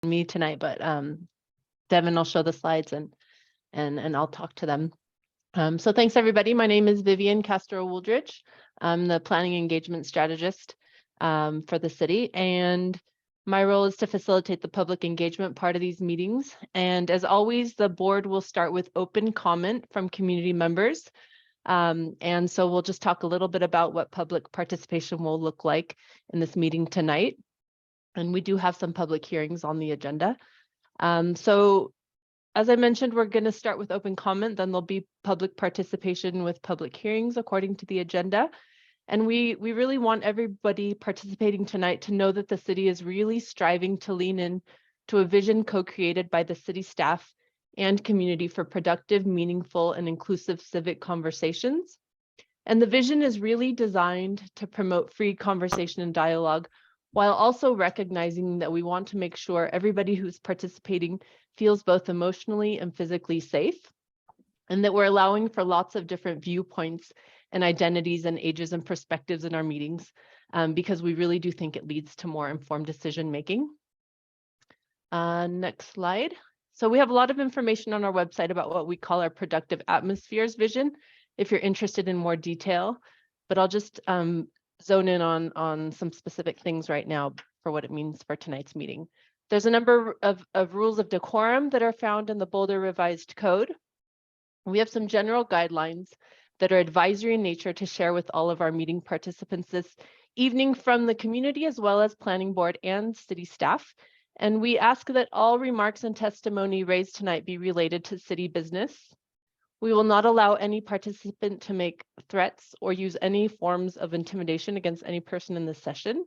me tonight, but Devin will show the slides and I'll talk to them. So thanks everybody. My name is Vivian Castro-Wooldridge. I'm the planning engagement strategist for the city, and my role is to facilitate the public engagement part of these meetings. And as always, the board will start with open comment from community members. And so we'll just talk a little bit about what public participation will look like in this meeting tonight. And we do have some public hearings on the agenda. So as I mentioned, we're going to start with open comment, then there'll be public participation with public hearings according to the agenda. And we really want everybody participating tonight to know that the city is really striving to lean in to a vision co-created by the city staff and community for productive, meaningful, and inclusive civic conversations. And the vision is really designed to promote free conversation and dialogue, while also recognizing that we want to make sure everybody who's participating feels both emotionally and physically safe, and that we're allowing for lots of different viewpoints and identities and ages and perspectives in our meetings, because we really do think it leads to more informed decision making. Next slide. So we have a lot of information on our website about what we call our productive atmospheres vision, if you're interested in more detail, but I'll just zone in on some specific things right now for what it means for tonight's meeting. There's a number of rules of decorum that are found in the Boulder Revised Code. We have some general guidelines that are advisory in nature to share with all of our meeting participants this evening from the community, as well as planning board and city staff. And we ask that all remarks and testimony raised tonight be related to city business. We will not allow any participant to make threats or use any forms of intimidation against any person in this session.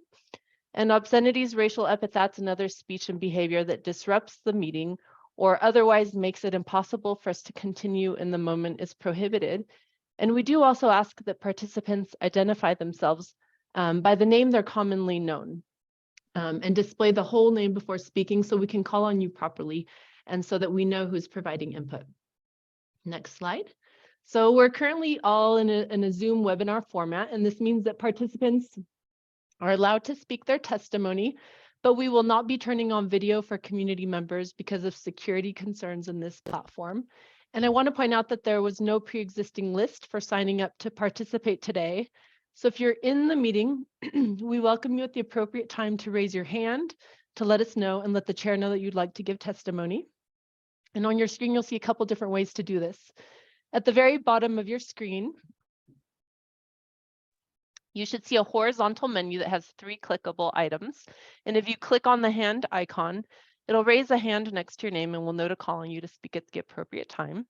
And obscenities, racial epithets, and other speech and behavior that disrupts the meeting or otherwise makes it impossible for us to continue in the moment is prohibited. And we do also ask that participants identify themselves by the name they're commonly known, and display the whole name before speaking so we can call on you properly and so that we know who's providing input. Next slide. So we're currently all in a Zoom webinar format, and this means that participants are allowed to speak their testimony, but we will not be turning on video for community members because of security concerns in this platform. And I want to point out that there was no pre-existing list for signing up to participate today. So if you're in the meeting, we welcome you at the appropriate time to raise your hand to let us know and let the chair know that you'd like to give testimony. And on your screen, you'll see a couple different ways to do this. At the very bottom of your screen, you should see a horizontal menu that has 3 clickable items. And if you click on the hand icon, it'll raise a hand next to your name and we'll know to call on you to speak at the appropriate time.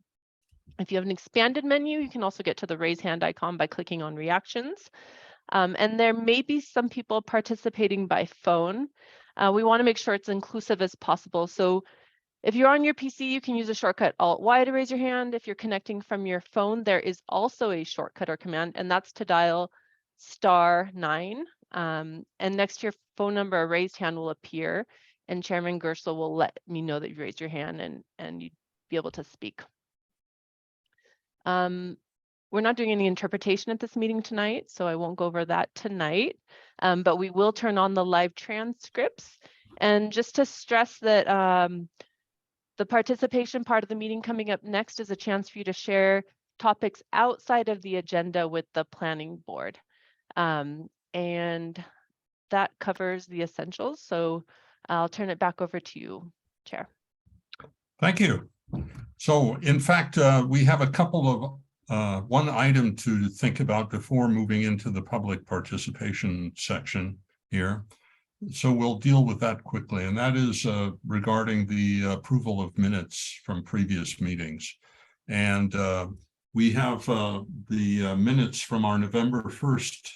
If you have an expanded menu, you can also get to the raise hand icon by clicking on reactions. And there may be some people participating by phone. We want to make sure it's inclusive as possible. So if you're on your PC, you can use a shortcut Alt-Y to raise your hand. If you're connecting from your phone, there is also a shortcut or command, and that's to dial *9. And next to your phone number, a raised hand will appear, and Chairman Gersel will let me know that you raised your hand and you'd be able to speak. We're not doing any interpretation at this meeting tonight, so I won't go over that tonight, but we will turn on the live transcripts. And just to stress that the participation part of the meeting coming up next is a chance for you to share topics outside of the agenda with the planning board. And that covers the essentials. So I'll turn it back over to you, Chair. Thank you. So in fact, we have a couple of one item to think about before moving into the public participation section here. So we'll deal with that quickly, and that is regarding the approval of minutes from previous meetings. And we have the minutes from our November 1st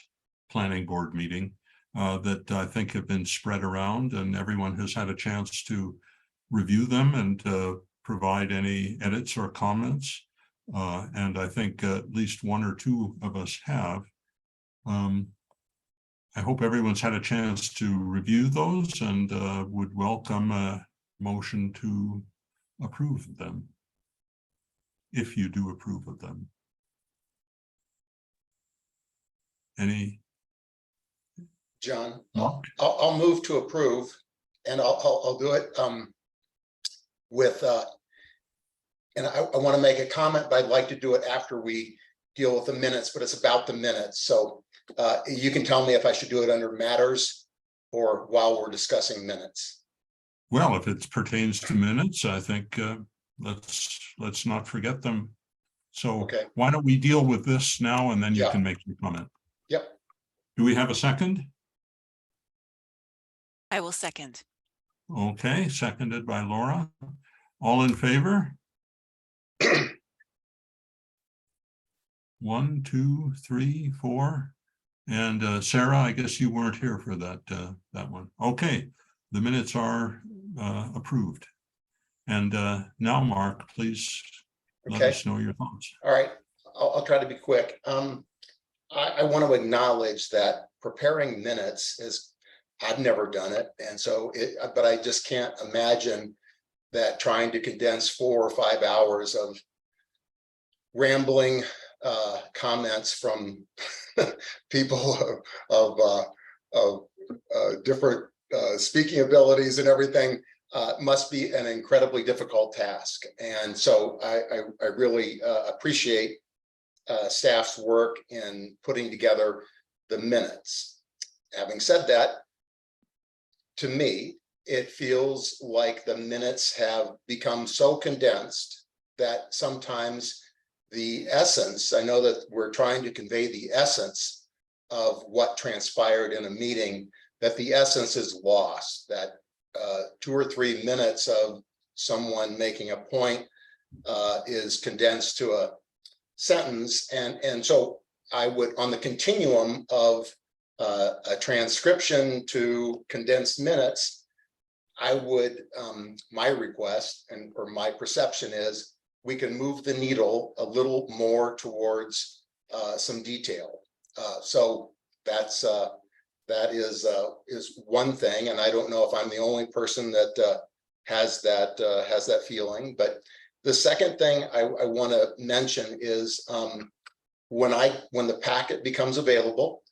planning board meeting that I think have been spread around, and everyone has had a chance to review them and provide any edits or comments. And I think at least 1 or 2 of us have. I hope everyone's had a chance to review those and would welcome a motion to approve them, if you do approve of them. Any? John, Mark? I'll move to approve and I'll do it with, and I want to make a comment, but I'd like to do it after we deal with the minutes, but it's about the minutes. So you can tell me if I should do it under matters or while we're discussing minutes. Well, if it pertains to minutes, I think let's not forget them. So Okay. why don't we deal with this now, and then you Yeah. can make your comment. Yep. Do we have a second? I will second. Okay, seconded by Laura. All in favor? 1, 2, 3, 4. And Sarah, I guess you weren't here for that one. Okay, the minutes are approved. And now, Mark, please let Okay. us know your thoughts. All right. I'll try to be quick. I want to acknowledge that preparing minutes is, I've never done it. And so but I just can't imagine that trying to condense 4 or 5 hours of rambling comments from people of different speaking abilities and everything must be an incredibly difficult task. And so I really appreciate staff's work in putting together the minutes. Having said that, to me, it feels like the minutes have become so condensed that sometimes the essence, I know that we're trying to convey the essence of what transpired in a meeting, that the essence is lost, that 2 or 3 minutes of someone making a point is condensed to a sentence. And so I would, on the continuum of a transcription to condensed minutes, I would, my request or my perception is we can move the needle a little more towards some detail. So that is one thing, and I don't know if I'm the only person that has that feeling. But the second thing I want to mention is when the packet becomes available,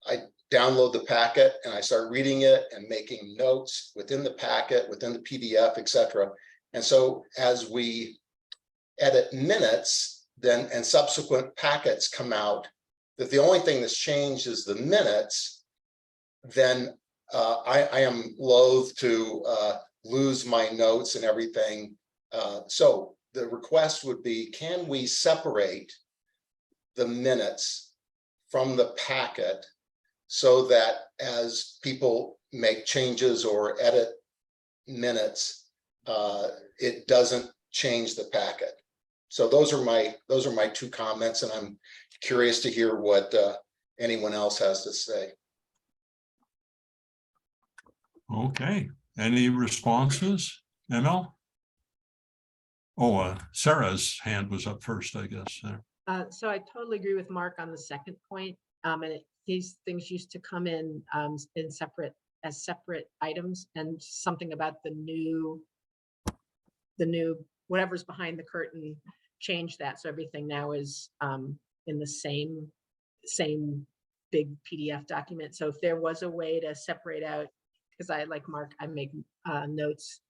I download the packet and I start reading it and making notes within the packet, within the PDF, etc. And so as we edit minutes, then and subsequent packets come out, that the only thing that's changed is the minutes, then I am loath to lose my notes and everything. So the request would be, can we separate the minutes from the packet so that as people make changes or edit minutes, it doesn't change the packet? So those are my 2 comments, and I'm curious to hear what anyone else has to say. Okay, any responses, ML? Oh, Sarah's hand was up first, I guess. So I totally agree with Mark on the second point. And these things used to come in separate items, and something about the new whatever's behind the curtain changed that. So everything now is in the same big PDF document. So if there was a way to separate out, because I, like Mark, I make notes,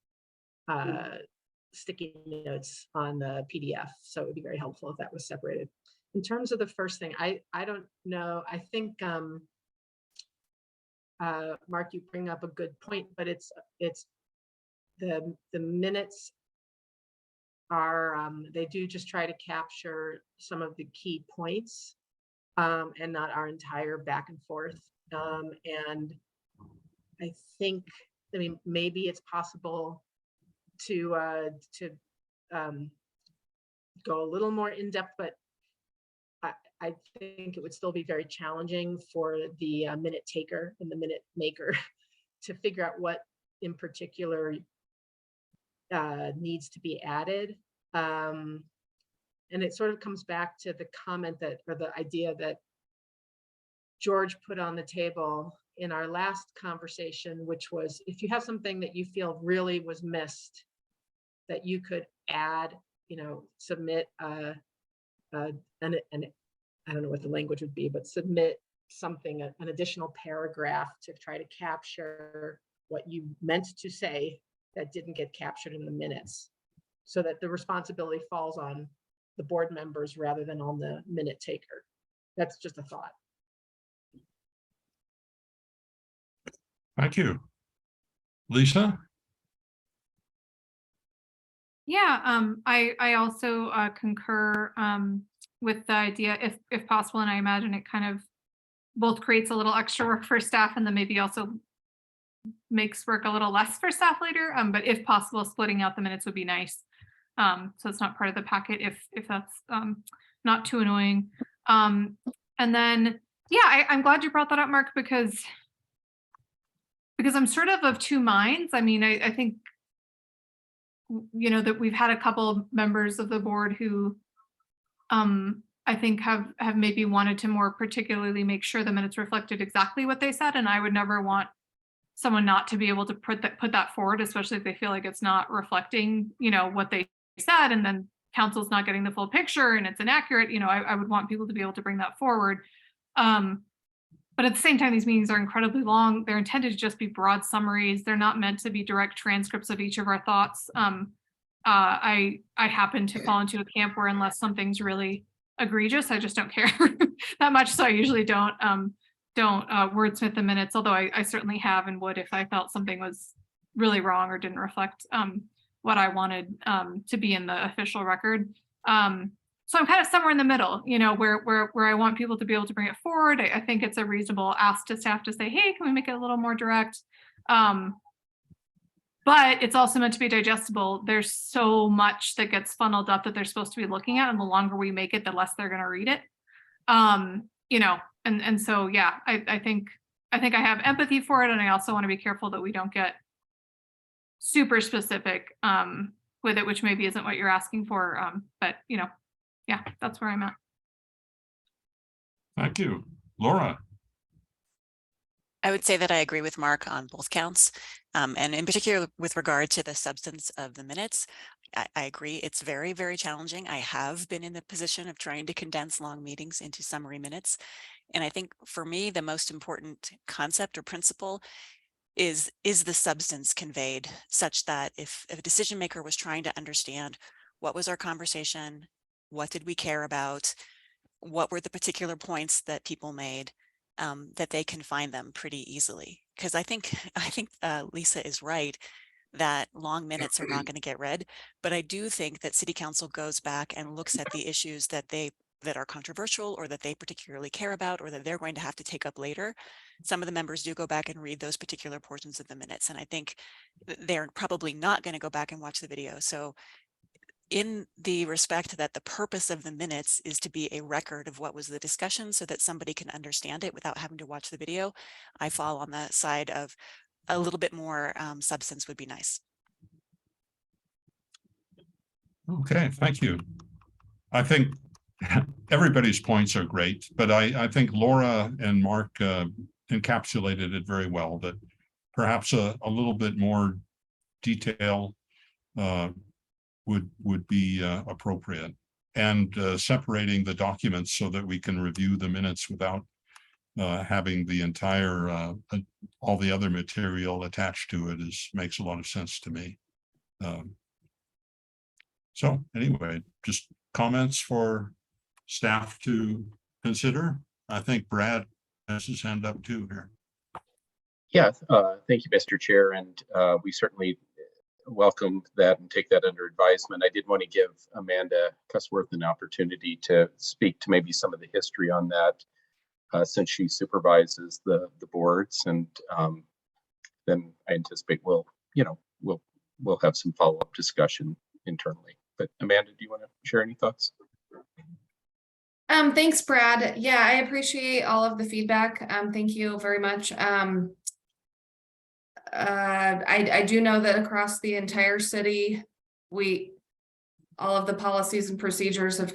sticky notes on the PDF. So it would be very helpful if that was separated. In terms of the first thing, I don't know. I think Mark, you bring up a good point, but it's the minutes are they do just try to capture some of the key points and not our entire back and forth. And I think, I mean, maybe it's possible to go a little more in depth, but I think it would still be very challenging for the minute taker and the minute maker to figure out what in particular needs to be added. And it sort of comes back to the comment that, or the idea that George put on the table in our last conversation, which was, if you have something that you feel really was missed, that you could add, submit and I don't know what the language would be, but submit something, an additional paragraph to try to capture what you meant to say that didn't get captured in the minutes, so that the responsibility falls on the board members rather than on the minute taker. That's just a thought. Thank you. Lisa? Yeah, I also concur with the idea, if possible, and I imagine it kind of both creates a little extra work for staff and then maybe also makes work a little less for staff later. But if possible, splitting out the minutes would be nice. So it's not part of the packet if that's not too annoying. And then, yeah, I'm glad you brought that up, Mark, because I'm sort of two minds. I mean, I think, you know, that we've had a couple members of the board who I think have maybe wanted to more particularly make sure the minutes reflected exactly what they said. And I would never want someone not to be able to put that forward, especially if they feel like it's not reflecting, you know, what they said, and then council's not getting the full picture and it's inaccurate. You know, I would want people to be able to bring that forward. But at the same time, these meetings are incredibly long. They're intended to just be broad summaries. They're not meant to be direct transcripts of each of our thoughts. I happen to fall into a camp where unless something's really egregious, I just don't care that much. So I usually don't wordsmith the minutes, although I certainly have and would if I felt something was really wrong or didn't reflect what I wanted to be in the official record. So I'm kind of somewhere in the middle, you know, where I want people to be able to bring it forward. I think it's a reasonable ask to staff to say, hey, can we make it a little more direct? But it's also meant to be digestible. There's so much that gets funneled up that they're supposed to be looking at, and the longer we make it, the less they're going to read it. You know, and so, yeah, I think I have empathy for it. And I also want to be careful that we don't get super specific with it, which maybe isn't what you're asking for. But, you know, yeah, that's where I'm at. Thank you. Laura? I would say that I agree with Mark on both counts. And in particular, with regard to the substance of the minutes, I agree. It's very, very challenging. I have been in the position of trying to condense long meetings into summary minutes. And I think for me, the most important concept or principle is the substance conveyed, such that if a decision maker was trying to understand what was our conversation, what did we care about, what were the particular points that people made, that they can find them pretty easily. Because I think Lisa is right that long minutes are not going to get read, but I do think that City Council goes back and looks at the issues that are controversial or that they particularly care about or that they're going to have to take up later. Some of the members do go back and read those particular portions of the minutes, and I think they're probably not going to go back and watch the video. So in the respect that the purpose of the minutes is to be a record of what was the discussion so that somebody can understand it without having to watch the video, I fall on the side of a little bit more substance would be nice. Okay, thank you. I think everybody's points are great, but I think Laura and Mark encapsulated it very well, that perhaps a little bit more detail would be appropriate, and separating the documents so that we can review the minutes without having the entire all the other material attached to it makes a lot of sense to me. So anyway, just comments for staff to consider. I think Brad has his hand up too here. Yeah, thank you, Mr. Chair, and we certainly welcome that and take that under advisement. I did want to give Amanda Cussworth an opportunity to speak to maybe some of the history on that, since she supervises the boards, and then I anticipate we'll have some follow-up discussion internally. But Amanda, do you want to share any thoughts? Thanks, Brad. Yeah, I appreciate all of the feedback. Thank you very much. I do know that across the entire city, all of the policies and procedures have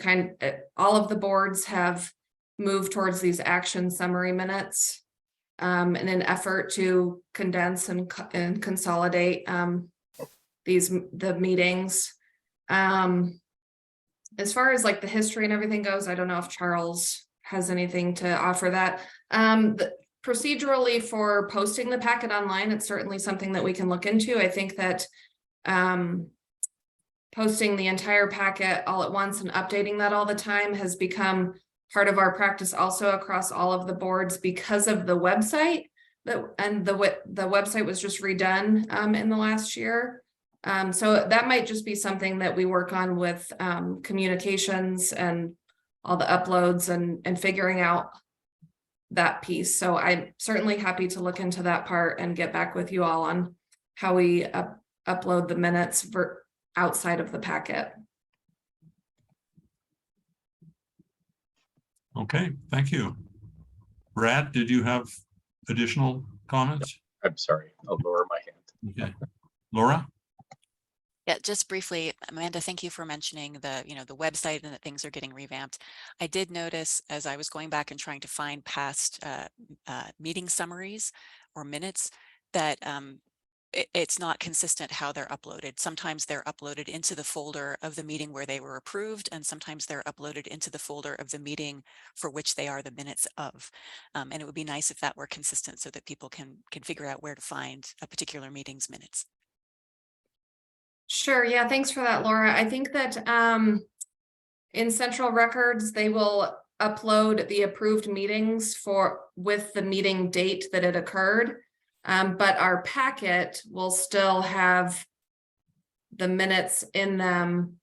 all of the boards have moved towards these action summary minutes in an effort to condense and consolidate the meetings. As far as like the history and everything goes, I don't know if Charles has anything to offer that. procedurally for posting the packet online, it's certainly something that we can look into. I think that posting the entire packet all at once and updating that all the time has become part of our practice also across all of the boards because of the website and the website was just redone in the last year. So that might just be something that we work on with communications and all the uploads and figuring out that piece. So I'm certainly happy to look into that part and get back with you all on how we upload the minutes for outside of the packet. Okay, thank you. Brad, did you have additional comments? I'm sorry, I'll lower my hand. Okay. Laura? Yeah, just briefly, Amanda, thank you for mentioning the, the website and that things are getting revamped. I did notice as I was going back and trying to find past meeting summaries or minutes that it's not consistent how they're uploaded. Sometimes they're uploaded into the folder of the meeting where they were approved, and sometimes they're uploaded into the folder of the meeting for which they are the minutes of. And it would be nice if that were consistent so that people can figure out where to find a particular meeting's minutes. Sure. Yeah. Thanks for that, Laura. I think that in Central Records, they will upload the approved meetings with the meeting date that it occurred. But our packet will still have the minutes in them.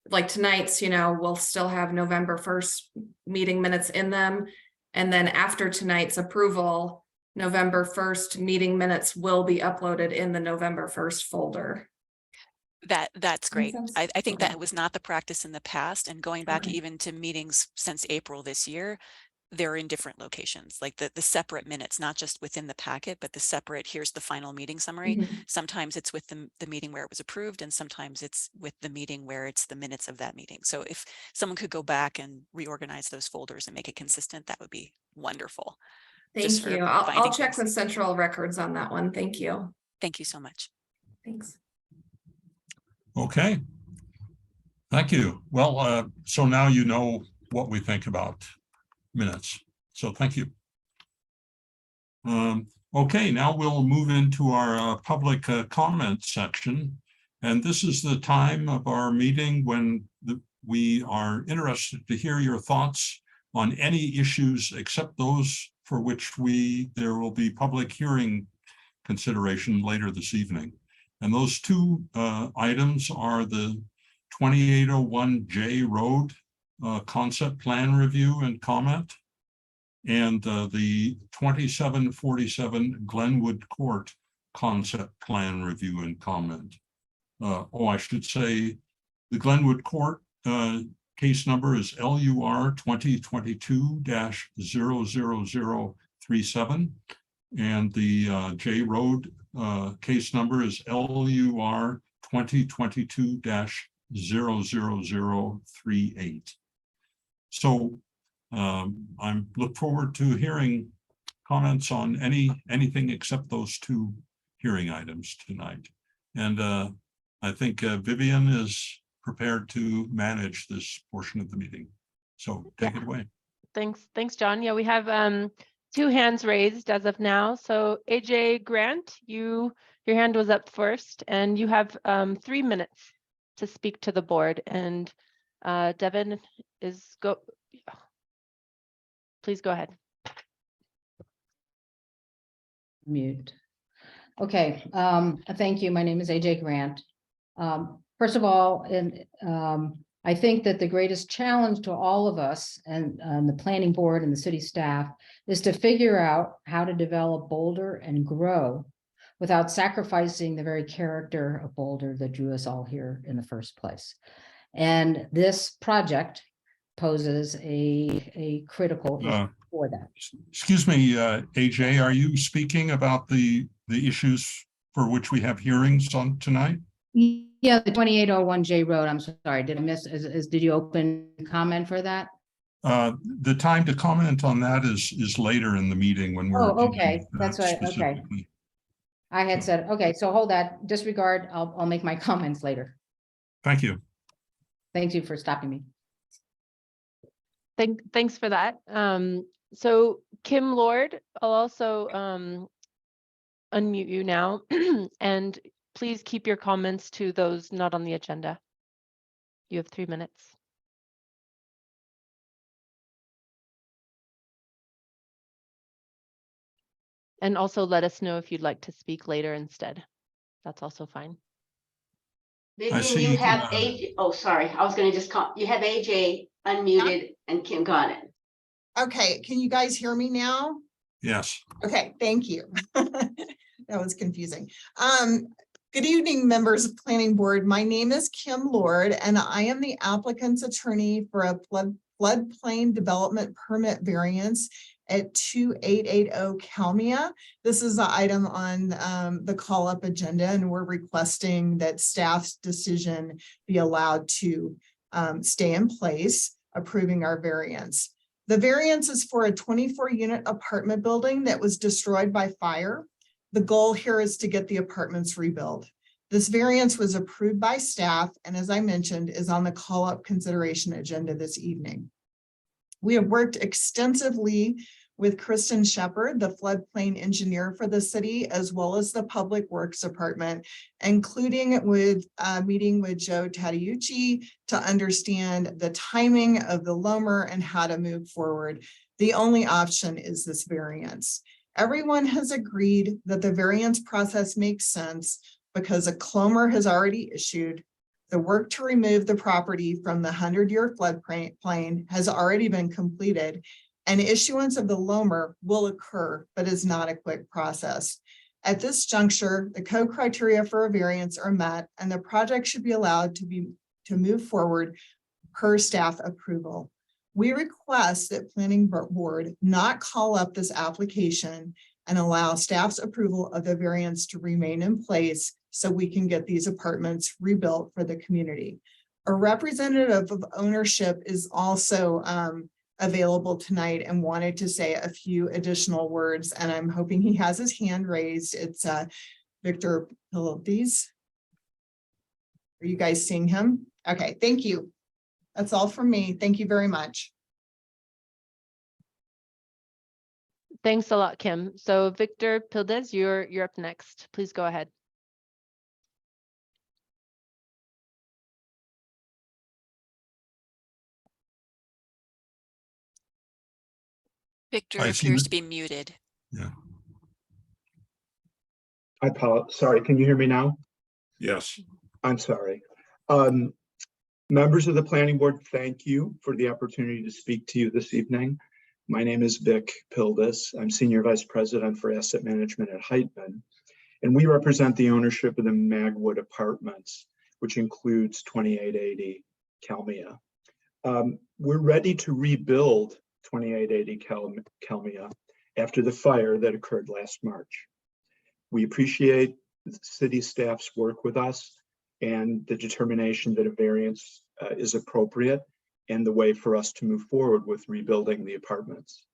Like tonight's, we'll still have November 1st meeting minutes in them. And then after tonight's approval, November 1st meeting minutes will be uploaded in the November 1st folder. That's great. sense? I think Okay. that was not the practice in the past, and going back Okay. even to meetings since April this year, they're in different locations, like the separate minutes, not just within the packet, but the separate, here's the final meeting summary. Mhm. Sometimes it's with the meeting where it was approved, and sometimes it's with the meeting where it's the minutes of that meeting. So if someone could go back and reorganize those folders and make it consistent, that would be wonderful. Just Thank for you. I'll finding check things. with Central Records on that one. Thank you. Thank you so much. Thanks. Okay. Thank you. Well, so now you know what we think about minutes. So thank you. Okay, now we'll move into our public comment section. And this is the time of our meeting when we are interested to hear your thoughts on any issues except those for which there will be public hearing consideration later this evening. And those two items are the 2801 J Road concept plan review and comment, and the 2747 Glenwood Court concept plan review and comment. I should say the Glenwood Court case number is LUR 2022-00037, and the J Road case number is LUR 2022-00038. So I look forward to hearing comments on anything except those two hearing items tonight. And I think Vivian is prepared to manage this portion of the meeting. So take it away. Thanks, John. Yeah, we have two hands raised as of now. So AJ Grant, your hand was up first, and you have 3 minutes to speak to the board. And Devin please go ahead. Mute. Okay, thank you. My name is AJ Grant. First of all, I think that the greatest challenge to all of us and the planning board and the city staff is to figure out how to develop Boulder and grow without sacrificing the very character of Boulder that drew us all here in the first place. And this project poses a critical issue for that. Excuse me, AJ, are you speaking about the issues for which we have hearings on tonight? Yeah, the 2801 J Road. I'm sorry, did I miss? Did you open comment for that? The time to comment on that is later in the meeting when we're. Oh, okay, that's right. Okay, specifically. I had said, okay, so hold that. Disregard. I'll make my comments later. Thank you. Thank you for stopping me. Thanks for that. So Kim Lord, I'll also unmute you now. And please keep your comments to those not on the agenda. You have 3 minutes. And also let us know if you'd like to speak later instead. That's also fine. I Vivian, see, you have uh, AJ, oh, sorry, I was gonna just call, you have AJ unmuted and Kim got it. Okay, can you guys hear me now? yes, Okay, thank you. That was confusing. Good evening, members of Planning Board. My name is Kim Lord, and I am the applicant's attorney for a floodplain development permit variance at 2880 Kalmia. This is an item on the call-up agenda, and we're requesting that staff's decision be allowed to stay in place, approving our variance. The variance is for a 24-unit apartment building that was destroyed by fire. The goal here is to get the apartments rebuilt. This variance was approved by staff, and as I mentioned, is on the call-up consideration agenda this evening. We have worked extensively with Kristen Shepard, the floodplain engineer for the city, as well as the Public Works Department, including with meeting with Joe Tadeucci to understand the timing of the LOMR and how to move forward. The only option is this variance. Everyone has agreed that the variance process makes sense because a CLOMR has already issued. The work to remove the property from the 100-year floodplain has already been completed, and issuance of the LOMR will occur, but is not a quick process. At this juncture, the code criteria for a variance are met, and the project should be allowed to move forward per staff approval. We request that Planning Board not call up this application and allow staff's approval of the variance to remain in place so we can get these apartments rebuilt for the community. A representative of ownership is also available tonight and wanted to say a few additional words, and I'm hoping he has his hand raised. It's Victor Pildes. Are you guys seeing him? Okay, thank you. That's all from me. Thank you very much. Thanks a lot, Kim. So Victor Pildes, you're up next. Please go ahead. Victor I see appears that- to be muted. yeah, I apologize. Sorry, can you hear me now? yes. I'm sorry. Members of the planning board, thank you for the opportunity to speak to you this evening. My name is Vic Pildes. I'm Senior Vice President for Asset Management at Heitman, and we represent the ownership of the Magwood Apartments, which includes 2880 Kalmia. We're ready to rebuild 2880 Kalmia after the fire that occurred last March. We appreciate the city staff's work with us and the determination that a variance is appropriate and the way for us to move forward with rebuilding the apartments.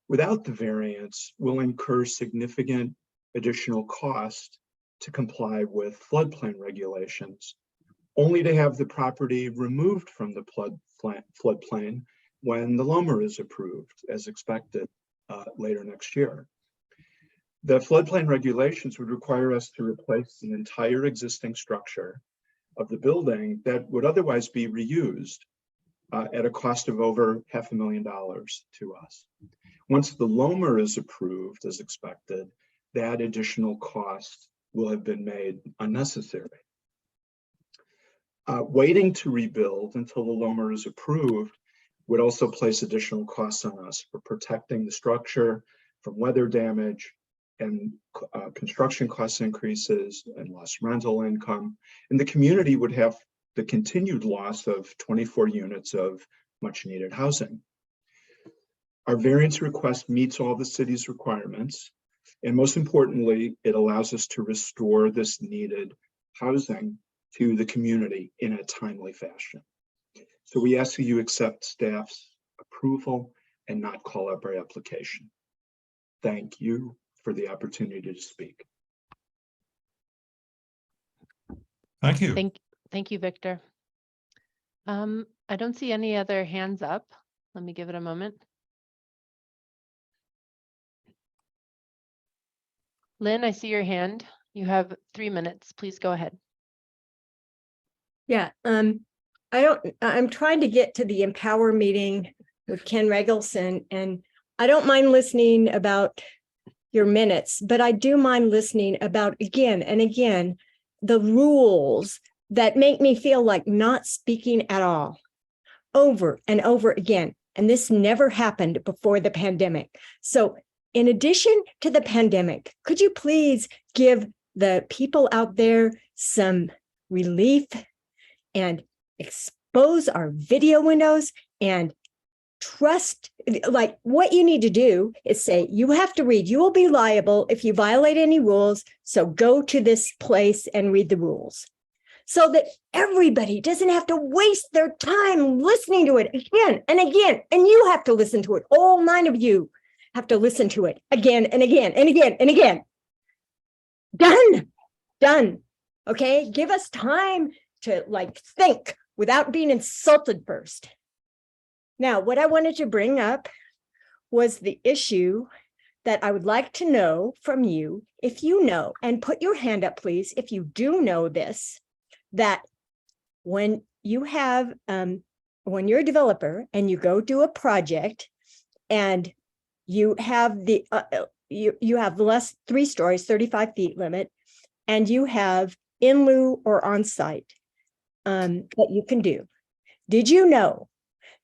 Without the variance, we'll incur significant additional cost to comply with floodplain regulations, only to have the property removed from the floodplain when the LOMR is approved, as expected later next year. The floodplain regulations would require us to replace the entire existing structure of the building that would otherwise be reused at a cost of over $500,000 to us. Once the LOMR is approved as expected, that additional cost will have been made unnecessary. Waiting to rebuild until the LOMR is approved would also place additional costs on us for protecting the structure from weather damage and construction cost increases and lost rental income. And the community would have the continued loss of 24 units of much needed housing. Our variance request meets all the city's requirements. And most importantly, it allows us to restore this needed housing to the community in a timely fashion. So we ask that you accept staff's approval and not call up our application. Thank you for the opportunity to speak. Thank you. Thank you, Victor. I don't see any other hands up. Let me give it a moment. Lynn, I see your hand. You have 3 minutes. Please go ahead. Yeah, I'm trying to get to the Empower meeting with Ken Regelson, and I don't mind listening about your minutes, but I do mind listening about again and again, the rules that make me feel like not speaking at all, over and over again. And this never happened before the pandemic. So in addition to the pandemic, could you please give the people out there some relief and expose our video windows and trust? Like, what you need to do is say, you have to read, you will be liable if you violate any rules. So go to this place and read the rules, so that everybody doesn't have to waste their time listening to it again and again. And you have to listen to it. All 9 of you have to listen to it again and again and again and again. Done. Okay, give us time to like think without being insulted first. Now, what I wanted to bring up was the issue that I would like to know from you, if you know, and put your hand up, please, if you do know this, that when you have, when you're a developer and you go do a project and you have the, you have less 3 stories, 35 feet limit, and you have in lieu or on site that you can do. Did you know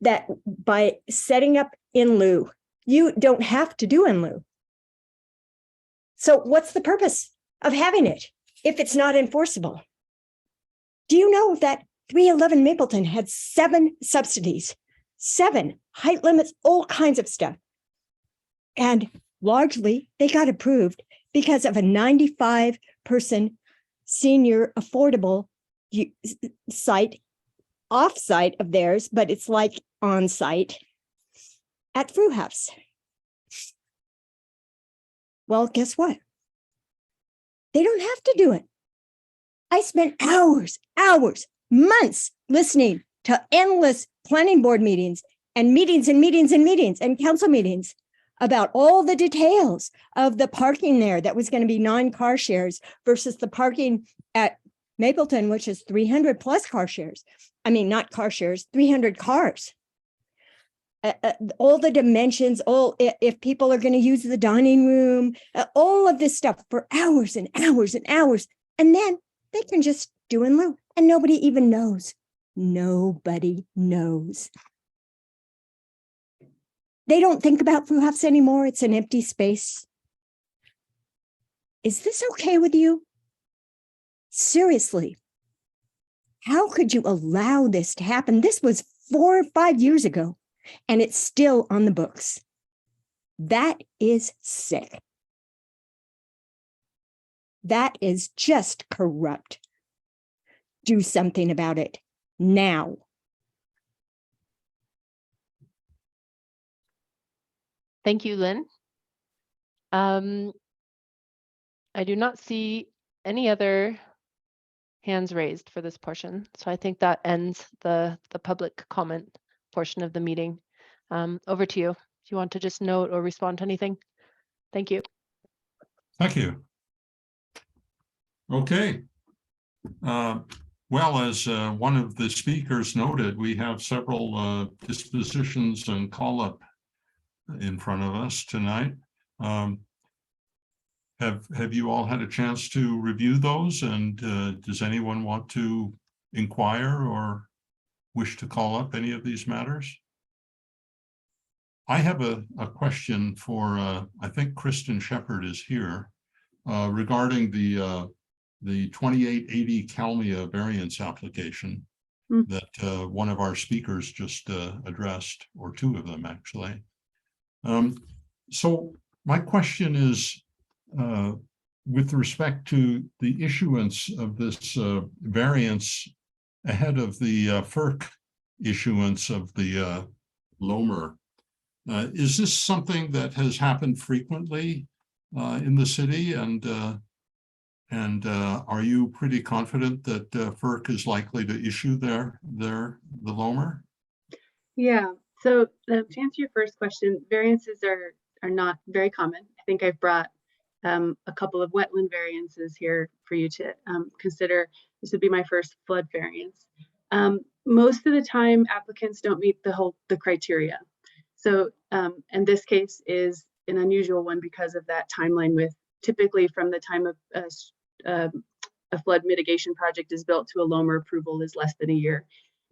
that by setting up in lieu, you don't have to do in lieu? So what's the purpose of having it if it's not enforceable? Do you know that 311 Mapleton had 7 subsidies, 7 height limits, all kinds of stuff. And largely they got approved because of a 95-person senior affordable site, off-site of theirs, but it's like on-site at Frew House. Well, guess what? They don't have to do it. I spent hours, months listening to endless planning board meetings and meetings and council meetings about all the details of the parking there that was going to be 9 car shares versus the parking at Mapleton, which is 300 plus car shares. I mean, not car shares, 300 cars. All the dimensions, if people are going to use the dining room, all of this stuff for hours and hours and hours. And then they can just do in lieu and nobody even knows. Nobody knows. They don't think about Frew House anymore. It's an empty space. Is this okay with you? Seriously, how could you allow this to happen? This was 4 or 5 years ago, and it's still on the books. That is sick. That is just corrupt. Do something about it now. Thank you, Lynn. I do not see any other hands raised for this portion. So I think that ends the public comment portion of the meeting. Over to you. If you want to just note or respond to anything. Thank you. Thank you. Okay. Well, as one of the speakers noted, we have several dispositions and call-up in front of us tonight. Have you all had a chance to review those? And does anyone want to inquire or wish to call up any of these matters? I have a question for, I think Kristen Shepard is here, regarding the 2880 Kalmia variance application that one of our speakers just addressed, or 2 of them actually. So my question is, with respect to the issuance of this variance ahead of the FERC issuance of the LOMR, is this something that has happened frequently in the city? And are you pretty confident that FERC is likely to issue the LOMR? Yeah, so to answer your first question, variances are not very common. I think I've brought a couple of wetland variances here for you to consider. This would be my first flood variance. Most of the time applicants don't meet the criteria. So, and this case is an unusual one because of that timeline with typically from the time of a flood mitigation project is built to a LOMR approval is less than a year.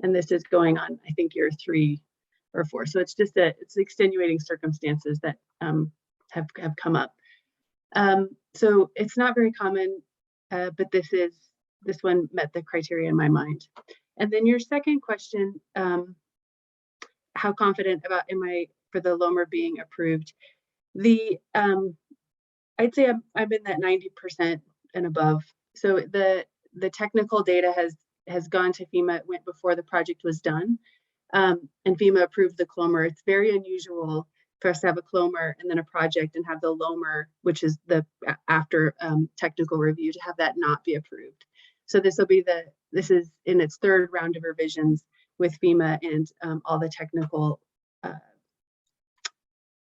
And this is going on, I think, year 3 or 4. So it's just it's extenuating circumstances that have come up. So it's not very common, but this one met the criteria in my mind. And then your second question, how confident am I for the LOMR being approved? I'd say I'm in that 90% and above. So the technical data has gone to FEMA, it went before the project was done. And FEMA approved the CLOMR. It's very unusual for us to have a CLOMR and then a project and have the LOMR, which is the after technical review, to have that not be approved. So this is in its 3rd round of revisions with FEMA and all the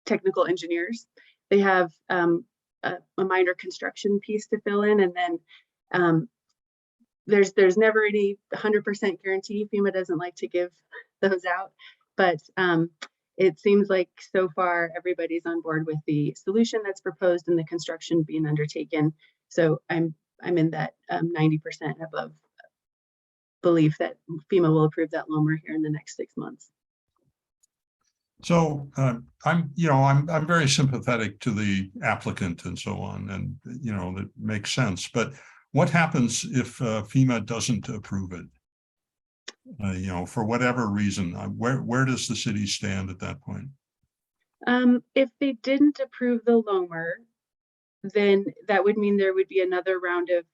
technical engineers. They have a minor construction piece to fill in, and then there's never any 100% guarantee. FEMA doesn't like to give those out, but it seems like so far everybody's on board with the solution that's proposed and the construction being undertaken. So I'm in that 90% above belief that FEMA will approve that LOMR here in the next 6 months. So I'm very sympathetic to the applicant and so on, and that makes sense. But what happens if FEMA doesn't approve it? For whatever reason, where does the city stand at that point? If they didn't approve the LOMR, then that would mean there would be another round of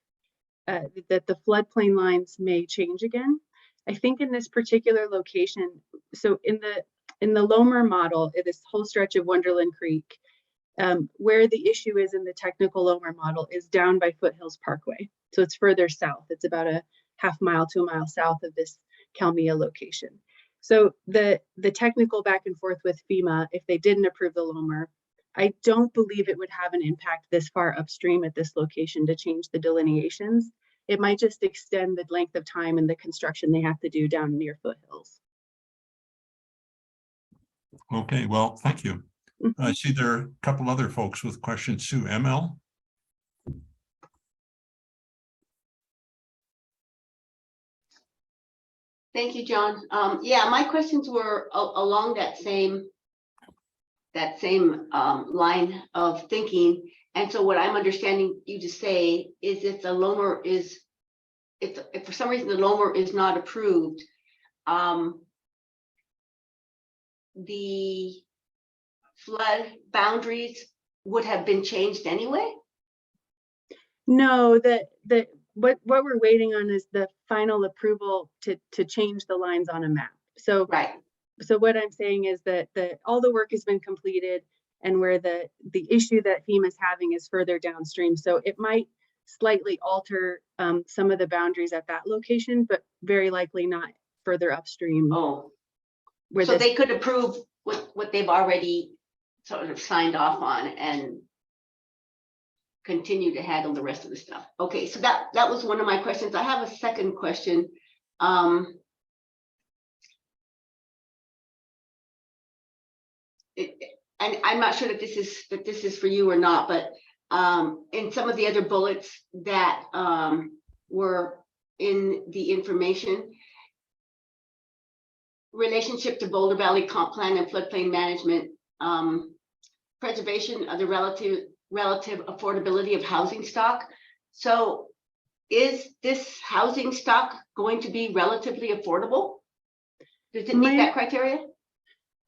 that the floodplain lines may change again. I think in this particular location, so in the LOMR model, this whole stretch of Wonderland Creek, where the issue is in the technical LOMR model is down by Foothills Parkway. So it's further south. It's about a half mile to a mile south of this Calmia location. So the technical back and forth with FEMA, if they didn't approve the LOMR, I don't believe it would have an impact this far upstream at this location to change the delineations. It might just extend the length of time and the construction they have to do down near Foothills. Okay, well, thank you. I see there are a couple other folks with questions too. ML? Thank you, John. Yeah, my questions were along that same line of thinking. And so what I'm understanding you to say is if the LOMR is, if for some reason the LOMR is not approved, the flood boundaries would have been changed anyway? No, what we're waiting on is the final approval to change the lines on a map. So right. So what I'm saying is that all the work has been completed, and where the issue that FEMA is having is further downstream. So it might slightly alter some of the boundaries at that location, but very likely not further upstream. Oh, so they could approve what they've already sort of signed off on and continue to handle the rest of the stuff. Okay, so that was one of my questions. I have a second question. And I'm not sure that this is for you or not, but in some of the other bullets that were in the information, relationship to Boulder Valley Comp Plan and floodplain management, preservation of the relative affordability of housing stock. So is this housing stock going to be relatively affordable? Does it meet that criteria?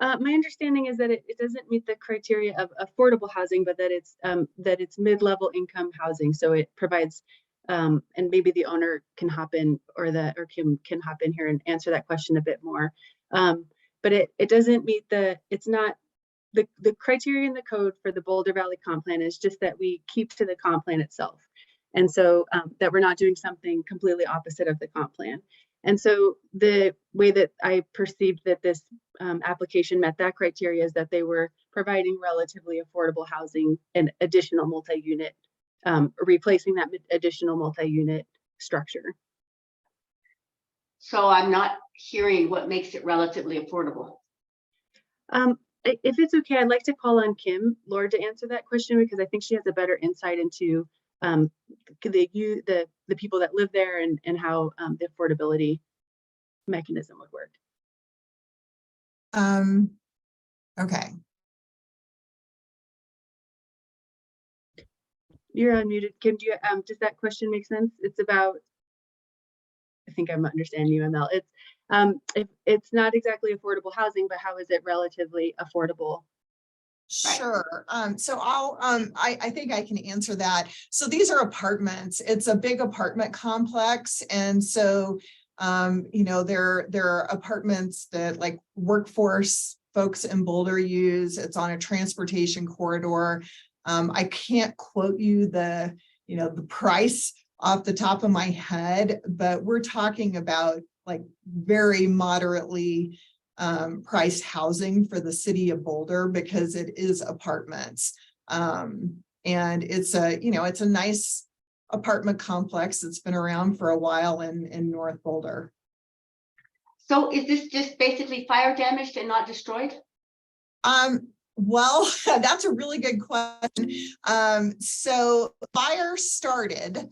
My understanding is that it doesn't meet the criteria of affordable housing, but that it's mid-level income housing. So it provides, and maybe the owner can hop in, or Kim can hop in here and answer that question a bit more. But it doesn't meet it's not the criteria in the code for the Boulder Valley Comp Plan is just that we keep to the comp plan itself. And so that we're not doing something completely opposite of the comp plan. And so the way that I perceived that this application met that criteria is that they were providing relatively affordable housing and additional multi-unit, replacing that additional multi-unit structure. So I'm not hearing what makes it relatively affordable. If it's okay, I'd like to call on Kim Lord to answer that question, because I think she has a better insight into the people that live there and how the affordability mechanism would work. Okay. You're unmuted, Kim. Do you, does that question make sense? It's about, I think I'm understanding you, ML. It's it's not exactly affordable housing, but how is it relatively affordable? Sure. So I think I can answer that. So these are apartments. It's a big apartment complex. And so, you know, there are apartments that like workforce folks in Boulder use. It's on a transportation corridor. I can't quote you the price off the top of my head, but we're talking about like very moderately priced housing for the city of Boulder, because it is apartments. And it's a nice apartment complex that's been around for a while in North Boulder. So is this just basically fire damaged and not destroyed? Well, that's a really good question. So fire started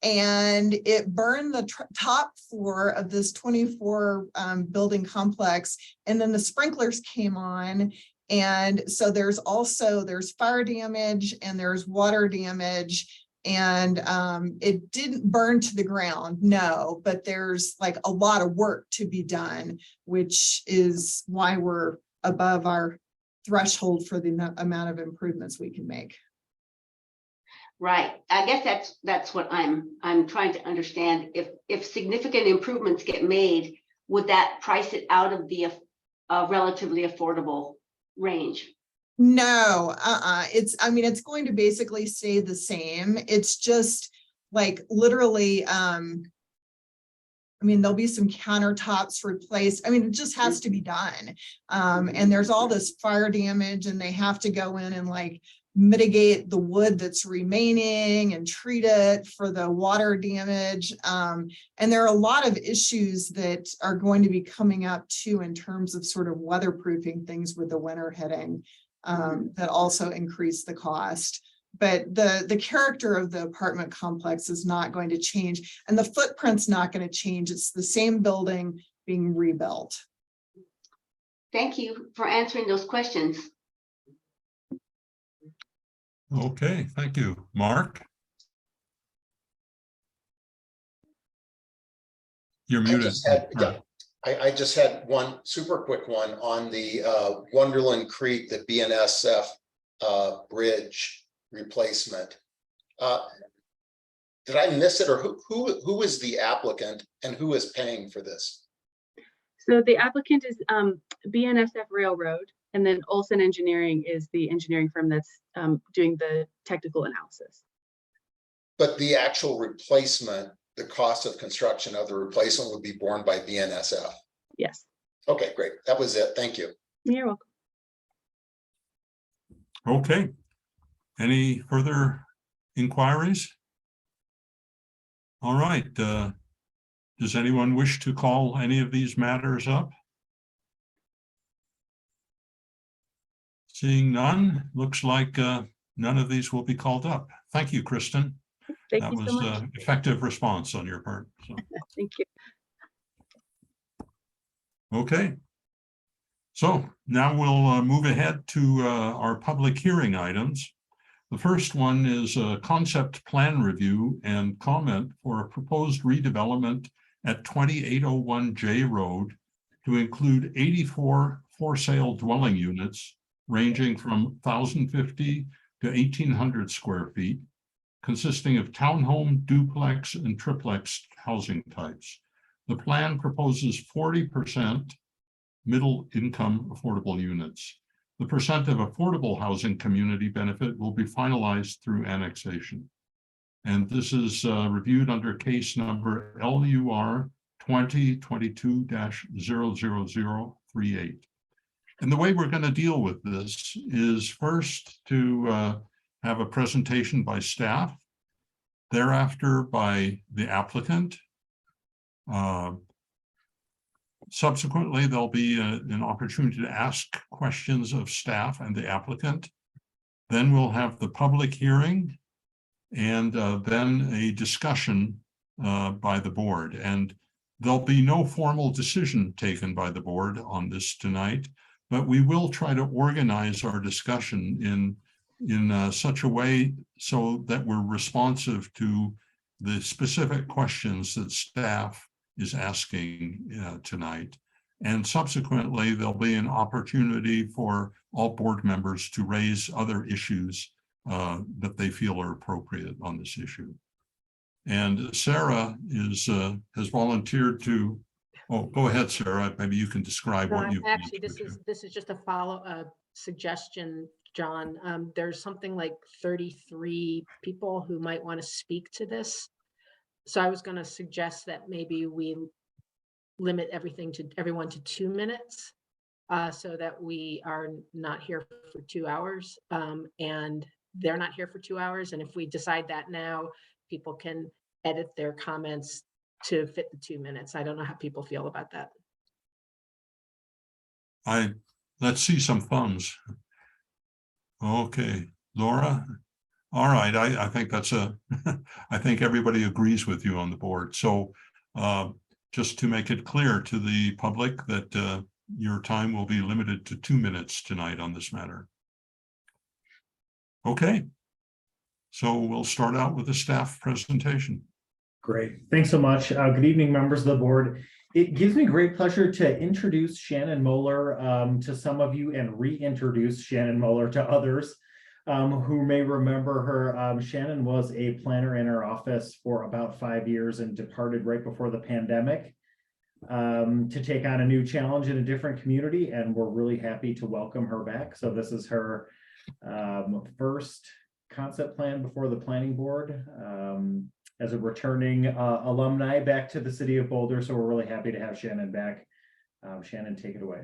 and it burned the top floor of this 24 building complex. And then the sprinklers came on. And so there's fire damage and there's water damage. And it didn't burn to the ground, no, but there's like a lot of work to be done, which is why we're above our threshold for the amount of improvements we can make. Right. I guess that's what I'm trying to understand. If significant improvements get made, would that price it out of the relatively affordable range? No, it's going to basically stay the same. It's just like literally, there'll be some countertops replaced. It just has to be done. And there's all this fire damage and they have to go in and like mitigate the wood that's remaining and treat it for the water damage. And there are a lot of issues that are going to be coming up too in terms of sort of weatherproofing things with the winter hitting that also increase the cost. But the character of the apartment complex is not going to change and the footprint's not going to change. It's the same building being rebuilt. Thank you for answering those questions. Okay, thank you. Mark? You're muted. I just had one super quick one on the Wonderland Creek, the BNSF bridge replacement. Did I miss it, or who is the applicant and who is paying for this? So the applicant is BNSF Railroad, and then Olson Engineering is the engineering firm that's doing the technical analysis. But the actual replacement, the cost of construction of the replacement would be borne by BNSF? Yes. Okay, great. That was it. Thank you. You're welcome. Okay. Any further inquiries? All right. Does anyone wish to call any of these matters up? Seeing none, looks like none of these will be called up. Thank you, Kristen. Thank that you was so much. Effective response on your part. So. Thank you. Okay. So now we'll move ahead to our public hearing items. The first one is a concept plan review and comment for a proposed redevelopment at 2801 J Road to include 84 for-sale dwelling units ranging from 1,050 to 1,800 square feet, consisting of townhome, duplex, and triplex housing types. The plan proposes 40% middle income affordable units. The percent of affordable housing community benefit will be finalized through annexation. And this is reviewed under case number LUR 2022-00038. And the way we're going to deal with this is first to have a presentation by staff, thereafter by the applicant. Subsequently, there'll be an opportunity to ask questions of staff and the applicant. Then we'll have the public hearing and then a discussion by the board. And there'll be no formal decision taken by the board on this tonight, but we will try to organize our discussion in such a way so that we're responsive to the specific questions that staff is asking tonight. And subsequently, there'll be an opportunity for all board members to raise other issues that they feel are appropriate on this issue. And Sarah has volunteered to, oh, go ahead, Sarah. Maybe you can describe what you. Actually, this is just a follow-up suggestion, John. There's something like 33 people who might want to speak to this. So I was going to suggest that maybe we limit everyone to 2 minutes so that we are not here for 2 hours and they're not here for 2 hours. And if we decide that now, people can edit their comments to fit the 2 minutes. I don't know how people feel about that. Let's see some thumbs. Okay, Laura. All right, I think that's I think everybody agrees with you on the board. So just to make it clear to the public that your time will be limited to 2 minutes tonight on this matter. Okay, so we'll start out with the staff presentation. Great, thanks so much. Good evening, members of the board. It gives me great pleasure to introduce Shannon Moeller to some of you and reintroduce Shannon Moeller to others who may remember her. Shannon was a planner in our office for about 5 years and departed right before the pandemic to take on a new challenge in a different community, and we're really happy to welcome her back. So this is her first concept plan before the planning board as a returning alumni back to the city of Boulder. So we're really happy to have Shannon back. Shannon, take it away.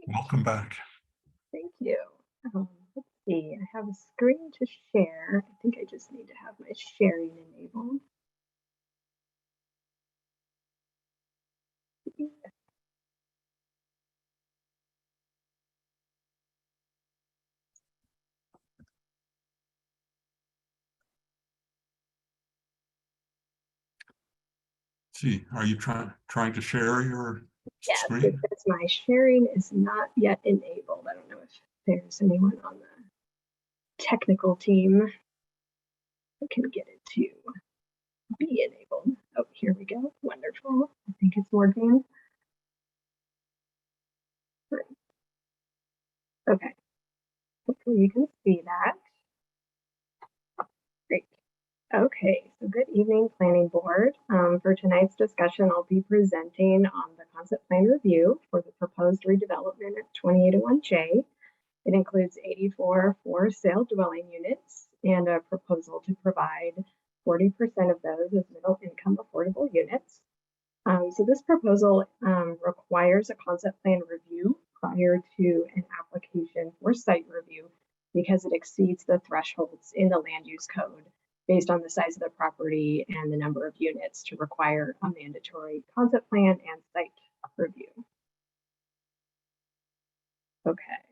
Welcome back. Thank you. Let's see, I have a screen to share. I think I just need to have my sharing enabled. See, are you trying to share your screen? Yes, because my sharing is not yet enabled. I don't know if there's anyone on the technical team who can get it to be enabled. Oh, here we go. Wonderful. I think it's working. Great. Okay. Hopefully you can see that. Great. Okay, so good evening, Planning Board. For tonight's discussion, I'll be presenting on the concept plan review for the proposed redevelopment at 2801J. It includes 84 for-sale dwelling units and a proposal to provide 40% of those as middle-income affordable units. So this proposal requires a concept plan review prior to an application for site review because it exceeds the thresholds in the land use code based on the size of the property and the number of units to require a mandatory concept plan and site review. Okay.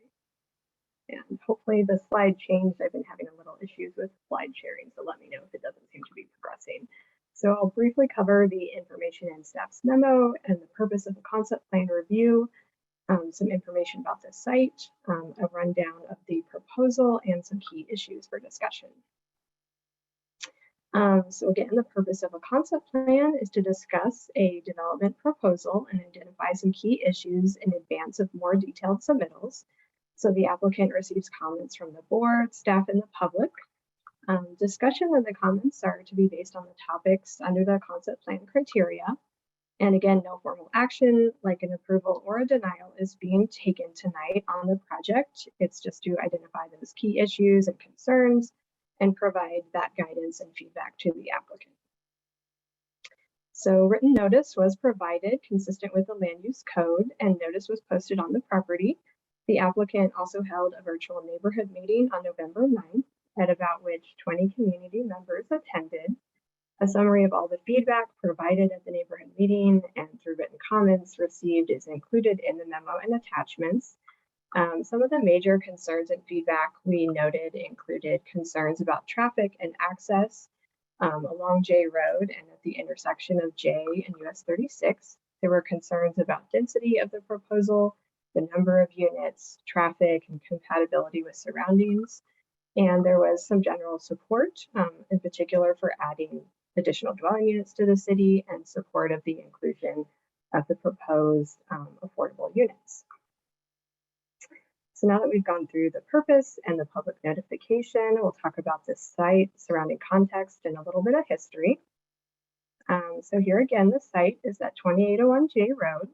And hopefully the slide changed. I've been having a little issues with slide sharing, so let me know if it doesn't seem to be progressing. So I'll briefly cover the information in staff's memo and the purpose of the concept plan review, some information about the site, a rundown of the proposal, and some key issues for discussion. So again, the purpose of a concept plan is to discuss a development proposal and identify some key issues in advance of more detailed submittals. So the applicant receives comments from the board, staff, and the public. Discussion and the comments are to be based on the topics under the concept plan criteria. And again, no formal action like an approval or a denial is being taken tonight on the project. It's just to identify those key issues and concerns and provide that guidance and feedback to the applicant. So written notice was provided consistent with the land use code, and notice was posted on the property. The applicant also held a virtual neighborhood meeting on November 9th, at about which 20 community members attended. A summary of all the feedback provided at the neighborhood meeting and through written comments received is included in the memo and attachments. Some of the major concerns and feedback we noted included concerns about traffic and access along J Road and at the intersection of J and US 36. There were concerns about density of the proposal, the number of units, traffic, and compatibility with surroundings. And there was some general support, in particular for adding additional dwelling units to the city and support of the inclusion of the proposed affordable units. So now that we've gone through the purpose and the public notification, we'll talk about the site, surrounding context, and a little bit of history. So here again, the site is at 2801 J Road.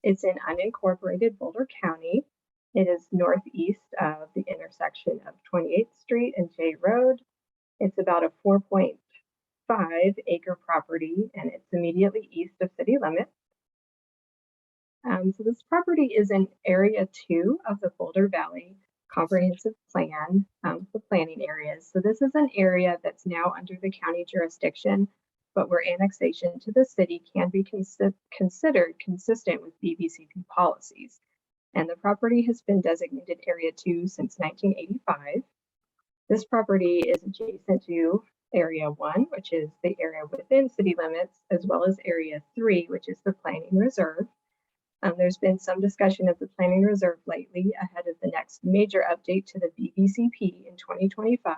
It's in unincorporated Boulder County. It is northeast of the intersection of 28th Street and J Road. It's about a 4.5 acre property, and it's immediately east of city limits. So this property is in Area 2 of the Boulder Valley Comprehensive Plan, the planning areas. So this is an area that's now under the county jurisdiction, but where annexation to the city can be considered consistent with BVCP policies. And the property has been designated Area 2 since 1985. This property is adjacent to Area 1, which is the area within city limits, as well as Area 3, which is the planning reserve. There's been some discussion of the planning reserve lately ahead of the next major update to the BVCP in 2025.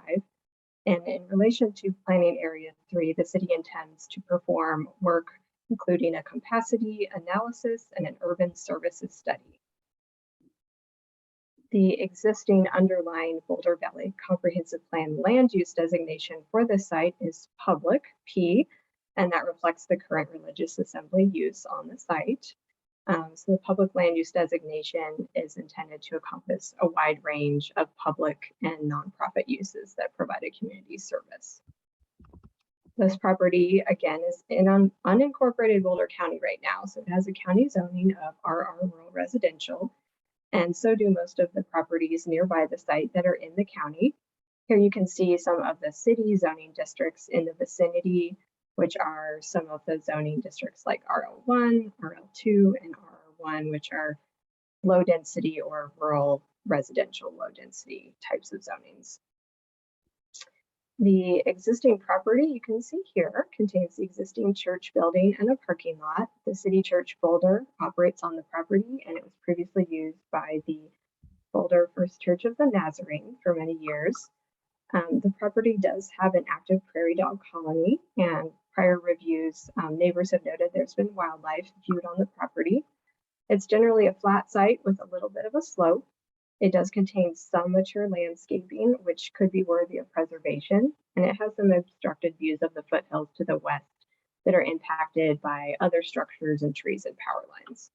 And in relation to planning Area 3, the city intends to perform work including a capacity analysis and an urban services study. The existing underlying Boulder Valley Comprehensive Plan land use designation for this site is public, P, and that reflects the current religious assembly use on the site. So the public land use designation is intended to encompass a wide range of public and nonprofit uses that provide a community service. This property, again, is in unincorporated Boulder County right now. So it has a county zoning of RR rural residential, and so do most of the properties nearby the site that are in the county. Here you can see some of the city zoning districts in the vicinity, which are some of the zoning districts like RL1, RL2, and RR1, which are low density or rural residential low density types of zonings. The existing property you can see here contains the existing church building and a parking lot. The City Church Boulder operates on the property, and it was previously used by the Boulder First Church of the Nazarene for many years. The property does have an active prairie dog colony, and prior reviews, neighbors have noted there's been wildlife viewed on the property. It's generally a flat site with a little bit of a slope. It does contain some mature landscaping, which could be worthy of preservation, and it has some obstructed views of the foothills to the west that are impacted by other structures and trees and power lines.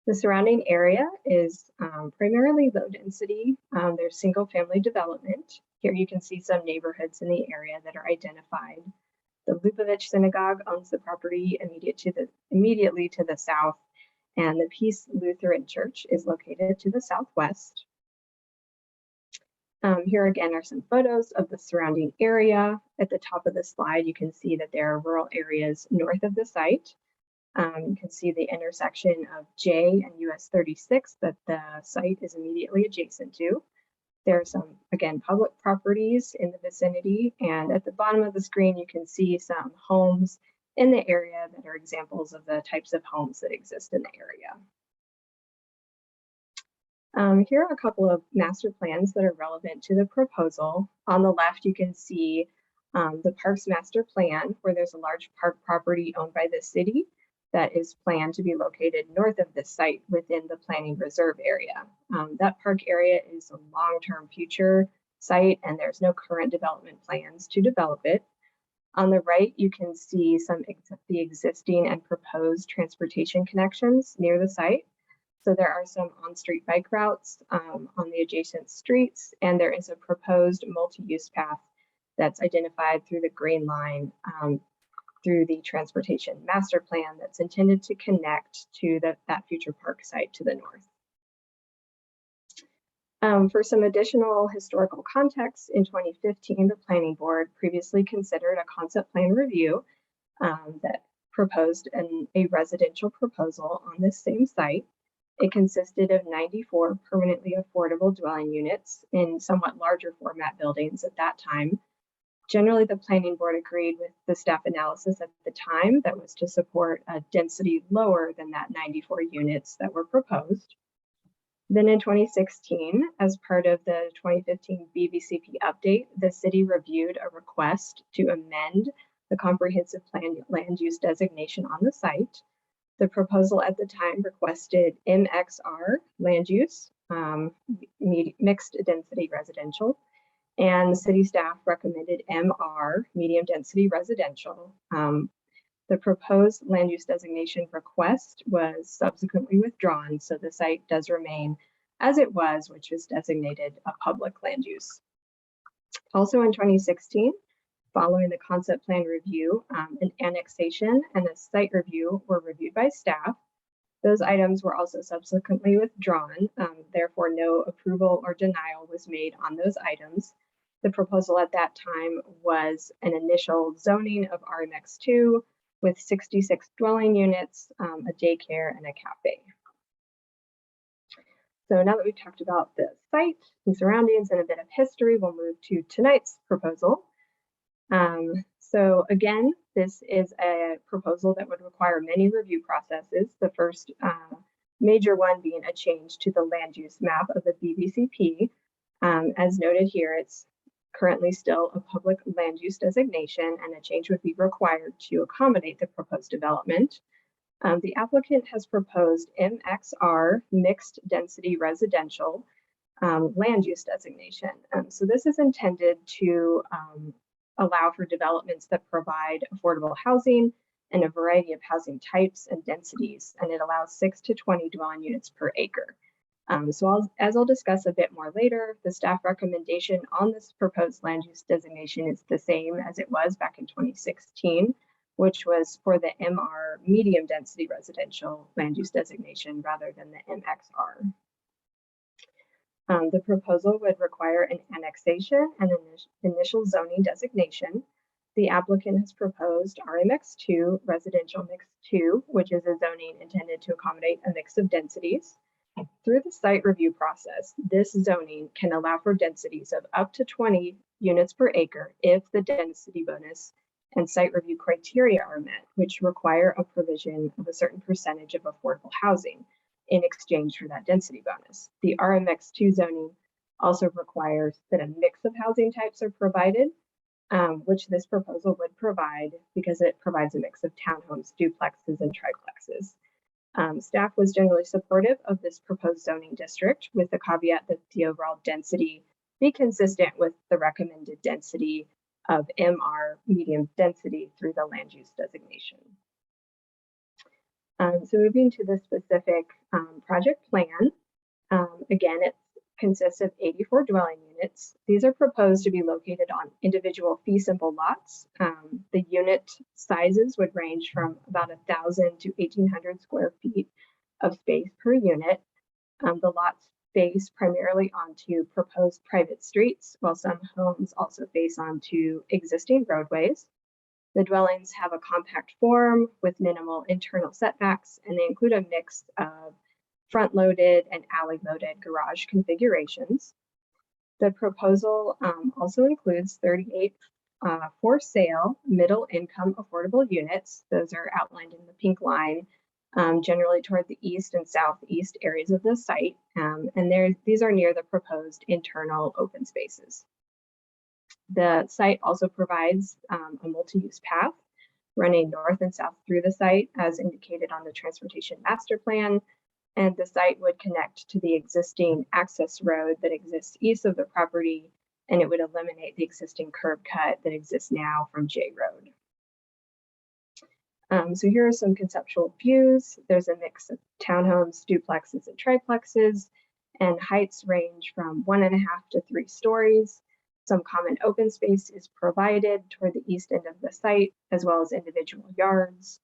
The surrounding area is primarily low density. There's single family development. Here you can see some neighborhoods in the area that are identified. The Lubavitch Synagogue owns the property immediately to the south, and the Peace Lutheran Church is located to the southwest. Here again are some photos of the surrounding area. At the top of the slide, you can see that there are rural areas north of the site. You can see the intersection of J and US 36 that the site is immediately adjacent to. There are some, again, public properties in the vicinity, and at the bottom of the screen, you can see some homes in the area that are examples of the types of homes that exist in the area. Here are a couple of master plans that are relevant to the proposal. On the left, you can see the Parks Master Plan, where there's a large park property owned by the city that is planned to be located north of this site within the planning reserve area. That park area is a long-term future site, and there's no current development plans to develop it. On the right, you can see some the existing and proposed transportation connections near the site. So there are some on-street bike routes on the adjacent streets, and there is a proposed multi-use path that's identified through the green line through the transportation master plan that's intended to connect to that future park site to the north. For some additional historical context, in 2015, the Planning Board previously considered a concept plan review that proposed a residential proposal on this same site. It consisted of 94 permanently affordable dwelling units in somewhat larger format buildings at that time. Generally, the Planning Board agreed with the staff analysis at the time that was to support a density lower than that 94 units that were proposed. Then in 2016, as part of the 2015 BVCP update, the city reviewed a request to amend the comprehensive plan land use designation on the site. The proposal at the time requested MXR land use, mixed density residential, and city staff recommended MR, medium density residential. The proposed land use designation request was subsequently withdrawn, so the site does remain as it was, which is designated a public land use. Also in 2016, following the concept plan review, an annexation and a site review were reviewed by staff. Those items were also subsequently withdrawn, therefore no approval or denial was made on those items. The proposal at that time was an initial zoning of RMX2 with 66 dwelling units, a daycare, and a cafe. So now that we've talked about the site and surroundings and a bit of history, we'll move to tonight's proposal. So again, this is a proposal that would require many review processes. The first major one being a change to the land use map of the BVCP. As noted here, it's currently still a public land use designation, and a change would be required to accommodate the proposed development. The applicant has proposed MXR, mixed density residential land use designation. So this is intended to allow for developments that provide affordable housing and a variety of housing types and densities, and it allows 6 to 20 dwelling units per acre. As I'll discuss a bit more later, the staff recommendation on this proposed land use designation is the same as it was back in 2016, which was for the MR medium density residential land use designation rather than the MXR. The proposal would require an annexation and an initial zoning designation. The applicant has proposed RMX2 residential mix 2, which is a zoning intended to accommodate a mix of densities. Through the site review process, this zoning can allow for densities of up to 20 units per acre if the density bonus and site review criteria are met, which require a provision of a certain percentage of affordable housing in exchange for that density bonus. The RMX2 zoning also requires that a mix of housing types are provided, which this proposal would provide because it provides a mix of townhomes, duplexes, and triplexes. Staff was generally supportive of this proposed zoning district with the caveat that the overall density be consistent with the recommended density of MR medium density through the land use designation. So moving to the specific project plan, again, it consists of 84 dwelling units. These are proposed to be located on individual fee simple lots. The unit sizes would range from about 1,000 to 1,800 square feet of space per unit. The lots face primarily onto proposed private streets, while some homes also face onto existing roadways. The dwellings have a compact form with minimal internal setbacks, and they include a mix of front-loaded and alley-loaded garage configurations. The proposal also includes 38 for sale middle-income affordable units. Those are outlined in the pink line, generally toward the east and southeast areas of the site, and these are near the proposed internal open spaces. The site also provides a multi-use path running north and south through the site as indicated on the transportation master plan, and the site would connect to the existing access road that exists east of the property, and it would eliminate the existing curb cut that exists now from J Road. So here are some conceptual views. There's a mix of townhomes, duplexes, and triplexes, and heights range from 1.5 to 3 stories. Some common open space is provided toward the east end of the site, as well as individual yards.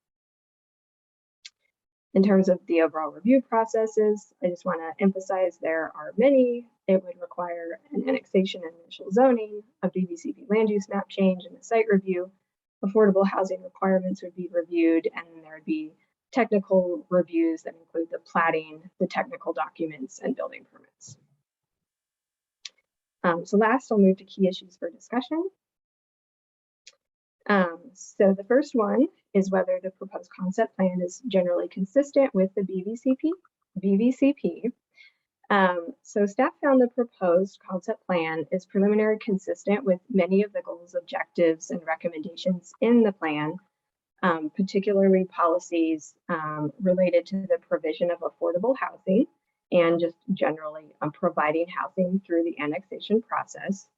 In terms of the overall review processes, I just want to emphasize there are many. It would require an annexation and initial zoning, a BVCP land use map change, and a site review. Affordable housing requirements would be reviewed, and then there would be technical reviews that include the platting, the technical documents, and building permits. So last, I'll move to key issues for discussion. So the first one is whether the proposed concept plan is generally consistent with the BVCP. So staff found the proposed concept plan is preliminary consistent with many of the goals, objectives, and recommendations in the plan, particularly policies related to the provision of affordable housing and just generally providing housing through the annexation process.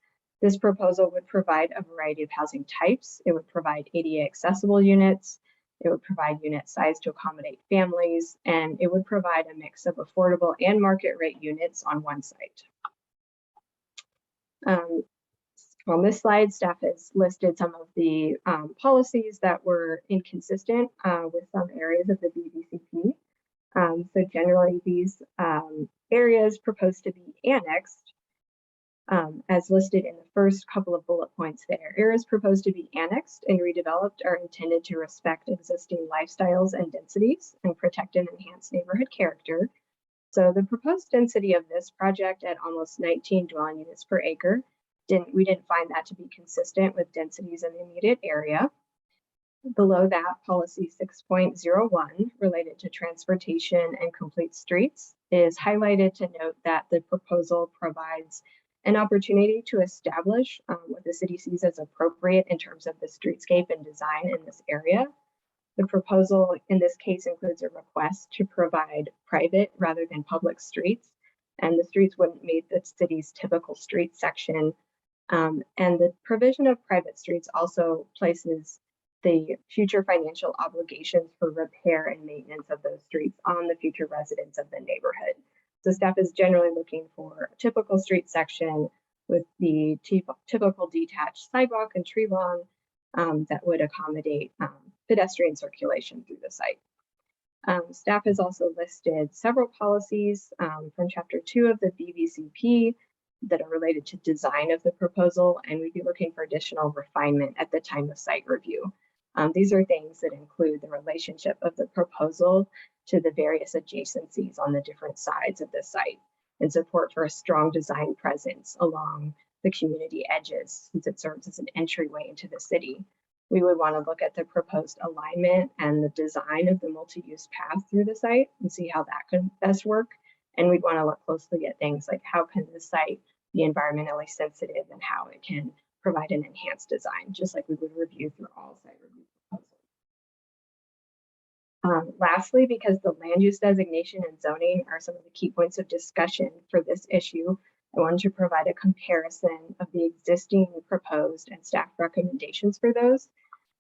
This proposal would provide a variety of housing types. It would provide ADA accessible units. It would provide unit size to accommodate families, and it would provide a mix of affordable and market rate units on one site. On this slide, staff has listed some of the policies that were inconsistent with some areas of the BVCP. So generally, these areas proposed to be annexed, as listed in the first couple of bullet points there. Areas proposed to be annexed and redeveloped are intended to respect existing lifestyles and densities and protect and enhance neighborhood character. So the proposed density of this project at almost 19 dwelling units per acre, we didn't find that to be consistent with densities in the immediate area. Below that, policy 6.01 related to transportation and complete streets is highlighted to note that the proposal provides an opportunity to establish what the city sees as appropriate in terms of the streetscape and design in this area. The proposal in this case includes a request to provide private rather than public streets, and the streets wouldn't meet the city's typical street section. And the provision of private streets also places the future financial obligations for repair and maintenance of those streets on the future residents of the neighborhood. So staff is generally looking for a typical street section with the typical detached sidewalk and tree lawn that would accommodate pedestrian circulation through the site. Staff has also listed several policies from Chapter 2 of the BVCP that are related to design of the proposal, and we'd be looking for additional refinement at the time of site review. These are things that include the relationship of the proposal to the various adjacencies on the different sides of the site and support for a strong design presence along the community edges, since it serves as an entryway into the city. We would want to look at the proposed alignment and the design of the multi-use path through the site and see how that could best work. And we'd want to look closely at things like how can the site be environmentally sensitive and how it can provide an enhanced design, just like we would review through all site review proposals. Lastly, because the land use designation and zoning are some of the key points of discussion for this issue, I wanted to provide a comparison of the existing proposed and staff recommendations for those.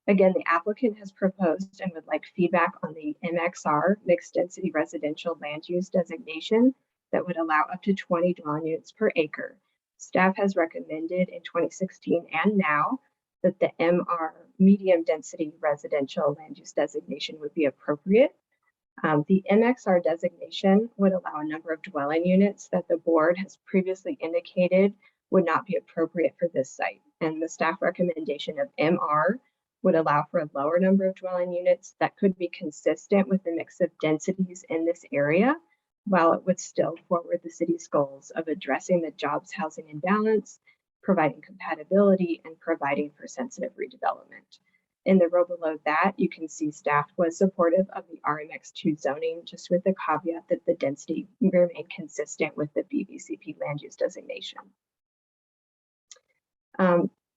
Again, the applicant has proposed and would like feedback on the MXR, mixed density residential land use designation, that would allow up to 20 dwelling units per acre. Staff has recommended in 2016 and now that the MR, medium density residential land use designation, would be appropriate. The MXR designation would allow a number of dwelling units that the board has previously indicated would not be appropriate for this site. And the staff recommendation of MR would allow for a lower number of dwelling units that could be consistent with the mix of densities in this area, while it would still forward the city's goals of addressing the jobs housing imbalance, providing compatibility, and providing for sensitive redevelopment. In the row below that, you can see staff was supportive of the RMX2 zoning, just with the caveat that the density remained consistent with the BVCP land use designation.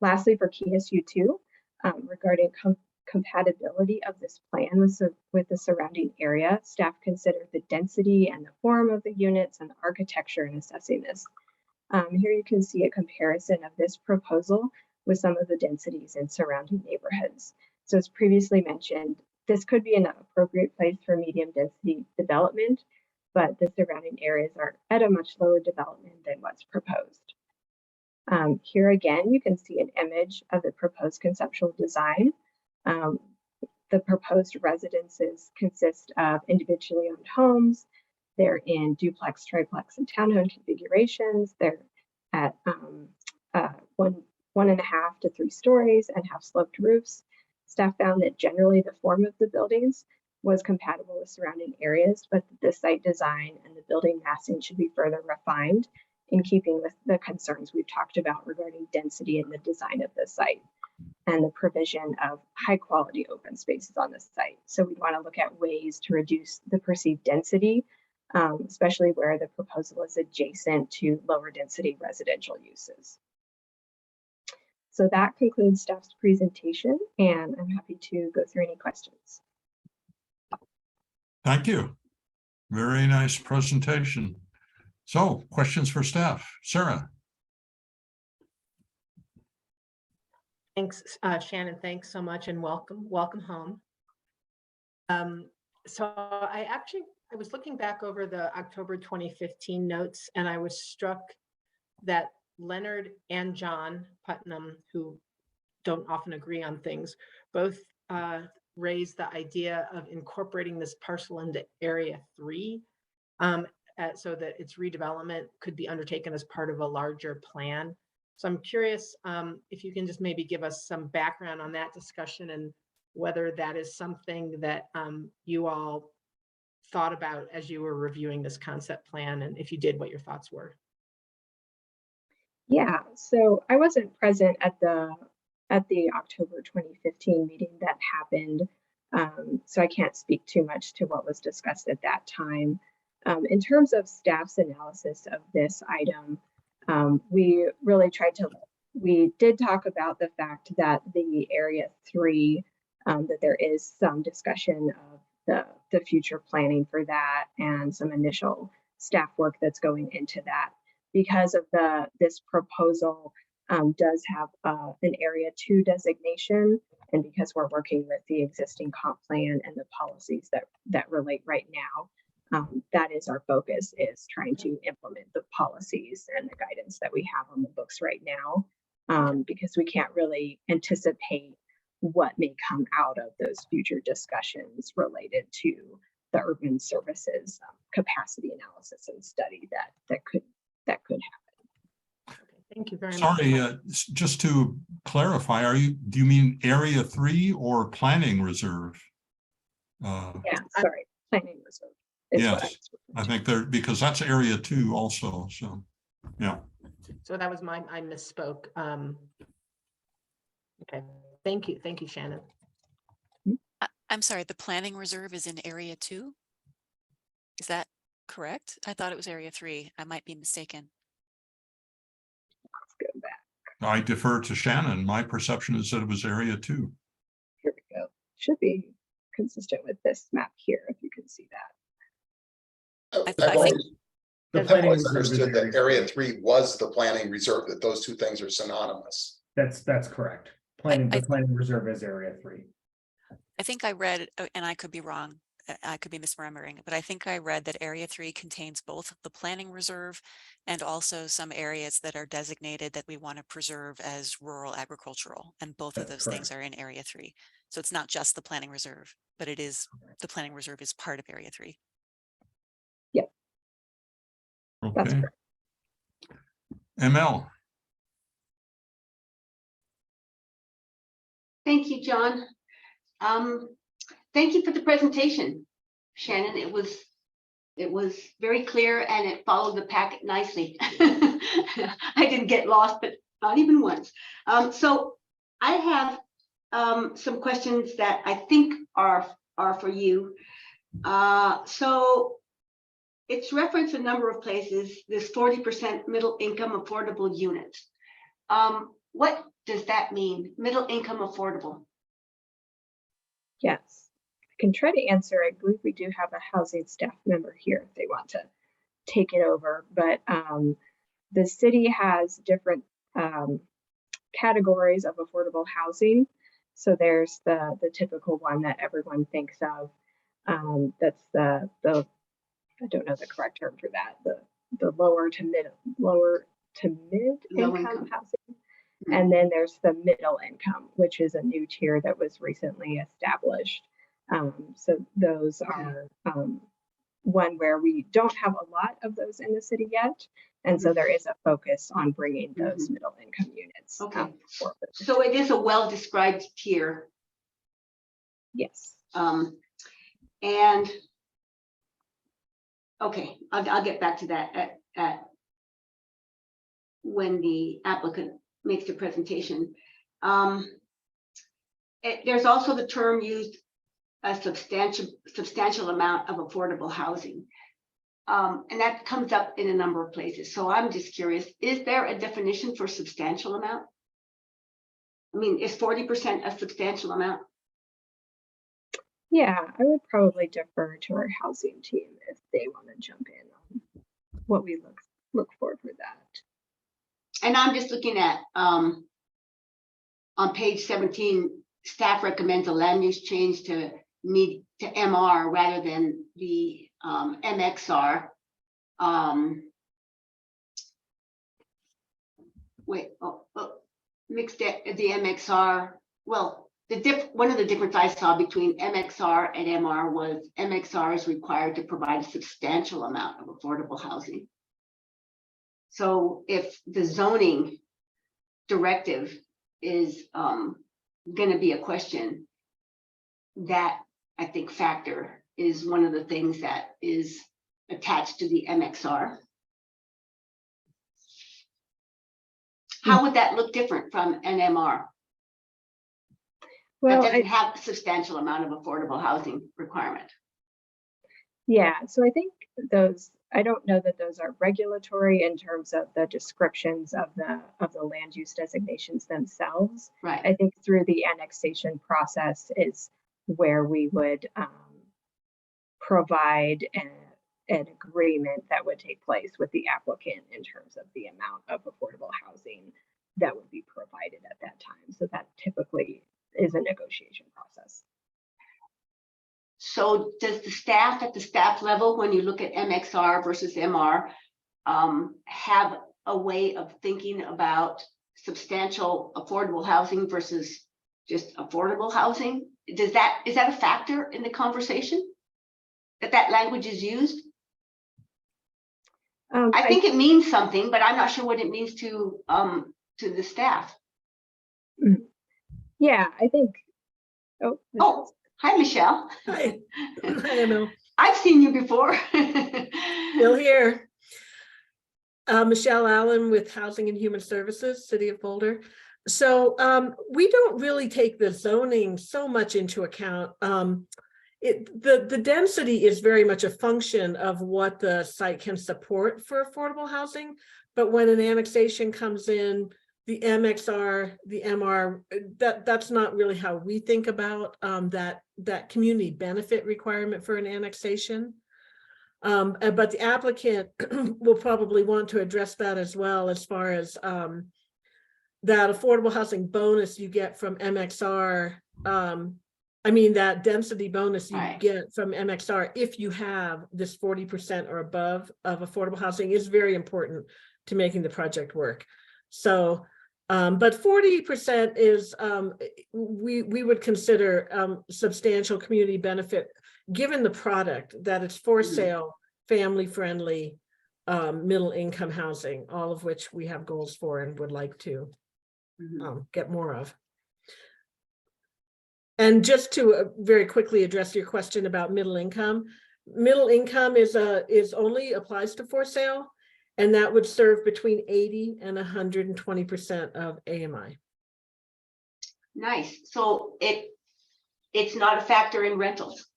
Lastly, for key issue 2, regarding compatibility of this plan with the surrounding area, staff considered the density and the form of the units and the architecture in assessing this. Here you can see a comparison of this proposal with some of the densities in surrounding neighborhoods. So as previously mentioned, this could be an appropriate place for medium density development, but the surrounding areas are at a much lower development than what's proposed. Here again, you can see an image of the proposed conceptual design. The proposed residences consist of individually owned homes. They're in duplex, triplex, and townhome configurations. They're at 1.5 to 3 stories and have sloped roofs. Staff found that generally the form of the buildings was compatible with surrounding areas, but the site design and the building massing should be further refined in keeping with the concerns we've talked about regarding density in the design of the site and the provision of high quality open spaces on the site. So we want to look at ways to reduce the perceived density, especially where the proposal is adjacent to lower density residential uses. So that concludes staff's presentation, and I'm happy to go through any questions. Thank you. Very nice presentation. So, questions for staff? Sarah? Thanks, Shannon. Thanks so much, and welcome home. So I was looking back over the October 2015 notes, and I was struck that Leonard and John Putnam, who don't often agree on things, both raised the idea of incorporating this parcel into Area 3 so that its redevelopment could be undertaken as part of a larger plan. So I'm curious if you can just maybe give us some background on that discussion and whether that is something that you all thought about as you were reviewing this concept plan, and if you did, what your thoughts were. Yeah, so I wasn't present at the October 2015 meeting that happened, so I can't speak too much to what was discussed at that time. In terms of staff's analysis of this item, we did talk about the fact that the Area 3, that there is some discussion of the future planning for that and some initial staff work that's going into that. Because of this proposal does have an Area 2 designation, and because we're working with the existing comp plan and the policies that relate right now, that is our focus, is trying to implement the policies and the guidance that we have on the books right now, because we can't really anticipate what may come out of those future discussions related to the urban services capacity analysis and study that could happen. Thank you very much. Sorry, just to clarify, do you mean Area 3 or planning reserve? Yeah, sorry, planning reserve. Yes, I think because that's Area 2 also, so, yeah. So that was I misspoke. Okay, thank you, Shannon. I'm sorry, the planning reserve is in Area 2? Is that correct? I thought it was Area 3. I might be mistaken. Let's go back. I defer to Shannon. My perception is that it was Area 2. Here we go. Should be consistent with this map here, if you can see that. The I've planning always reserve is understood that Area 3 was the planning reserve, that those two things are synonymous. That's correct. The planning reserve is Area 3. I think I read, and I could be wrong, I could be misremembering, but I think I read that Area 3 contains both the planning reserve and also some areas that are designated that we want to preserve as rural agricultural, and both of those things are in Area 3. So it's not just the planning reserve, but it is, the planning reserve is part of Area 3. Yeah. Okay. ML. Thank you, John. Thank you for the presentation, Shannon. It was very clear and it followed the packet nicely. I didn't get lost, but not even once. So I have some questions that I think are for you. So it's referenced a number of places, this 40% middle income affordable units. What does that mean, middle income affordable? Yes, I can try to answer. I believe we do have a housing staff member here if they want to take it over, but the city has different categories of affordable housing. So there's the typical one that everyone thinks of. That's the I don't know the correct term for that. The lower to mid Low income income. housing. And then there's the middle income, which is a new tier that was recently established. So those are one where we don't have a lot of those in the city yet. And so there is a focus on bringing those middle income units. Okay. Forward. So it is a well-described tier. Yes. And okay, I'll get back to that at when the applicant makes the presentation. There's also the term used, a substantial amount of affordable housing. And that comes up in a number of places. So I'm just curious, is there a definition for substantial amount? I mean, is 40% a substantial amount? Yeah, I would probably defer to our housing team if they want to jump in on what we look for that. And I'm just looking at on page 17, staff recommends a land use change to MR rather than the MXR. Mixed the MXR. Well, one of the difference I saw between MXR and MR was MXR is required to provide a substantial amount of affordable housing. So if the zoning directive is going to be a question, that I think factor is one of the things that is attached to the MXR. How would that look different from an MR? Well, that doesn't have a substantial amount of affordable housing requirement. Yeah, so I think those, I don't know that those are regulatory in terms of the descriptions of the land use designations themselves. Right. I think through the annexation process is where we would provide an agreement that would take place with the applicant in terms of the amount of affordable housing that would be provided at that time. So that typically is a negotiation process. So does the staff at the staff level, when you look at MXR versus MR, have a way of thinking about substantial affordable housing versus just affordable housing? Is that a factor in the conversation that language is used? I think it means something, but I'm not sure what it means to the staff. Yeah, I think. Oh, hi, Michelle. Hi. Hi, Emil. I've seen you before. Still here. Michelle Allen with Housing and Human Services, City of Boulder. So we don't really take the zoning so much into account. The density is very much a function of what the site can support for affordable housing. But when an annexation comes in, the MXR, the MR, that's not really how we think about that community benefit requirement for an annexation. But the applicant will probably want to address that as well, as far as that affordable housing bonus you get from MXR. I mean, that density bonus you get from MXR, if you have this 40% or above of affordable housing, is very important to making the project work. So, but 40% is, we would consider substantial community benefit, given the product that it's for sale, family friendly, middle income housing, all of which we have goals for and would like to get more of. And just to very quickly address your question about middle income is only applies to for sale, and that would serve between 80 and 120% of AMI. Nice. So it's not a factor in rentals.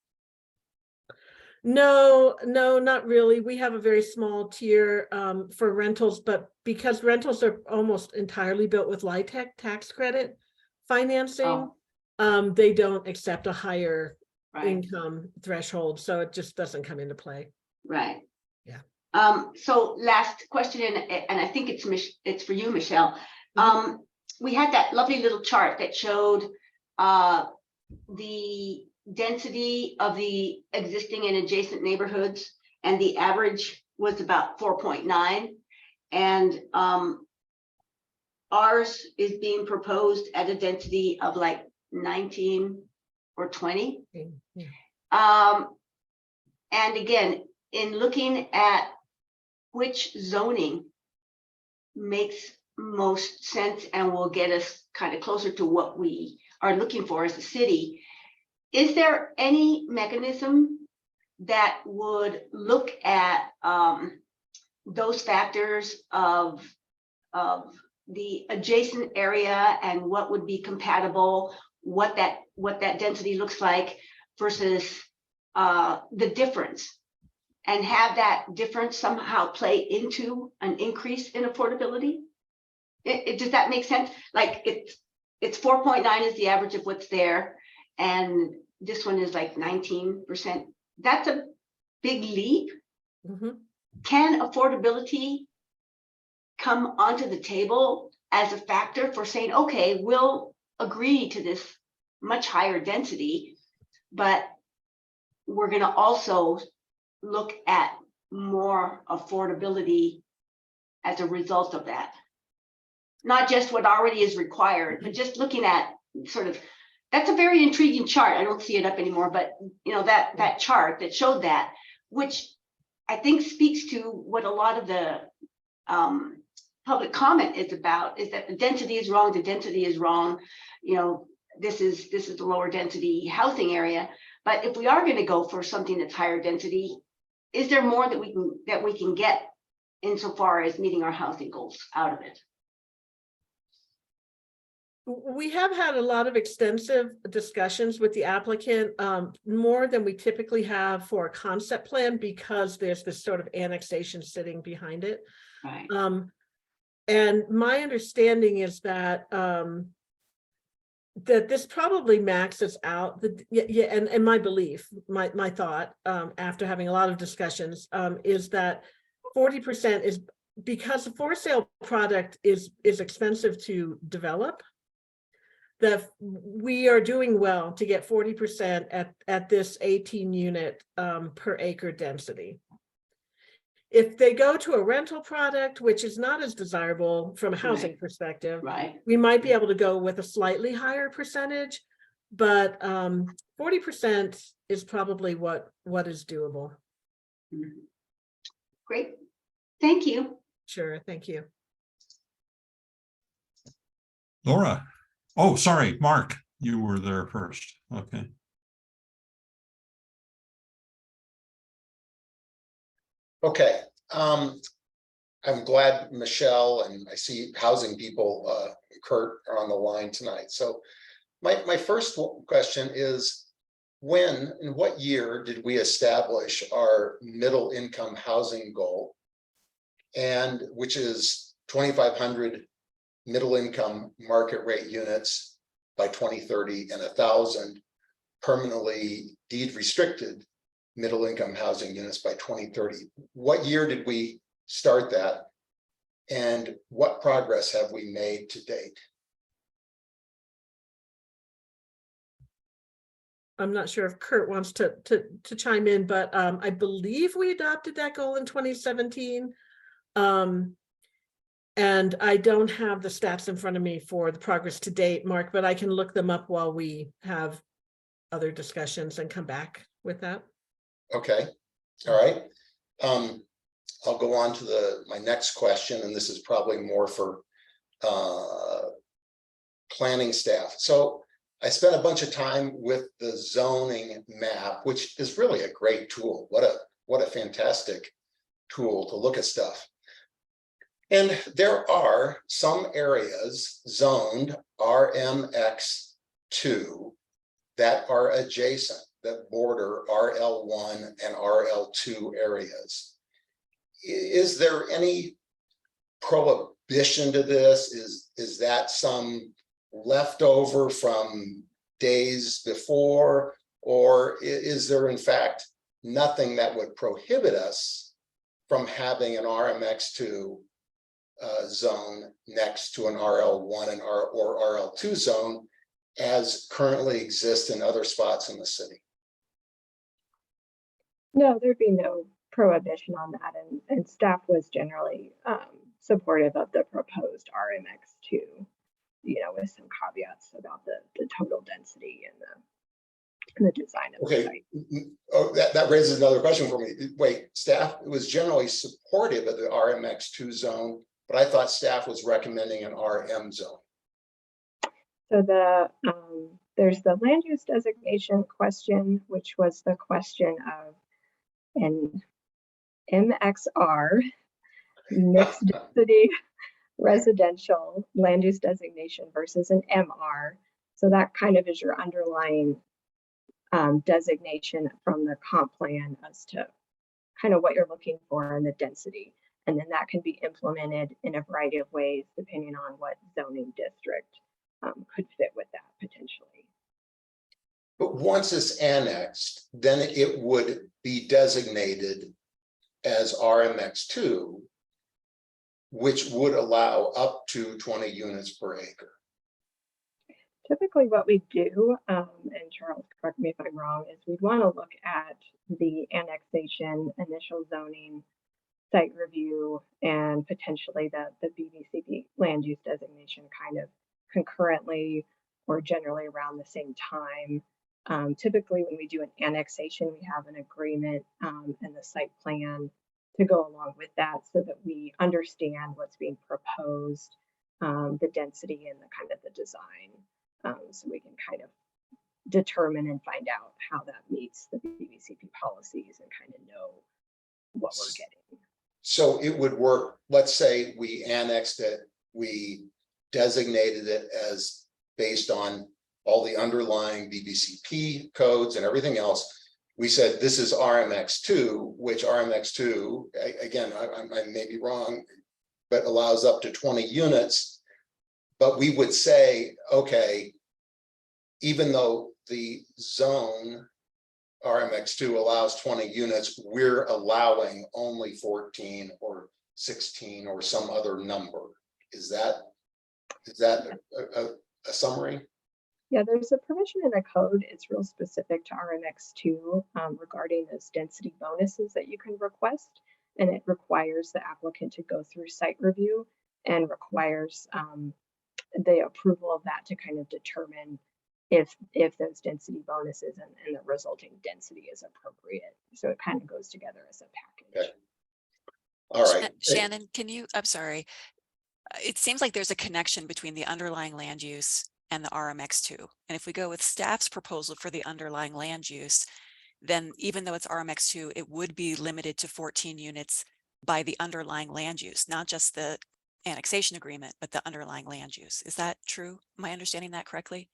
No, not really. We have a very small tier for rentals, but because rentals are almost entirely built with LIHTC tax credit financing, they don't accept a higher income threshold, so it just doesn't come into play. Right. Yeah. So last question, and I think it's for you, Michelle. We had that lovely little chart that showed the density of the existing and adjacent neighborhoods, and the average was about 4.9. And ours is being proposed at a density of like 19 or 20. And again, in looking at which zoning makes most sense and will get us kind of closer to what we are looking for as a city, is there any mechanism that would look at those factors of the adjacent area and what would be compatible, what that density looks like versus the difference, and have that difference somehow play into an increase in affordability? Does that make sense? Like it's 4.9 is the average of what's there, and this one is like 19%. That's a big leap. Can affordability come onto the table as a factor for saying, okay, we'll agree to this much higher density, but we're going to also look at more affordability as a result of that? Not just what already is required, but just looking at sort of, that's a very intriguing chart. I don't see it up anymore, but you know, that chart that showed that, which I think speaks to what a lot of the public comment is about, is that the density is wrong, the density is wrong. You know, this is the lower density housing area. But if we are going to go for something that's higher density, is there more that we can get insofar as meeting our housing goals out of it? We have had a lot of extensive discussions with the applicant, more than we typically have for a concept plan, because there's this sort of annexation sitting behind it. Right. And my understanding is that that this probably maxes out and my belief, my thought, after having a lot of discussions, is that 40% is because the for sale product is expensive to develop. That we are doing well to get 40% at this 18 unit per acre density. If they go to a rental product, which is not as desirable from a housing perspective, right, we might be able to go with a slightly higher percentage, but 40% is probably what is doable. Great, thank you. Sure, thank you. Laura. Oh, sorry, Mark, you were there first. Okay. Okay, I'm glad Michelle and I see housing people, Kurt, are on the line tonight. So my first question is, when and what year did we establish our middle income housing goal? And which is 2,500 middle income market rate units by 2030 and 1,000 permanently deed restricted middle income housing units by 2030. What year did we start that? And what progress have we made to date? I'm not sure if Kurt wants to chime in, but I believe we adopted that goal in 2017. And I don't have the stats in front of me for the progress to date, Mark, but I can look them up while we have other discussions and come back with that. Okay, all right. I'll go on to my next question, and this is probably more for planning staff. So I spent a bunch of time with the zoning map, which is really a great tool. What a fantastic tool to look at stuff. And there are some areas zoned RMX2 that are adjacent, that border RL1 and RL2 areas. Is there any prohibition to this? Is that some leftover from days before, or is there in fact nothing that would prohibit us from having an RMX2 zone next to an RL1 or RL2 zone? as currently exists in other spots in the city? No, there'd be no prohibition on that, and staff was generally supportive of the proposed RMX2, with some caveats about the total density and the design of the Okay, site. oh, that raises another question for me. Wait, staff was generally supportive of the RMX2 zone, but I thought staff was recommending an RM zone. So there's the land use designation question, which was the question of an MXR, mixed density residential land use designation versus an MR. So that kind of is your underlying designation from the comp plan as to kind of what you're looking for in the density. And then that can be implemented in a variety of ways depending on what zoning district could fit with that potentially. But once it's annexed, then it would be designated as RMX2, which would allow up to 20 units per acre. Typically what we do, and Charles, correct me if I'm wrong, is we'd want to look at the annexation, initial zoning, site review, and potentially the BVCP land use designation kind of concurrently or generally around the same time. Typically when we do an annexation, we have an agreement and the site plan to go along with that so that we understand what's being proposed, the density and the kind of the design. So we can kind of determine and find out how that meets the BVCP policies and kind of know what we're getting. So it would work, let's say we annexed it, we designated it as based on all the underlying BVCP codes and everything else. We said this is RMX2, which RMX2, again, I may be wrong, but allows up to 20 units. But we would say, okay, even though the zone RMX2 allows 20 units, we're allowing only 14 or 16 or some other number. Is that a summary? Yeah, there's a provision in the code. It's real specific to RMX2 regarding those density bonuses that you can request. And it requires the applicant to go through site review and requires the approval of that to kind of determine if those density bonuses and the resulting density is appropriate. So it kind of goes together as a package. Okay. All right. Shannon, I'm sorry. It seems like there's a connection between the underlying land use and the RMX2. And if we go with staff's proposal for the underlying land use, then even though it's RMX2, it would be limited to 14 units by the underlying land use, not just the annexation agreement, but the underlying land use. Is that true? Am I understanding that correctly?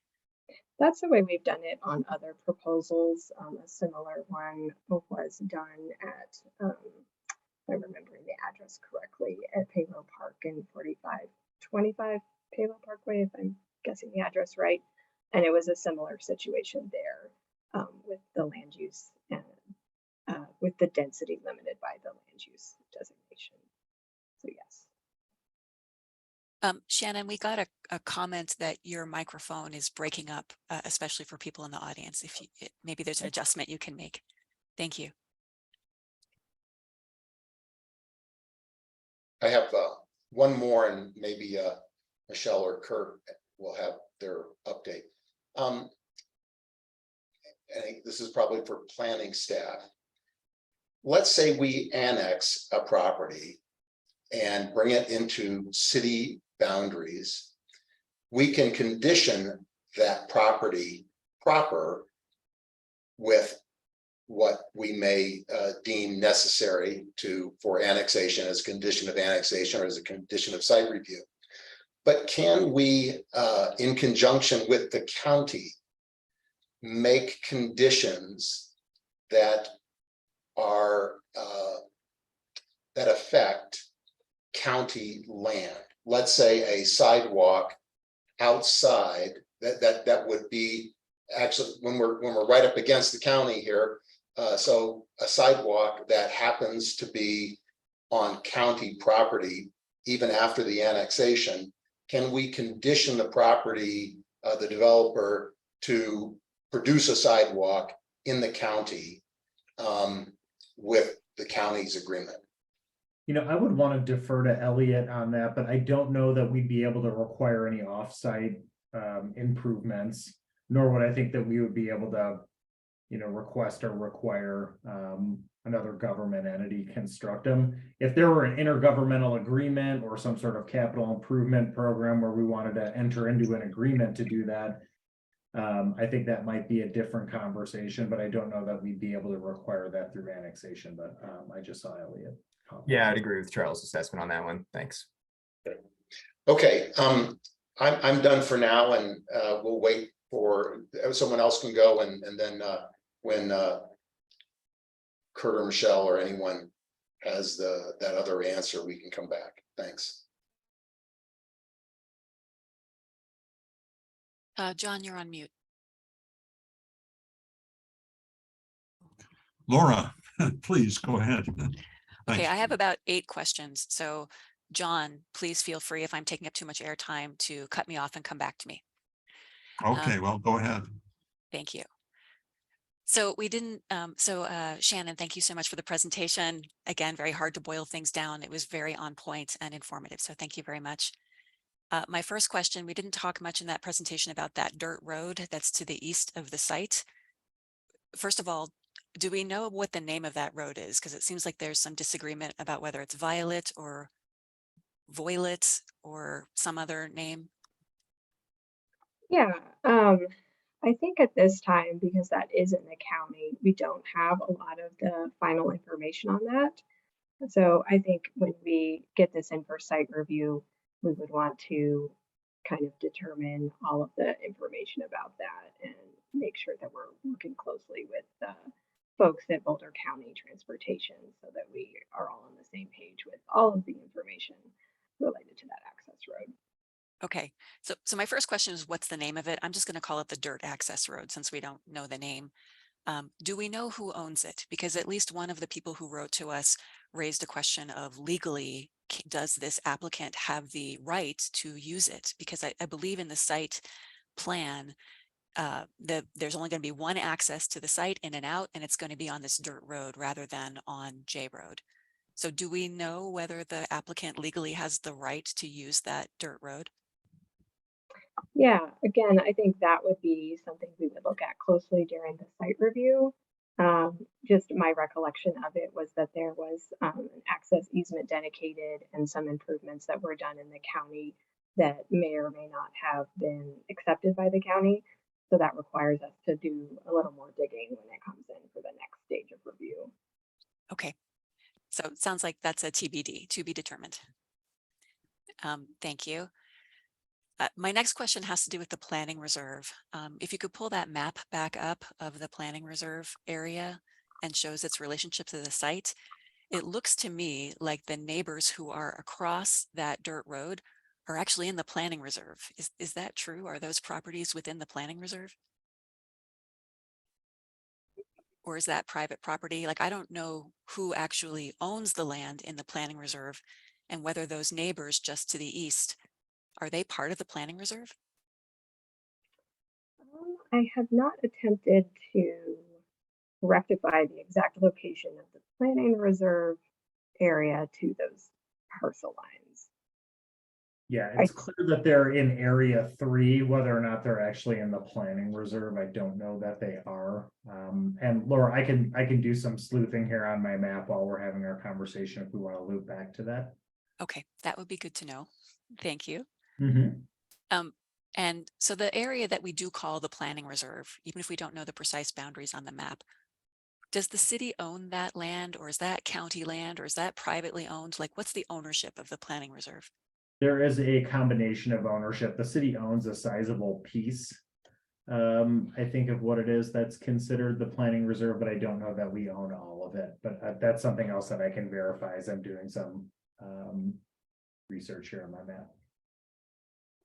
That's the way we've done it on other proposals. A similar one was done at, if I'm remembering the address correctly, at Palo Park in 4525 Palo Parkway, if I'm guessing the address right. And it was a similar situation there with the land use and with the density limited by the land use designation. So yes. Shannon, we got a comment that your microphone is breaking up, especially for people in the audience. If maybe there's an adjustment you can make. Thank you. I have one more, and maybe Michelle or Kurt will have their update. I think this is probably for planning staff. Let's say we annex a property and bring it into city boundaries. We can condition that property proper with what we may deem necessary for annexation as a condition of annexation or as a condition of site review. But can we, in conjunction with the county, make conditions that are that affect county land? Let's say a sidewalk outside that would be actually when we're right up against the county here. So a sidewalk that happens to be on county property, even after the annexation, can we condition the property the developer to produce a sidewalk in the county with the county's agreement. You know, I would want to defer to Elliot on that, but I don't know that we'd be able to require any offsite improvements, nor would I think that we would be able to, you know, request or require another government entity construct them. If there were an intergovernmental agreement or some sort of capital improvement program where we wanted to enter into an agreement to do that, I think that might be a different conversation, but I don't know that we'd be able to require that through annexation, but I just saw Elliot. Yeah, I'd agree with Charles' assessment on that one. Thanks. Okay, I'm done for now, and we'll wait for someone else can go, and then when Kurt or Michelle or anyone has that other answer, we can come back. Thanks. John, you're on mute. Laura, please go ahead. Okay, I have about 8 questions. So John, please feel free if I'm taking up too much airtime to cut me off and come back to me. Okay, well, go ahead. Thank you. So we didn't, Shannon, thank you so much for the presentation. Again, very hard to boil things down. It was very on point and informative. So thank you very much. My first question, we didn't talk much in that presentation about that dirt road that's to the east of the site. First of all, do we know what the name of that road is? Because it seems like there's some disagreement about whether it's Violet or Voilet or some other name. Yeah, I think at this time, because that is in the county, we don't have a lot of the final information on that. So I think when we get this in for site review, we would want to kind of determine all of the information about that and make sure that we're working closely with the folks at Boulder County Transportation so that we are all on the same page with all of the information related to that access road. Okay, so my first question is, what's the name of it? I'm just going to call it the dirt access road since we don't know the name. Do we know who owns it? Because at least one of the people who wrote to us raised a question of legally, does this applicant have the right to use it? Because I believe in the site plan, there's only going to be one access to the site in and out, and it's going to be on this dirt road rather than on J Road. So do we know whether the applicant legally has the right to use that dirt road? Yeah, again, I think that would be something we would look at closely during the site review. Just my recollection of it was that there was an access easement dedicated and some improvements that were done in the county that may or may not have been accepted by the county. So that requires us to do a little more digging when it comes in for the next stage of review. Okay, so it sounds like that's a TBD, to be determined. Thank you. My next question has to do with the planning reserve. If you could pull that map back up of the planning reserve area and shows its relationship to the site, it looks to me like the neighbors who are across that dirt road are actually in the planning reserve. Is that true? Are those properties within the planning reserve? Or is that private property? Like, I don't know who actually owns the land in the planning reserve and whether those neighbors just to the east, are they part of the planning reserve? I have not attempted to rectify the exact location of the planning reserve area to those parcel lines. Yeah, it's clear that they're in area 3, whether or not they're actually in the planning reserve. I don't know that they are. And Laura, I can do some sleuthing here on my map while we're having our conversation if we want to loop back to that. Okay, that would be good to know. Thank you. Mm-hmm. And so the area that we do call the planning reserve, even if we don't know the precise boundaries on the map, does the city own that land, or is that county land, or is that privately owned? Like, what's the ownership of the planning reserve? There is a combination of ownership. The city owns a sizable piece, I think, of what it is that's considered the planning reserve, but I don't know that we own all of it. But that's something else that I can verify as I'm doing some research here on my map.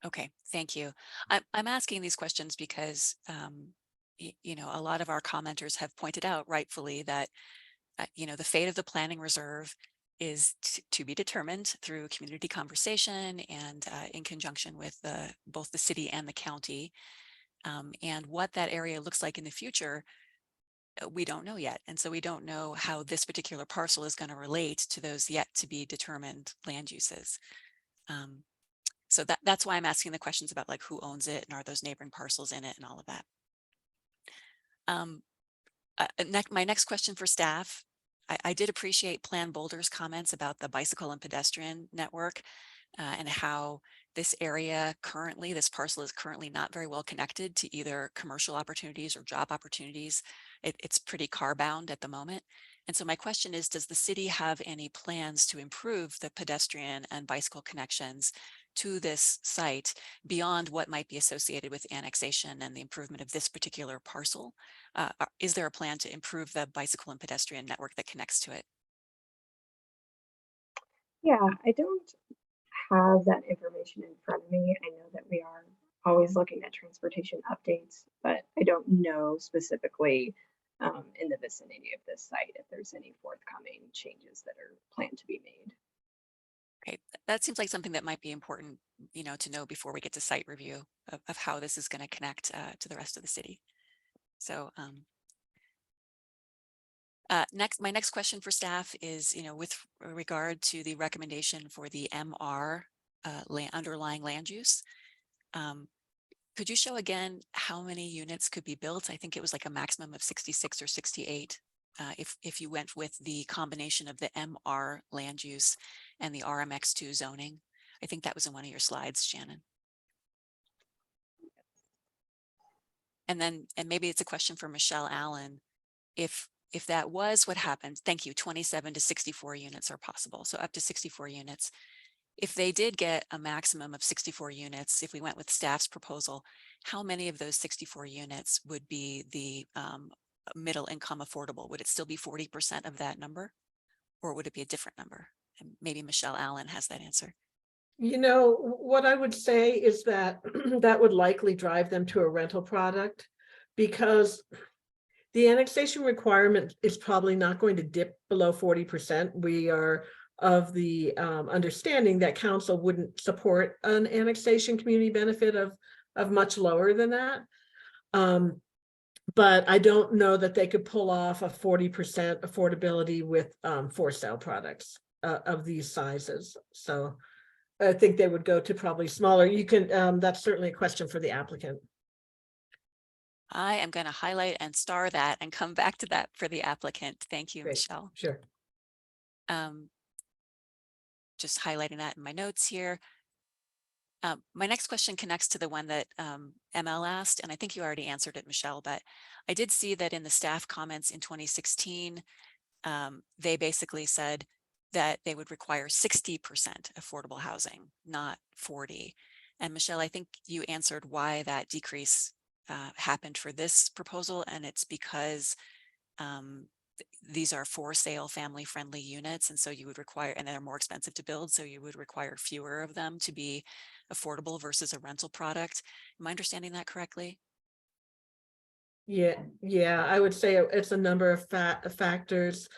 Okay, thank you. I'm asking these questions because, you know, a lot of our commenters have pointed out rightfully that, you know, the fate of the planning reserve is to be determined through community conversation and in conjunction with both the city and the county. And what that area looks like in the future, we don't know yet. And so we don't know how this particular parcel is going to relate to those yet to be determined land uses. So that's why I'm asking the questions about like who owns it and are those neighboring parcels in it and all of that. My next question for staff, I did appreciate Plan Boulder's comments about the bicycle and pedestrian network and how this area currently, this parcel is currently not very well connected to either commercial opportunities or job opportunities. It's pretty car bound at the moment. And so my question is, does the city have any plans to improve the pedestrian and bicycle connections to this site beyond what might be associated with annexation and the improvement of this particular parcel? Is there a plan to improve the bicycle and pedestrian network that connects to it? Yeah, I don't have that information in front of me. I know that we are always looking at transportation updates, but I don't know specifically in the vicinity of this site if there's any forthcoming changes that are planned to be made. Okay, that seems like something that might be important, to know before we get to site review of how this is going to connect to the rest of the city. So my next question for staff is, with regard to the recommendation for the MR underlying land use, could you show again how many units could be built? I think it was like a maximum of 66 or 68 if you went with the combination of the MR land use and the RMX2 zoning. I think that was in one of your slides, Shannon. And maybe it's a question for Michelle Allen. If that was what happened, thank you, 27 to 64 units are possible. So up to 64 units. If they did get a maximum of 64 units, if we went with staff's proposal, how many of those 64 units would be the middle income affordable? Would it still be 40% of that number, or would it be a different number? And maybe Michelle Allen has that answer. What I would say is that that would likely drive them to a rental product, because the annexation requirement is probably not going to dip below 40%. We are of the understanding that council wouldn't support an annexation community benefit of much lower than that. But I don't know that they could pull off a 40% affordability with for sale products of these sizes. So I think they would go to probably smaller. You can, that's certainly a question for the applicant. I am going to highlight and star that and come back to that for the applicant. Thank you, Great. Michelle. Sure. Just highlighting that in my notes here. My next question connects to the one that ML asked, and I think you already answered it, Michelle, but I did see that in the staff comments in 2016, they basically said that they would require 60% affordable housing, not 40. And Michelle, I think you answered why that decrease happened for this proposal, and it's because these are for sale family friendly units, and so you would require, and they're more expensive to build, so you would require fewer of them to be affordable versus a rental product. Am I understanding that correctly? Yeah, I would say it's a number of factors.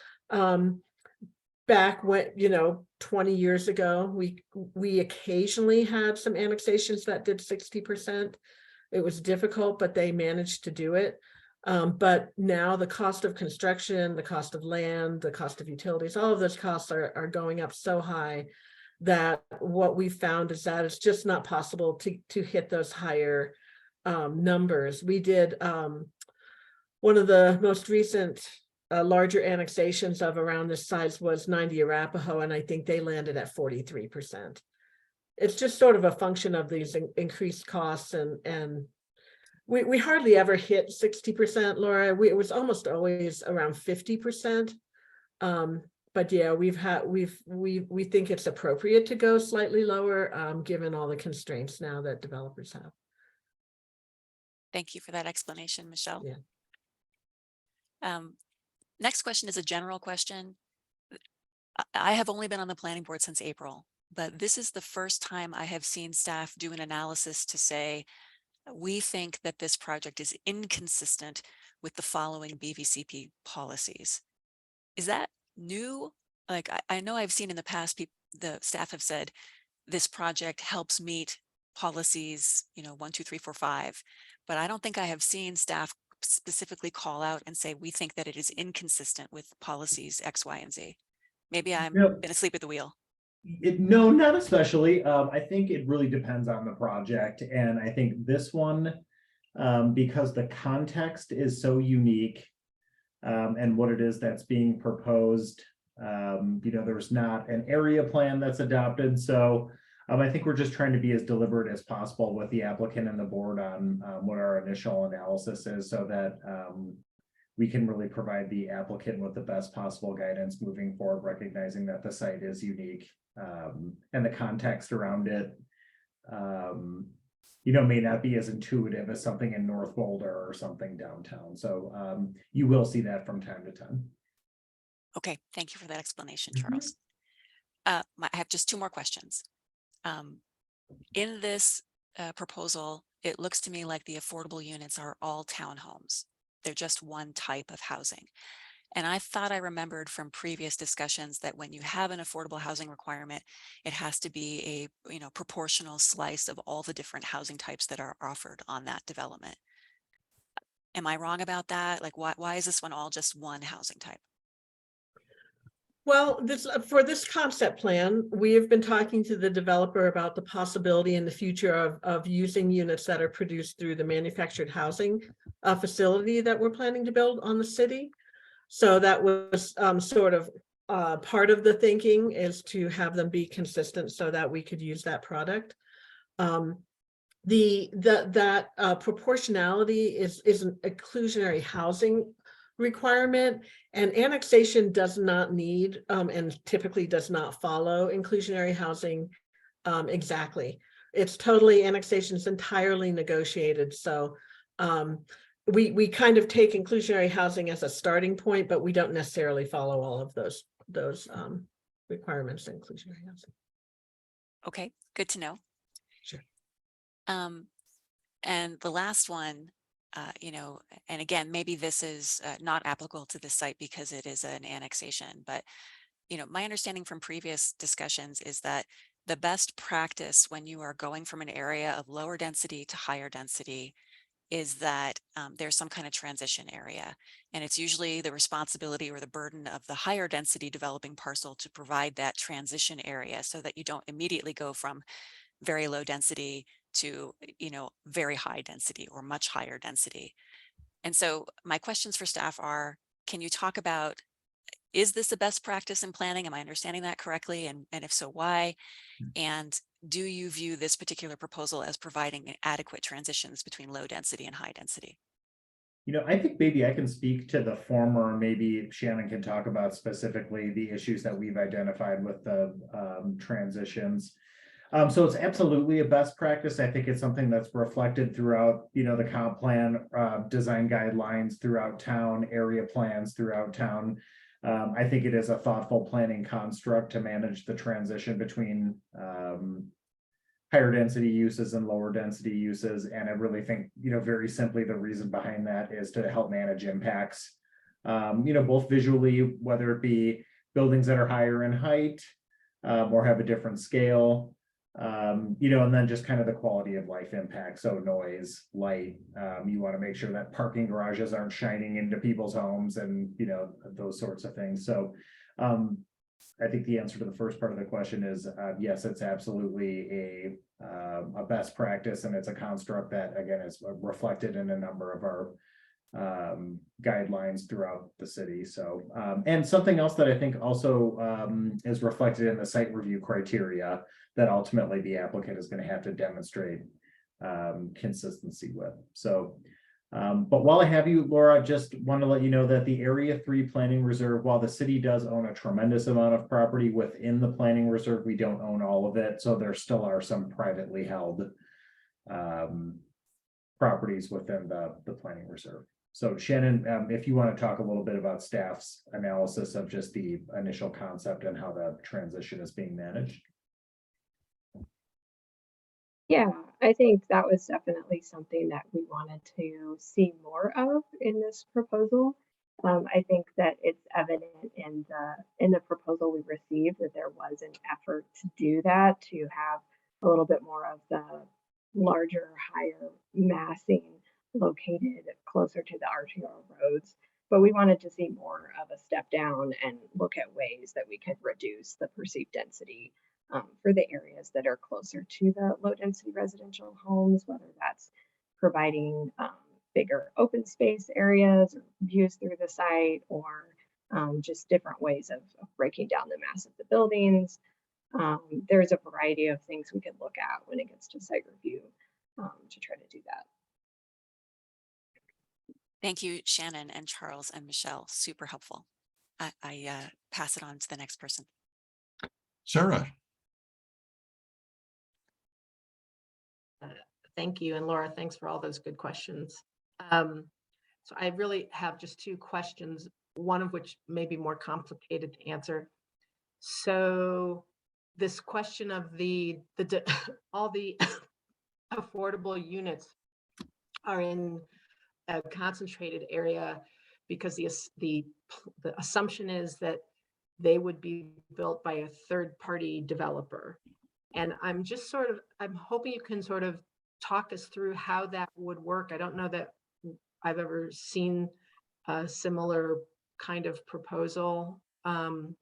Back when, 20 years ago, we occasionally had some annexations that did 60%. It was difficult, but they managed to do it. But now the cost of construction, the cost of land, the cost of utilities, all of those costs are going up so high that what we found is that it's just not possible to hit those higher numbers. We did one of the most recent larger annexations of around this size was 90 Arapahoe, and I think they landed at 43%. It's just sort of a function of these increased costs, and we hardly ever hit 60%, Laura. It was almost always around 50%. But yeah, we think it's appropriate to go slightly lower, given all the constraints now that developers have. Thank you for that explanation, Michelle. Yeah. Next question is a general question. I have only been on the planning board since April, but this is the first time I have seen staff do an analysis to say, we think that this project is inconsistent with the following BVCP policies. Is that new like, I know I've seen in the past, the staff have said, this project helps meet policies, 1, 2, 3, 4, 5. But I don't think I have seen staff specifically call out and say, we think that it is inconsistent with policies X, Y, and Z. Maybe I'm Yep. been asleep at the wheel. No, not especially. I think it really depends on the project. And I think this one, because the context is so unique, and what it is that's being proposed, there's not an area plan that's adopted. So I think we're just trying to be as deliberate as possible with the applicant and the board on what our initial analysis is, so that we can really provide the applicant with the best possible guidance moving forward, recognizing that the site is unique, and the context around it, may not be as intuitive as something in North Boulder or something downtown. So you will see that from time to time. Okay, thank you for that explanation, Charles. I have just 2 more questions. In this proposal, it looks to me like the affordable units are all townhomes. They're just one type of housing. And I thought I remembered from previous discussions that when you have an affordable housing requirement, it has to be a proportional slice of all the different housing types that are offered on that development. Am I wrong about that? Like, why is this one all just one housing type? Well, for this concept plan, we have been talking to the developer about the possibility in the future of using units that are produced through the manufactured housing facility that we're planning to build on the city. So that was sort of part of the thinking, is to have them be consistent so that we could use that product. That proportionality is an inclusionary housing requirement, and annexation does not need and typically does not follow inclusionary housing exactly. It's totally, annexation is entirely negotiated. So we kind of take inclusionary housing as a starting point, but we don't necessarily follow all of those requirements in inclusionary housing. Okay, good to know. Sure. And the last one, and again, maybe this is not applicable to this site because it is an annexation, but my understanding from previous discussions is that the best practice when you are going from an area of lower density to higher density is that there's some kind of transition area. And it's usually the responsibility or the burden of the higher density developing parcel to provide that transition area, so that you don't immediately go from very low density to, very high density or much higher density. And so my questions for staff are, can you talk about, is this a best practice in planning? Am I understanding that correctly? And if so, why? And do you view this particular proposal as providing adequate transitions between low density and high density? I think maybe I can speak to the former, maybe Shannon can talk about specifically the issues that we've identified with the transitions. So it's absolutely a best practice. I think it's something that's reflected throughout, the comp plan, design guidelines throughout town, area plans throughout town. I think it is a thoughtful planning construct to manage the transition between higher density uses and lower density uses. And I really think, very simply, the reason behind that is to help manage impacts, both visually, whether it be buildings that are higher in height or have a different scale, and then just kind of the quality of life impact. So noise, light, you want to make sure that parking garages aren't shining into people's homes and, those sorts of things. So I think the answer to the first part of the question is yes, it's absolutely a best practice, and it's a construct that, again, is reflected in a number of our guidelines throughout the city. So and something else that I think also is reflected in the site review criteria that ultimately the applicant is going to have to demonstrate consistency with. So but while I have you, Laura, just want to let you know that the Area 3 Planning Reserve, while the city does own a tremendous amount of property within the planning reserve, we don't own all of it. So there still are some privately held properties within the planning reserve. So Shannon, if you want to talk a little bit about staff's analysis of just the initial concept and how the transition is being managed. Yeah, I think that was definitely something that we wanted to see more of in this proposal. I think that it's evident in the proposal we received that there was an effort to do that, to have a little bit more of the larger, higher massing located closer to the arterial roads. But we wanted to see more of a step down and look at ways that we could reduce the perceived density for the areas that are closer to the low density residential homes, whether that's providing bigger open space areas or views through the site, or just different ways of breaking down the mass of the buildings. There's a variety of things we could look at when it gets to site review to try to do that. Thank you, Shannon and Charles and Michelle. Super helpful. I pass it on to the next person. Sarah. Thank you. And Laura, thanks for all those good questions. So I really have just two questions, one of which may be more complicated to answer. So this question of all the affordable units are in a concentrated area because the assumption is that they would be built by a third-party developer. And I'm hoping you can sort of talk us through how that would work. I don't know that I've ever seen a similar kind of proposal on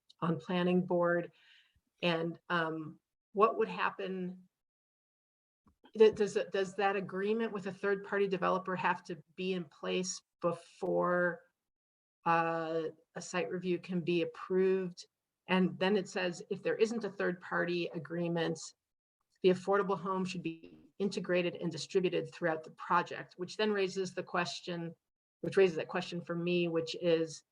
planning board. And what would happen? Does that agreement with a third-party developer have to be in place before a site review can be approved? And then it says, if there isn't a third-party agreement, the affordable home should be integrated and distributed throughout the project, which then raises that question for me, which is,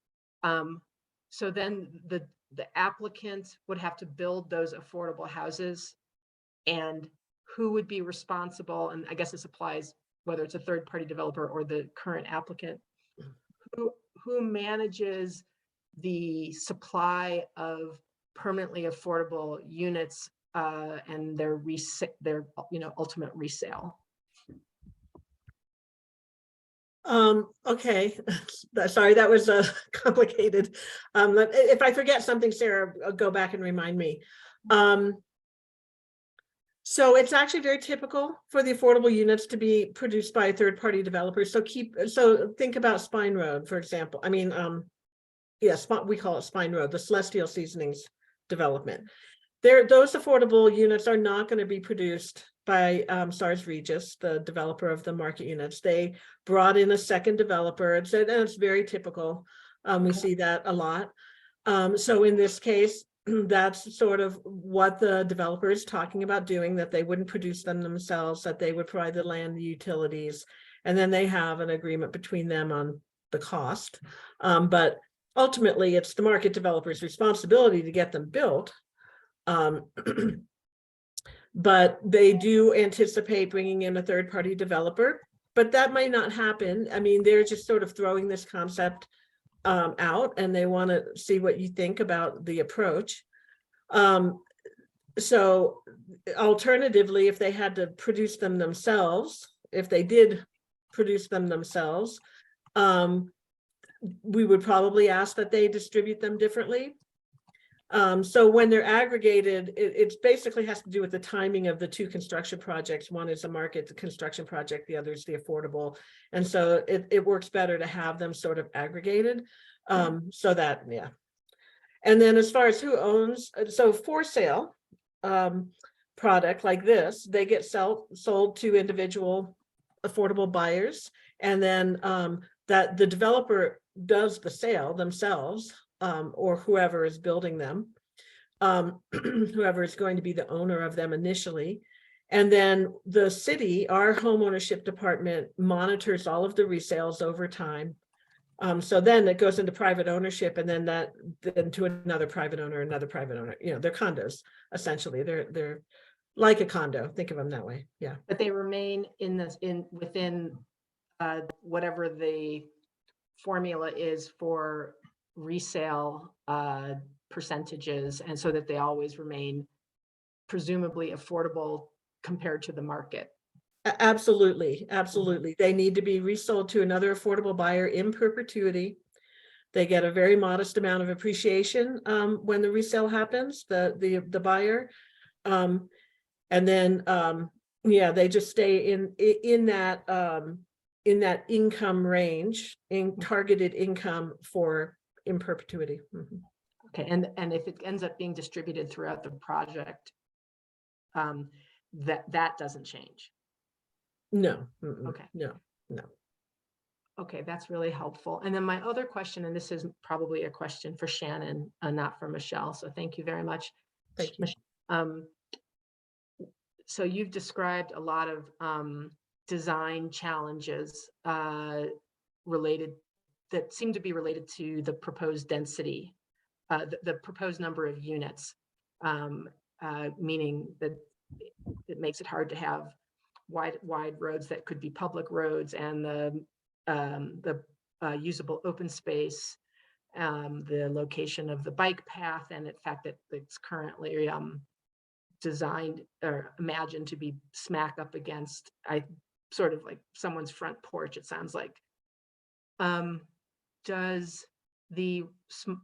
so then the applicant would have to build those affordable houses, and who would be responsible? And I guess this applies whether it's a third-party developer or the current applicant. Who manages the supply of permanently affordable units and their ultimate resale? Okay, sorry, that was complicated. If I forget something, Sarah, go back and remind me. So it's actually very typical for the affordable units to be produced by third-party developers. So think about Spine Road, for example. I mean, we call it Spine Road, the Celestial Seasonings development. Those affordable units are not going to be produced by Sars Regis, the developer of the market units. They brought in a second developer, and it's very typical. We see that a lot. So in this case, that's sort of what the developer is talking about doing, that they wouldn't produce them themselves, that they would provide the land, the utilities, and then they have an agreement between them on the cost. But ultimately, it's the market developer's responsibility to get them built. But they do anticipate bringing in a third-party developer, but that might not happen. I mean, they're just sort of throwing this concept out, and they want to see what you think about the approach. So alternatively, if they had to produce them themselves, if they did produce them themselves, we would probably ask that they distribute them differently. So when they're aggregated, it basically has to do with the timing of the two construction projects. One is a market construction project, the other is the affordable. And so it works better to have them sort of aggregated. So that, yeah. And then as far as who owns, so for sale product like this, they get sold to individual affordable buyers. And then that the developer does the sale themselves. Or whoever is building them, whoever is going to be the owner of them initially. And then the city, our home ownership department, monitors all of the resales over time. So then it goes into private ownership, and then to another private owner. They're condos, essentially. They're like a condo. Think of them that way. Yeah. But they remain within whatever the formula is for resale percentages, and so that they always remain presumably affordable compared to the market. Absolutely. They need to be resold to another affordable buyer in perpetuity. They get a very modest amount of appreciation when the resale happens, the buyer. And then, yeah, they just stay in that income range, in targeted income in perpetuity. Mhm. Okay, and if it ends up being distributed throughout the project, that doesn't change. No. Mm-mm. Okay. No. Okay, that's really helpful. And then my other question, and this is probably a question for Shannon, not for Michelle. So thank you very much. Thank you. So you've described a lot of design challenges related that seem to be related to the proposed density, the proposed number of units, meaning that it makes it hard to have wide roads that could be public roads, and the usable open space, the location of the bike path, and the fact that it's currently designed or imagined to be smack up against sort of like someone's front porch, it sounds like. Does the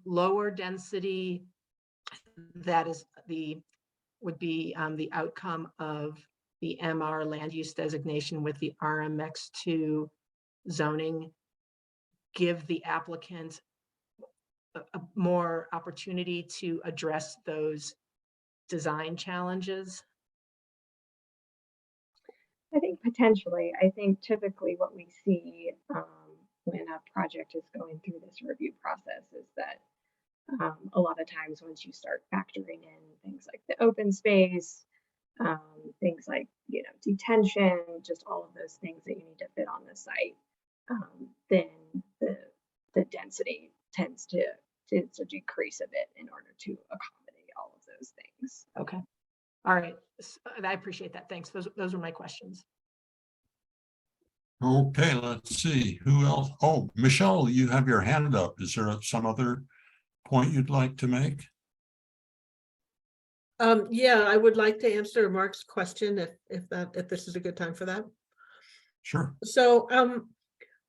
lower density that is would be the outcome of the MR land use designation with the RMX2 zoning give the applicant a more opportunity to address those design challenges? I think potentially. I think typically what we see when a project is going through this review process is that a lot of times once you start factoring in things like the open space, things like, detention, just all of those things that you need to fit on the site, then the density tends to decrease a bit in order to accommodate all of those things. Okay. All right. I appreciate that. Thanks. Those were my questions. Okay, let's see, who else? Oh, Michelle, you have your hand up. Is there some other point you'd like to make? Yeah, I would like to answer Mark's question if this is a good time for that. Sure. So,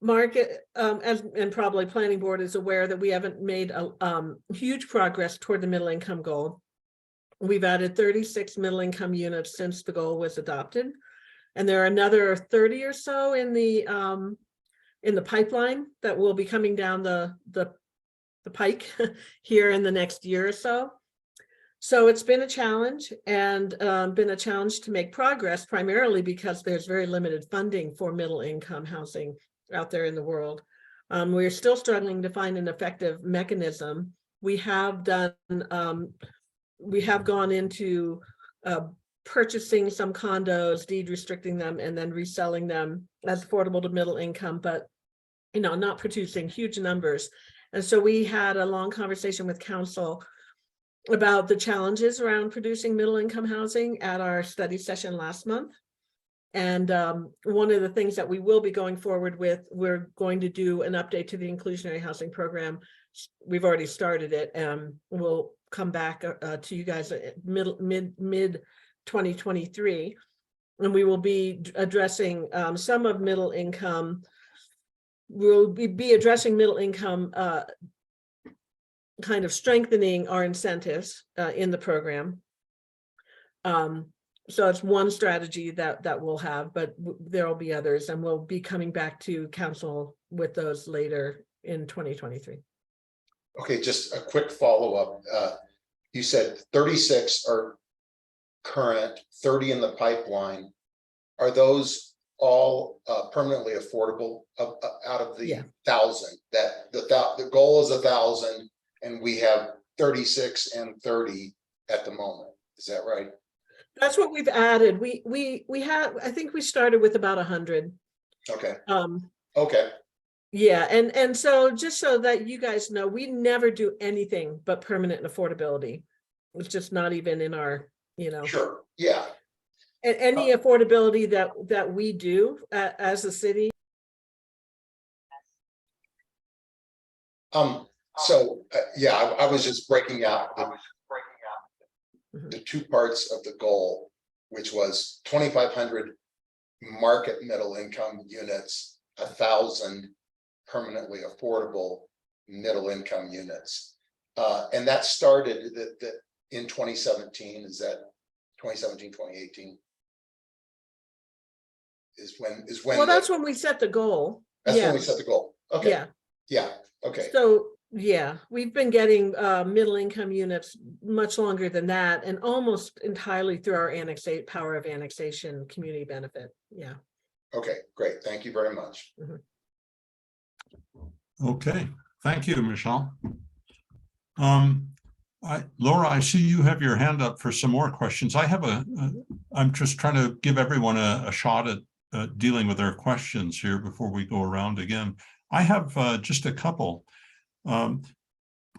Mark, and probably Planning Board is aware that we haven't made a huge progress toward the middle income goal. We've added 36 middle income units since the goal was adopted. And there are another 30 or so in the pipeline that will be coming down the pike here in the next year or so. So it's been a challenge, and been a challenge to make progress, primarily because there's very limited funding for middle income housing out there in the world. We're still struggling to find an effective mechanism. We have gone into purchasing some condos, deed restricting them, and then reselling them as affordable to middle income, but not producing huge numbers. And so we had a long conversation with council about the challenges around producing middle income housing at our study session last month. And one of the things that we will be going forward with, we're going to do an update to the inclusionary housing program. We've already started it, and we'll come back to you guys at mid 2023, and we will be addressing some of middle income. We'll be addressing middle income, kind of strengthening our incentives in the program. So it's one strategy that we'll have, but there will be others, and we'll be coming back to council with those later in 2023. Okay, just a quick follow-up. You said 36 are current, 30 in the pipeline. Are those all permanently affordable out of the 1,000? That the goal is 1,000, and we have 36 and 30 at the moment. Is that right? That's what we've added. We have, I think we started with about 100. Okay. Okay. Yeah, and so just so that you guys know, we never do anything but permanent affordability. It's just not even in our, Sure. Yeah. Any affordability that we do as a city. So yeah, I was just breaking out the two parts of the goal, which was 2,500 market middle income units, 1,000 permanently affordable middle income units. And that started in 2017, is that 2017, 2018? Is when Well, that's when we set the goal. that's when we Yeah. set the goal. Okay, Yeah. yeah, okay. So, yeah, we've been getting middle income units much longer than that and almost entirely through our power of annexation community benefit. Yeah. Okay, great. Thank you very much. Okay, thank you, Michelle. Laura, I see you have your hand up for some more questions. I have I'm just trying to give everyone a shot at dealing with their questions here before we go around again. I have just a couple. I'm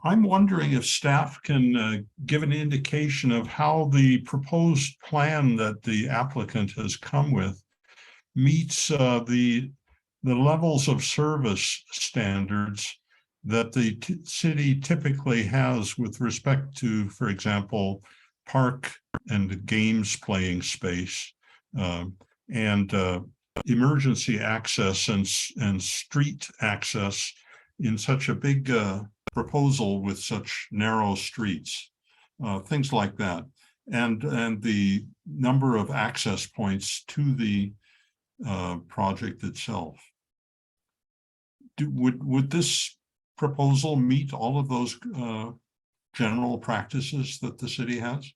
wondering if staff can give an indication of how the proposed plan that the applicant has come with meets the levels of service standards that the city typically has with respect to, for example, park and games playing space, and emergency access and street access in such a big proposal with such narrow streets, things like that, and the number of access points to the project itself. Would this proposal meet all of those general practices that the city has?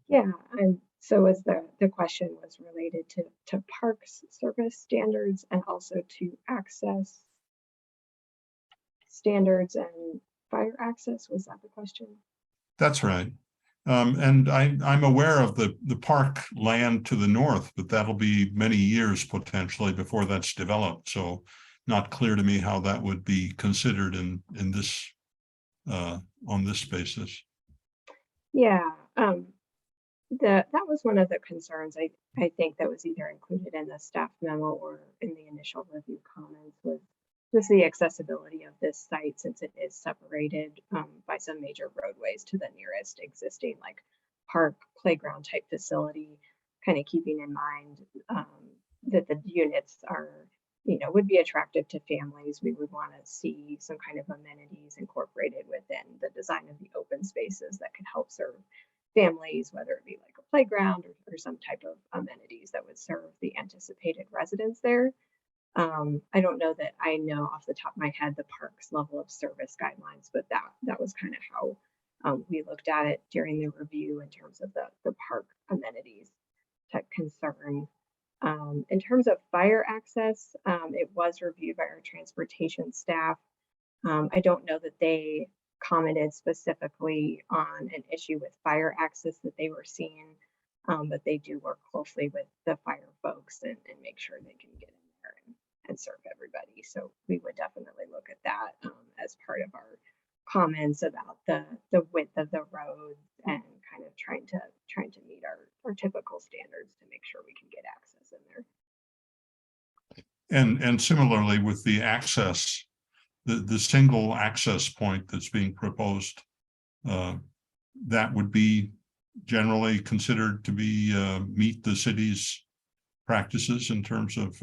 Yeah, and so as the question was related to parks service standards and also to access standards and fire access, was that the question? That's right. And I'm aware of the park land to the north, but that'll be many years potentially before that's developed. So not clear to me how that would be considered in this on this basis. Yeah, that was one of the concerns I think that was either included in the staff memo or in the initial review comments, was just the accessibility of this site, since it is separated by some major roadways to the nearest existing like park playground type facility, kind of keeping in mind that the units are, would be attractive to families. We would want to see some kind of amenities incorporated within the design of the open spaces that could help serve families, whether it be like a playground or some type of amenities that would serve the anticipated residents there. I don't know that I know off the top of my head the park's level of service guidelines, but that was kind of how we looked at it during the review in terms of the park amenities type concern. In terms of fire access, it was reviewed by our transportation staff. I don't know that they commented specifically on an issue with fire access that they were seeing, but they do work closely with the fire folks and make sure they can get in there and serve everybody. So we would definitely look at that as part of our comments about the width of the roads and kind of trying to meet our typical standards to make sure we can get access in there. And similarly with the access, the single access point that's being proposed, that would be generally considered to be meet the city's practices in terms of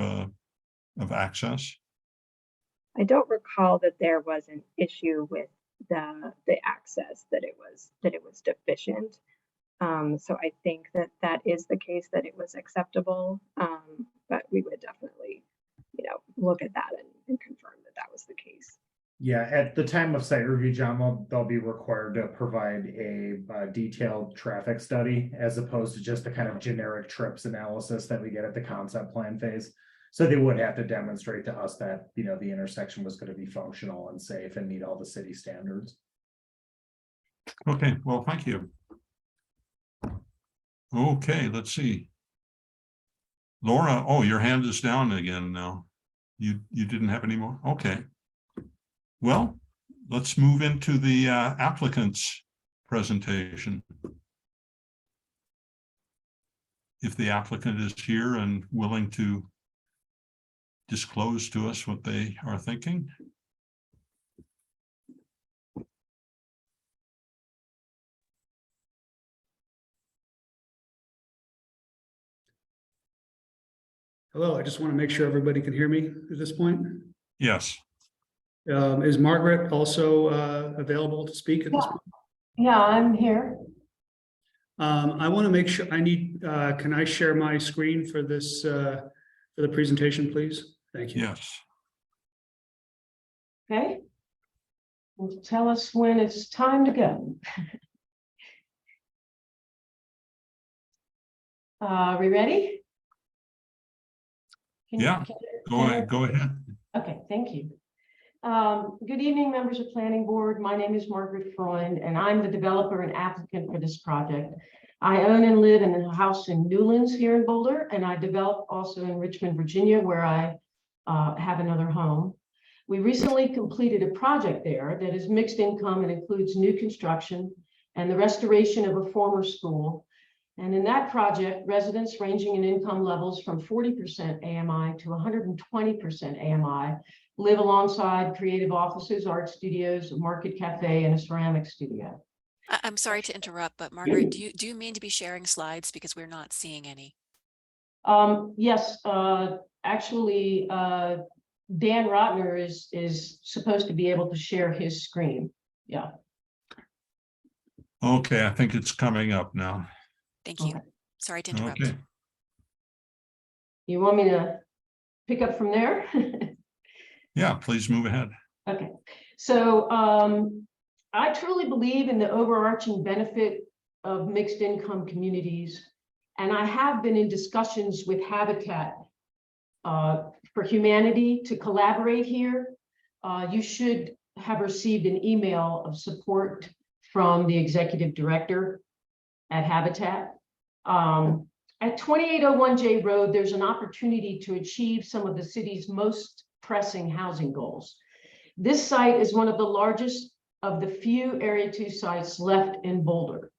access. I don't recall that there was an issue with the access, that it was deficient. So I think that is the case, that it was acceptable, but we would definitely look at that and confirm that was the case. Yeah, at the time of site review, John, they'll be required to provide a detailed traffic study as opposed to just the kind of generic trips analysis that we get at the concept plan phase. So they would have to demonstrate to us that, the intersection was going to be functional and safe and meet all the city standards. Okay, well, thank you. Okay, let's see. Laura, oh, your hand is down again now. You didn't have any more? Okay. Well, let's move into the applicant's presentation. If the applicant is here and willing to disclose to us what they are thinking. Hello, I just want to make sure everybody can hear me at this point. Yes. Is Margaret also available to speak at this point? Yeah, I'm here. I want to make sure can I share my screen for this, for the presentation, please? Thank you. Yes. Okay. Well, tell us when it's time to go. Are we ready? Yeah. Go ahead. Okay, thank you. Good evening, members of Planning Board. My name is Margaret Freund, and I'm the developer and applicant for this project. I own and live in a house in Newlands here in Boulder, and I develop also in Richmond, Virginia, where I have another home. We recently completed a project there that is mixed income and includes new construction and the restoration of a former school. And in that project, residents ranging in income levels from 40% AMI to 120% AMI live alongside creative offices, art studios, a market cafe, and a ceramic studio. I'm sorry to interrupt, but Margaret, do you mean to be sharing slides because we're not seeing any? Yes, actually, Dan Rotner is supposed to be able to share his screen. Yeah. Okay, I think it's coming up now. Thank you. Sorry to interrupt. Okay. You want me to pick up from there? Yeah, please move ahead. Okay, so I truly believe in the overarching benefit of mixed income communities, and I have been in discussions with Habitat for Humanity to collaborate here. You should have received an email of support from the executive director at Habitat. At 2801J Road, there's an opportunity to achieve some of the city's most pressing housing goals. This site is one of the largest of the few Area 2 sites left in Boulder.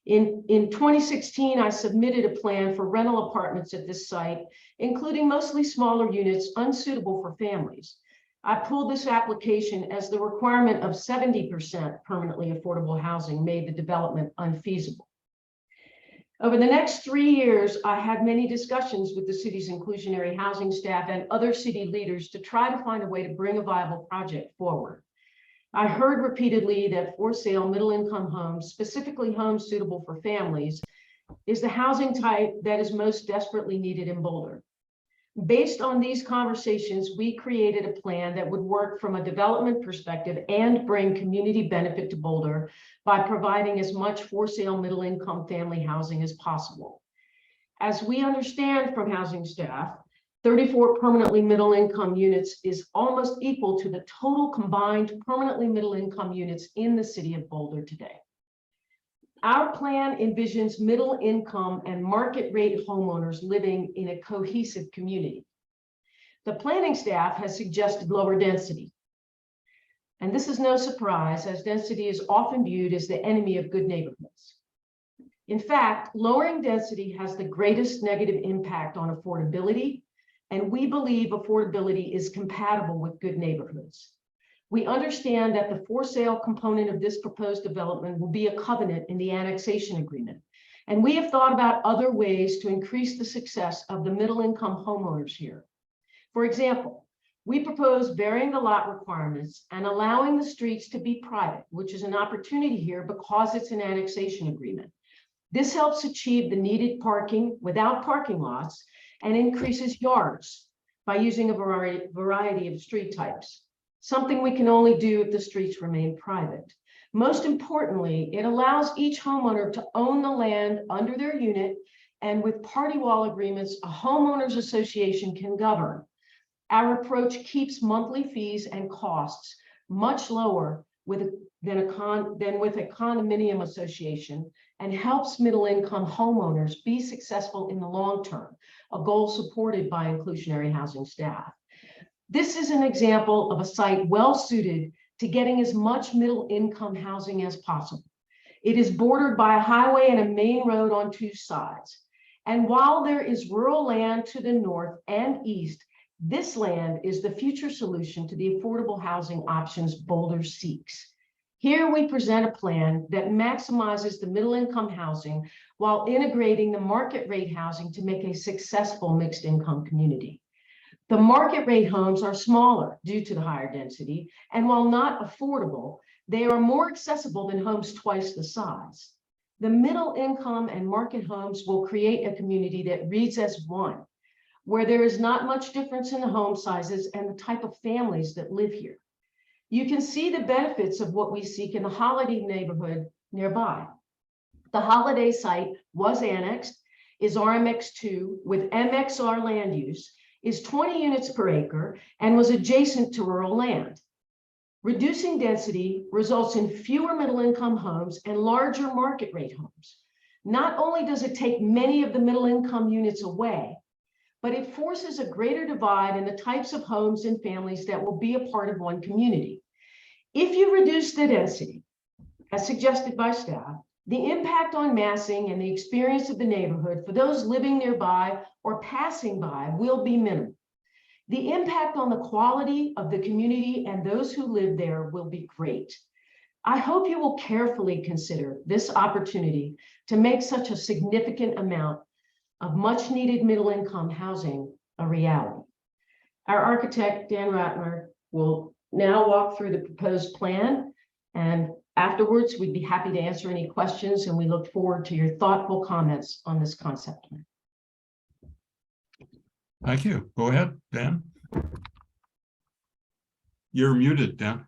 In 2016, I submitted a plan for rental apartments at this site, including mostly smaller units unsuitable for families. I pulled this application as the requirement of 70% permanently affordable housing made the development unfeasible. Over the next 3 years, I had many discussions with the city's inclusionary housing staff and other city leaders to try to find a way to bring a viable project forward. I heard repeatedly that for sale middle-income homes, specifically homes suitable for families, is the housing type that is most desperately needed in Boulder. Based on these conversations, we created a plan that would work from a development perspective and bring community benefit to Boulder by providing as much for sale middle-income family housing as possible. As we understand from housing staff, 34 permanently middle-income units is almost equal to the total combined permanently middle-income units in the city of Boulder today. Our plan envisions middle-income and market-rate homeowners living in a cohesive community. The planning staff has suggested lower density. And this is no surprise, as density is often viewed as the enemy of good neighborhoods. In fact, lowering density has the greatest negative impact on affordability, and we believe affordability is compatible with good neighborhoods. We understand that the for sale component of this proposed development will be a covenant in the annexation agreement. And we have thought about other ways to increase the success of the middle-income homeowners here. For example, we propose varying the lot requirements and allowing the streets to be private, which is an opportunity here because it's an annexation agreement. This helps achieve the needed parking without parking lots and increases yards by using a variety of street types, something we can only do if the streets remain private. Most importantly, it allows each homeowner to own the land under their unit, and with party wall agreements, a homeowners association can govern. Our approach keeps monthly fees and costs much lower than with a condominium association, and helps middle-income homeowners be successful in the long term, a goal supported by inclusionary housing staff. This is an example of a site well suited to getting as much middle-income housing as possible. It is bordered by a highway and a main road on 2 sides. And while there is rural land to the north and east, this land is the future solution to the affordable housing options Boulder seeks. Here we present a plan that maximizes the middle income housing while integrating the market rate housing to make a successful mixed income community. The market rate homes are smaller due to the higher density, and while not affordable, they are more accessible than homes twice the size. The middle income and market homes will create a community that reads as one, where there is not much difference in the home sizes and the type of families that live here. You can see the benefits of what we seek in the Holiday neighborhood nearby. The Holiday site was annexed, is RMX2 with MXR land use, is 20 units per acre, and was adjacent to rural land. Reducing density results in fewer middle-income homes and larger market rate homes. Not only does it take many of the middle-income units away, but it forces a greater divide in the types of homes and families that will be a part of one community. If you reduce the density, as suggested by staff, the impact on massing and the experience of the neighborhood for those living nearby or passing by will be minimal. The impact on the quality of the community and those who live there will be great. I hope you will carefully consider this opportunity to make such a significant amount of much needed middle income housing a reality. Our architect, Dan Ratner, will now walk through the proposed plan, and afterwards we'd be happy to answer any questions, and we look forward to your thoughtful comments on this concept plan. Thank you. Go ahead, Dan. You're muted, Dan.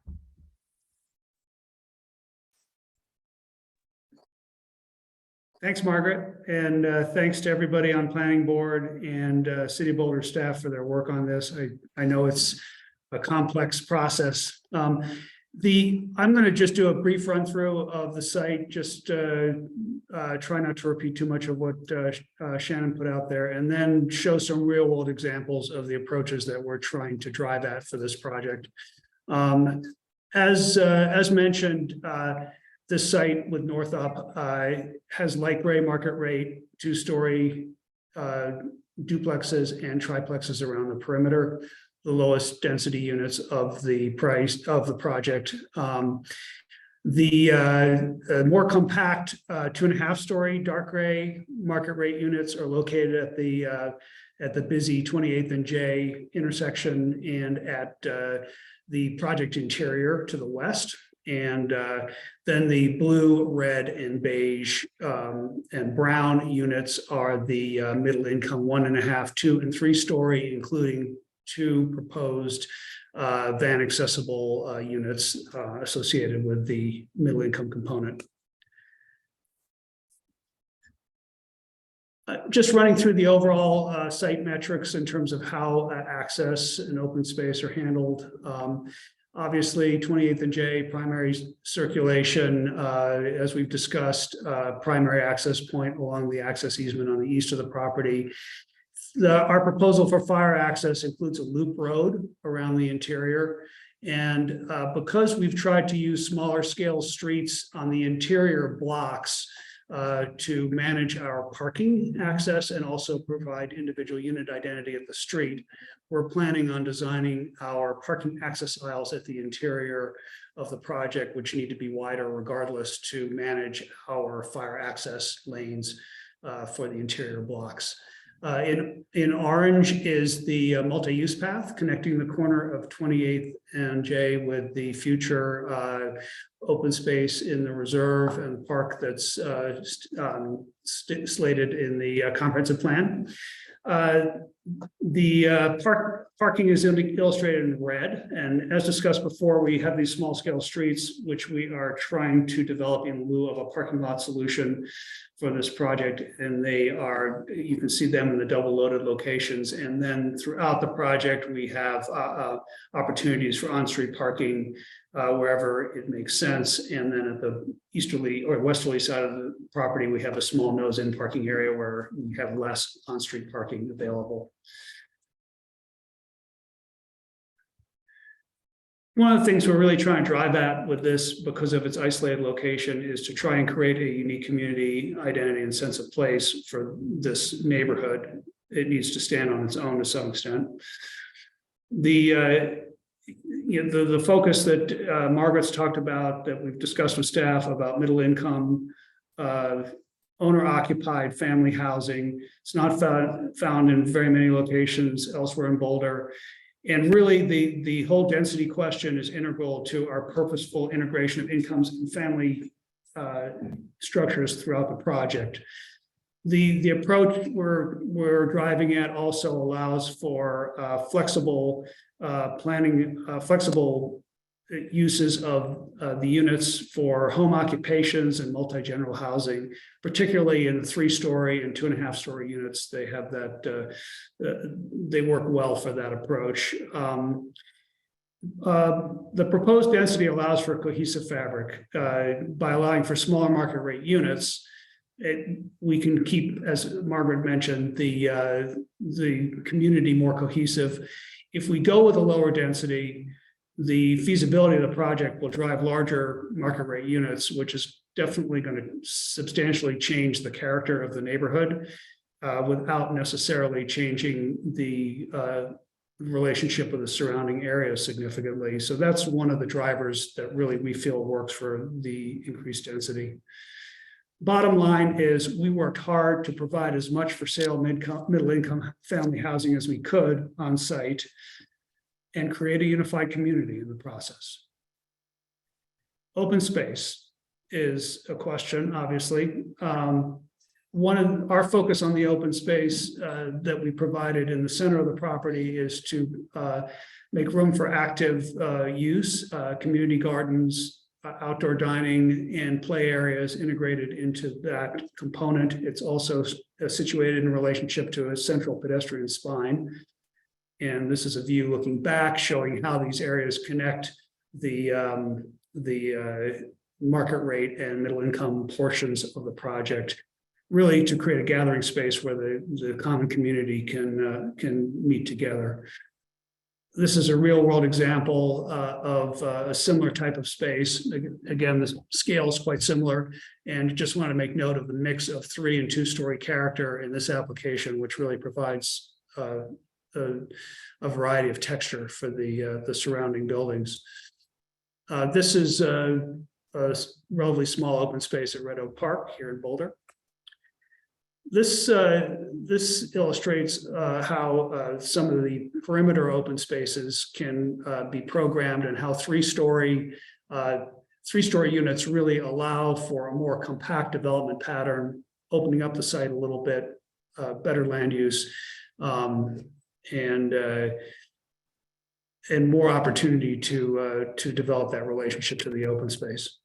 Thanks, Margaret, and thanks to everybody on Planning Board and City of Boulder staff for their work on this. I know it's a complex process. I'm going to just do a brief run through of the site, just try not to repeat too much of what Shannon put out there, and then show some real world examples of the approaches that we're trying to drive at for this project. As mentioned, this site with North Up has light gray market rate, 2-story duplexes and triplexes around the perimeter, the lowest density units of the project. The more compact 2.5-story dark gray market rate units are located at the busy 28th and J intersection and at the project interior to the west. And then the blue, red, and beige and brown units are the middle income 1.5, 2, and 3-story, including 2 proposed van accessible units associated with the middle income component. Just running through the overall site metrics in terms of how access and open space are handled. Obviously, 28th and J primary circulation, as we've discussed, primary access point along the access easement on the east of the property. Our proposal for fire access includes a loop road around the interior. And because we've tried to use smaller scale streets on the interior blocks to manage our parking access and also provide individual unit identity at the street, we're planning on designing our parking access aisles at the interior of the project, which need to be wider regardless, to manage our fire access lanes for the interior blocks. In orange is the multi-use path connecting the corner of 28th and J with the future open space in the reserve and park that's slated in the comprehensive plan. The parking is illustrated in red, and as discussed before, we have these small scale streets which we are trying to develop in lieu of a parking lot solution for this project, and they are, you can see them in the double loaded locations. And then throughout the project we have opportunities for on-street parking wherever it makes sense, and then at the easterly or westerly side of the property we have a small nose-in parking area where we have less on-street parking available. One of the things we're really trying to drive at with this, because of its isolated location, is to try and create a unique community identity and sense of place for this neighborhood. It needs to stand on its own to some extent. The the focus that Margaret's talked about, that we've discussed with staff about middle income, owner occupied family housing. It's not found in very many locations elsewhere in Boulder. And really the whole density question is integral to our purposeful integration of incomes and family structures throughout the project. The approach we're driving at also allows for flexible planning, flexible uses of the units for home occupations and multi-general housing, particularly in the 3-story and 2.5-story units. They have that, they work well for that approach. The proposed density allows for a cohesive fabric by allowing for smaller market rate units. We can keep, as Margaret mentioned, the community more cohesive. If we go with a lower density, the feasibility of the project will drive larger market rate units, which is definitely going to substantially change the character of the neighborhood without necessarily changing the relationship with the surrounding area significantly. So that's one of the drivers that really we feel works for the increased density. Bottom line is we worked hard to provide as much for sale middle income family housing as we could on site and create a unified community in the process. Open space is a question, obviously. One of our focus on the open space that we provided in the center of the property is to make room for active use, community gardens, outdoor dining, and play areas integrated into that component. It's also situated in relationship to a central pedestrian spine. And this is a view looking back, showing how these areas connect the market rate and middle income portions of the project, really to create a gathering space where the common community can meet together. This is a real world example of a similar type of space. Again, the scale is quite similar, and just want to make note of the mix of 3- and 2-story character in this application, which really provides a variety of texture for the surrounding buildings. This is a relatively small open space at Red Oak Park here in Boulder. This illustrates how some of the perimeter open spaces can be programmed, and how 3-story units really allow for a more compact development pattern, opening up the site a little bit, better land use, and more opportunity to develop that relationship to the open space.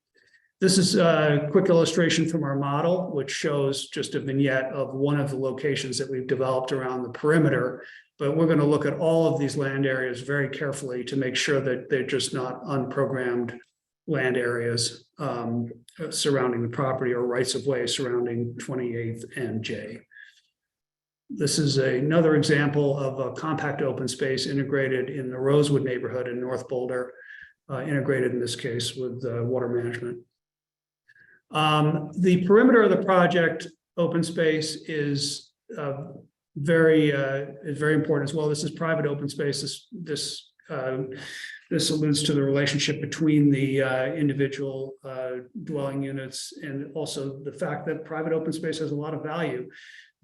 This is a quick illustration from our model, which shows just a vignette of one of the locations that we've developed around the perimeter. But we're going to look at all of these land areas very carefully to make sure that they're just not unprogrammed land areas surrounding the property, or rights of way surrounding 28th and J. This is another example of a compact open space integrated in the Rosewood neighborhood in North Boulder, integrated in this case with water management. The perimeter of the project open space is very important as well. This is private open space. This alludes to the relationship between the individual dwelling units, and also the fact that private open space has a lot of value.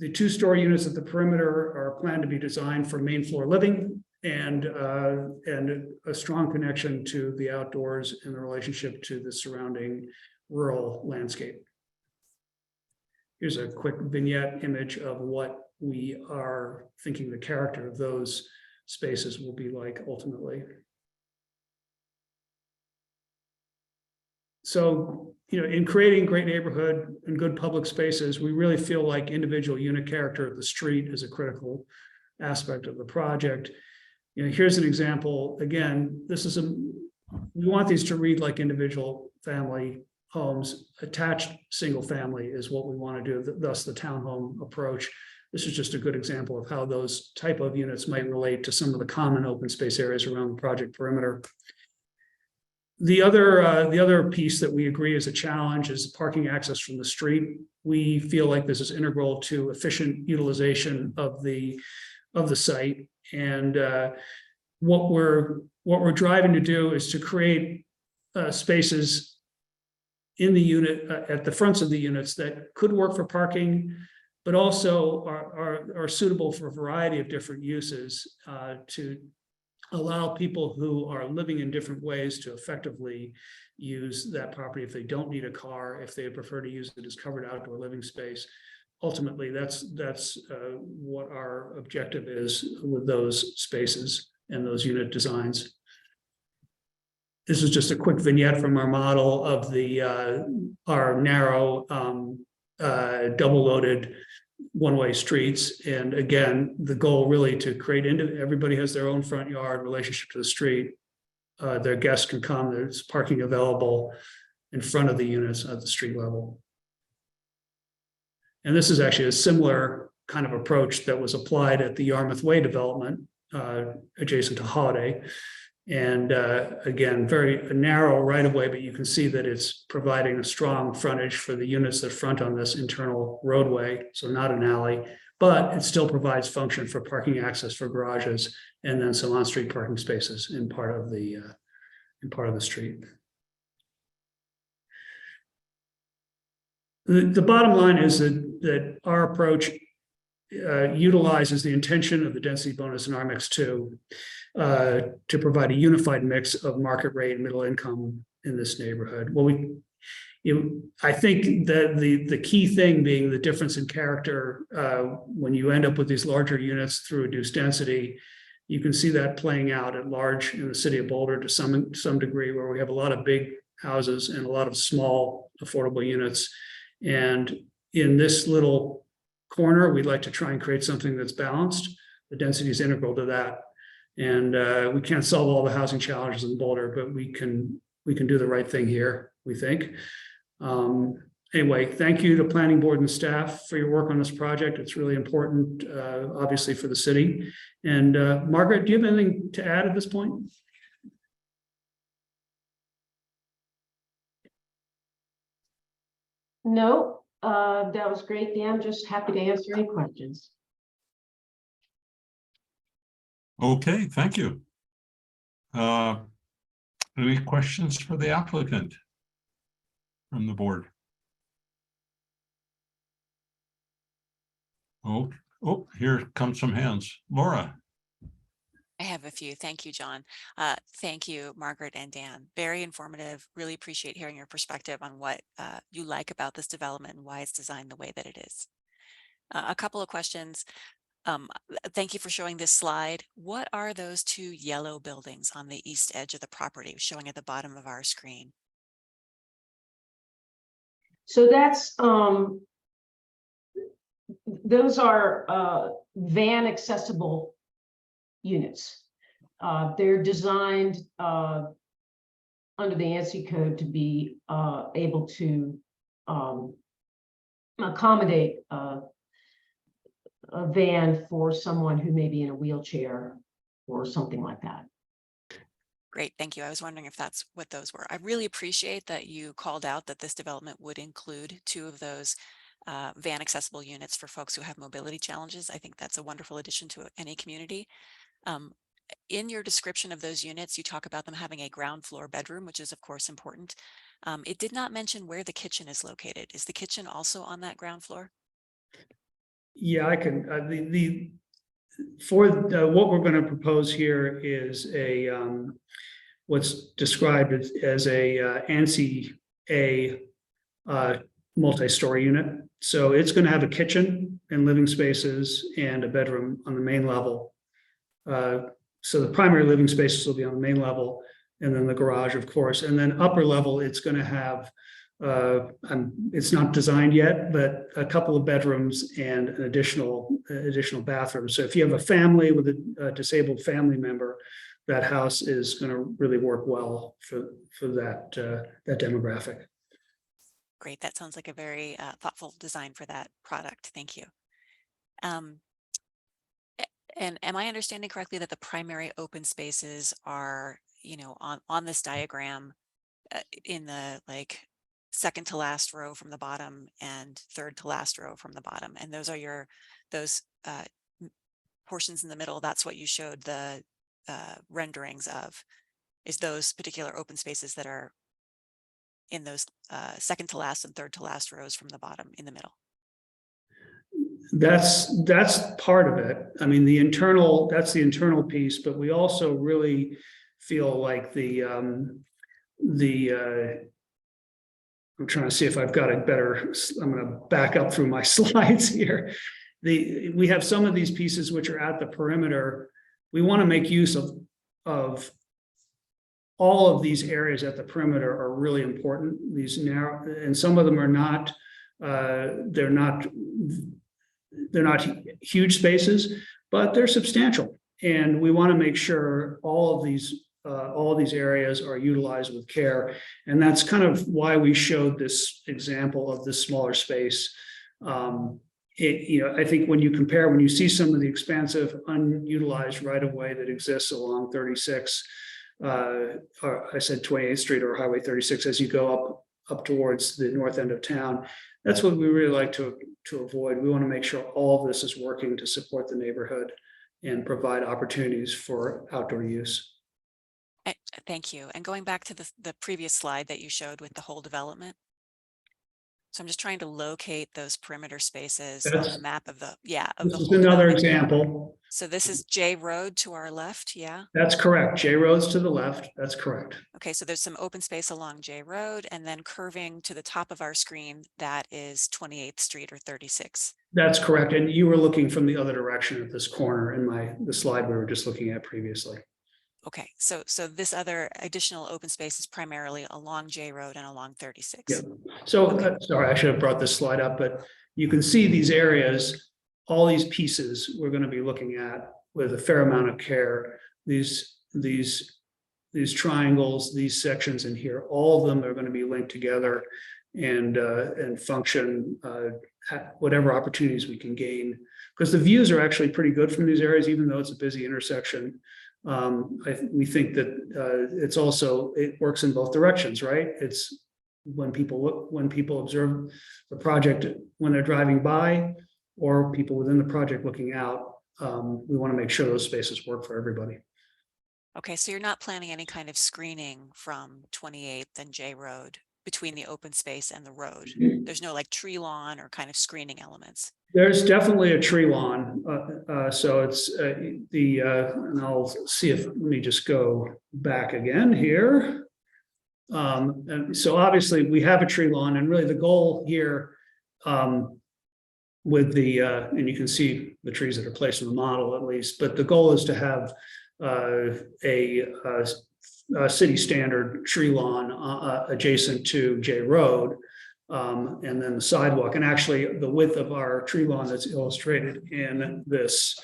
The 2-story units at the perimeter are planned to be designed for main floor living and a strong connection to the outdoors and the relationship to the surrounding rural landscape. Here's a quick vignette image of what we are thinking the character of those spaces will be like ultimately. So, in creating great neighborhood and good public spaces, we really feel like individual unit character of the street is a critical aspect of the project. Here's an example. Again, we want these to read like individual family homes. Attached single family is what we want to do, thus the townhome approach. This is just a good example of how those type of units might relate to some of the common open space areas around the project perimeter. The other piece that we agree is a challenge is parking access from the street. We feel like this is integral to efficient utilization of the site, and what we're driving to do is to create spaces in the unit, at the fronts of the units that could work for parking, but also are suitable for a variety of different uses, to allow people who are living in different ways to effectively use that property if they don't need a car, if they prefer to use it as covered outdoor living space. Ultimately, that's what our objective is with those spaces and those unit designs. This is just a quick vignette from our model of the our narrow double-loaded one-way streets. And again, the goal really to create everybody has their own front yard relationship to the street. Their guests can come, there's parking available in front of the units at the street level. And this is actually a similar kind of approach that was applied at the Yarmouth Way development adjacent to Holiday. And again, very narrow right of way, but you can see that it's providing a strong frontage for the units that front on this internal roadway. So not an alley, but it still provides function for parking access for garages and then some on-street parking spaces in part of the street. The bottom line is that our approach utilizes the intention of the density bonus in RMX2 to provide a unified mix of market rate and middle income in this neighborhood. Well, I think that the key thing being the difference in character when you end up with these larger units through reduced density, you can see that playing out at large in the city of Boulder to some degree, where we have a lot of big houses and a lot of small affordable units. And in this little corner, we'd like to try and create something that's balanced. The density is integral to that. And we can't solve all the housing challenges in Boulder, but we can do the right thing here, we think. Anyway, thank you to Planning Board and staff for your work on this project. It's really important, obviously, for the city. And Margaret, do you have anything to add at this point? No, that was great, Dan. Just happy to answer any questions. Okay, thank you. Any questions for the applicant from the board? Oh, here come some hands. Laura. I have a few. Thank you, John. Thank you, Margaret and Dan. Very informative. Really appreciate hearing your perspective on what you like about this development and why it's designed the way that it is. A couple of questions. Thank you for showing this slide. What are those two yellow buildings on the east edge of the property showing at the bottom of our screen? So that's those are van accessible units. They're designed under the ANSI code to be able to accommodate a van for someone who may be in a wheelchair or something like that. Great, thank you. I was wondering if that's what those were. I really appreciate that you called out that this development would include two of those van accessible units for folks who have mobility challenges. I think that's a wonderful addition to any community. In your description of those units, you talk about them having a ground floor bedroom, which is of course important. It did not mention where the kitchen is located. Is the kitchen also on that ground floor? Yeah, I can. What we're going to propose here is a what's described as a ANSI A multi-story unit. So it's going to have a kitchen and living spaces and a bedroom on the main level. So the primary living spaces will be on the main level, and then the garage, of course, and then upper level, it's going to have, it's not designed yet, but a couple of bedrooms and an additional bathroom. So if you have a family with a disabled family member, that house is going to really work well for that demographic. Great, that sounds like a very thoughtful design for that product. Thank you. And am I understanding correctly that the primary open spaces are, you know, on this diagram in the second to last row from the bottom and third to last row from the bottom, and those are those portions in the middle? That's what you showed the renderings of is those particular open spaces that are in those second to last and third to last rows from the bottom in the middle. That's part of it. I mean, that's the internal piece, but we also really feel like I'm trying to see if I've got it better. I'm going to back up through my slides here. We have some of these pieces which are at the perimeter. We want to make use of all of these areas at the perimeter are really important. These narrow, and some of them are not, they're not huge spaces, but they're substantial. And we want to make sure all of these areas are utilized with care. And that's kind of why we showed this example of this smaller space. I think when you see some of the expansive unutilized right of way that exists along 36, or I said 28th Street or Highway 36, as you go up towards the north end of town, that's what we really like to avoid. We want to make sure all of this is working to support the neighborhood and provide opportunities for outdoor use. Thank you. And going back to the previous slide that you showed with the whole development. So I'm just trying to locate those perimeter spaces on the map of the, This is another example. So this is J Road to our left, yeah? That's correct. J Road's to the left. That's correct. Okay, so there's some open space along J Road and then curving to the top of our screen, that is 28th Street or 36. That's correct. And you were looking from the other direction at this corner in the slide we were just looking at previously. Okay, so this other additional open space is primarily along J Road and along 36. Yeah. So, sorry, I should have brought this slide up, but you can see these areas, all these pieces we're going to be looking at with a fair amount of care. These triangles, these sections in here, all of them are going to be linked together and function at whatever opportunities we can gain, because the views are actually pretty good from these areas, even though it's a busy intersection. We think that it works in both directions, right? It's when people observe the project when they're driving by, or people within the project looking out. We want to make sure those spaces work for everybody. Okay, so you're not planning any kind of screening from 28th and J Road between the open space and the road? There's no like tree lawn or kind of screening elements? There's definitely a tree lawn. So it's and I'll see if, let me just go back again here. And so obviously we have a tree lawn, and really the goal here with the, and you can see the trees that are placed in the model at least, but the goal is to have a city standard tree lawn adjacent to J Road. And then the sidewalk, and actually the width of our tree lawn that's illustrated in this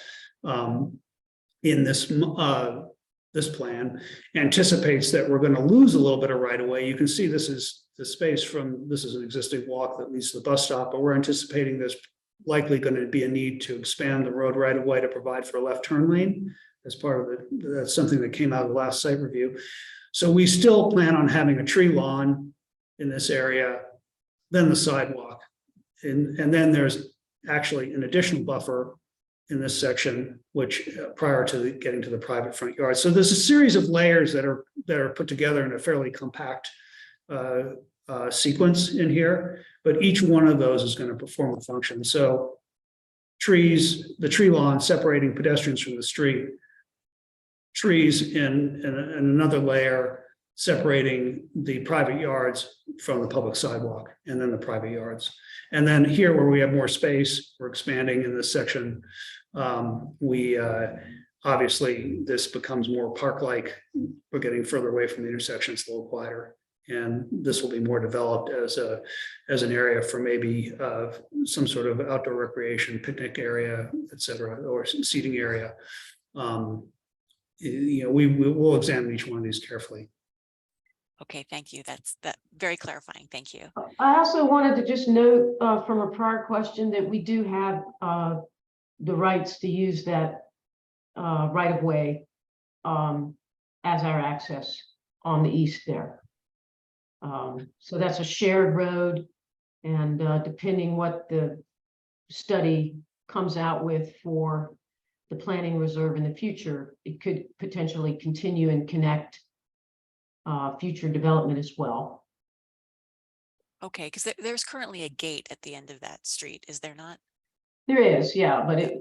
this plan anticipates that we're going to lose a little bit of right of way. You can see this is the space this is an existing walk that leads to the bus stop, but we're anticipating there's likely going to be a need to expand the road right of way to provide for a left turn lane as part of it. That's something that came out of the last site review. So we still plan on having a tree lawn in this area, then the sidewalk. And then there's actually an additional buffer in this section, which prior to getting to the private front yard. So there's a series of layers that are put together in a fairly compact sequence in here, but each one of those is going to perform a function. So the tree lawn separating pedestrians from the street, trees in another layer separating the private yards from the public sidewalk, and then the private yards. And then here where we have more space, we're expanding in this section. Obviously this becomes more park-like. We're getting further away from the intersection, it's a little quieter. And this will be more developed as an area for maybe some sort of outdoor recreation, picnic area, et cetera, or seating area. We'll examine each one of these carefully. Okay, thank you. That's very clarifying. Thank you. I also wanted to just note from a prior question that we do have the rights to use that right of way as our access on the east there. So that's a shared road, and depending what the study comes out with for the planning reserve in the future, it could potentially continue and connect future development as well. Okay, because there's currently a gate at the end of that street, is there not? There is, yeah, but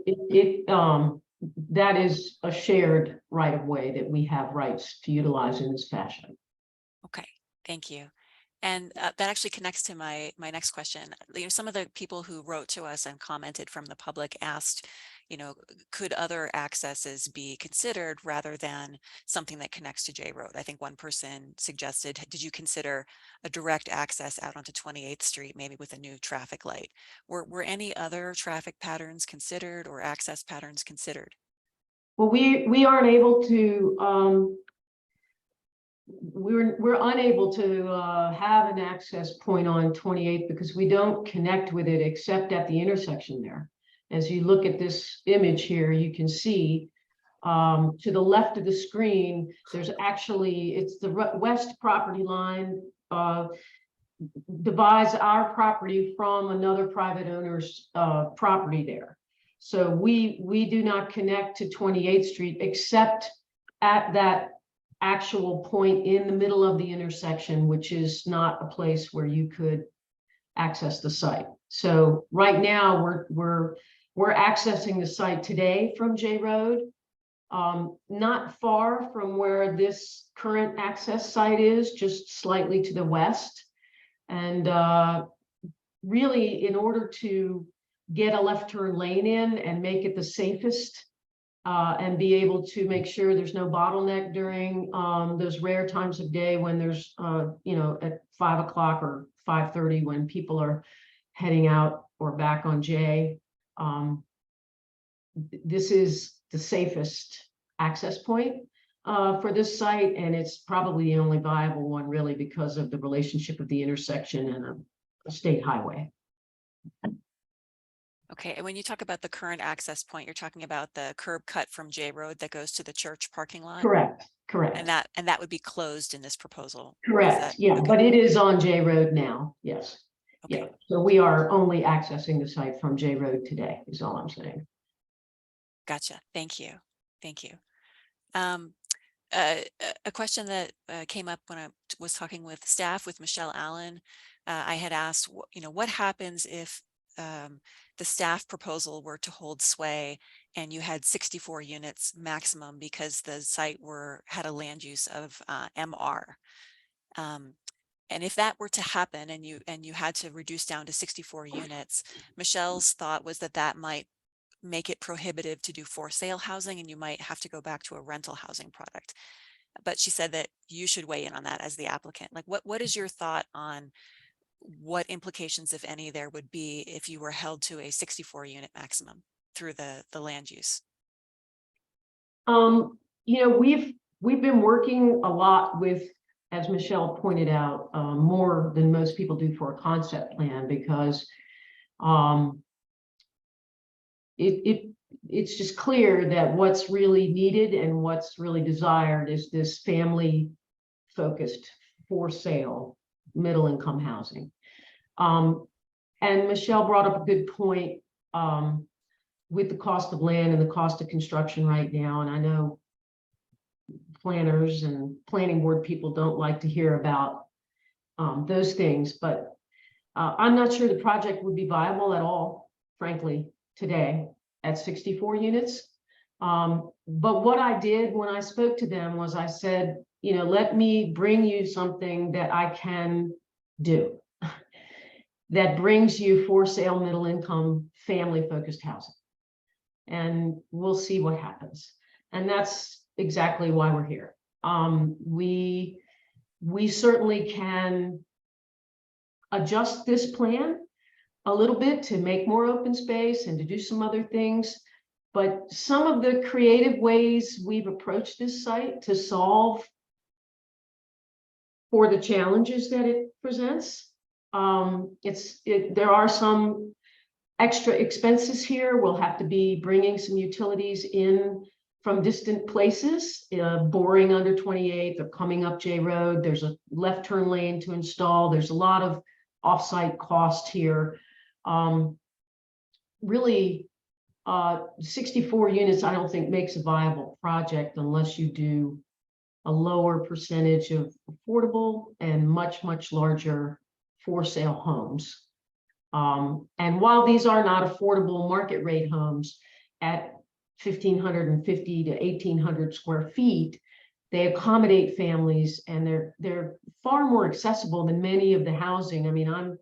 that is a shared right of way that we have rights to utilize in this fashion. Okay, thank you. And that actually connects to my next question. You know, some of the people who wrote to us and commented from the public asked, you know, could other accesses be considered rather than something that connects to J Road? I think one person suggested, did you consider a direct access out onto 28th Street, maybe with a new traffic light? Were any other traffic patterns considered or access patterns considered? Well, we aren't able to, we're unable to have an access point on 28th because we don't connect with it except at the intersection there. As you look at this image here, you can see to the left of the screen, there's actually, it's the west property line divides our property from another private owner's property there. So we do not connect to 28th Street except at that actual point in the middle of the intersection, which is not a place where you could access the site. So right now we're accessing the site today from J Road, not far from where this current access site is, just slightly to the west. And really, in order to get a left turn lane in and make it the safest and be able to make sure there's no bottleneck during those rare times of day when there's, you know, at 5 o'clock or 5:30 when people are heading out or back on J. This is the safest access point for this site, and it's probably the only viable one really because of the relationship of the intersection and a state highway. Okay, and when you talk about the current access point, you're talking about the curb cut from J Road that goes to the church parking lot? Correct, correct. And that would be closed in this proposal? Correct, yeah, but it is on J Road now, yes. Okay. Yeah, so we are only accessing the site from J Road today, is all I'm saying. Gotcha, thank you, thank you. A question that came up when I was talking with staff, with Michelle Allen, I had asked, you know, what happens if the staff proposal were to hold sway and you had 64 units maximum because the site had a land use of MR. And if that were to happen and you had to reduce down to 64 units, Michelle's thought was that might make it prohibitive to do for sale housing and you might have to go back to a rental housing product. But she said that you should weigh in on that as the applicant. Like what is your thought on what implications, if any, there would be if you were held to a 64 unit maximum through the land use? You know, we've been working a lot with, as Michelle pointed out, more than most people do for a concept plan because it's just clear that what's really needed and what's really desired is this family focused for sale middle income housing. And Michelle brought up a good point with the cost of land and the cost of construction right now. And I know planners and planning board people don't like to hear about those things, but I'm not sure the project would be viable at all, frankly, today at 64 units. But what I did when I spoke to them was I said, you know, let me bring you something that I can do that brings you for sale middle income family focused housing. And we'll see what happens. And that's exactly why we're here. We certainly can adjust this plan a little bit to make more open space and to do some other things. But some of the creative ways we've approached this site to solve for the challenges that it presents, there are some extra expenses here. We'll have to be bringing some utilities in from distant places, boring under 28th or coming up J Road. There's a left turn lane to install. There's a lot of offsite cost here. Really, 64 units, I don't think makes a viable project unless you do a lower percentage of affordable and much, much larger for sale homes. And while these are not affordable market rate homes at 1,550 to 1,800 square feet, they accommodate families, and they're far more accessible than many of the housing. I mean, I'm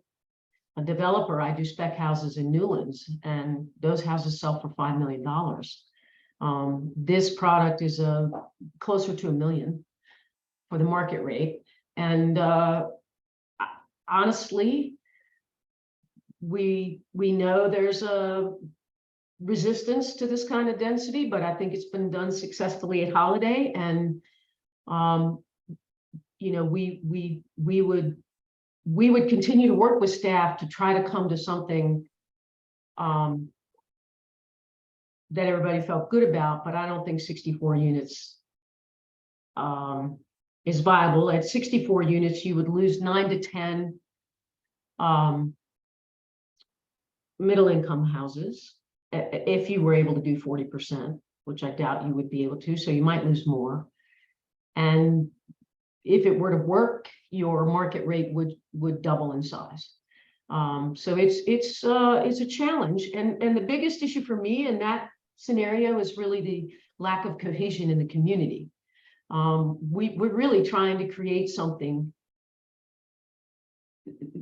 a developer. I do spec houses in Newlands, and those houses sell for $5 million. This product is closer to $1 million for the market rate. And honestly, we know there's a resistance to this kind of density, but I think it's been done successfully at Holiday. And you know, we would continue to work with staff to try to come to something that everybody felt good about, but I don't think 64 units is viable. At 64 units, you would lose 9 to 10 middle income houses if you were able to do 40%, which I doubt you would be able to, so you might lose more. And if it were to work, your market rate would double in size. So it's a challenge, and the biggest issue for me in that scenario is really the lack of cohesion in the community. We're really trying to create something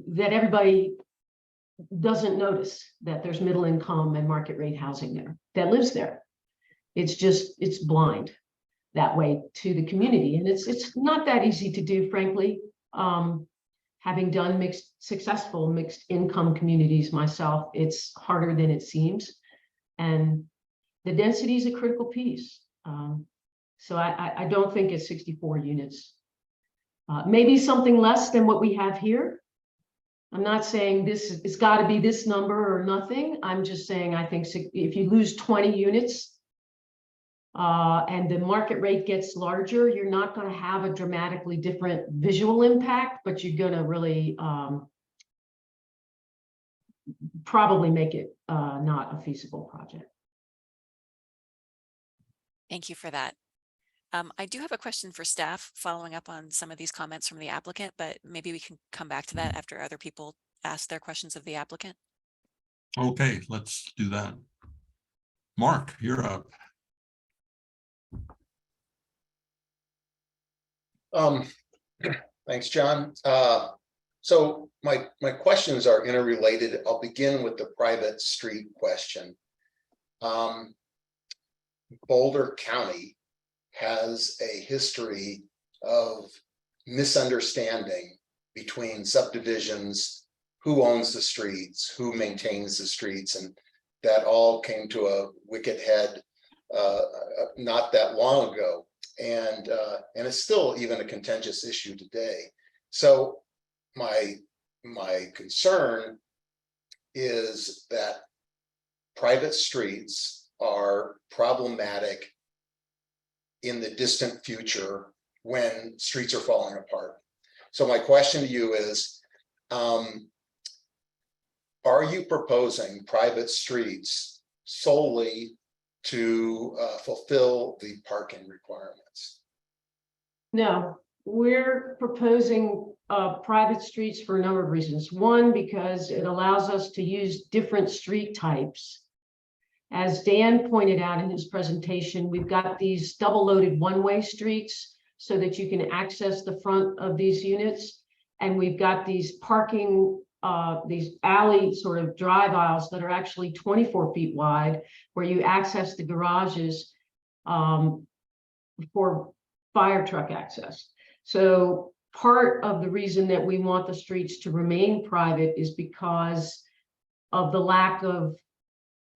that everybody doesn't notice, that there's middle income and market rate housing there that lives there. It's blind that way to the community, and it's not that easy to do, frankly. Having done successful mixed income communities myself, it's harder than it seems, and the density is a critical piece. So I don't think it's 64 units. Maybe something less than what we have here. I'm not saying it's got to be this number or nothing. I'm just saying I think if you lose 20 units and the market rate gets larger, you're not going to have a dramatically different visual impact, but you're going to really probably make it not a feasible project. Thank you for that. I do have a question for staff following up on some of these comments from the applicant, but maybe we can come back to that after other people ask their questions of the applicant. Okay, let's do that. Mark, you're up. Thanks, John. So my questions are interrelated. I'll begin with the private street question. Boulder County has a history of misunderstanding between subdivisions, who owns the streets, who maintains the streets, and that all came to a wicked head not that long ago. And it's still even a contentious issue today. So my concern is that private streets are problematic in the distant future when streets are falling apart. So my question to you is, are you proposing private streets solely to fulfill the parking requirements? No, we're proposing private streets for a number of reasons. One, because it allows us to use different street types. As Dan pointed out in his presentation, we've got these double-loaded one-way streets so that you can access the front of these units. And we've got these parking, these alley sort of drive aisles that are actually 24 feet wide, where you access the garages for fire truck access. So part of the reason that we want the streets to remain private is because of the lack of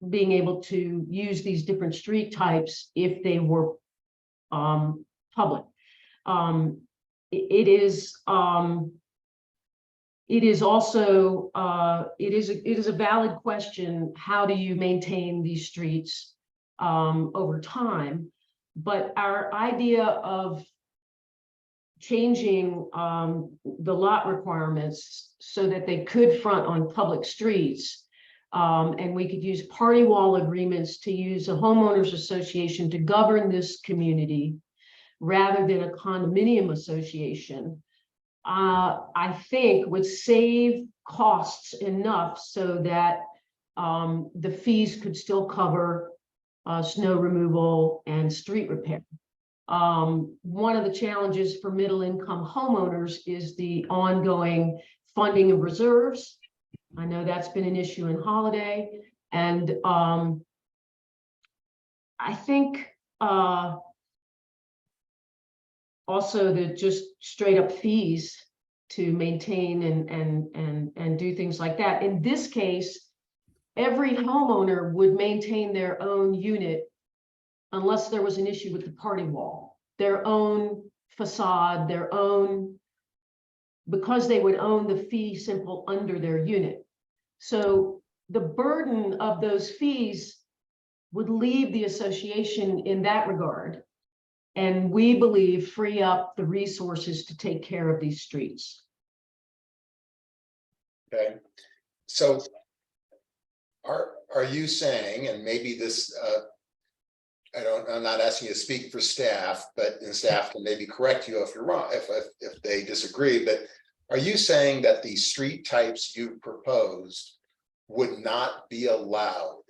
being able to use these different street types if they were public. It is also it is a valid question. How do you maintain these streets over time? But our idea of changing the lot requirements so that they could front on public streets And we could use party wall agreements to use a homeowners association to govern this community rather than a condominium association, I think would save costs enough so that the fees could still cover snow removal and street repair. One of the challenges for middle income homeowners is the ongoing funding of reserves. I know that's been an issue in Holiday, and I think also the just straight up fees to maintain and do things like that. In this case, every homeowner would maintain their own unit unless there was an issue with the party wall, their own facade, their own, because they would own the fee simple under their unit. So the burden of those fees would leave the association in that regard. And we believe free up the resources to take care of these streets. Okay, so are you saying, and maybe this, I'm not asking you to speak for staff, but and staff can maybe correct you if you're wrong, if they disagree, but are you saying that the street types you proposed would not be allowed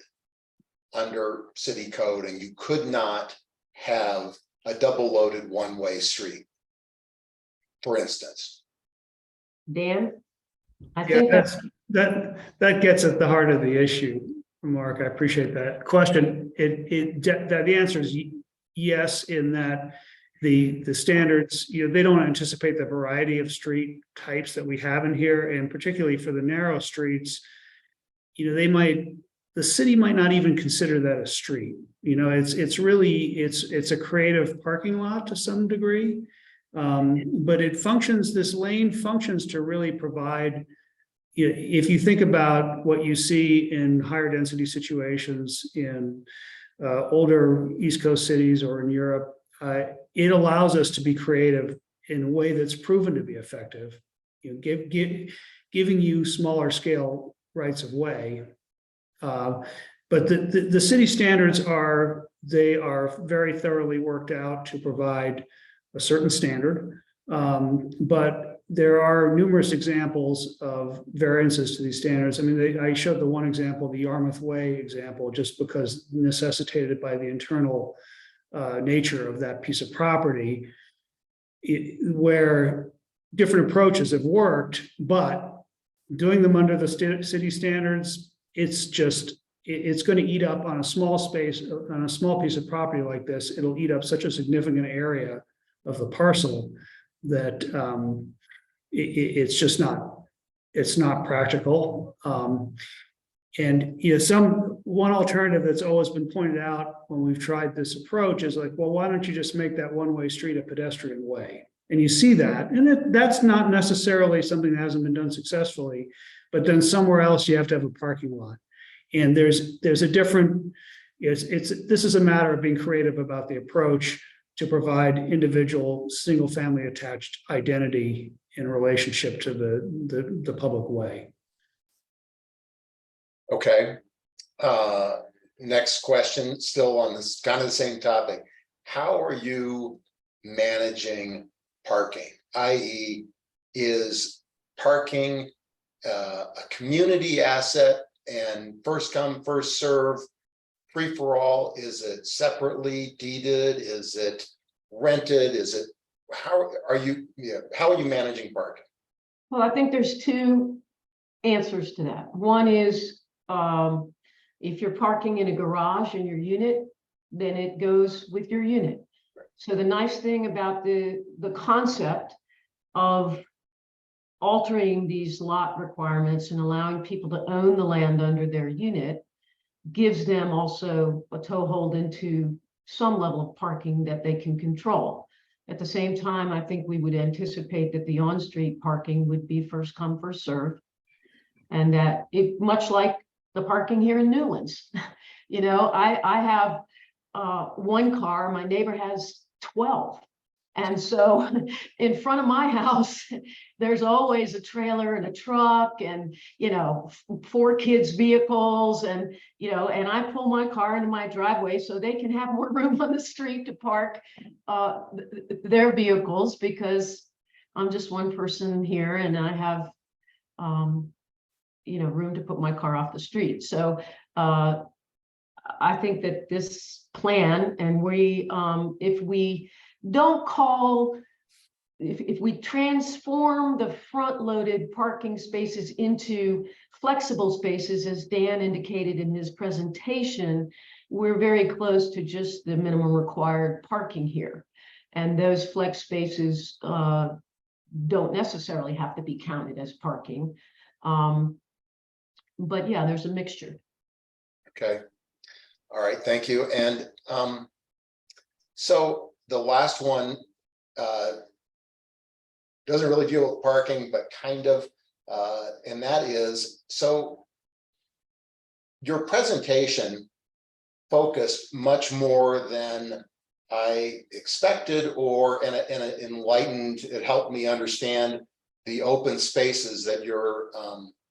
under city code, and you could not have a double loaded one-way street, for instance? Dan? I Yeah, think that gets at the heart of the issue, Mark. I appreciate that question. The answer is yes, in that the standards, they don't anticipate the variety of street types that we have in here, and particularly for the narrow streets, the city might not even consider that a street. It's really a creative parking lot to some degree. But it functions, this lane functions to really provide, if you think about what you see in higher density situations in older East Coast cities or in Europe, it allows us to be creative in a way that's proven to be effective, giving you smaller scale rights of way. But the city standards are very thoroughly worked out to provide a certain standard, but there are numerous examples of variances to these standards. I mean, I showed the one example, the Yarmouth Way example, just because necessitated by the internal nature of that piece of property, where different approaches have worked, but doing them under the city standards, it's going to eat up on a small space, on a small piece of property like this. It'll eat up such a significant area of the parcel that it's not practical. And one alternative that's always been pointed out when we've tried this approach is like, well, why don't you just make that one-way street a pedestrian way? And you see that, and that's not necessarily something that hasn't been done successfully, but then somewhere else you have to have a parking lot. And there's a different, this is a matter of being creative about the approach to provide individual single-family attached identity in relationship to the public way. Okay. Next question, still on this kind of the same topic. How are you managing parking? i.e., is parking a community asset and first come, first serve, free for all? Is it separately deeded? Is it rented? Is it, how are you managing parking? Well, I think there's two answers to that. One is if you're parking in a garage in your unit, then it goes with your unit. So the nice thing about the concept of altering these lot requirements and allowing people to own the land under their unit gives them also a toehold into some level of parking that they can control. At the same time, I think we would anticipate that the on-street parking would be first come, first serve. And that much like the parking here in Newlands, I have one car, my neighbor has 12. And so in front of my house, there's always a trailer and a truck and, 4 kids' vehicles and, and I pull my car into my driveway so they can have more room on the street to park their vehicles, because I'm just one person here and I have, room to put my car off the street. So I think that this plan, and if we don't if we transform the front-loaded parking spaces into flexible spaces, as Dan indicated in his presentation, we're very close to just the minimum required parking here. And those flex spaces don't necessarily have to be counted as parking. But yeah, there's a mixture. Okay. All right, thank you. And so the last one doesn't really deal with parking, but kind of, and that is, so your presentation focused much more than I expected, or and it enlightened, it helped me understand the open spaces that you're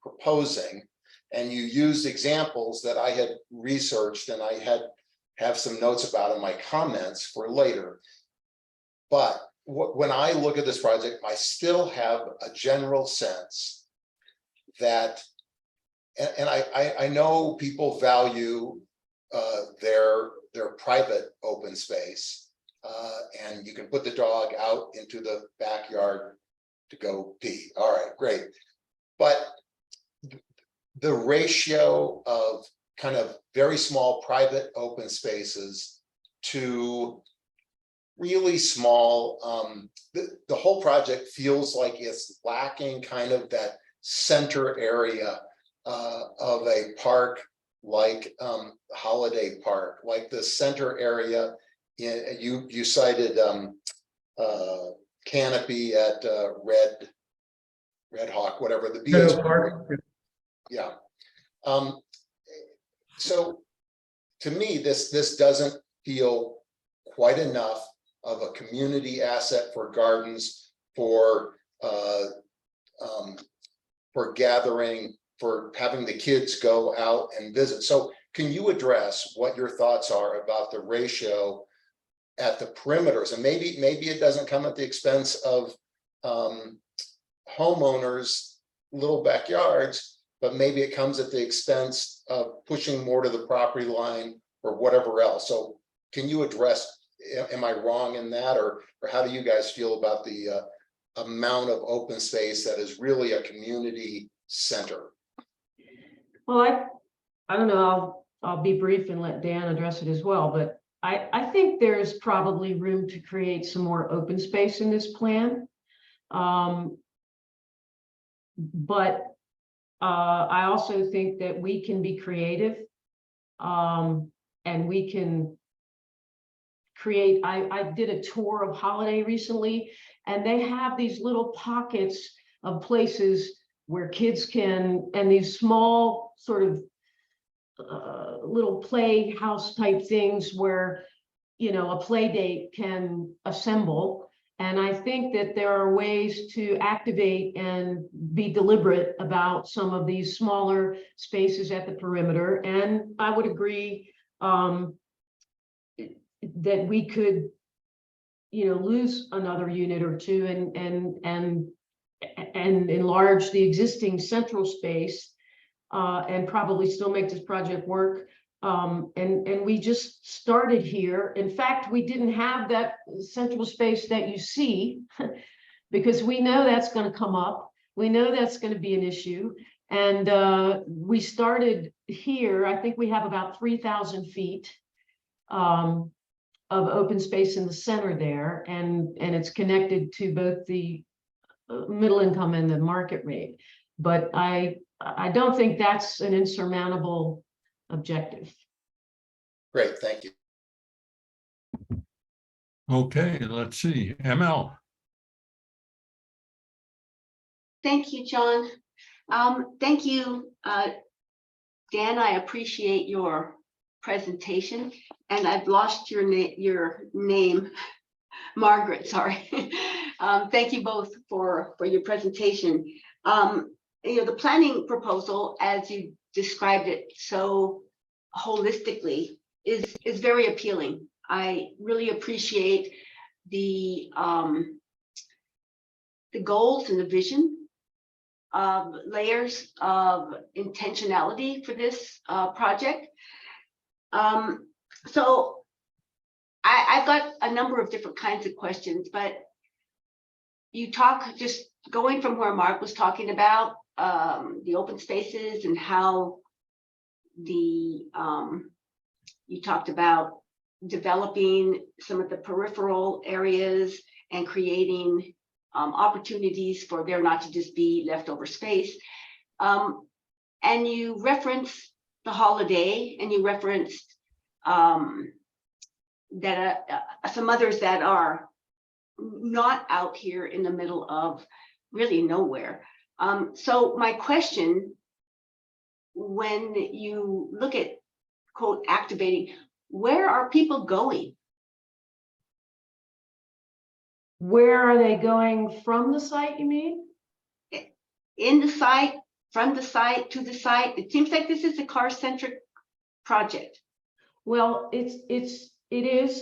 proposing. And you used examples that I had researched and I have some notes about in my comments for later. But when I look at this project, I still have a general sense that, and I know people value their private open space, and you can put the dog out into the backyard to go pee. All right, great. But the ratio of kind of very small private open spaces to really small, the whole project feels like it's lacking kind of that center area of a park like Holiday Park, like the center area. You cited Canopy at Red Hawk, whatever the BH. Yeah. So to me, this doesn't feel quite enough of a community asset for gardens, for gathering, for having the kids go out and visit. So can you address what your thoughts are about the ratio at the perimeters? And maybe it doesn't come at the expense of homeowners' little backyards, but maybe it comes at the expense of pushing more to the property line or whatever else. So can you address, am I wrong in that, or how do you guys feel about the amount of open space that is really a community center? Well, I don't know, I'll be brief and let Dan address it as well, but I think there's probably room to create some more open space in this plan. But I also think that we can be creative, and we can create. I did a tour of Holiday recently, and they have these little pockets of places where kids can, and these small sort of little playhouse type things where, a play date can assemble. And I think that there are ways to activate and be deliberate about some of these smaller spaces at the perimeter. And I would agree that we could, lose another unit or two and enlarge the existing central space and probably still make this project work. And we just started here. In fact, we didn't have that central space that you see because we know that's going to come up. We know that's going to be an issue. And we started here. I think we have about 3,000 feet of open space in the center there. And it's connected to both the middle income and the market rate. But I don't think that's an insurmountable objective. Great, thank you. Okay, let's see, ML. Thank you, John. Thank you, Dan. I appreciate your presentation, and I've lost your name. Margaret, sorry. Thank you both for your presentation. The planning proposal, as you described it so holistically, is very appealing. I really appreciate the goals and the vision of layers of intentionality for this project. So I've got a number of different kinds of questions, but you talk, just going from where Mark was talking about the open spaces and how you talked about developing some of the peripheral areas and creating opportunities for there not to just be leftover space. And you referenced the holiday, and you referenced that some others that are not out here in the middle of really nowhere. So my question, when you look at quote activating, where are people going? Where are they going from the site, you mean? In the site, from the site to the site? It seems like this is a car-centric project. Well, it is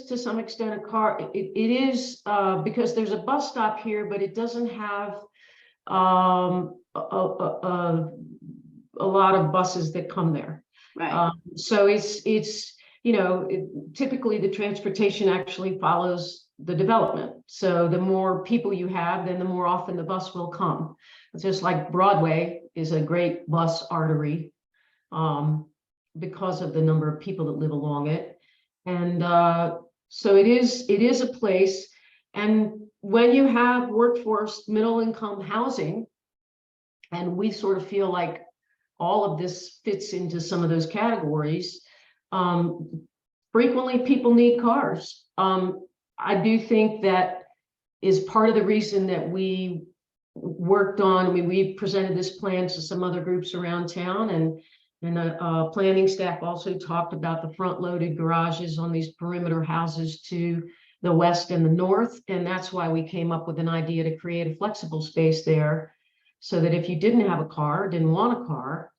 to some extent a car. It is because there's a bus stop here, but it doesn't have a lot of buses that come there. Right. So it's typically the transportation actually follows the development. So the more people you have, then the more often the bus will come. It's just like Broadway is a great bus artery because of the number of people that live along it. And so it is a place. And when you have workforce middle income housing, and we sort of feel like all of this fits into some of those categories, frequently people need cars. I do think that is part of the reason that we worked on, we presented this plan to some other groups around town, and planning staff also talked about the front-loaded garages on these perimeter houses to the west and the north. And that's why we came up with an idea to create a flexible space there, so that if you didn't have a car, didn't want a car,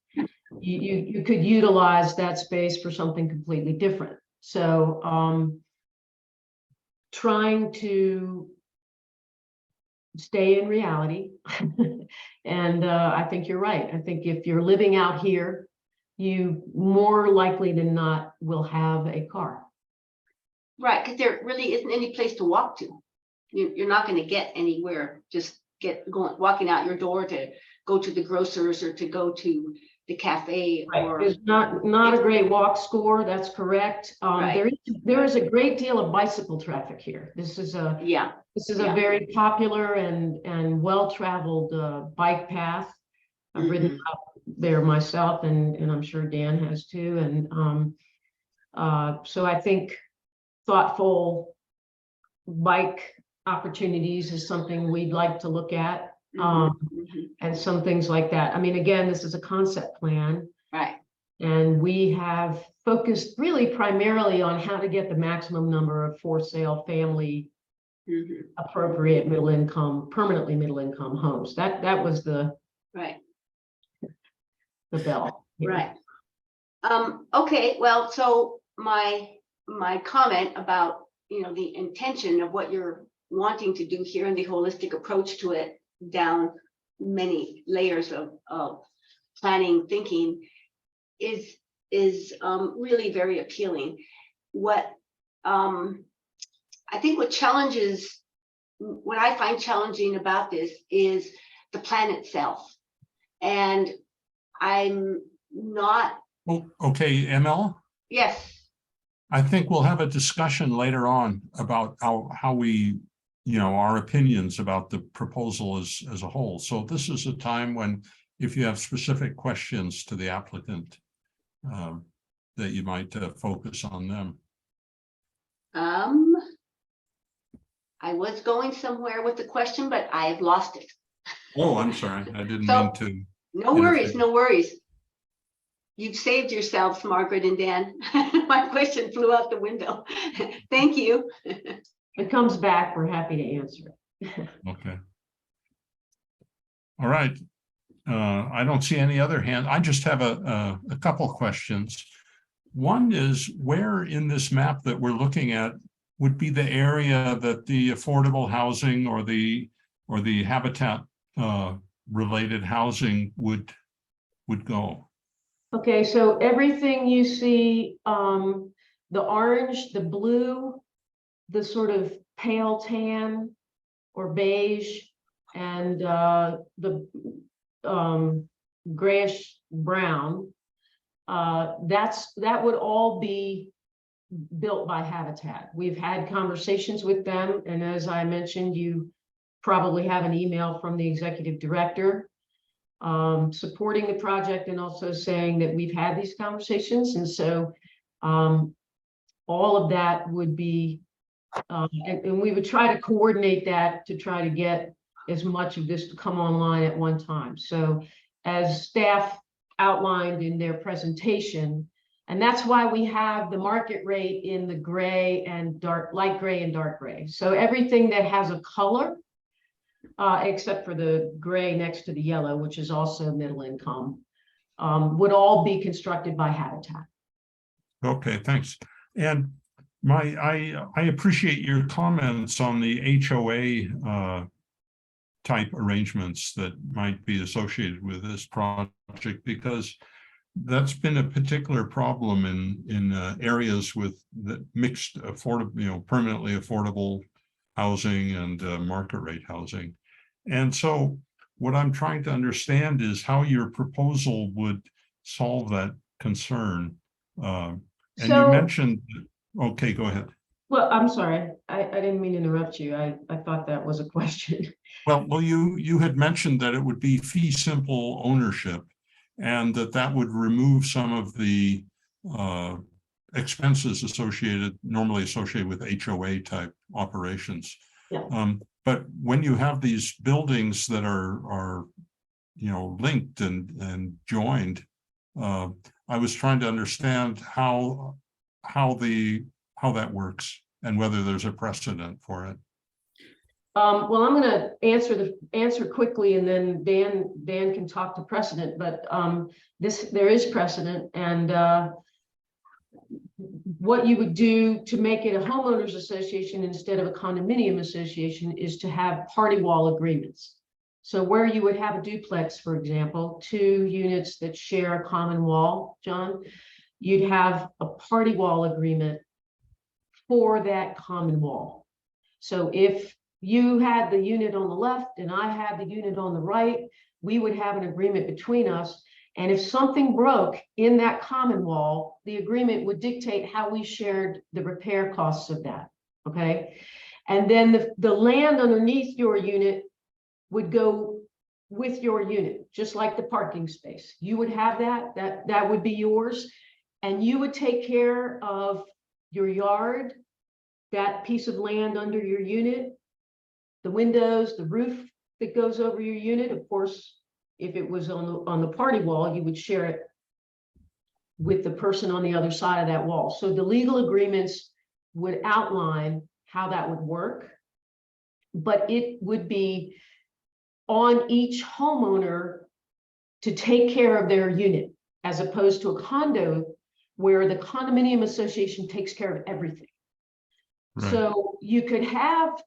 you could utilize that space for something completely different. So trying to stay in reality. And I think you're right. I think if you're living out here, you more likely than not will have a car. Right, because there really isn't any place to walk to. You're not going to get anywhere, just walking out your door to go to the grocers or to go to the cafe. Right. Or There's not a great walk score. That's correct. Right. There is a great deal of bicycle traffic here. This is a very popular and well-traveled bike path. I've ridden up there myself, and I'm sure Dan has too. And so I think thoughtful bike opportunities is something we'd like to look at. And some things like that. I mean, again, this is a concept plan. Right. And we have focused really primarily on how to get the maximum number of for sale family appropriate middle income, permanently middle income homes. That was the bell. Right. Okay, well, so my comment about the intention of what you're wanting to do here and the holistic approach to it down many layers of planning thinking is really very appealing. What I think what I find challenging about this is the plan itself. And I'm not. Oh, okay, ML? Yes. I think we'll have a discussion later on about how we, our opinions about the proposal as a whole. So this is a time when, if you have specific questions to the applicant, that you might focus on them. I was going somewhere with the question, but I've lost it. Oh, I'm sorry. I didn't mean to. No worries, no worries. You've saved yourselves, Margaret and Dan. My question flew out the window. Thank you. it comes back, we're happy to answer it. Okay. All right. I don't see any other hand. I just have a couple questions. One is, where in this map that we're looking at would be the area that the affordable housing or the habitat related housing would go? Okay, so everything you see, the orange, the blue, the sort of pale tan or beige, and the grayish brown, that would all be built by Habitat. We've had conversations with them, and as I mentioned, you probably have an email from the executive director supporting the project and also saying that we've had these conversations. And so all of that would be, and we would try to coordinate that to try to get as much of this to come online at one time. So as staff outlined in their presentation, and that's why we have the market rate in the gray and light gray and dark gray. So everything that has a color, except for the gray next to the yellow, which is also middle income, would all be constructed by Habitat. Okay, thanks. And I appreciate your comments on the HOA type arrangements that might be associated with this project, because that's been a particular problem in areas with the mixed affordable, permanently affordable housing and market rate housing. And so what I'm trying to understand is how your proposal would solve that concern. And you mentioned, okay, go ahead. Well, I'm sorry, I didn't mean to interrupt you. I thought that was a question. Well, you had mentioned that it would be fee simple ownership, and that would remove some of the expenses normally associated with HOA type operations. Yeah. But when you have these buildings that are linked and joined, I was trying to understand how that works and whether there's a precedent for it. Well, I'm going to answer quickly, and then Dan can talk to precedent. But there is precedent, and what you would do to make it a homeowners association instead of a condominium association is to have party wall agreements. So where you would have a duplex, for example, 2 units that share a common wall, John, you'd have a party wall agreement for that common wall. So if you had the unit on the left and I had the unit on the right, we would have an agreement between us. And if something broke in that common wall, the agreement would dictate how we shared the repair costs of that, okay? And then the land underneath your unit would go with your unit, just like the parking space. You would have that would be yours, and you would take care of your yard, that piece of land under your unit, the windows, the roof that goes over your unit. Of course, if it was on the party wall, you would share it with the person on the other side of that wall. So the legal agreements would outline how that would work, but it would be on each homeowner to take care of their unit, as opposed to a condo where the condominium association takes care of everything. Right. So you could have,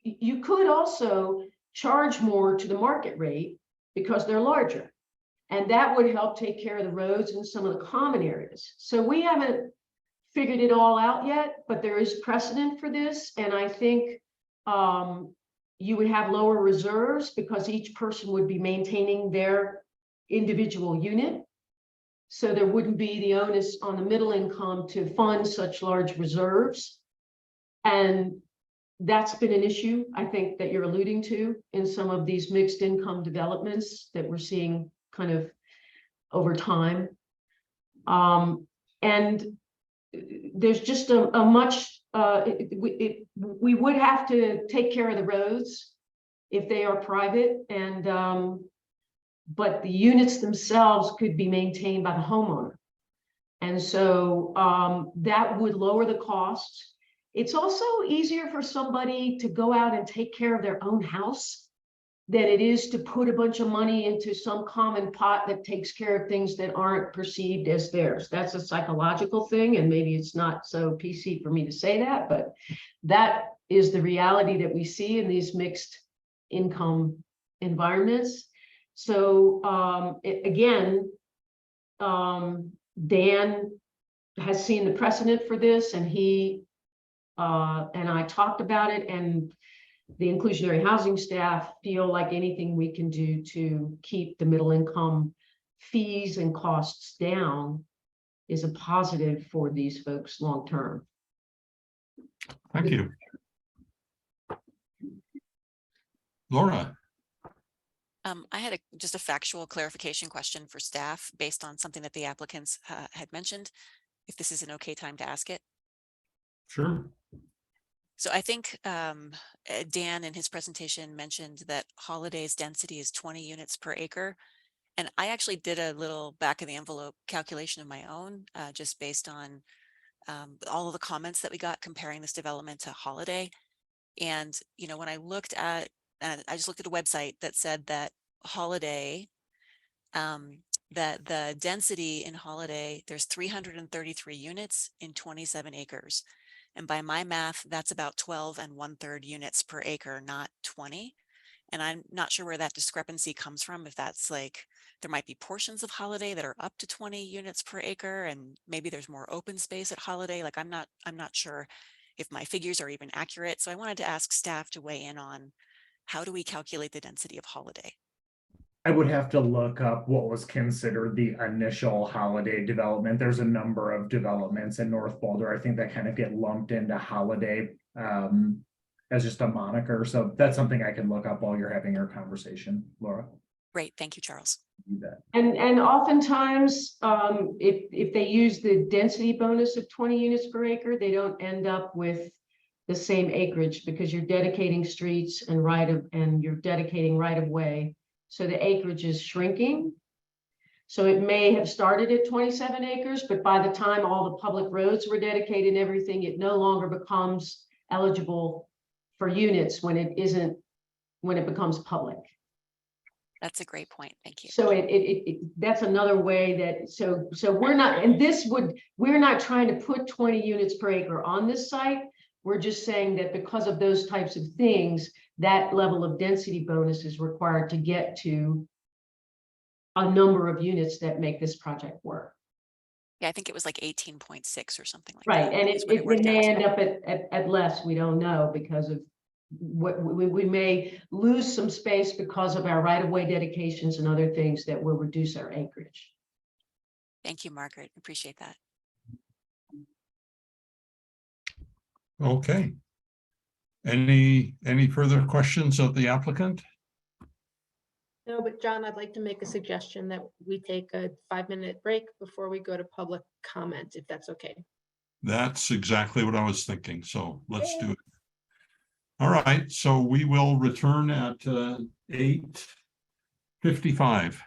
you could also charge more to the market rate because they're larger, and that would help take care of the roads and some of the common areas. So we haven't figured it all out yet, but there is precedent for this, and I think you would have lower reserves because each person would be maintaining their individual unit. So there wouldn't be the onus on the middle income to fund such large reserves. And that's been an issue, I think, that you're alluding to in some of these mixed income developments that we're seeing kind of over time. And there's just a much, we would have to take care of the roads if they are private, and but the units themselves could be maintained by the homeowner. And so that would lower the costs. It's also easier for somebody to go out and take care of their own house than it is to put a bunch of money into some common pot that takes care of things that aren't perceived as theirs. That's a psychological thing, and maybe it's not so PC for me to say that, but that is the reality that we see in these mixed income environments. So Dan has seen the precedent for this, and he and I talked about it, and the inclusionary housing staff feel like anything we can do to keep the middle income fees and costs down is a positive for these folks long term. Thank you. Laura. I had just a factual clarification question for staff based on something that the applicants had mentioned, if this is an okay time to ask it. Sure. So I think Dan in his presentation mentioned that Holiday's density is 20 units per acre. And I actually did a little back of the envelope calculation of my own, just based on all of the comments that we got comparing this development to Holiday. And, you know, when I looked at, I just looked at a website that said that Holiday, that the density in Holiday, there's 333 units in 27 acres. And by my math, that's about 12 1/3 units per acre, not 20. And I'm not sure where that discrepancy comes from. If that's like, there might be portions of Holiday that are up to 20 units per acre, and maybe there's more open space at Holiday. Like I'm not sure if my figures are even accurate. So I wanted to ask staff to weigh in on how do we calculate the density of Holiday? I would have to look up what was considered the initial Holiday development. There's a number of developments in North Boulder, I think, that kind of get lumped into Holiday as just a moniker. So that's something I can look up while you're having your conversation, Laura. Great, thank you, Charles. You bet. And oftentimes, if they use the density bonus of 20 units per acre, they don't end up with the same acreage because you're dedicating streets and you're dedicating right of way. So the acreage is shrinking. So it may have started at 27 acres, but by the time all the public roads were dedicated and everything, it no longer becomes eligible for units when it becomes public. That's a great point. Thank you. So that's another way that, so we're not, and we're not trying to put 20 units per acre on this site. We're just saying that because of those types of things, that level of density bonus is required to get to a number of units that make this project work. Yeah, I think it was like 18.6 or something like Right, that. and is what it worked may out to. end up at less, we don't know, because of what we may lose some space because of our right-of-way dedications and other things that will reduce our acreage. Thank you, Margaret. Appreciate that. Okay. Any further questions of the applicant? No, but John, I'd like to make a suggestion that we take a 5-minute break before we go to public comment, if that's okay. That's exactly what I was thinking. So let's do it. All right, so we will return at 8:55.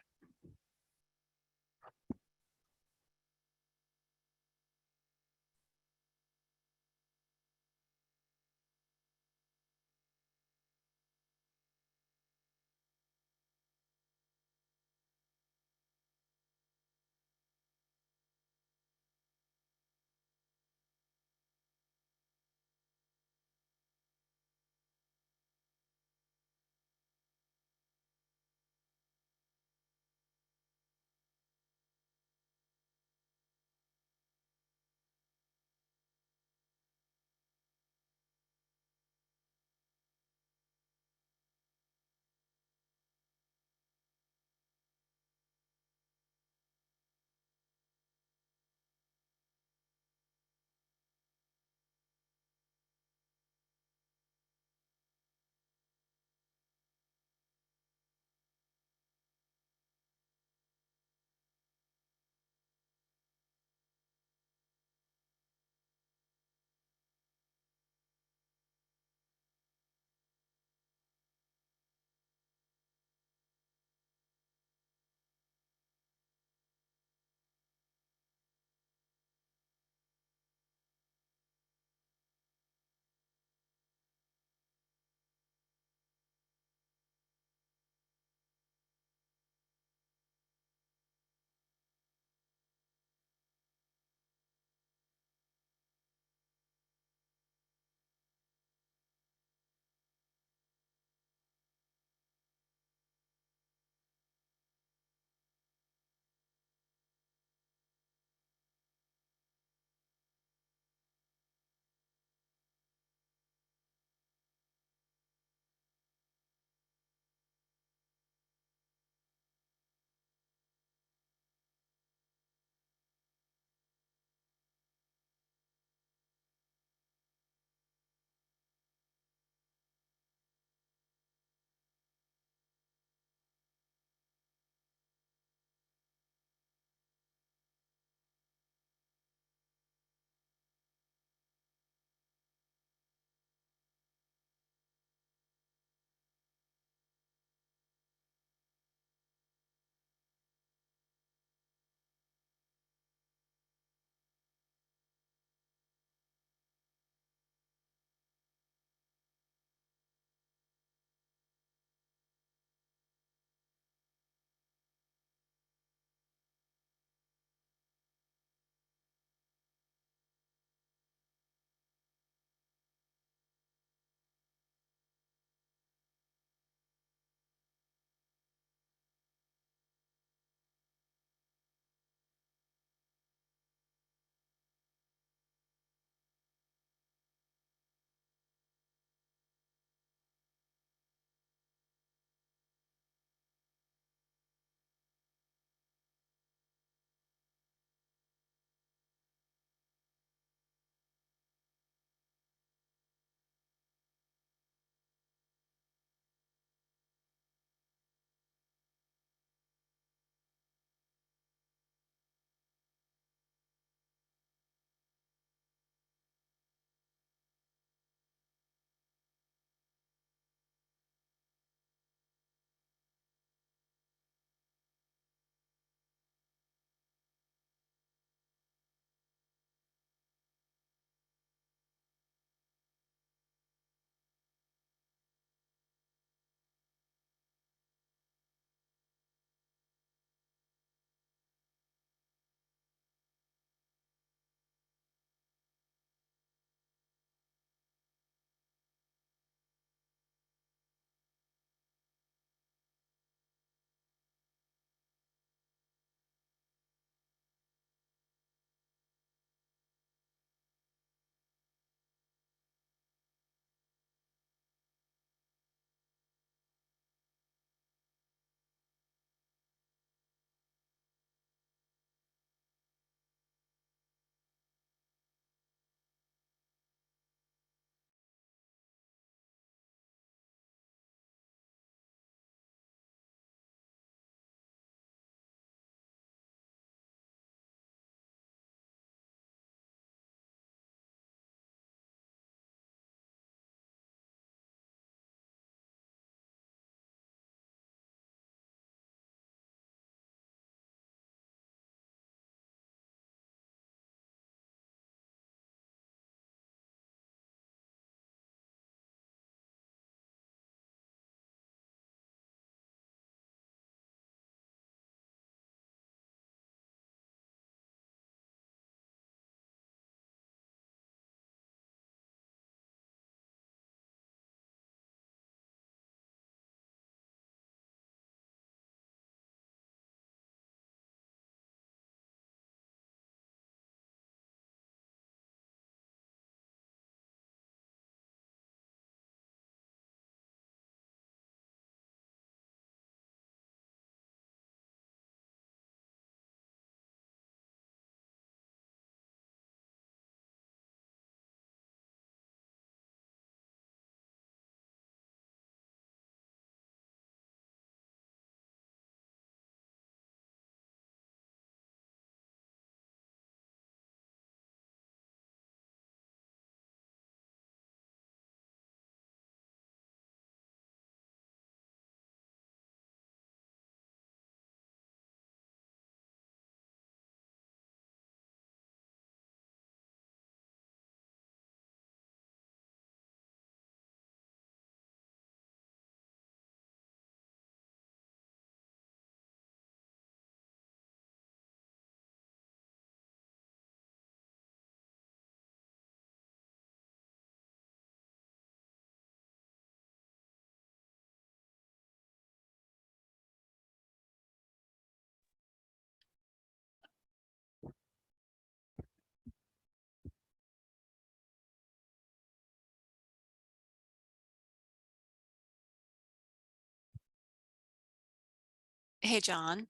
Hey, John,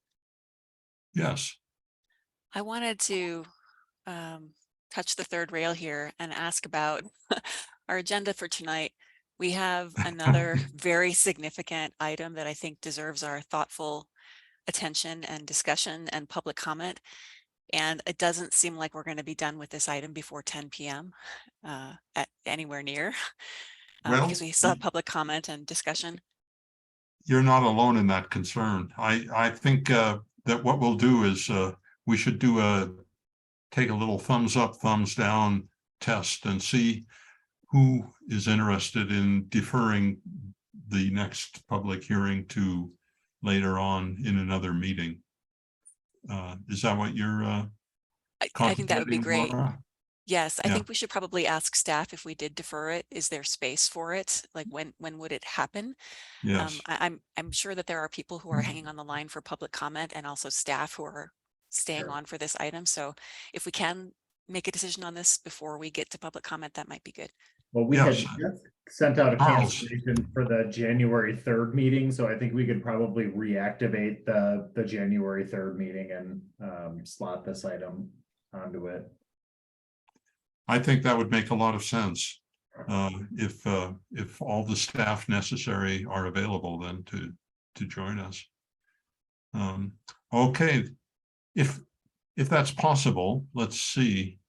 Yes. I wanted to touch the third rail here and ask about our agenda for tonight. We have another very significant item that I think deserves our thoughtful attention and discussion and public comment. And it doesn't seem like we're going to be done with this item before 10 p.m. At anywhere near, Well, because we still have public comment and discussion. you're not alone in that concern. I think that what we'll do is we should take a little thumbs up, thumbs down test and see who is interested in deferring the next public hearing to later on in another meeting. Is that what you're I think that would be contemplating, great. Laura? Yes, I Yeah. think we should probably ask staff if we did defer it, is there space for it? Like when would it happen? Yes. I'm sure that there are people who are hanging on the line for public comment and also staff who are staying Sure. on for this item. So if we can make a decision on this before we get to public comment, that might be good. Well, we had Yes. just sent out a Charles. cancellation for the January 3rd meeting, so I think we could probably reactivate the January 3rd meeting and slot this item onto it. I think that would make a lot of sense. If all the staff necessary are available then to join us. Okay, if that's possible, let's see.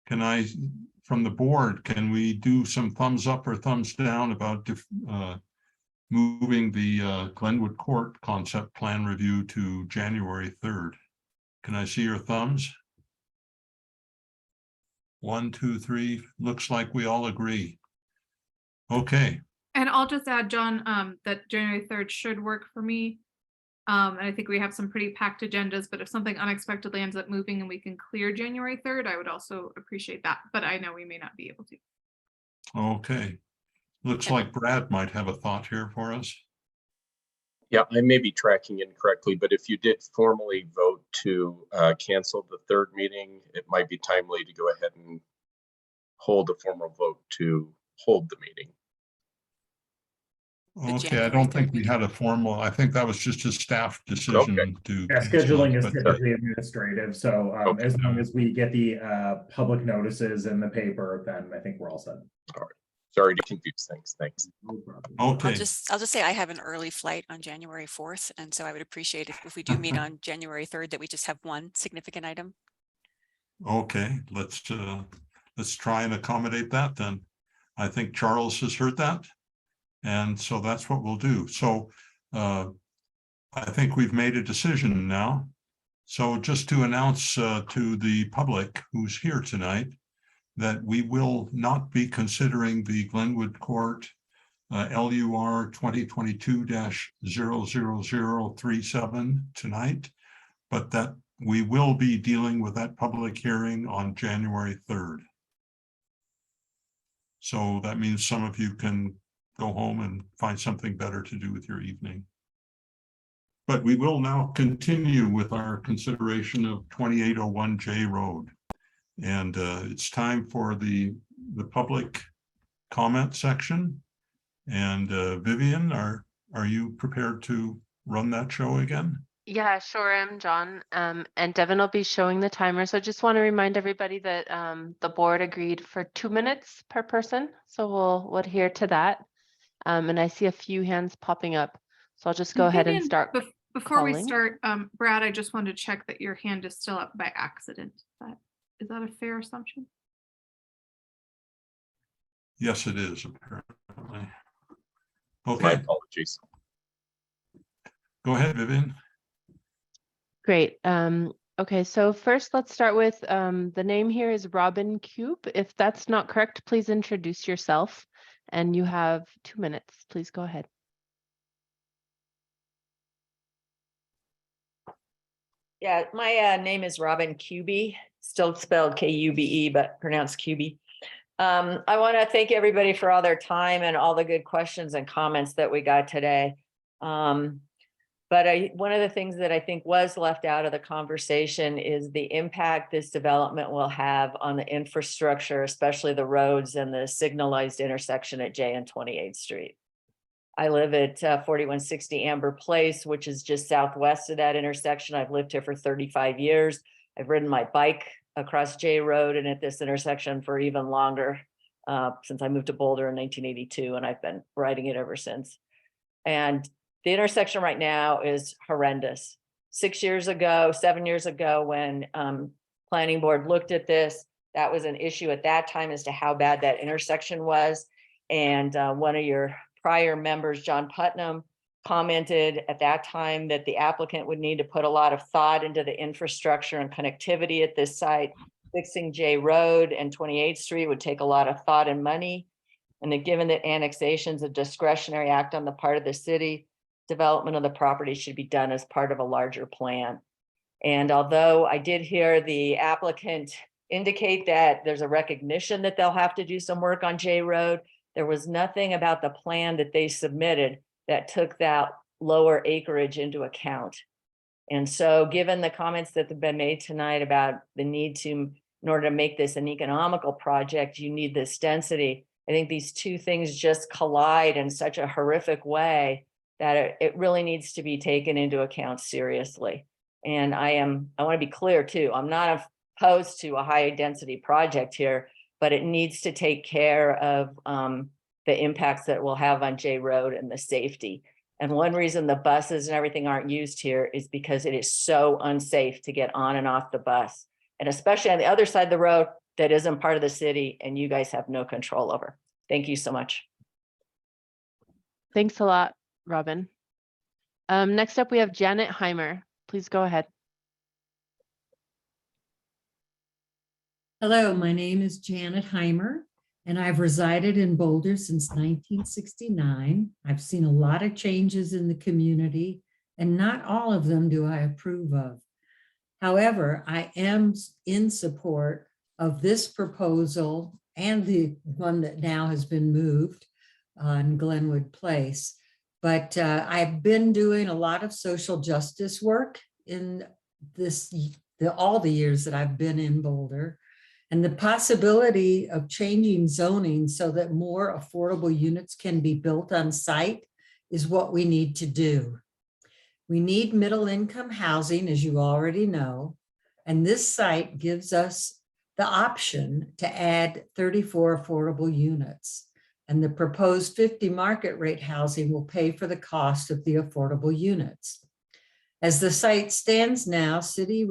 Can I, from the board, can we do some thumbs up or thumbs down about moving the Glenwood Court concept plan review to January 3rd? Can I see your thumbs? 1, 2, 3, looks like we all agree. Okay, And I'll just add, John, that January 3rd should work for me. And I think we have some pretty packed agendas, but if something unexpectedly ends up moving and we can clear January 3rd, I would also appreciate that. But I know we may not be able to. okay. Looks like Brad might have a thought here for us. Yeah, I may be tracking incorrectly, but if you did formally vote to cancel the third meeting, it might be timely to go ahead and hold a formal vote to hold the meeting. Okay, I don't think we had a formal, I think that was just a staff decision to. Yeah, scheduling is but, typically administrative, so as long as we get the public notices in the paper, then I think we're all set. All right. Sorry to confuse things. Thanks. Okay. I'll just say I have an early flight on January 4th, and so I would appreciate it if we do meet on January 3rd that we just have one significant item. Okay, let's try and accommodate that then. I think Charles has heard that. And so that's what we'll do. So I think we've made a decision now. So just to announce to the public who's here tonight that we will not be considering the Glenwood Court LUR 2022-00037 tonight, but that we will be dealing with that public hearing on January 3rd. So that means some of you can go home and find something better to do with your evening. But we will now continue with our consideration of 2801 J Road. And it's time for the public comment section. And Vivian, are you prepared to run that show again? Yeah, sure am, John. And Devin will be showing the timer. So I just want to remind everybody that the board agreed for 2 minutes per person. So we'll adhere to that. And I see a few hands popping up. So I'll just go ahead and Vivian, start. Before we calling. start, Brad, I just wanted to check that your hand is still up by accident. Is that a fair assumption? Yes, it is, apparently. My Okay, apologies. go ahead, Vivian. Great. Okay, so first let's start with the name here is Robin Cube. If that's not correct, please introduce yourself. And you have 2 minutes. Please go ahead. Yeah, my name is Robin Cube, still spelled K-U-B-E, but pronounced Cube. I want to thank everybody for all their time and all the good questions and comments that we got today. But one of the things that I think was left out of the conversation is the impact this development will have on the infrastructure, especially the roads and the signalized intersection at J and 28th Street. I live at 4160 Amber Place, which is just southwest of that intersection. I've lived here for 35 years. I've ridden my bike across J Road and at this intersection for even longer, since I moved to Boulder in 1982, and I've been riding it ever since. And the intersection right now is horrendous. 7 years ago, when planning board looked at this, that was an issue at that time as to how bad that intersection was. And one of your prior members, John Putnam, commented at that time that the applicant would need to put a lot of thought into the infrastructure and connectivity at this site. Fixing J Road and 28th Street would take a lot of thought and money. And that given that annexation is a discretionary act on the part of the city, development of the property should be done as part of a larger plan. And although I did hear the applicant indicate that there's a recognition that they'll have to do some work on J Road, there was nothing about the plan that they submitted that took that lower acreage into account. And so given the comments that have been made tonight about the need to, in order to make this an economical project, you need this density. I think these two things just collide in such a horrific way that it really needs to be taken into account seriously. And I want to be clear too, I'm not opposed to a high density project here, but it needs to take care of the impacts that we'll have on J Road and the safety. And one reason the buses and everything aren't used here is because it is so unsafe to get on and off the bus. And especially on the other side of the road that isn't part of the city and you guys have no control over. Thank you so much. Thanks a lot, Robin. Next up, we have Janet Heimer. Please go ahead. Hello, my name is Janet Heimer, and I've resided in Boulder since 1969. I've seen a lot of changes in the community, and not all of them do I approve of. However, I am in support of this proposal and the one that now has been moved on Glenwood Place. But I've been doing a lot of social justice work in all the years that I've been in Boulder. And the possibility of changing zoning so that more affordable units can be built on site is what we need to do. We need middle income housing, as you already know, and this site gives us the option to add 34 affordable units. And the proposed 50 market rate housing will pay for the cost of the affordable units. As the site stands now, city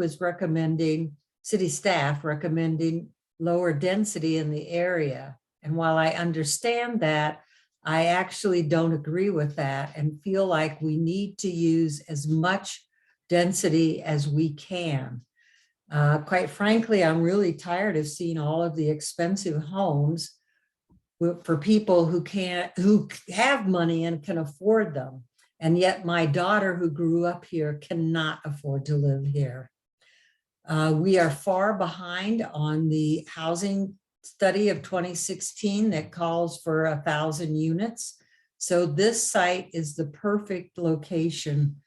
staff recommending lower density in the area. And while I understand that, I actually don't agree with that and feel like we need to use as much density as we can. Quite frankly, I'm really tired of seeing all of the expensive homes for people who have money and can afford them. And yet my daughter who grew up here cannot afford to live here. We are far behind on the housing study of 2016 that calls for 1,000 units. So this site is the perfect location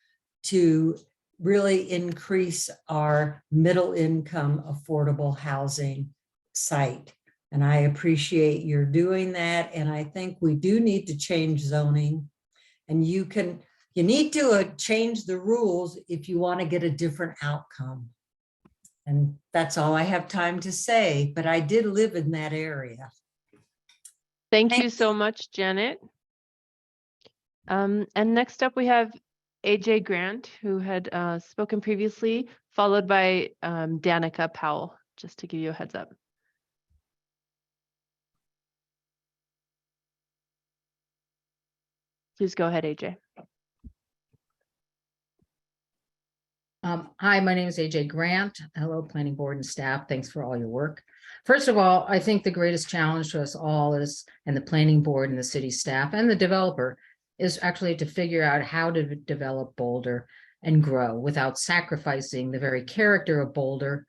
to really increase our middle income affordable housing site. And I appreciate your doing that. And I think we do need to change zoning. And you need to change the rules if you want to get a different outcome. And that's all I have time to say, but I did live in that area. Thank you so much, Janet. And next up, we have AJ Grant, who had spoken previously, followed by Danica Powell, just to give you a heads up. Please go ahead, AJ. Hi, my name is AJ Grant. Hello, Planning Board and staff. Thanks for all your work. First of all, I think the greatest challenge to us all is, and the Planning Board and the city staff and the developer, is actually to figure out how to develop Boulder and grow without sacrificing the very character of Boulder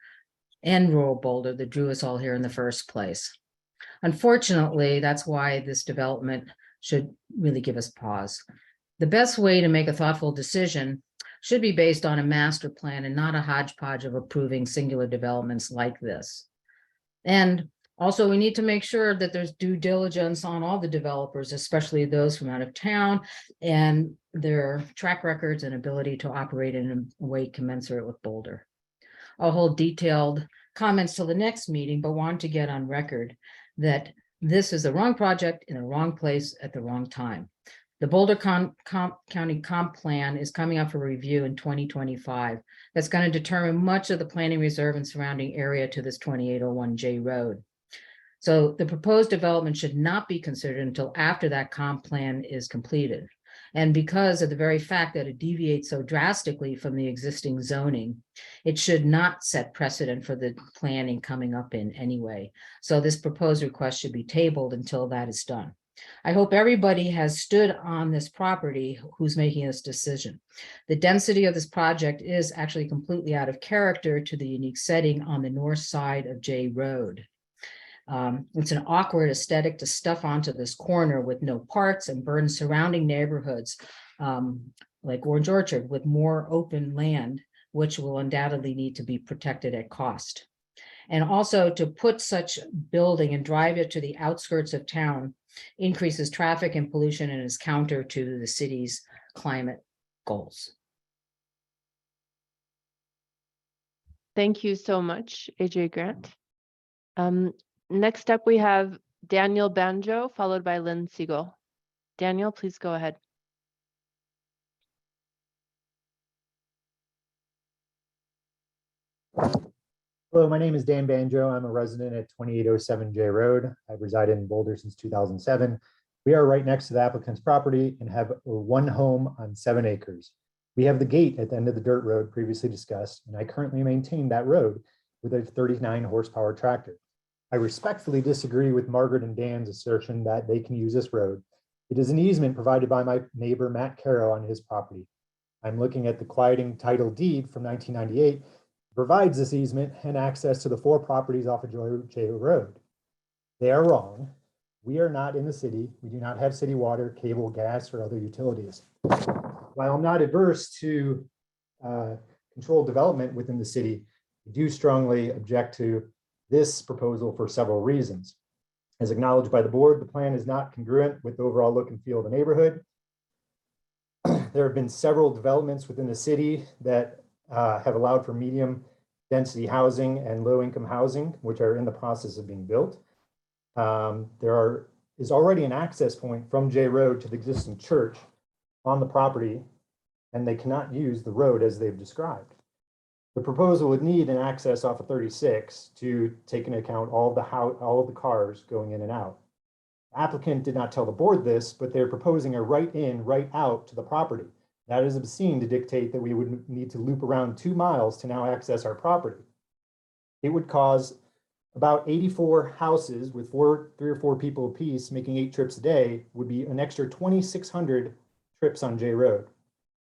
and rural Boulder that drew us all here in the first place. Unfortunately, that's why this development should really give us pause. The best way to make a thoughtful decision should be based on a master plan and not a hodgepodge of approving singular developments like this. And Also, we need to make sure that there's due diligence on all the developers, especially those from out of town, and their track records and ability to operate in a way commensurate with Boulder. I'll hold detailed comments till the next meeting, but want to get on record that this is the wrong project in the wrong place at the wrong time. The Boulder County Comp Plan is coming up for review in 2025. That's going to determine much of the planning reserve and surrounding area to this 2801J road. So the proposed development should not be considered until after that comp plan is completed. And because of the very fact that it deviates so drastically from the existing zoning, it should not set precedent for the planning coming up in anyway. So this proposed request should be tabled until that is done. I hope everybody has stood on this property who's making this decision. The density of this project is actually completely out of character to the unique setting on the north side of J Road. It's an awkward aesthetic to stuff onto this corner with no parts and burden surrounding neighborhoods like Orange Orchard with more open land, which will undoubtedly need to be protected at cost. And also to put such building and drive it to the outskirts of town increases traffic and pollution and is counter to the city's climate goals. Thank you so much, AJ Grant. Next up, we have Daniel Banjo, followed by Lynn Siegel. Daniel, please go ahead. Hello, my name is Dan Banjo. I'm a resident at 2807 J Road. I've resided in Boulder since 2007. We are right next to the applicant's property and have one home on 7 acres. We have the gate at the end of the dirt road previously discussed, and I currently maintain that road with a 39 horsepower tractor. I respectfully disagree with Margaret and Dan's assertion that they can use this road. It is an easement provided by my neighbor, Matt Caro, on his property. I'm looking at the quieting title deed from 1998, provides this easement and access to the 4 properties off of J Road. They are wrong. We are not in the city. We do not have city water, cable, gas, or other utilities. While I'm not adverse to controlled development within the city, I do strongly object to this proposal for several reasons. As acknowledged by the board, the plan is not congruent with the overall look and feel of the neighborhood. There have been several developments within the city that have allowed for medium density housing and low income housing, which are in the process of being built. There is already an access point from J Road to the existing church on the property, and they cannot use the road as they've described. The proposal would need an access off of 36 to take into account all of the cars going in and out. The applicant did not tell the board this, but they're proposing a right in, right out to the property. That is obscene to dictate that we would need to loop around 2 miles to now access our property. It would cause about 84 houses with 3 or 4 people apiece making 8 trips a day would be an extra 2,600 trips on J Road.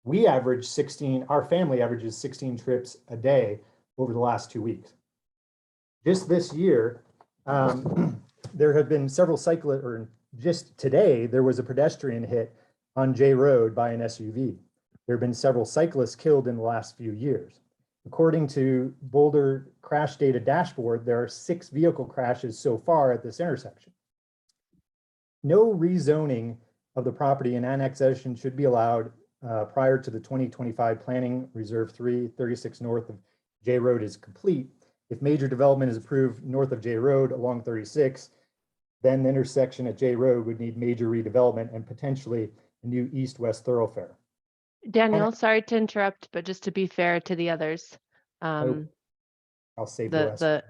We average 16, our family averages 16 trips a day over the last 2 weeks. Just this year, there have been several cyclists, or just today, there was a pedestrian hit on J Road by an SUV. There have been several cyclists killed in the last few years. According to Boulder Crash Data Dashboard, there are 6 vehicle crashes so far at this intersection. No rezoning of the property and annexation should be allowed prior to the 2025 Planning Reserve 3, 36 north of J Road is complete. If major development is approved north of J Road along 36, then the intersection at J Road would need major redevelopment and potentially a new east-west thoroughfare. Daniel, sorry to interrupt, but just to be fair to the others. I'll save the rest.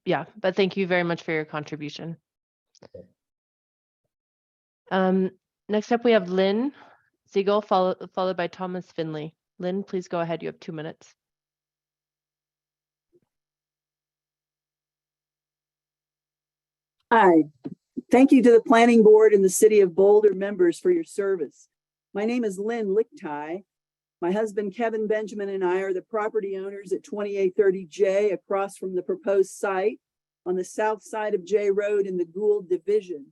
Yeah, but thank you very much for your contribution. Okay. Next up, we have Lynn Siegel, followed by Thomas Finley. Lynn, please go ahead. You have 2 minutes. Hi, thank you to the Planning Board and the City of Boulder members for your service. My name is Lynn Lichtai. My husband, Kevin Benjamin, and I are the property owners at 2830J across from the proposed site on the south side of J Road in the Gould Division.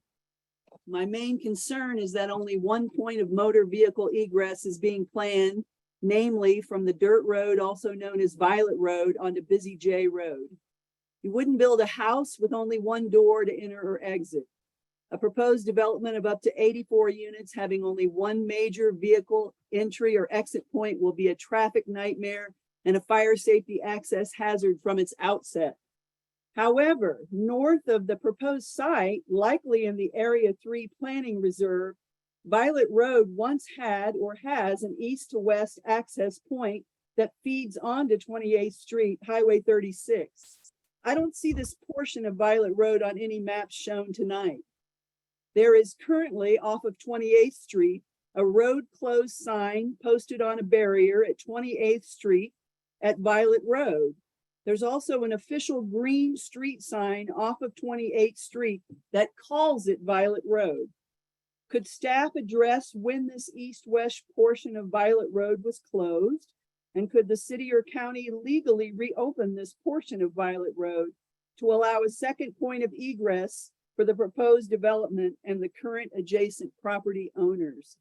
My main concern is that only one point of motor vehicle egress is being planned, namely from the dirt road, also known as Violet Road, onto Busy J Road. You wouldn't build a house with only one door to enter or exit. A proposed development of up to 84 units having only one major vehicle entry or exit point will be a traffic nightmare and a fire safety access hazard from its outset. However, north of the proposed site, likely in the Area 3 Planning Reserve, Violet Road once had or has an east to west access point that feeds onto 28th Street, Highway 36. I don't see this portion of Violet Road on any maps shown tonight. There is currently off of 28th Street, a road closed sign posted on a barrier at 28th Street at Violet Road. There's also an official green street sign off of 28th Street that calls it Violet Road. Could staff address when this east-west portion of Violet Road was closed? And could the city or county legally reopen this portion of Violet Road to allow a second point of egress for the proposed development and the current adjacent property owners?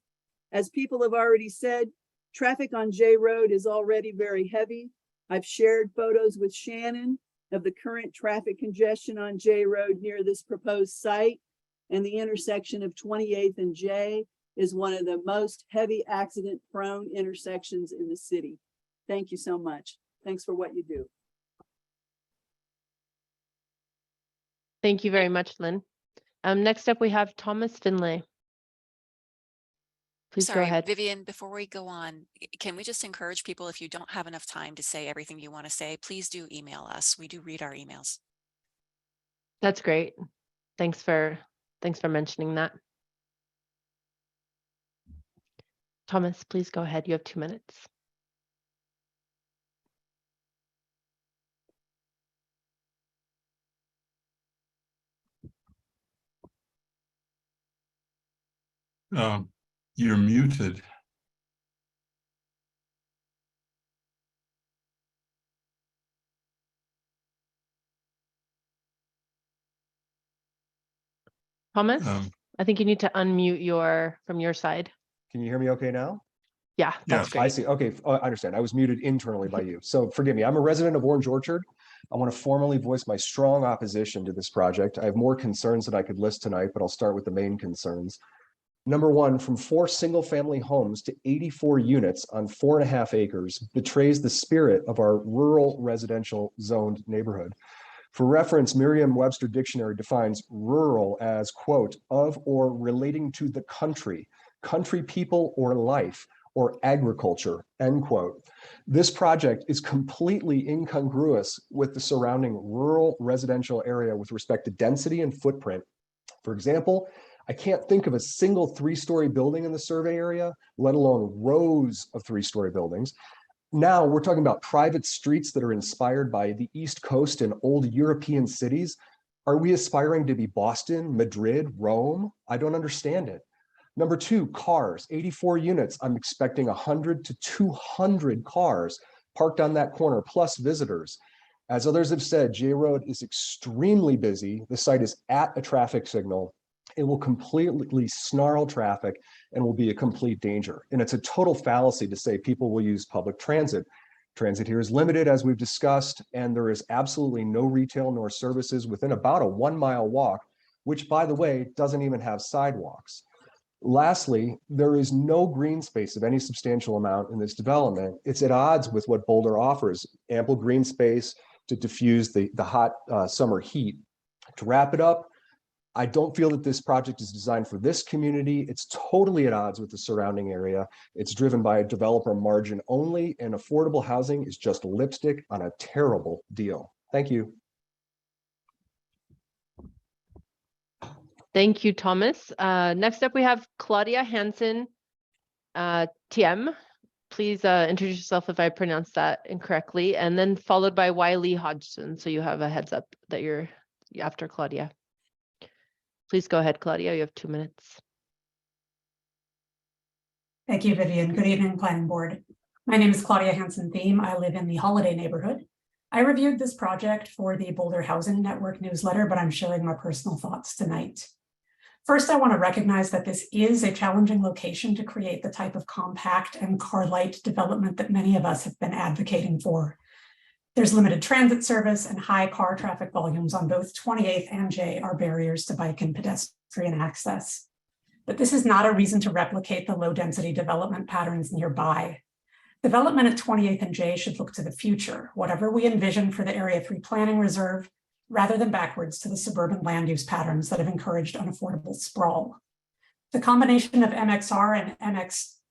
As people have already said, traffic on J Road is already very heavy. I've shared photos with Shannon of the current traffic congestion on J Road near this proposed site, and the intersection of 28th and J is one of the most heavy accident prone intersections in the city. Thank you so much. Thanks for what you do. Thank you very much, Lynn. Next up, we have Thomas Finlay. Please go Sorry, ahead. Vivian, before we go on, can we just encourage people, if you don't have enough time to say everything you want to say, please do email us. We do read our emails. That's great. Thanks for mentioning that. Thomas, please go ahead. You have 2 minutes. You're muted. Thomas, I think you need to unmute from your side. Can you hear me okay now? Yeah, that's Yes. great. I see. Okay, I understand. I was muted internally by you. So forgive me. I'm a resident of Orange Orchard. I want to formally voice my strong opposition to this project. I have more concerns that I could list tonight, but I'll start with the main concerns. Number one, from 4 single-family homes to 84 units on 4.5 acres betrays the spirit of our rural residential zoned neighborhood. For reference, Merriam-Webster Dictionary defines rural as, quote, of or relating to the country, people or life, or agriculture, end quote. This project is completely incongruous with the surrounding rural residential area with respect to density and footprint. For example, I can't think of a single 3-story building in the survey area, let alone rows of 3-story buildings. Now we're talking about private streets that are inspired by the East Coast and old European cities. Are we aspiring to be Boston, Madrid, Rome? I don't understand it. Number 2, cars, 84 units. I'm expecting 100 to 200 cars parked on that corner, plus visitors. As others have said, J Road is extremely busy. The site is at a traffic signal. It will completely snarl traffic and will be a complete danger. And it's a total fallacy to say people will use public transit. Transit here is limited, as we've discussed, and there is absolutely no retail nor services within about a 1-mile walk, which, by the way, doesn't even have sidewalks. Lastly, there is no green space of any substantial amount in this development. It's at odds with what Boulder offers, ample green space to diffuse the hot summer heat. To wrap it up, I don't feel that this project is designed for this community. It's totally at odds with the surrounding area. It's driven by a developer margin only, and affordable housing is just lipstick on a terrible deal. Thank you. Thank you, Thomas. Next up, we have Claudia Hansen, TM. Please introduce yourself if I pronounced that incorrectly, and then followed by Wiley Hodgson. So you have a heads up that you're after Claudia. Please go ahead, Claudia. You have 2 minutes. Thank you, Vivian. Good evening, Planning Board. My name is Claudia Hansen-Thiem. I live in the Holiday neighborhood. I reviewed this project for the Boulder Housing Network newsletter, but I'm sharing my personal thoughts tonight. First, I want to recognize that this is a challenging location to create the type of compact and car-light development that many of us have been advocating for. There's limited transit service and high car traffic volumes on both 28th and J are barriers to bike and pedestrian access. But this is not a reason to replicate the low density development patterns nearby. Development at 28th and J should look to the future, whatever we envision for the Area 3 Planning Reserve, rather than backwards to the suburban land use patterns that have encouraged unaffordable sprawl. The combination of MXR and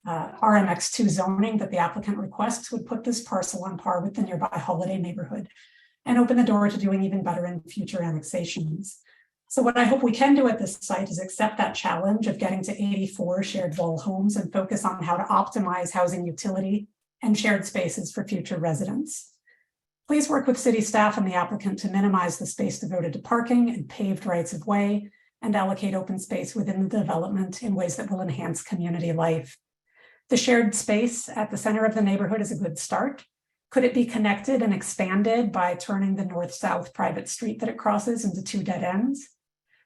RMX2 zoning that the applicant requests would put this parcel on par with the nearby Holiday neighborhood and open the door to doing even better in future annexations. So what I hope we can do at this site is accept that challenge of getting to 84 shared wall homes and focus on how to optimize housing utility and shared spaces for future residents. Please work with city staff and the applicant to minimize the space devoted to parking and paved rights of way and allocate open space within the development in ways that will enhance community life. The shared space at the center of the neighborhood is a good start. Could it be connected and expanded by turning the north-south private street that it crosses into 2 dead ends?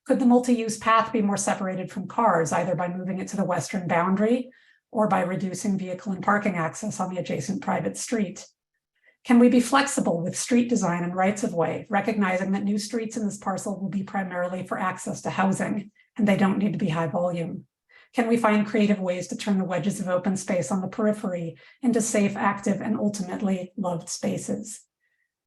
Could the multi-use path be more separated from cars, either by moving it to the western boundary or by reducing vehicle and parking access on the adjacent private street? Can we be flexible with street design and rights of way, recognizing that new streets in this parcel will be primarily for access to housing, and they don't need to be high volume? Can we find creative ways to turn the wedges of open space on the periphery into safe, active, and ultimately loved spaces?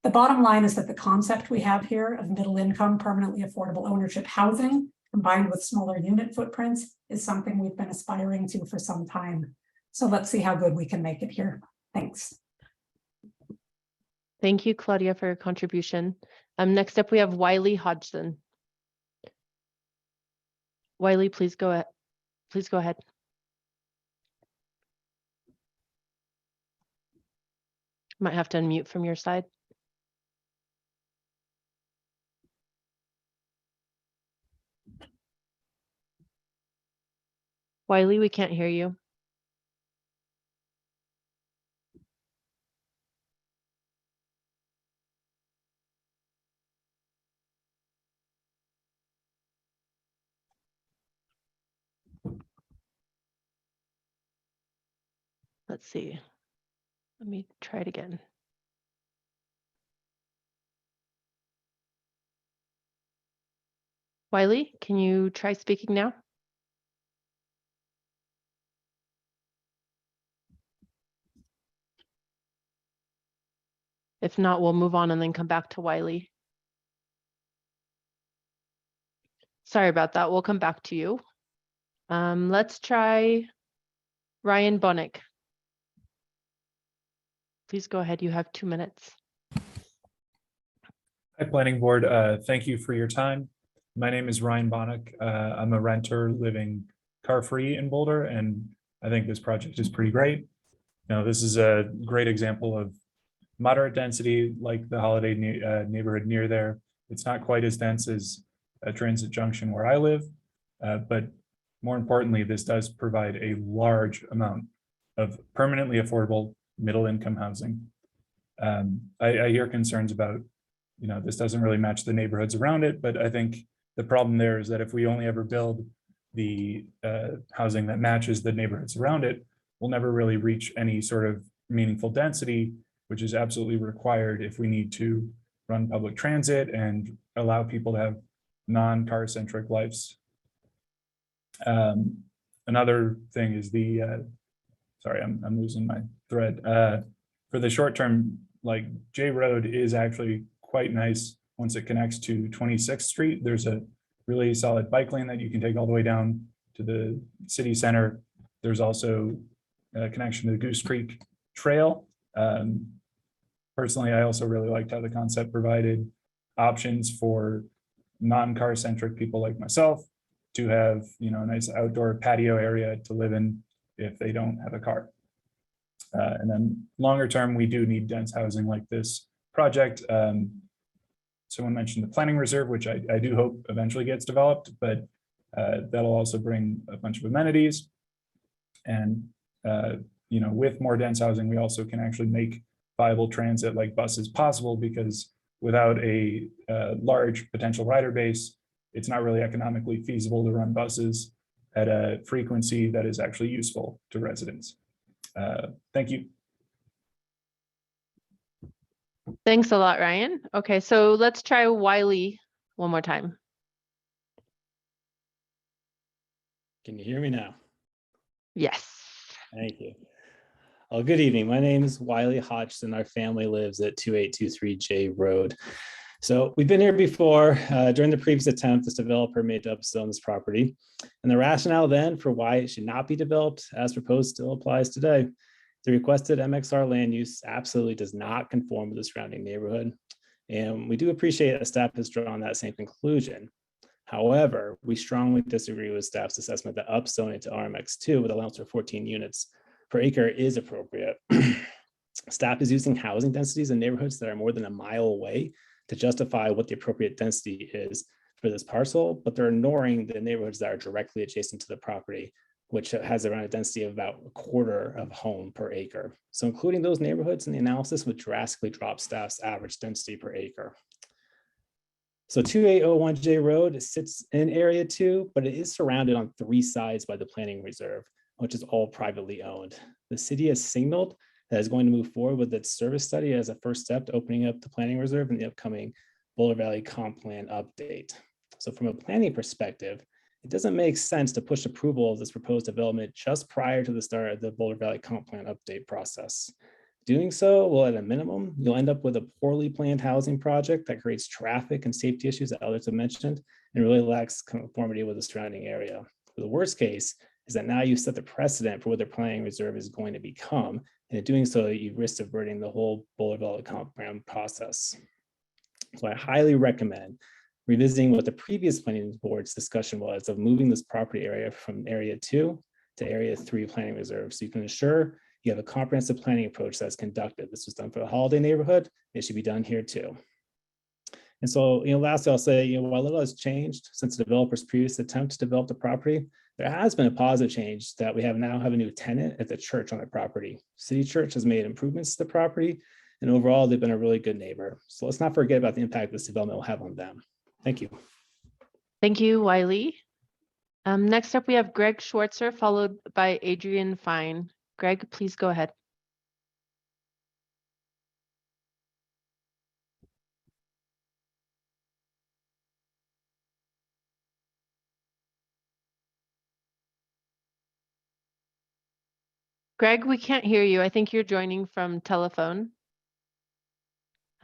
The bottom line is that the concept we have here of middle income, permanently affordable ownership housing, combined with smaller unit footprints, is something we've been aspiring to for some time. So let's see how good we can make it here. Thanks. Thank you, Claudia, for your contribution. Next up, we have Wiley Hodgson. Wiley, please go ahead. Please go ahead. Might have to unmute from your side. Wiley, we can't hear you. Let's see. Let me try it again. Wiley, can you try speaking now? If not, we'll move on and then come back to Wiley. Sorry about that. We'll come back to you. Let's try Ryan Bonick. Please go ahead. You have 2 minutes. Hi, Planning Board. Thank you for your time. My name is Ryan Bonick. I'm a renter living car-free in Boulder, and I think this project is pretty great. You know, this is a great example of moderate density, like the Holiday neighborhood near there. It's not quite as dense as a Transit Junction where I live, but more importantly, this does provide a large amount of permanently affordable middle income housing. I hear concerns about, you know, this doesn't really match the neighborhoods around it, but I think the problem there is that if we only ever build the housing that matches the neighborhoods around it, we'll never really reach any sort of meaningful density, which is absolutely required if we need to run public transit and allow people to have non-car centric lives. Another thing is the, sorry, I'm losing my thread. For the short term, like J Road is actually quite nice once it connects to 26th Street. There's a really solid bike lane that you can take all the way down to the city center. There's also a connection to the Goose Creek Trail. Personally, I also really liked how the concept provided options for non-car centric people like myself to have, you know, a nice outdoor patio area to live in if they don't have a car. And then longer term, we do need dense housing like this project. Someone mentioned the planning reserve, which I do hope eventually gets developed, but that'll also bring a bunch of amenities. And, you know, with more dense housing, we also can actually make viable transit like buses possible, because without a large potential rider base, it's not really economically feasible to run buses at a frequency that is actually useful to residents. Thank you. Thanks a lot, Ryan. Okay, so let's try Wiley one more time. Can you hear me now? Yes. Thank you. Well, good evening. My name is Wiley Hodgson. Our family lives at 2823 J Road. So we've been here before. During the previous attempt, this developer made to upzone this property. And the rationale then for why it should not be developed as proposed still applies today. The requested MXR land use absolutely does not conform with the surrounding neighborhood. And we do appreciate that staff has drawn that same conclusion. However, we strongly disagree with staff's assessment that upzoning to RMX2 with allowance for 14 units per acre is appropriate. Staff is using housing densities in neighborhoods that are more than a mile away to justify what the appropriate density is for this parcel, but they're ignoring the neighborhoods that are directly adjacent to the property, which has around a density of about a quarter of home per acre. So including those neighborhoods in the analysis would drastically drop staff's average density per acre. So 2801J Road sits in Area 2, but it is surrounded on 3 sides by the planning reserve, which is all privately owned. The city has signaled that it's going to move forward with its service study as a first step to opening up the planning reserve in the upcoming Boulder Valley Comp Plan update. So from a planning perspective, it doesn't make sense to push approval of this proposed development just prior to the start of the Boulder Valley Comp Plan update process. Doing so will, at a minimum, you'll end up with a poorly planned housing project that creates traffic and safety issues that others have mentioned and really lacks conformity with the surrounding area. The worst case is that now you set the precedent for what the planning reserve is going to become. And in doing so, you risk averting the whole Boulder Valley Comp Plan process. So I highly recommend revisiting what the previous planning board's discussion was of moving this property area from Area 2 to Area 3 planning reserve, so you can ensure you have a comprehensive planning approach that's conducted. This was done for the Holiday neighborhood. It should be done here too. And so, lastly, I'll say, while little has changed since the developer's previous attempt to develop the property, there has been a positive change that we now have a new tenant at the church on the property. City Church has made improvements to the property, and overall, they've been a really good neighbor. So let's not forget about the impact this development will have on them. Thank you. Thank you, Wiley. Next up, we have Greg Schwartzer, followed by Adrian Fine. Greg, please go ahead. Greg, we can't hear you. I think you're joining from telephone.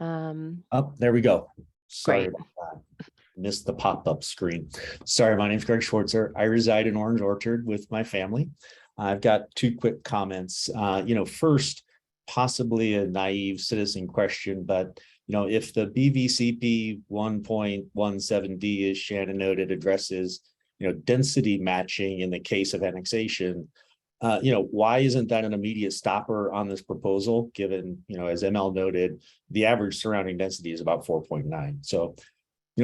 Oh, there we go. Sorry Great. about that. Missed the pop-up screen. Sorry, my name's Greg Schwartzer. I reside in Orange Orchard with my family. I've got 2 quick comments. First, possibly a naive citizen question, but if the BVCP 1.17D, as Shannon noted, addresses density matching in the case of annexation, why isn't that an immediate stopper on this proposal, given, as ML noted, the average surrounding density is about 4.9. So,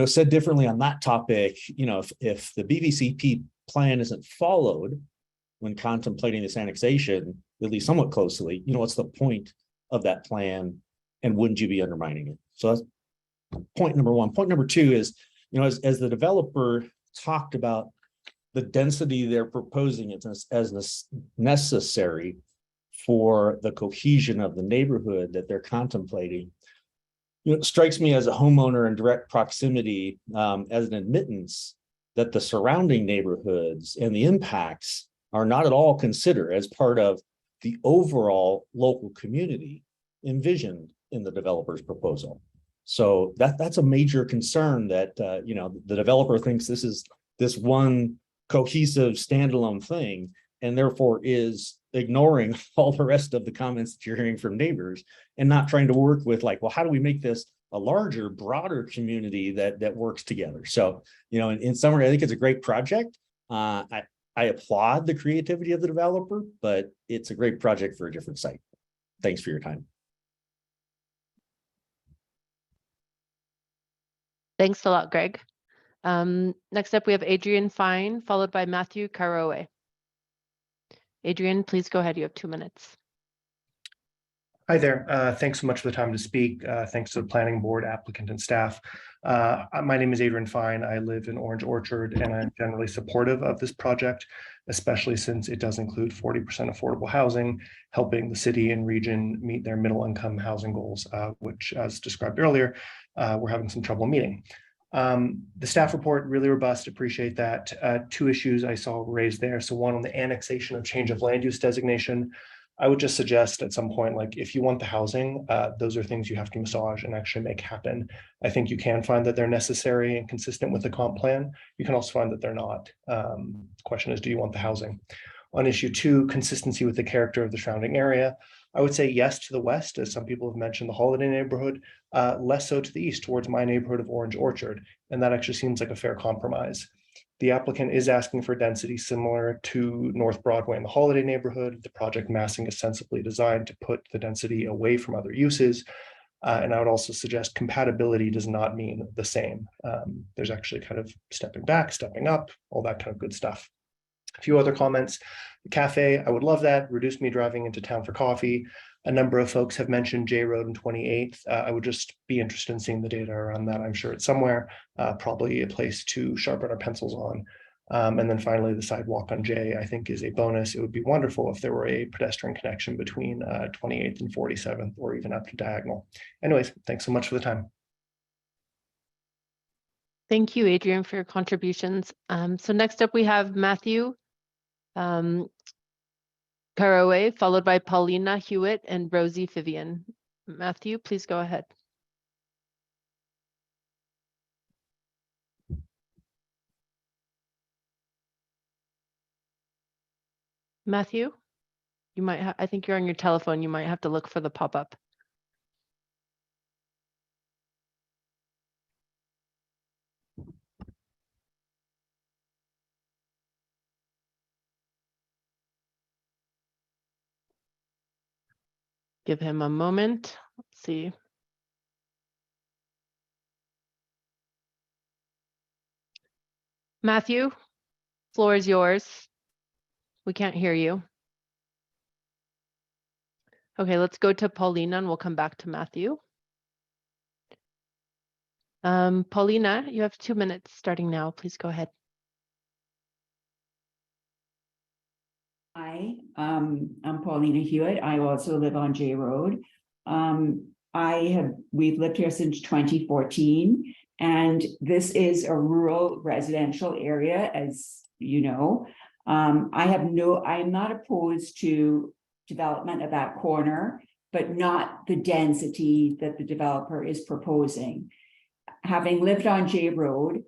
said differently on that topic, if the BVCP plan isn't followed when contemplating this annexation, at least somewhat closely, what's the point of that plan, and wouldn't you be undermining it? So that's point number 1. Point number 2 is, as the developer talked about the density they're proposing as necessary for the cohesion of the neighborhood that they're contemplating, it strikes me as a homeowner in direct proximity as an admittance that the surrounding neighborhoods and the impacts are not at all considered as part of the overall local community envisioned in the developer's proposal. So that's a major concern that the developer thinks this is this one cohesive standalone thing, and therefore is ignoring all the rest of the comments that you're hearing from neighbors and not trying to work with well, how do we make this a larger, broader community that works together? So, in summary, I think it's a great project. I applaud the creativity of the developer, but it's a great project for a different site. Thanks for your time. Thanks a lot, Greg. Next up, we have Adrian Fine, followed by Matthew Caroe. Adrian, please go ahead. You have 2 minutes. Hi there. Thanks so much for the time to speak. Thanks to the planning board, applicant, and staff. My name is Adrian Fine. I live in Orange Orchard, and I'm generally supportive of this project. especially since it does include 40% affordable housing, helping the city and region meet their middle income housing goals, which, as described earlier, we're having some trouble meeting. The staff report, really robust, appreciate that. Two issues I saw raised there. So one on the annexation of change of land use designation. I would just suggest at some point, like if you want the housing, those are things you have to massage and actually make happen. I think you can find that they're necessary and consistent with the comp plan. You can also find that they're not. The question is, do you want the housing? On issue 2, consistency with the character of the surrounding area. I would say yes to the west, as some people have mentioned the Holiday neighborhood, less so to the east towards my neighborhood of Orange Orchard. And that actually seems like a fair compromise. The applicant is asking for density similar to North Broadway in the Holiday neighborhood. The project massing is sensibly designed to put the density away from other uses. And I would also suggest compatibility does not mean the same. There's actually kind of stepping back, stepping up, all that kind of good stuff. A few other comments. The cafe, I would love that. Reduce me driving into town for coffee. A number of folks have mentioned J Road and 28th. I would just be interested in seeing the data around that. I'm sure it's somewhere, probably a place to sharpen our pencils on. And then finally, the sidewalk on J, I think, is a bonus. It would be wonderful if there were a pedestrian connection between 28th and 47th, or even up to Diagonal. Anyways, thanks so much for the time. Thank you, Adrian, for your contributions. So next up, we have Matthew Caraway, followed by Paulina Hewitt and Rosie Vivian. Matthew, please go ahead. Matthew, you might have, I think you're on your telephone. You might have to look for the pop-up. Give him a moment. Let's see. Matthew, floor is yours. We can't hear you. Okay, let's go to Paulina and we'll come back to Matthew. Paulina, you have 2 minutes starting now. Please go ahead. Hi, I'm Paulina Hewitt. I also live on J Road. We've lived here since 2014, and this is a rural residential area, as you know. I'm not opposed to development of that corner, but not the density that the developer is proposing. Having lived on J Road,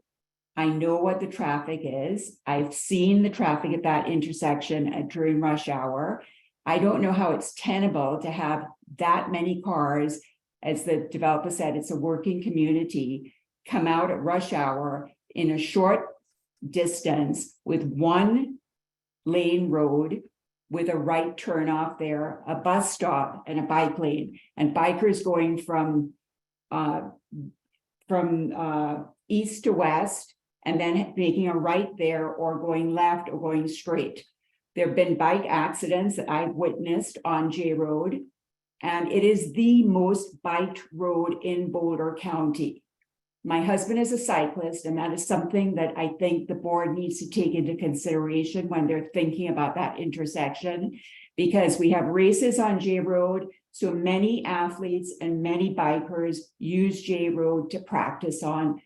I know what the traffic is. I've seen the traffic at that intersection during rush hour. I don't know how it's tenable to have that many cars, as the developer said, it's a working community, come out at rush hour in a short distance with one lane road with a right turn off there, a bus stop and a bike lane, and bikers going from east to west, and then making a right there or going left or going straight. There have been bike accidents that I've witnessed on J Road, and it is the most biked road in Boulder County. My husband is a cyclist, and that is something that I think the board needs to take into consideration when they're thinking about that intersection, because we have races on J Road, so many athletes and many bikers use J Road to practice on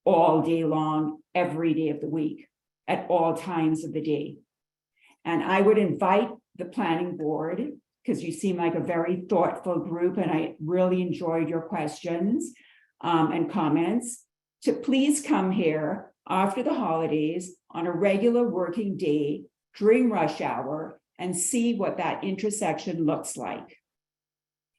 all day long, every day of the week, at all times of the day. And I would invite the planning board, because you seem like a very thoughtful group, and I really enjoyed your questions and comments, to please come here after the holidays on a regular working day during rush hour and see what that intersection looks like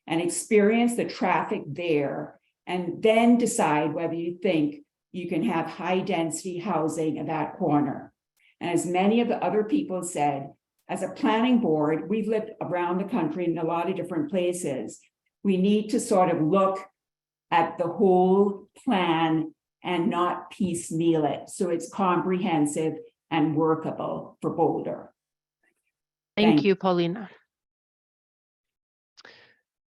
and experience the traffic there, and then decide whether you think you can have high density housing at that corner. And as many of the other people said, as a planning board, we've lived around the country in a lot of different places. We need to sort of look at the whole plan and not piecemeal it, so it's comprehensive and workable for Boulder. Thank you, Paulina.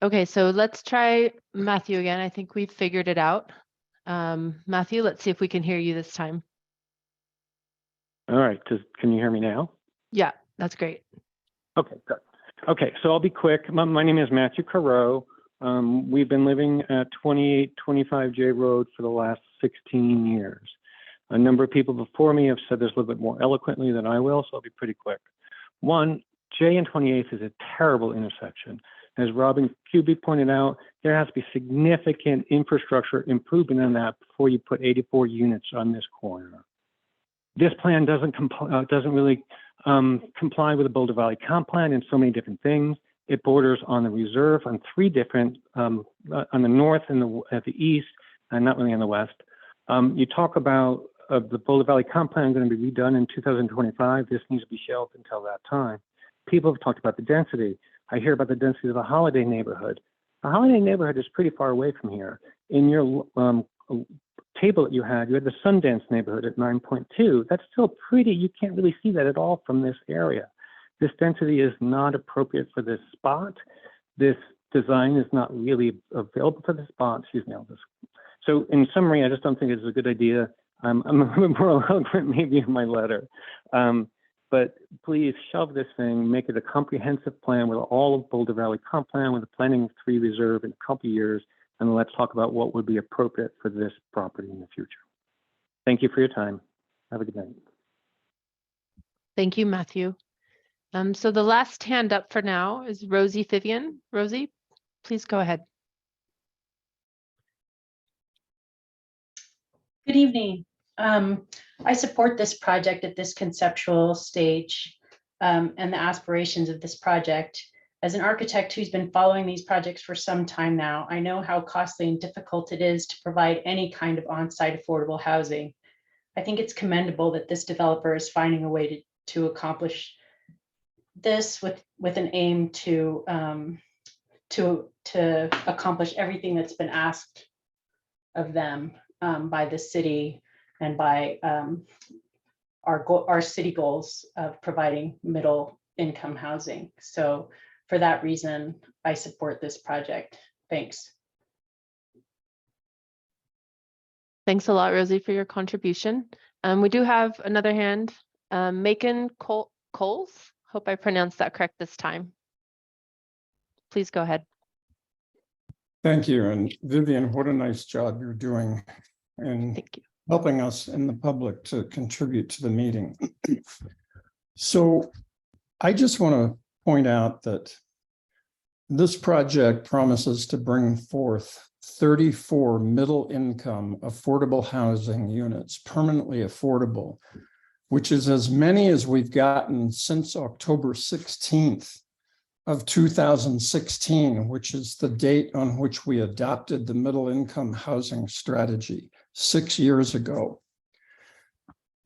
Okay, so let's try Matthew again. I think we've figured it out. Matthew, let's see if we can hear you this time. All right, can you hear me now? Yeah, that's great. Okay, good. Okay, so I'll be quick. My name is Matthew Careau. We've been living at 2825 J Road for the last 16 years. A number of people before me have said this a little bit more eloquently than I will, so I'll be pretty quick. One, J and 28th is a terrible intersection. As Robin Kuby pointed out, there has to be significant infrastructure improvement in that before you put 84 units on this corner. This plan doesn't really comply with the Boulder Valley Comp Plan in so many different things. It borders on the reserve on three different, on the north and at the east, and not really on the west. You talk about the Boulder Valley Comp Plan going to be redone in 2025. This needs to be shelved until that time. People have talked about the density. I hear about the density of the Holiday neighborhood. The Holiday neighborhood is pretty far away from here. In your table that you had the Sundance neighborhood at 9.2. That's still pretty. You can't really see that at all from this area. This density is not appropriate for this spot. This design is not really available for the spot. Excuse me. So in summary, I just don't think it's a good idea. I'm a little bit more eloquent maybe in my letter. But please shelve this thing, make it a comprehensive plan with all of Boulder Valley Comp Plan with a planning 3 reserve in a couple of years. And let's talk about what would be appropriate for this property in the future. Thank you for your time. Have a good night. Thank you, Matthew. So the last hand up for now is Rosie Vivian. Rosie, please go ahead. Good evening. I support this project at this conceptual stage and the aspirations of this project. As an architect who's been following these projects for some time now, I know how costly and difficult it is to provide any kind of on-site affordable housing. I think it's commendable that this developer is finding a way to accomplish this with an aim to accomplish everything that's been asked of them by the city and by our city goals of providing middle income housing. So for that reason, I support this project. Thanks. Thanks a lot, Rosie, for your contribution. We do have another hand, Macon Coles. Hope I pronounced that correct this time. Please go ahead. Thank you. And Vivian, what a nice job you're doing in helping us in the public to contribute to the meeting. So I just want to point out that this project promises to bring forth 34 middle income affordable housing units, permanently affordable, which is as many as we've gotten since October 16th of 2016, which is the date on which we adopted the middle income housing strategy 6 years ago.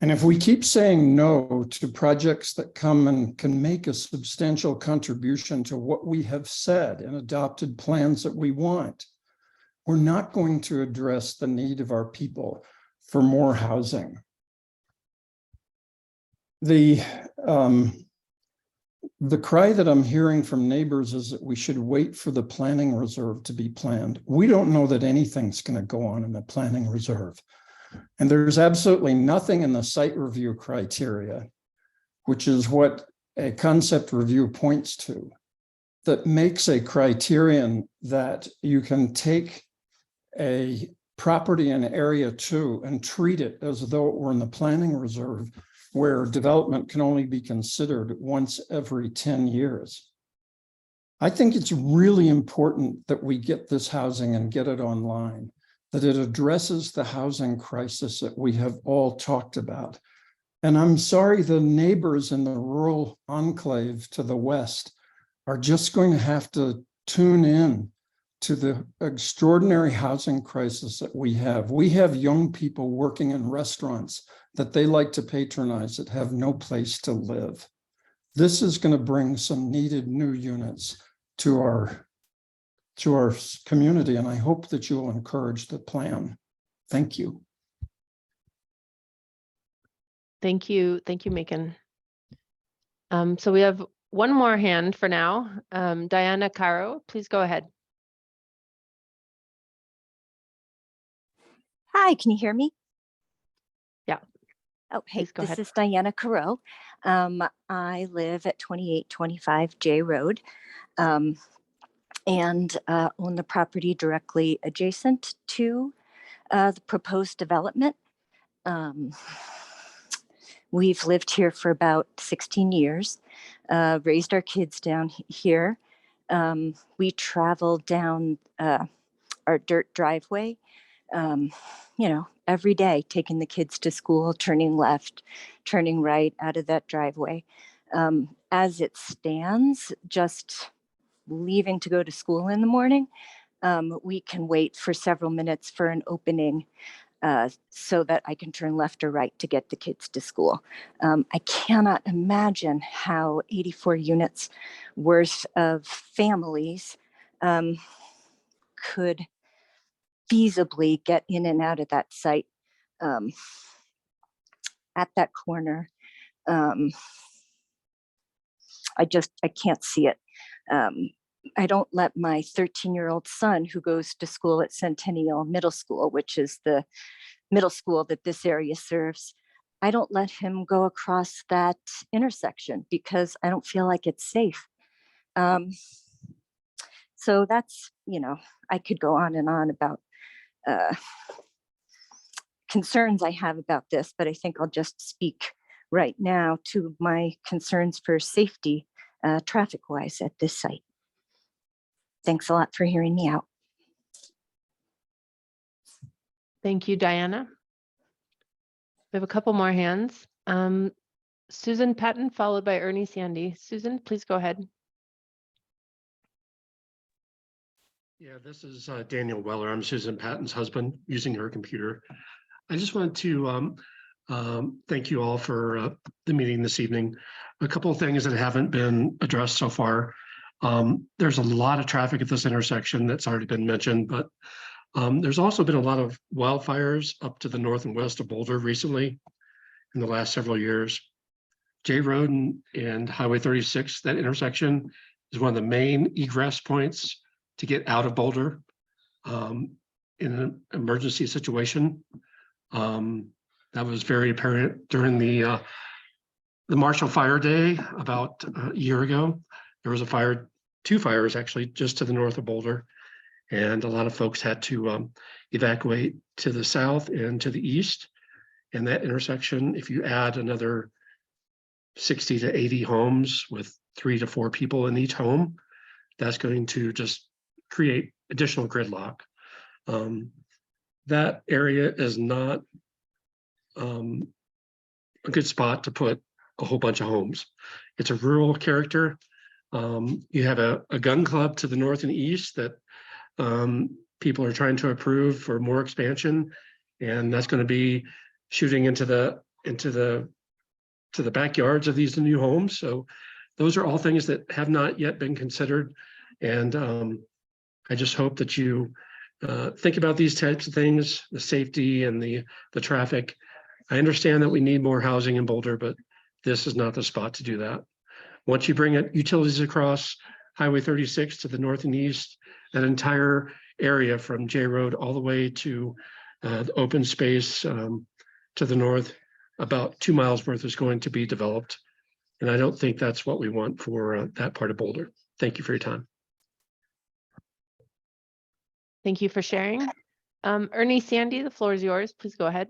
And if we keep saying no to projects that come and can make a substantial contribution to what we have said and adopted plans that we want, we're not going to address the need of our people for more housing. The cry that I'm hearing from neighbors is that we should wait for the planning reserve to be planned. We don't know that anything's going to go on in the planning reserve. And there's absolutely nothing in the site review criteria, which is what a concept review points to, that makes a criterion that you can take a property in area 2 and treat it as though it were in the planning reserve, where development can only be considered once every 10 years. I think it's really important that we get this housing and get it online, that it addresses the housing crisis that we have all talked about. And I'm sorry, the neighbors in the rural enclave to the west are just going to have to tune in to the extraordinary housing crisis that we have. We have young people working in restaurants that they like to patronize that have no place to live. This is going to bring some needed new units to our community, and I hope that you will encourage the plan. Thank you. Thank you, Macon. So we have one more hand for now. Diana Caro, please go ahead. Hi, can you hear me? Yeah. Oh, hey, Please go this ahead. is Diana Careau. I live at 2825 J Road and own the property directly adjacent to the proposed development. We've lived here for about 16 years, raised our kids down here. We travel down our dirt driveway, every day, taking the kids to school, turning left, turning right out of that driveway. As it stands, just leaving to go to school in the morning, we can wait for several minutes for an opening so that I can turn left or right to get the kids to school. I cannot imagine how 84 units worth of families could feasibly get in and out of that site at that corner. I can't see it. I don't let my 13-year-old son, who goes to school at Centennial Middle School, which is the middle school that this area serves, I don't let him go across that intersection because I don't feel like it's safe. So that's, I could go on and on about concerns I have about this, but I think I'll just speak right now to my concerns for safety traffic-wise at this site. Thanks a lot for hearing me out. Thank you, Diana. We have a couple more hands. Susan Patton, followed by Ernie Sandy. Susan, please go ahead. Yeah, this is Daniel Weller. I'm Susan Patton's husband, using her computer. I just wanted to thank you all for the meeting this evening. A couple of things that haven't been addressed so far. There's a lot of traffic at this intersection that's already been mentioned, but there's also been a lot of wildfires up to the north and west of Boulder recently in the last several years. J Road and Highway 36, that intersection is one of the main egress points to get out of Boulder in an emergency situation. That was very apparent during the Marshall Fire Day about a year ago. There was a fire, two fires actually, just to the north of Boulder. And a lot of folks had to evacuate to the south and to the east. And that intersection, if you add another 60 to 80 homes with 3 to 4 people in each home, that's going to just create additional gridlock. That area is not a good spot to put a whole bunch of homes. It's a rural character. You have a gun club to the north and east that people are trying to approve for more expansion, and that's going to be shooting into the backyards of these new homes. So those are all things that have not yet been considered, and I just hope that you think about these types of things, the safety and the traffic. I understand that we need more housing in Boulder, but this is not the spot to do that. Once you bring utilities across Highway 36 to the north and east, that entire area from J Road all the way to the open space to the north, about 2 miles worth is going to be developed. And I don't think that's what we want for that part of Boulder. Thank you for your time. Thank you for sharing. Ernie Sandy, the floor is yours. Please go ahead.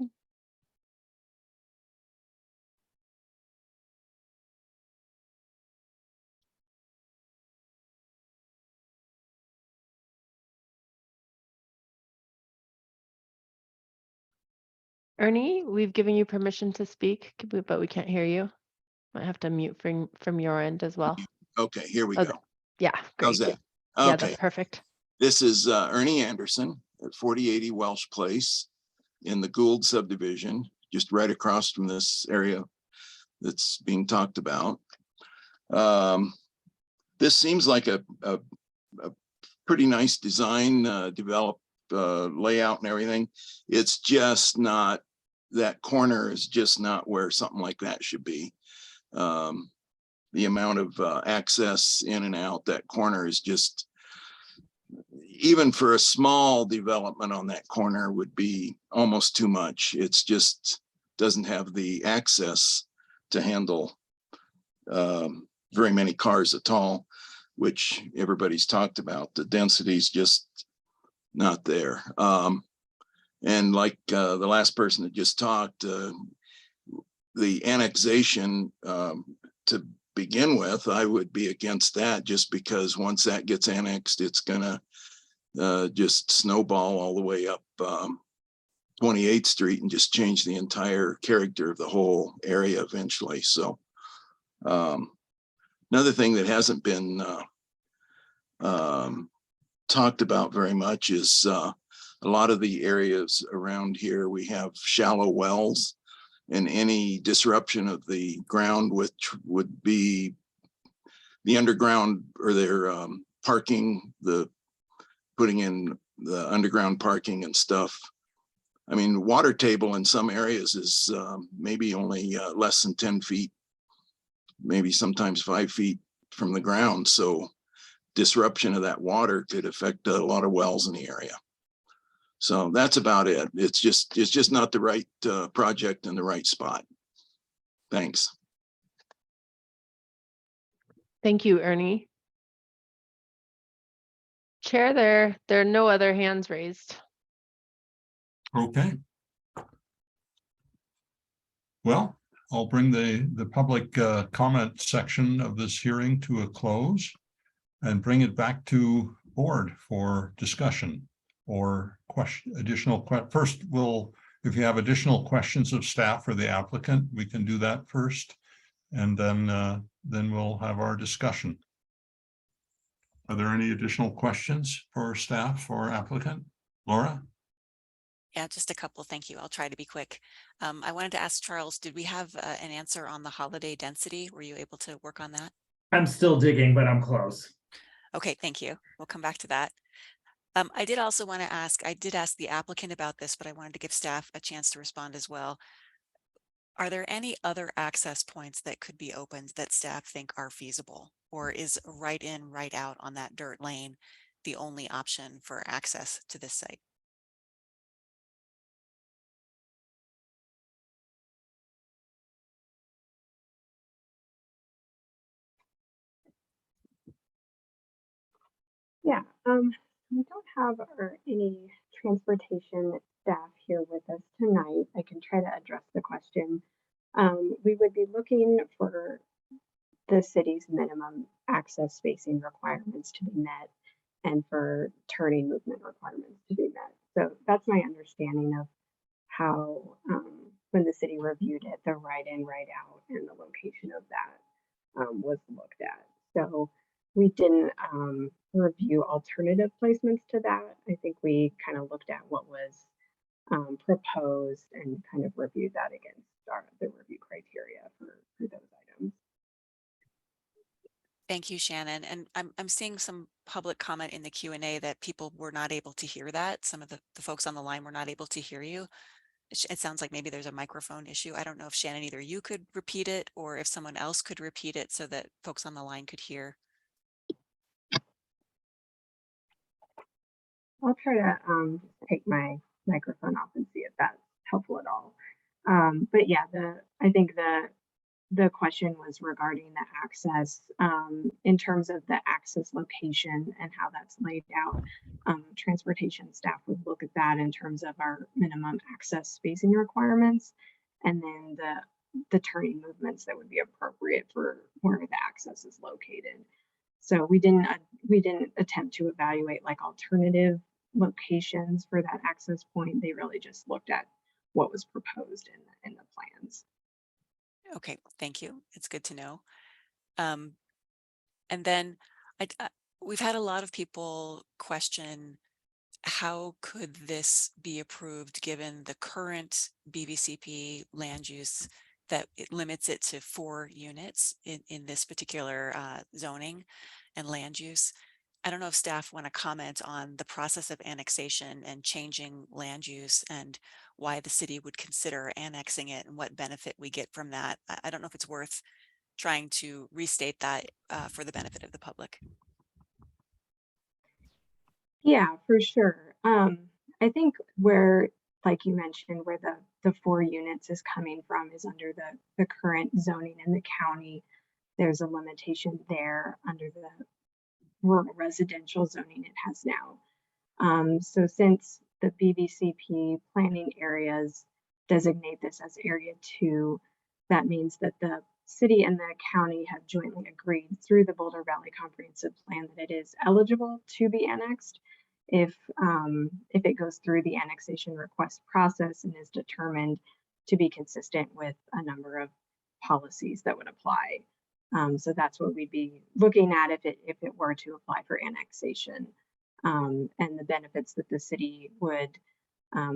Ernie, we've given you permission to speak, but we can't hear you. Might have to mute from your end as well. Okay, here we Oh, go. yeah, great. How's that? Yeah, Okay, that's perfect. this is Ernie Anderson at 4080 Welsh Place in the Gould subdivision, just right across from this area that's being talked about. This seems like a pretty nice design, developed layout and everything. It's just not, that corner is just not where something like that should be. The amount of access in and out that corner is just, even for a small development on that corner, would be almost too much. It's just doesn't have the access to handle very many cars at all, which everybody's talked about. The density is just not there. And like the last person that just talked, the annexation to begin with, I would be against that, just because once that gets annexed, it's gonna just snowball all the way up 28th Street and just change the entire character of the whole area eventually. So another thing that hasn't been talked about very much is a lot of the areas around here, we have shallow wells, and any disruption of the ground, which would be the underground or their parking, the putting in the underground parking and stuff. I mean, water table in some areas is maybe only less than 10 feet, maybe sometimes 5 feet from the ground. So disruption of that water could affect a lot of wells in the area. So that's about it. It's just not the right project in the right spot. Thanks. Thank you, Ernie. Chair, there are no other hands raised. Okay. Well, I'll bring the public comment section of this hearing to a close and bring it back to board for discussion or first, if you have additional questions of staff or the applicant, we can do that first, and then we'll have our discussion. Are there any additional questions for staff or applicant? Laura? Yeah, just a couple. Thank you. I'll try to be quick. I wanted to ask Charles, did we have an answer on the holiday density? Were you able to work on that? I'm still digging, but I'm close. Okay, thank you. We'll come back to that. I did also want to ask, I did ask the applicant about this, but I wanted to give staff a chance to respond as well. Are there any other access points that could be opened that staff think are feasible? Or is right in, right out on that dirt lane the only option for access to this site? Yeah, we don't have any transportation staff here with us tonight. I can try to address the question. We would be looking for the city's minimum access spacing requirements to be met and for turning movement requirements to be met. So that's my understanding of how, when the city reviewed it, the right in, right out, and the location of that was looked at. So we didn't review alternative placements to that. I think we kind of looked at what was proposed and kind of reviewed that against the review criteria for those items. Thank you, Shannon. And I'm seeing some public comment in the Q&A that people were not able to hear that. Some of the folks on the line were not able to hear you. It sounds like maybe there's a microphone issue. I don't know if Shannon, either you could repeat it or if someone else could repeat it so that folks on the line could hear. I'll try to take my microphone off and see if that's helpful at all. But yeah, I think the question was regarding the access in terms of the access location and how that's laid out. Transportation staff would look at that in terms of our minimum access spacing requirements, and then the turning movements that would be appropriate for where the access is located. So we didn't attempt to evaluate like alternative locations for that access point. They really just looked at what was proposed in the plans. Okay, thank you. It's good to know. And then we've had a lot of people question, how could this be approved given the current BVCP land use that it limits it to 4 units in this particular zoning and land use? I don't know if staff want to comment on the process of annexation and changing land use and why the city would consider annexing it and what benefit we get from that. I don't know if it's worth trying to restate that for the benefit of the public. Yeah, for sure. I think where, like you mentioned, where the 4 units is coming from is under the current zoning in the county. there's a limitation there under the rural residential zoning it has now. So since the BVCP planning areas designate this as Area 2, that means that the city and the county have jointly agreed through the Boulder Valley Comprehensive Plan that it is eligible to be annexed if it goes through the annexation request process and is determined to be consistent with a number of policies that would apply. So that's what we'd be looking at if it were to apply for annexation, and the benefits that the city would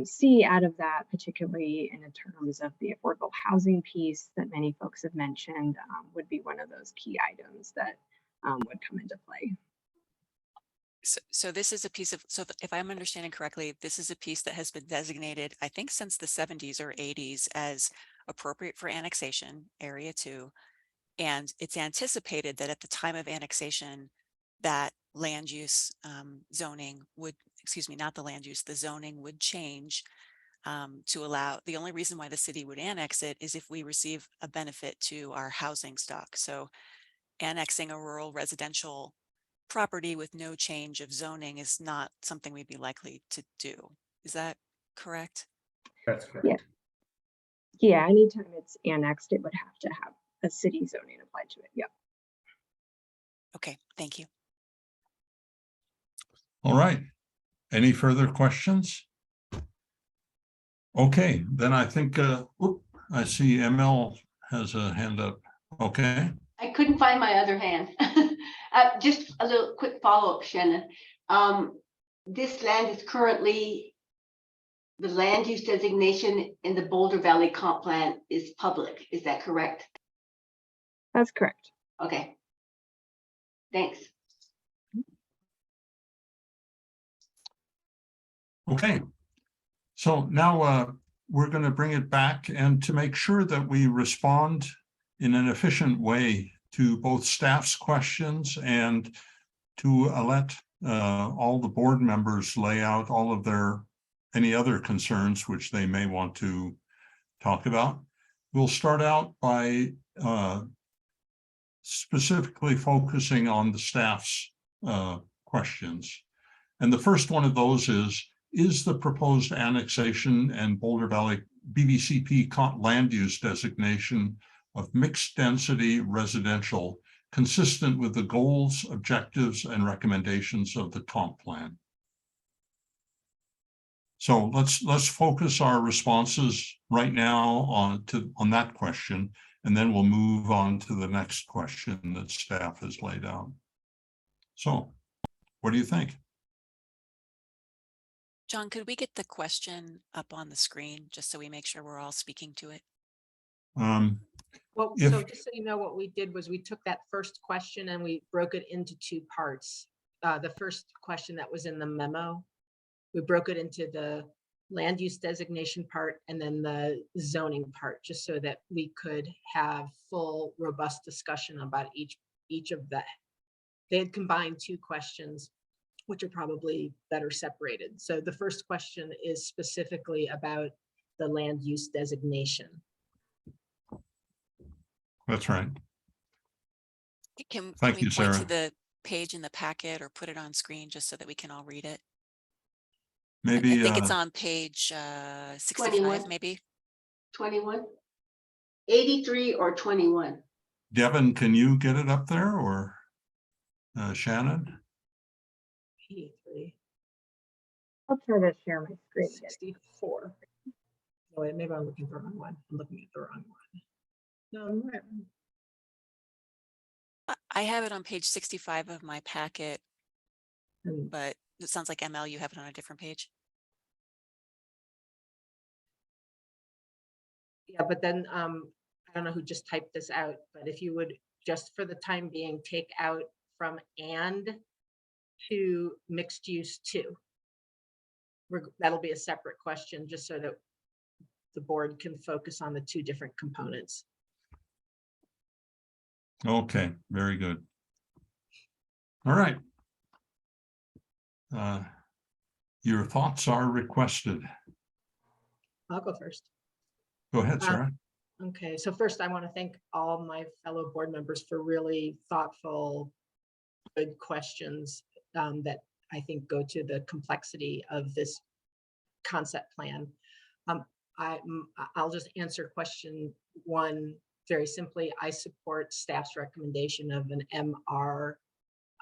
see out of that, particularly in terms of the affordable housing piece that many folks have mentioned, would be one of those key items that would come into play. So this is a piece of, so if I'm understanding correctly, this is a piece that has been designated, I think since the 70s or 80s, as appropriate for annexation, Area 2. And it's anticipated that at the time of annexation, that land use zoning would, excuse me, not the land use, the zoning would change to allow, the only reason why the city would annex it is if we receive a benefit to our housing stock. So annexing a rural residential property with no change of zoning is not something we'd be likely to do. Is that correct? That's correct. Yeah. Yeah, anytime it's annexed, it would have to have a city zoning applied to it. Yep. Okay, thank you. All right. Any further questions? Okay, then I think, I see ML has a hand up. Okay. I couldn't find my other hand. Just a little quick follow-up, Shannon. This land is currently, the land use designation in the Boulder Valley Comp Plan is public. Is that correct? That's correct. Okay. Thanks. Okay. So now we're going to bring it back, and to make sure that we respond in an efficient way to both staff's questions and to let all the board members lay out all of their any other concerns which they may want to talk about. We'll start out by specifically focusing on the staff's questions. And the first one of those is the proposed annexation and Boulder Valley BVCP land use designation of mixed density residential consistent with the goals, objectives, and recommendations of the comp plan? So let's focus our responses right now on that question, and then we'll move on to the next question that staff has laid out. So what do you think? John, could we get the question up on the screen just so we make sure we're all speaking to it? Well, so just so you know, what we did was we took that first question and we broke it into two parts. The first question that was in the memo, we broke it into the land use designation part and then the zoning part, just so that we could have full, robust discussion about each of that. They had combined two questions, which are probably better separated. So the first question is specifically about the land use designation. That's right. Can Thank we you, point Sarah. to the page in the packet or put it on screen just so that we can all read it? Maybe I think it's on page 65, 21. maybe. 21, 83 or 21. Devin, can you get it up there, or Shannon? 83. I'll try to share my screen. 64. Oh, wait, maybe I'm looking for the wrong one. I'm looking at the wrong one. No, I'm right. I have it on page 65 of my packet, Hmm. but it sounds like ML, you have it on a different page. Yeah, but then I don't know who just typed this out, but if you would just for the time being take out from and to mixed use two. That'll be a separate question, just so that the board can focus on the two different components. Okay, very good. All right. Your thoughts are requested. I'll go first. Go ahead, Sarah. Okay, so first I want to thank all my fellow board members for really thoughtful, good questions that I think go to the complexity of this concept plan. I'll just answer question one very simply. I support staff's recommendation of an MR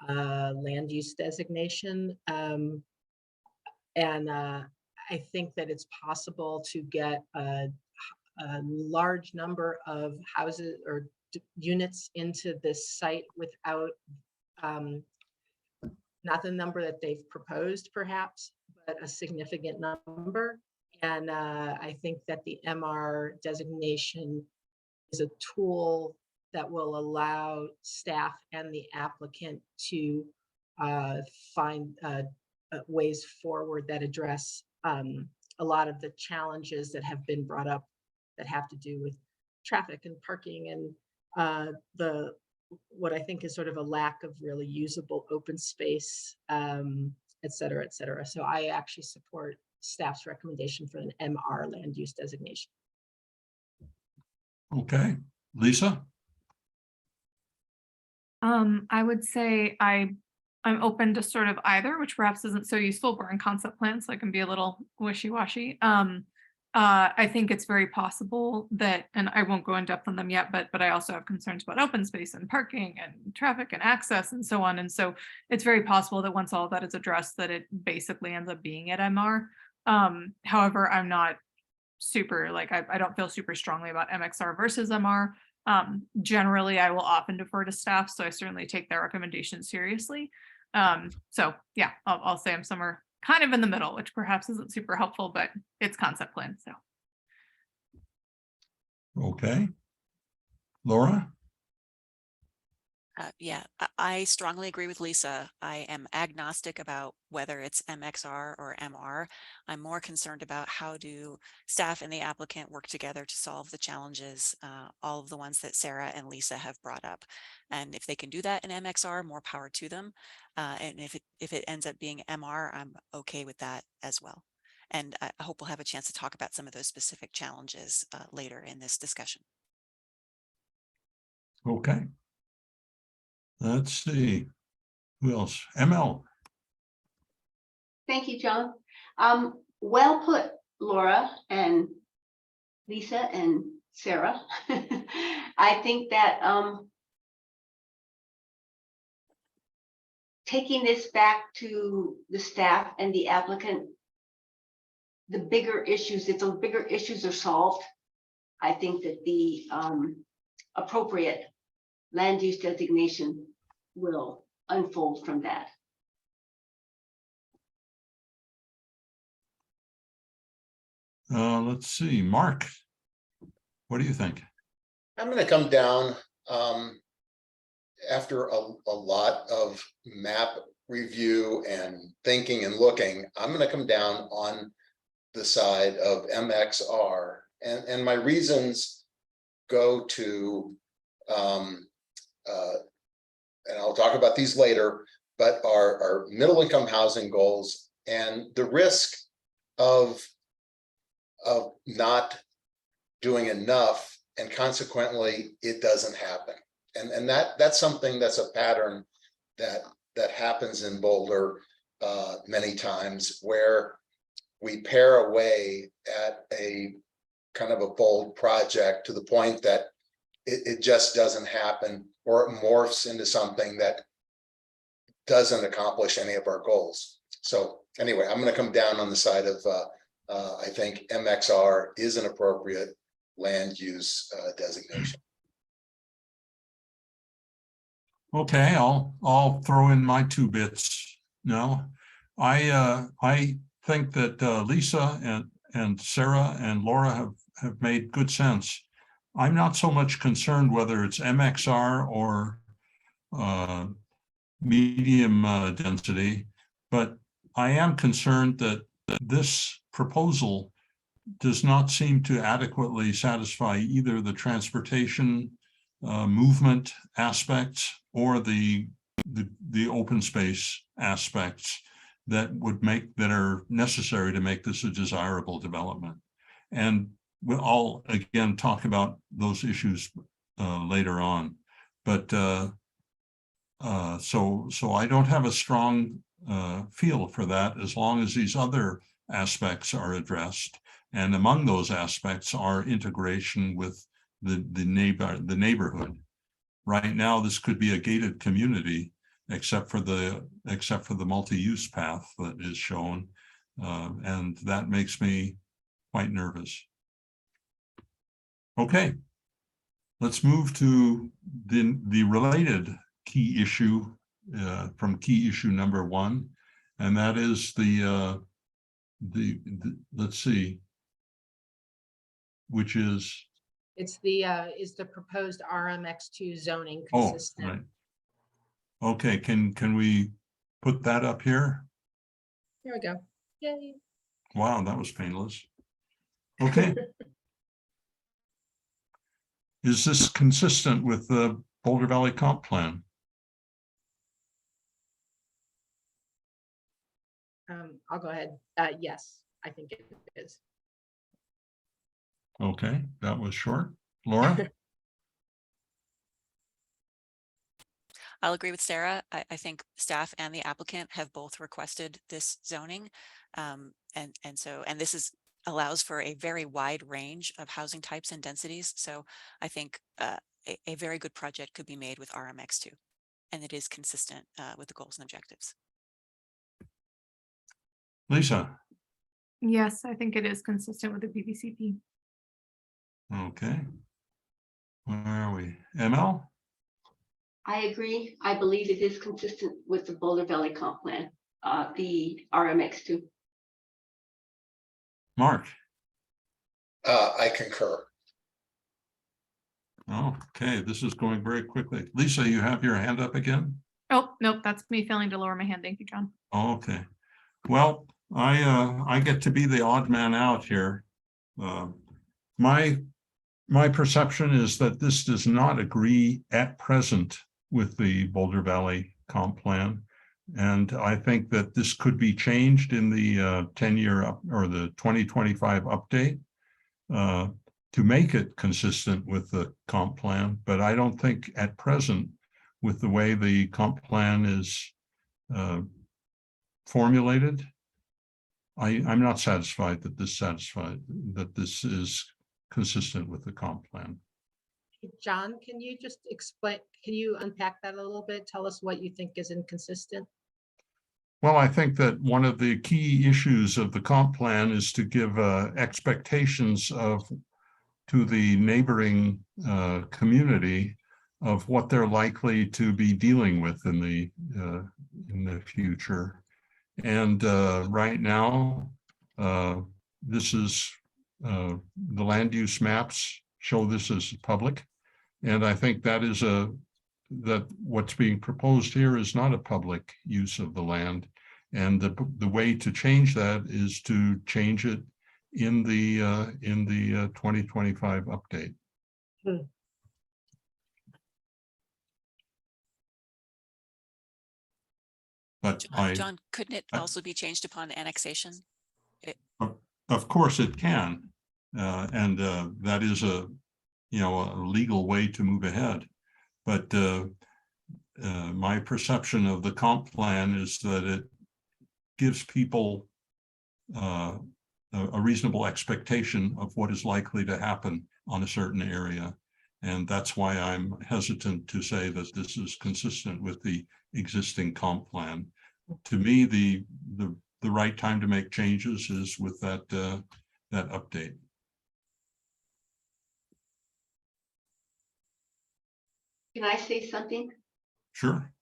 land use designation. I think that it's possible to get a large number of houses or units into this site without not the number that they've proposed perhaps, but a significant number. And I think that the MR designation is a tool that will allow staff and the applicant to find ways forward that address a lot of the challenges that have been brought up that have to do with traffic and parking and what I think is sort of a lack of really usable open space, et cetera, et cetera. So I actually support staff's recommendation for an MR land use designation. Okay, Lisa? I would say I'm open to sort of either, which perhaps isn't so useful. We're in concept plan, so I can be a little wishy-washy. I think it's very possible that, and I won't go in depth on them yet, but I also have concerns about open space and parking and traffic and access and so on. And so it's very possible that once all of that is addressed, that it basically ends up being at MR. However, I'm not super, like, I don't feel super strongly about MXR versus MR. Generally, I will often defer to staff, so I certainly take their recommendations seriously. So yeah, I'll say I'm somewhere kind of in the middle, which perhaps isn't super helpful, but it's concept plan. So. Okay. Laura? Yeah, I strongly agree with Lisa. I am agnostic about whether it's MXR or MR. I'm more concerned about how do staff and the applicant work together to solve the challenges, all of the ones that Sarah and Lisa have brought up. And if they can do that in MXR, more power to them. And if it ends up being MR, I'm okay with that as well. And I hope we'll have a chance to talk about some of those specific challenges later in this discussion. Okay. Let's see. Who else? ML. Thank you, John. Well put, Laura and Lisa and Sarah. I think that taking this back to the staff and the applicant, the bigger issues, if those bigger issues are solved, I think that the appropriate land use designation will unfold from that. Let's see, Mark, what do you think? I'm going to come down after a lot of map review and thinking and looking. I'm going to come down on the side of MXR, and my reasons go to and I'll talk about these later, but our middle income housing goals and the risk of not doing enough, and consequently it doesn't happen. And that's something that's a pattern that happens in Boulder many times, where we pare away at a kind of a bold project to the point that it just doesn't happen, or it morphs into something that doesn't accomplish any of our goals. So anyway, I'm going to come down on the side of I think MXR is an appropriate land use designation. Okay, I'll throw in my 2 bits now. I think that Lisa and Sarah and Laura have made good sense. I'm not so much concerned whether it's MXR or medium density, but I am concerned that this proposal does not seem to adequately satisfy either the transportation movement aspects or the open space aspects that are necessary to make this a desirable development. And I'll again talk about those issues later on. But so I don't have a strong feel for that as long as these other aspects are addressed. And among those aspects are integration with the neighborhood. Right now, this could be a gated community, except for the multi-use path that is shown, and that makes me quite nervous. Okay, let's move to the related key issue from key issue number 1, and that is the let's see, which is It's the proposed RMX2 zoning oh, consistent. right. Okay, can we put that up here? There we go. Yay. Wow, that was painless. Okay. Is this consistent with the Boulder Valley Comp Plan? I'll go ahead. Yes, I think it is. Okay, that was short. Laura? I'll agree with Sarah. I think staff and the applicant have both requested this zoning. And this allows for a very wide range of housing types and densities. So I think a very good project could be made with RMX2, and it is consistent with the goals and objectives. Lisa? Yes, I think it is consistent with the PVCP. Okay. Where are we? ML? I agree. I believe it is consistent with the Boulder Valley Comp Plan, the RMX2. Mark? I concur. Oh, okay, this is going very quickly. Lisa, you have your hand up again? Oh, nope, that's me failing to lower my hand. Thank you, John. Oh, okay. Well, I get to be the odd man out here. My perception is that this does not agree at present with the Boulder Valley Comp Plan. And I think that this could be changed in the 10-year or the 2025 update to make it consistent with the comp plan. But I don't think at present, with the way the comp plan is formulated, I'm not satisfied that this is consistent with the comp plan. John, can you just explain, can you unpack that a little bit? Tell us what you think is inconsistent. Well, I think that one of the key issues of the comp plan is to give expectations to the neighboring community of what they're likely to be dealing with in the future. And right now, this is the land use maps show this as public. And I think that is that what's being proposed here is not a public use of the land. And the way to change that is to change it in the 2025 update. But John, couldn't it also be changed upon annexation? Of course it can. And that is a legal way to move ahead. But my perception of the comp plan is that it gives people a reasonable expectation of what is likely to happen on a certain area. And that's why I'm hesitant to say that this is consistent with the existing comp plan. To me, the right time to make changes is with that update. Can I say something? Sure.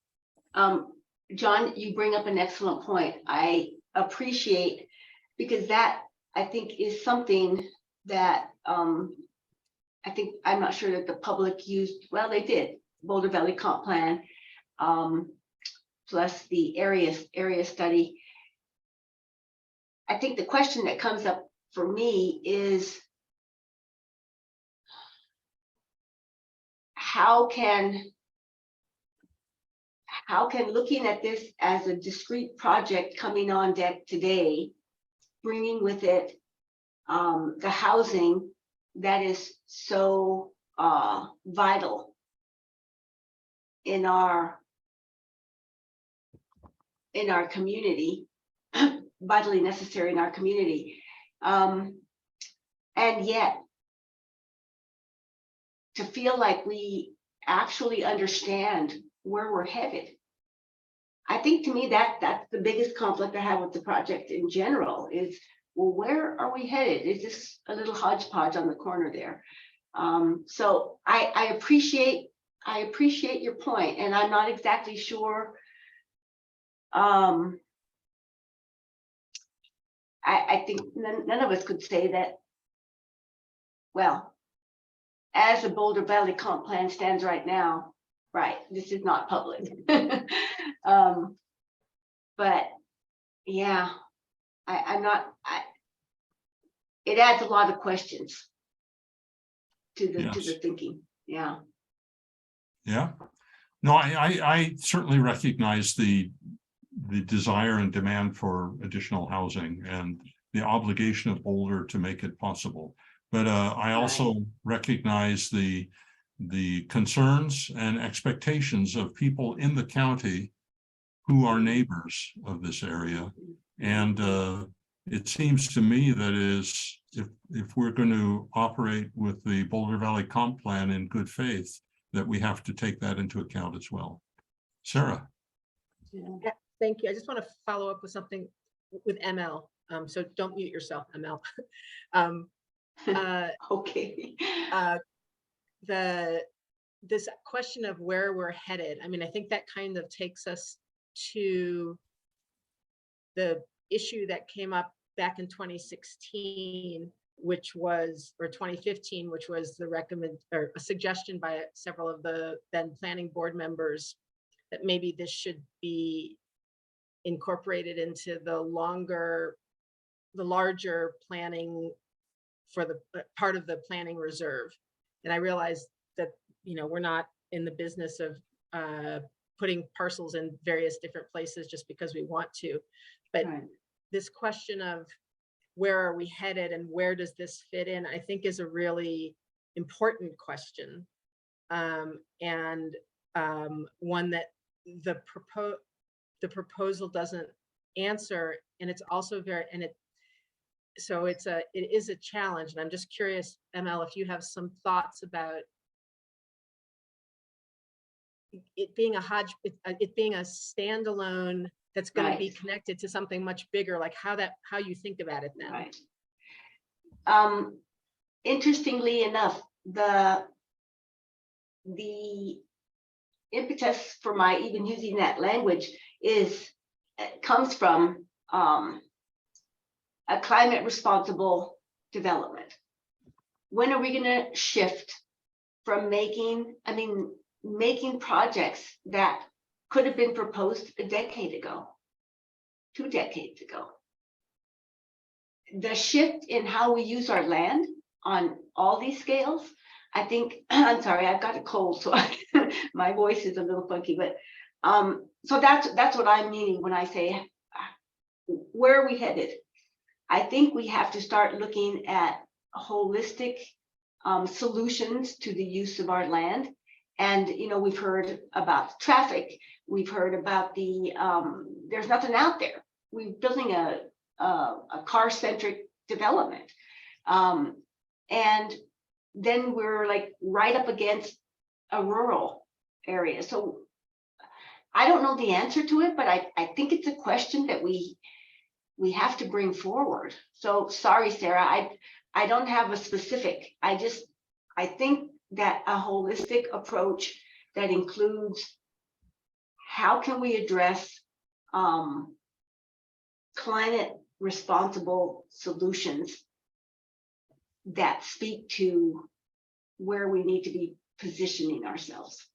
John, you bring up an excellent point. I appreciate, because that I think is something that I think, I'm not sure that the public used, well, they did, Boulder Valley Comp Plan, plus the area study. I think the question that comes up for me is, how can looking at this as a discrete project coming on deck today, bringing with it the housing that is so vital in our community, vitally necessary in our community. And yet, to feel like we actually understand where we're headed. I think to me that's the biggest conflict I have with the project in general is, well, where are we headed? Is this a little hodgepodge on the corner there? So I appreciate your point, and I'm not exactly sure. I think none of us could say that, well, as the Boulder Valley Comp Plan stands right now, right, this is not public. But yeah, it adds a lot of questions to the thinking. Yeah. Yeah. No, I certainly recognize the desire and demand for additional housing and the obligation of Boulder to make it possible. But I also recognize the concerns and expectations of people in the county who are neighbors of this area. And it seems to me that if we're going to operate with the Boulder Valley Comp Plan in good faith, that we have to take that into account as well. Sarah. Yeah, thank you. I just want to follow up with something with ML. So don't mute yourself, ML. Okay. This question of where we're headed. I mean, I think that kind of takes us to the issue that came up back in 2016, which was, or 2015, which was a suggestion by several of the then planning board members that maybe this should be incorporated into the larger planning for the part of the planning reserve. And I realized that, we're not in the business of putting parcels in various different places just because we want to. But this question of where are we headed and where does this fit in, I think is a really important question. And one that the proposal doesn't answer. And it's also so it is a challenge. And I'm just curious, ML, if you have some thoughts about it being it being a standalone that's going to be connected to something much bigger, like how you think about it now. Right. Interestingly enough, the impetus for my even using that language comes from a climate responsible development. When are we going to shift from making projects that could have been proposed a decade ago, 2 decades ago? The shift in how we use our land on all these scales, I think, I'm sorry, I've got a cold, so my voice is a little funky, but so that's what I'm meaning when I say, where are we headed? I think we have to start looking at holistic solutions to the use of our land. And, we've heard about traffic. We've heard about there's nothing out there. We're building a car-centric development. And then we're like right up against a rural area. So I don't know the answer to it, but I think it's a question that we have to bring forward. So sorry, Sarah, I don't have a specific. I think that a holistic approach that includes how can we address climate responsible solutions that speak to where we need to be positioning ourselves.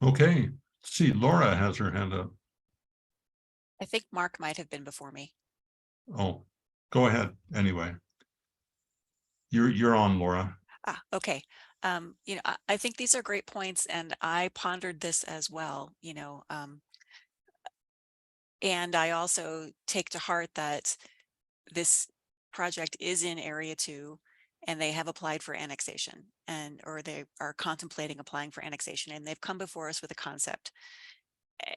Okay, let's see, Laura has her hand up. I think Mark might have been before me. Oh, go ahead anyway. You're on, Laura. Okay. I think these are great points, and I pondered this as well, and I also take to heart that this project is in area 2 and they have applied for annexation or they are contemplating applying for annexation and they've come before us with a concept.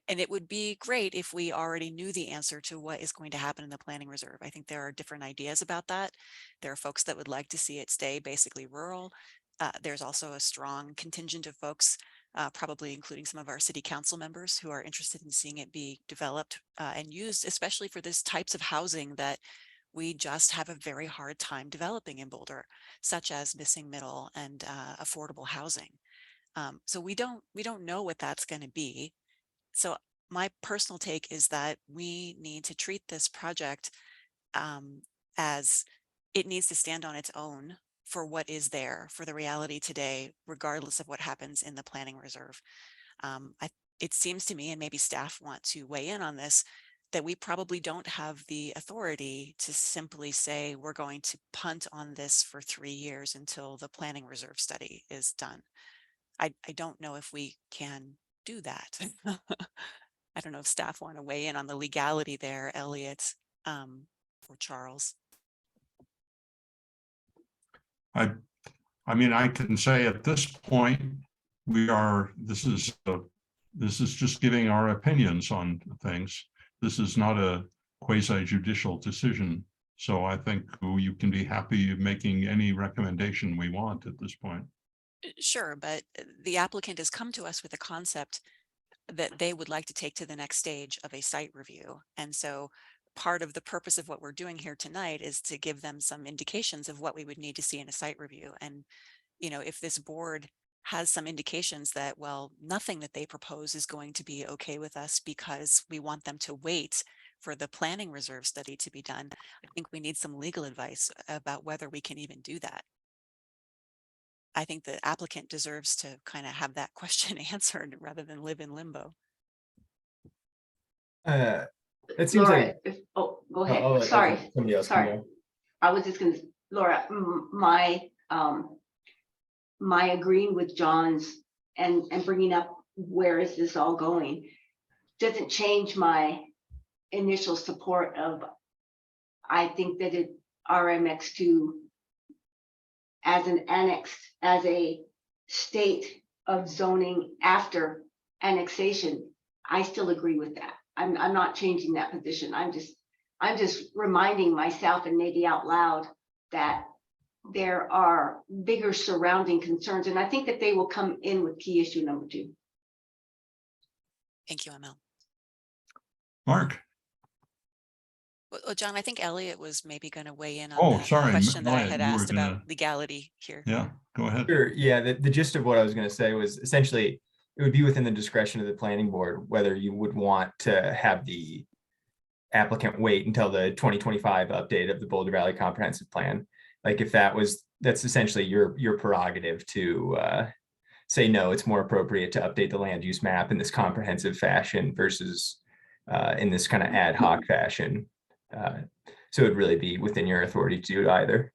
And it would be great if we already knew the answer to what is going to happen in the planning reserve. I think there are different ideas about that. There are folks that would like to see it stay basically rural. There's also a strong contingent of folks, probably including some of our city council members, who are interested in seeing it be developed and used, especially for this types of housing that we just have a very hard time developing in Boulder, such as missing middle and affordable housing. So we don't know what that's going to be. So my personal take is that we need to treat this project as it needs to stand on its own for what is there, for the reality today, regardless of what happens in the planning reserve. It seems to me, and maybe staff want to weigh in on this, that we probably don't have the authority to simply say we're going to punt on this for 3 years until the planning reserve study is done. I don't know if we can do that. I don't know if staff want to weigh in on the legality there, Elliot or Charles. I mean, I can say at this point, this is just giving our opinions on things. This is not a quasi-judicial decision. So I think you can be happy making any recommendation we want at this point. Sure, but the applicant has come to us with a concept that they would like to take to the next stage of a site review. And so part of the purpose of what we're doing here tonight is to give them some indications of what we would need to see in a site review. And, you know, if this board has some indications that, well, nothing that they propose is going to be okay with us because we want them to wait for the planning reserve study to be done, I think we need some legal advice about whether we can even do that. I think the applicant deserves to kind of have that question answered rather than live in limbo. It seems Laura, like. oh, go ahead. I'll let Sorry. somebody else can Sorry. go. I was just gonna, Laura, my agreeing with John's and bringing up where is this all going doesn't change my initial support of, I think that RMX2 as an annex, as a state of zoning after annexation, I still agree with that. I'm not changing that position. I'm just reminding myself and maybe out loud that there are bigger surrounding concerns, and I think that they will come in with key issue number 2. Thank you, ML. Mark. Well, John, I think Elliot was maybe going to weigh in on Oh, the sorry, question that I Maya, had you were asked about gonna- legality here. Yeah, go ahead. Sure. Yeah, the gist of what I was going to say was essentially it would be within the discretion of the planning board whether you would want to have the applicant wait until the 2025 update of the Boulder Valley Comprehensive Plan. Like if that's essentially your prerogative to say no, it's more appropriate to update the land use map in this comprehensive fashion versus in this kind of ad hoc fashion. So it'd really be within your authority to do either.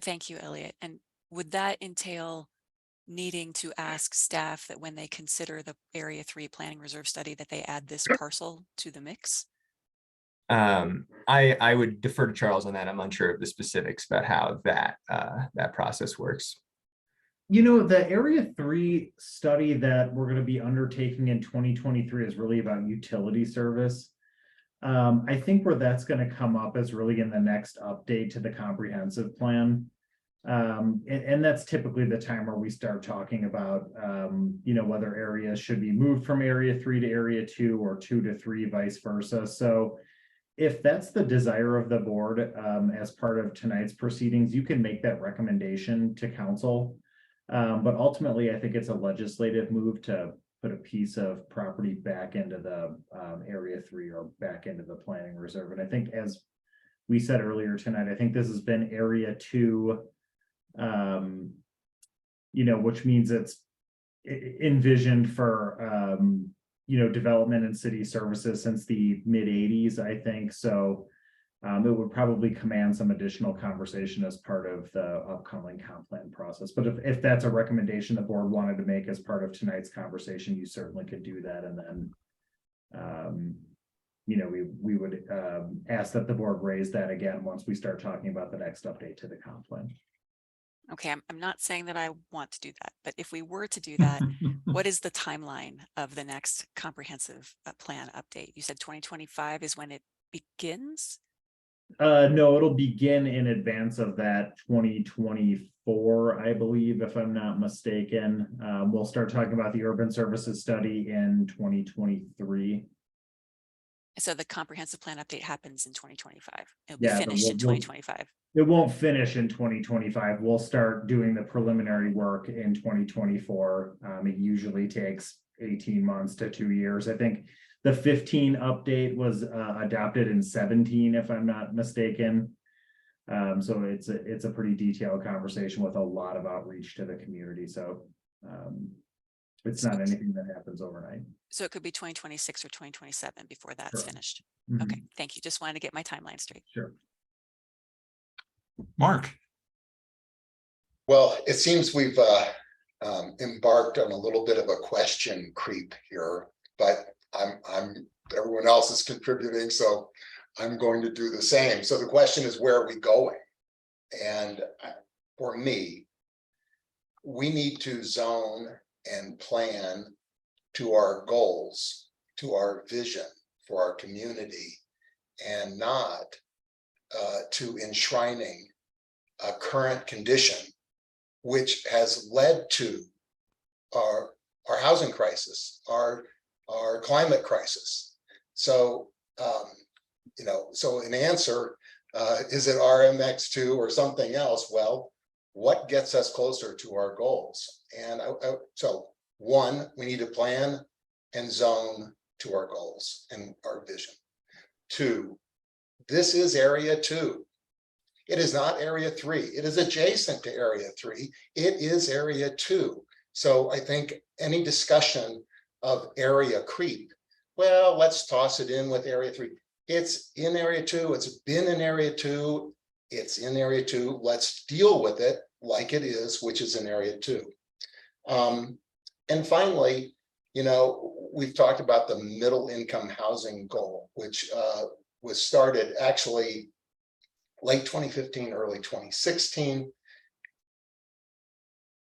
Thank you, Elliot. And would that entail needing to ask staff that when they consider the Area 3 Planning Reserve study that they add this parcel to the mix? I would defer to Charles on that. I'm unsure of the specifics about how that process works. You know, the Area 3 study that we're going to be undertaking in 2023 is really about utility service. I think where that's going to come up is really in the next update to the comprehensive plan. And that's typically the time where we start talking about, you know, whether areas should be moved from Area 3 to Area 2 or 2 to 3, vice versa. So if that's the desire of the board, as part of tonight's proceedings, you can make that recommendation to council. But ultimately, I think it's a legislative move to put a piece of property back into the Area 3 or back into the planning reserve. And I think, as we said earlier tonight, I think this has been Area 2, you know, which means it's envisioned for, you know, development and city services since the mid-80s, I think. So it would probably command some additional conversation as part of the upcoming comp plan process. But if that's a recommendation the board wanted to make as part of tonight's conversation, you certainly could do that. And then, we would ask that the board raise that again once we start talking about the next update to the comp plan. Okay, I'm not saying that I want to do that, but if we were to do that, what is the timeline of the next comprehensive plan update? You said 2025 is when it begins? No, it'll begin in advance of that 2024, I believe, if I'm not mistaken. We'll start talking about the urban services study in 2023. So the comprehensive plan update happens in 2025. It'll Yeah, be finished in 2025. It won't finish in 2025. We'll start doing the preliminary work in 2024. It usually takes 18 months to 2 years. I think the 15 update was adopted in 17, if I'm not mistaken. So it's a pretty detailed conversation with a lot of outreach to the community. So it's not anything that happens overnight. So it could be 2026 or 2027 before that's Correct. finished. Mhm. Okay, thank you. Just wanted to get my timeline straight. Sure. Mark. Well, it seems we've embarked on a little bit of a question creep here, but everyone else is contributing, so I'm going to do the same. So the question is, where are we going? And for me, we need to zone and plan to our goals, to our vision for our community, and not to enshrining a current condition, which has led to our housing crisis, our climate crisis. So, so an answer, is it RMX2 or something else? Well, what gets us closer to our goals? And so one, we need to plan and zone to our goals and our vision. Two, this is area 2. It is not area 3. It is adjacent to area 3. It is area 2. So I think any discussion of area creep, well, let's toss it in with area 3. It's in area 2. It's been in area 2. It's in area 2. Let's deal with it like it is, which is in area 2. And finally, we've talked about the middle income housing goal, which was started actually late 2015, early 2016.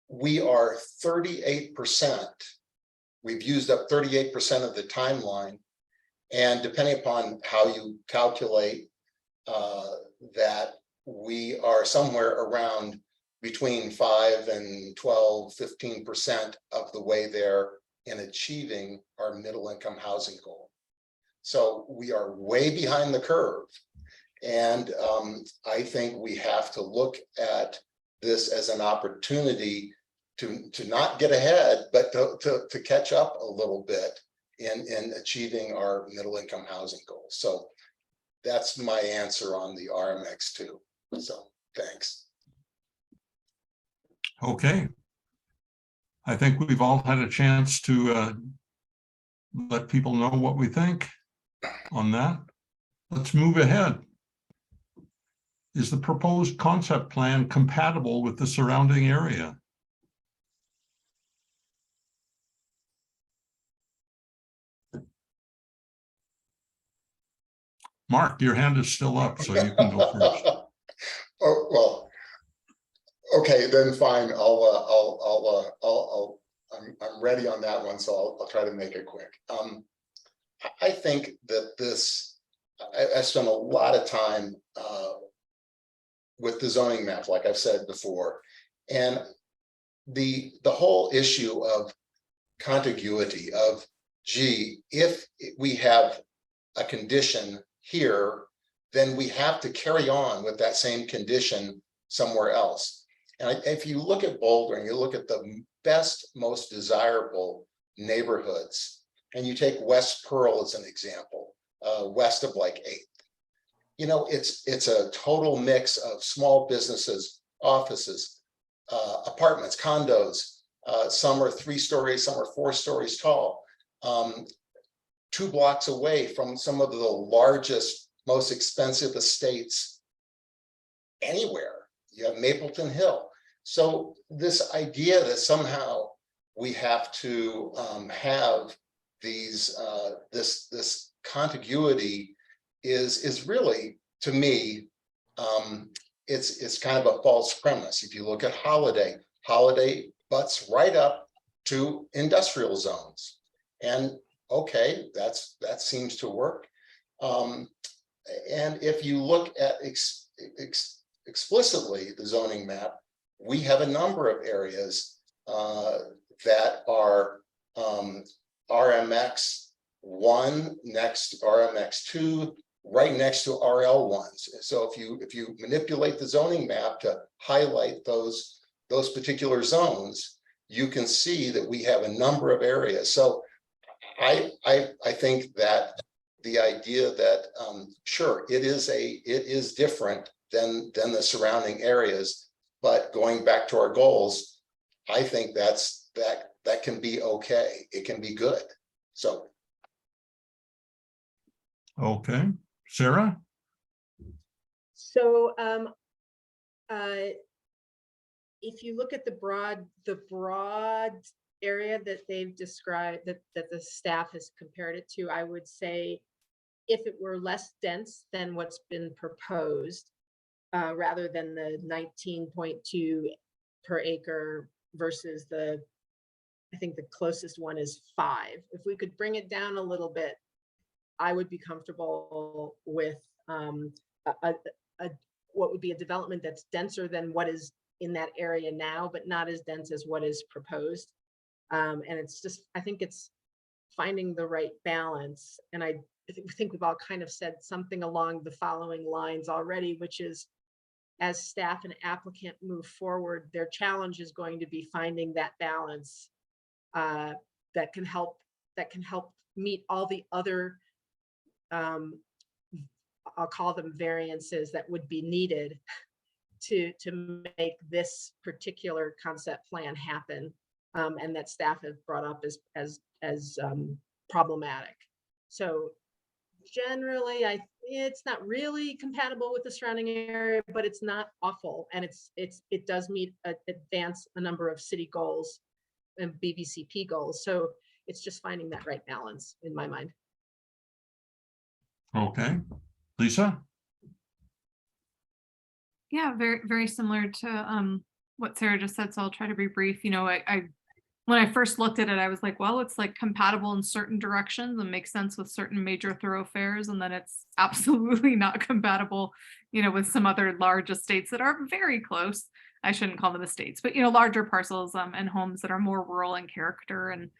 We are 38%. We've used up 38% of the timeline. And depending upon how you calculate that, we are somewhere around between 5 and 12, 15% of the way there in achieving our middle income housing goal. So we are way behind the curve. And I think we have to look at this as an opportunity to not get ahead, but to catch up a little bit in achieving our middle income housing goals. So that's my answer on the RMX2. So thanks. Okay. I think we've all had a chance to let people know what we think on that. Let's move ahead. Is the proposed concept plan compatible with the surrounding area? Mark, your hand is still up, so you can go first. Oh, well, okay, then fine. I'm ready on that one, so I'll try to make it quick. I think that I spent a lot of time with the zoning map, like I've said before, and the whole issue of contiguity of, gee, if we have a condition here, then we have to carry on with that same condition somewhere else. And if you look at Boulder and you look at the best, most desirable neighborhoods, and you take West Pearl as an example, west of like 8th, it's a total mix of small businesses, offices, apartments, condos. Some are 3 stories, some are 4 stories tall. 2 blocks away from some of the largest, most expensive estates anywhere. You have Mapleton Hill. So this idea that somehow we have to have these this contiguity is really, to me, it's kind of a false premise. If you look at Holiday butts right up to industrial zones. And okay, that seems to work. And if you look at explicitly the zoning map, we have a number of areas that are RMX 1 next to RMX 2, right next to RL 1s. So if you manipulate the zoning map to highlight those particular zones, you can see that we have a number of areas. So I think that the idea that sure, it is different than the surrounding areas, but going back to our goals, I think that can be okay. It can be good. So. Okay, Sarah? So if you look at the broad area that they've described, that the staff has compared it to, I would say if it were less dense than what's been proposed, rather than the 19.2 per acre versus I think the closest one is 5. If we could bring it down a little bit, I would be comfortable with what would be a development that's denser than what is in that area now, but not as dense as what is proposed. And it's just, I think it's finding the right balance. And I think we've all kind of said something along the following lines already, which is, as staff and applicant move forward, their challenge is going to be finding that balance that can help meet all the other, I'll call them variances that would be needed to make this particular concept plan happen, and that staff have brought up as problematic. So generally, it's not really compatible with the surrounding area, but it's not awful, and it does advance a number of city goals and BVCP goals. So it's just finding that right balance in my mind. Okay, Lisa? Yeah, very, very similar to what Sarah just said. So I'll try to be brief. You know, when I first looked at it, I was like, well, it's like compatible in certain directions and makes sense with certain major thoroughfares. And then it's absolutely not compatible, you know, with some other large estates that are very close. I shouldn't call them estates, but, you know, larger parcels and homes that are more rural in character. And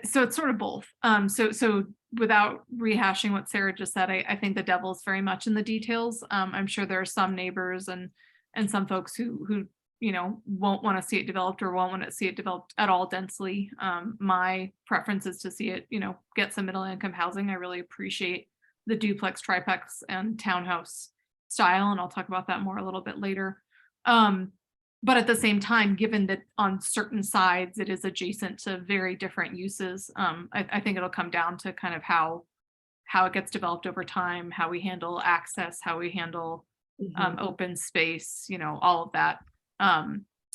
so it's sort of both. So without rehashing what Sarah just said, I think the devil's very much in the details. I'm sure there are some neighbors and some folks who you know, won't want to see it developed or won't want to see it developed at all densely. My preference is to see it, you know, get some middle income housing. I really appreciate the duplex, triplex, and townhouse style, and I'll talk about that more a little bit later. But at the same time, given that on certain sides it is adjacent to very different uses, I think it'll come down to kind of how it gets developed over time, how we handle access, how we handle open space, you know, all of that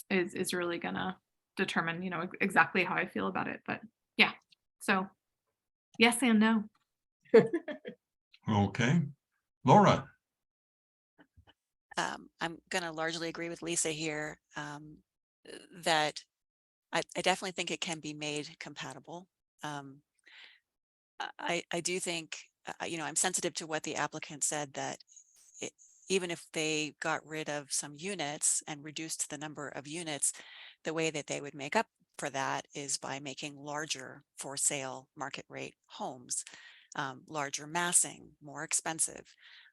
is really gonna determine, you know, exactly how I feel about it. But yeah, so yes and no. Okay, Laura? I'm going to largely agree with Lisa here, that I definitely think it can be made compatible. I do think, you know, I'm sensitive to what the applicant said, that even if they got rid of some units and reduced the number of units, the way that they would make up for that is by making larger for sale market rate homes, larger massing, more expensive.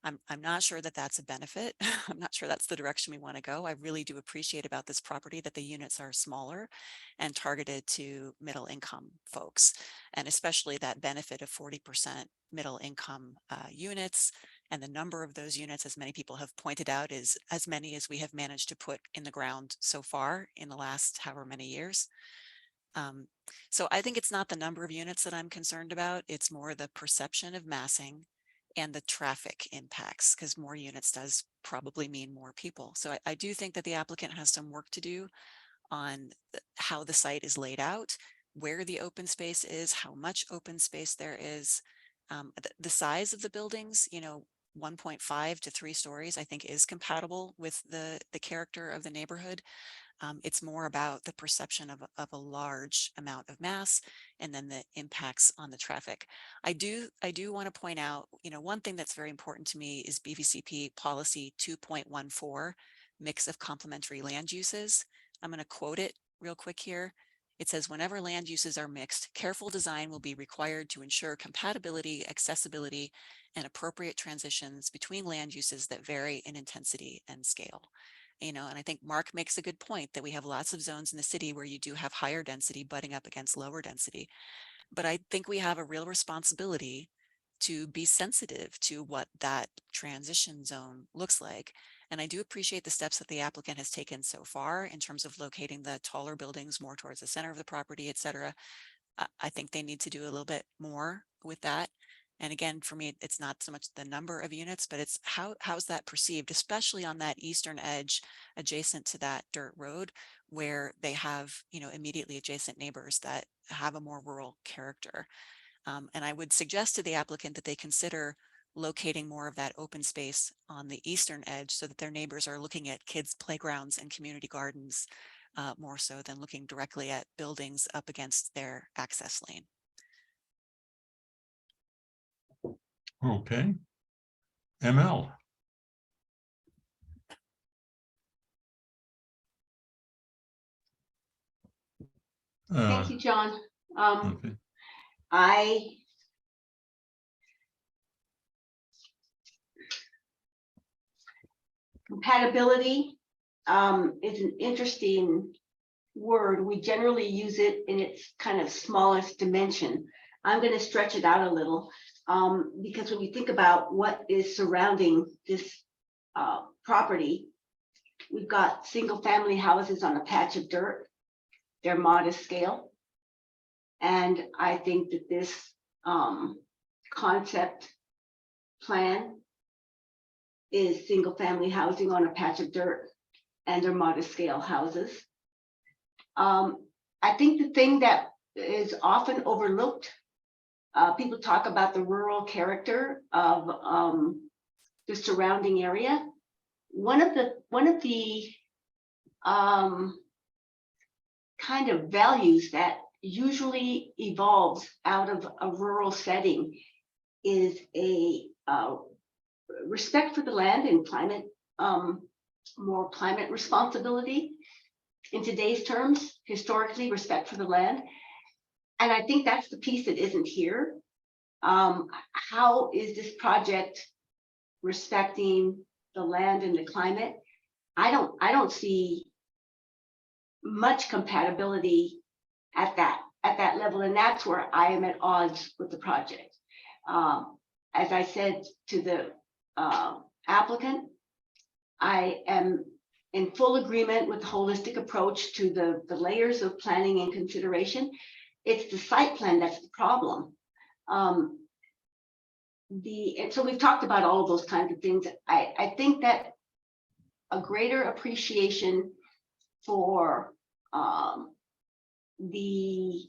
I'm not sure that that's a benefit. I'm not sure that's the direction we want to go. I really do appreciate about this property that the units are smaller and targeted to middle income folks, and especially that benefit of 40% middle income units. And the number of those units, as many people have pointed out, is as many as we have managed to put in the ground so far in the last however many years. So I think it's not the number of units that I'm concerned about. It's more the perception of massing and the traffic impacts, because more units does probably mean more people. So I do think that the applicant has some work to do on how the site is laid out, where the open space is, how much open space there is. The size of the buildings, 1.5 to 3 stories, I think is compatible with the character of the neighborhood. It's more about the perception of a large amount of mass and then the impacts on the traffic. I do want to point out, one thing that's very important to me is BVCP policy 2.14, mix of complementary land uses. I'm going to quote it real quick here. It says, whenever land uses are mixed, careful design will be required to ensure compatibility, accessibility, and appropriate transitions between land uses that vary in intensity and scale. And I think Mark makes a good point that we have lots of zones in the city where you do have higher density butting up against lower density. But I think we have a real responsibility to be sensitive to what that transition zone looks like. And I do appreciate the steps that the applicant has taken so far in terms of locating the taller buildings more towards the center of the property, et cetera. I think they need to do a little bit more with that. And again, for me, it's not so much the number of units, but it's how's that perceived, especially on that eastern edge adjacent to that dirt road where they have, immediately adjacent neighbors that have a more rural character. And I would suggest to the applicant that they consider locating more of that open space on the eastern edge so that their neighbors are looking at kids' playgrounds and community gardens more so than looking directly at buildings up against their access lane. Okay. ML. Thank you, John. Okay. Compatibility is an interesting word. We generally use it in its kind of smallest dimension. I'm going to stretch it out a little because when you think about what is surrounding this property, we've got single family houses on a patch of dirt. They're modest scale. And I think that this concept plan is single family housing on a patch of dirt and they're modest scale houses. I think the thing that is often overlooked, people talk about the rural character of the surrounding area. One of the kind of values that usually evolves out of a rural setting is a respect for the land and climate, more climate responsibility. In today's terms, historically, respect for the land. And I think that's the piece that isn't here. How is this project respecting the land and the climate? I don't see much compatibility at that level, and that's where I am at odds with the project. As I said to the applicant, I am in full agreement with the holistic approach to the layers of planning and consideration. It's the site plan that's the problem. And so we've talked about all of those kinds of things. I think that a greater appreciation for the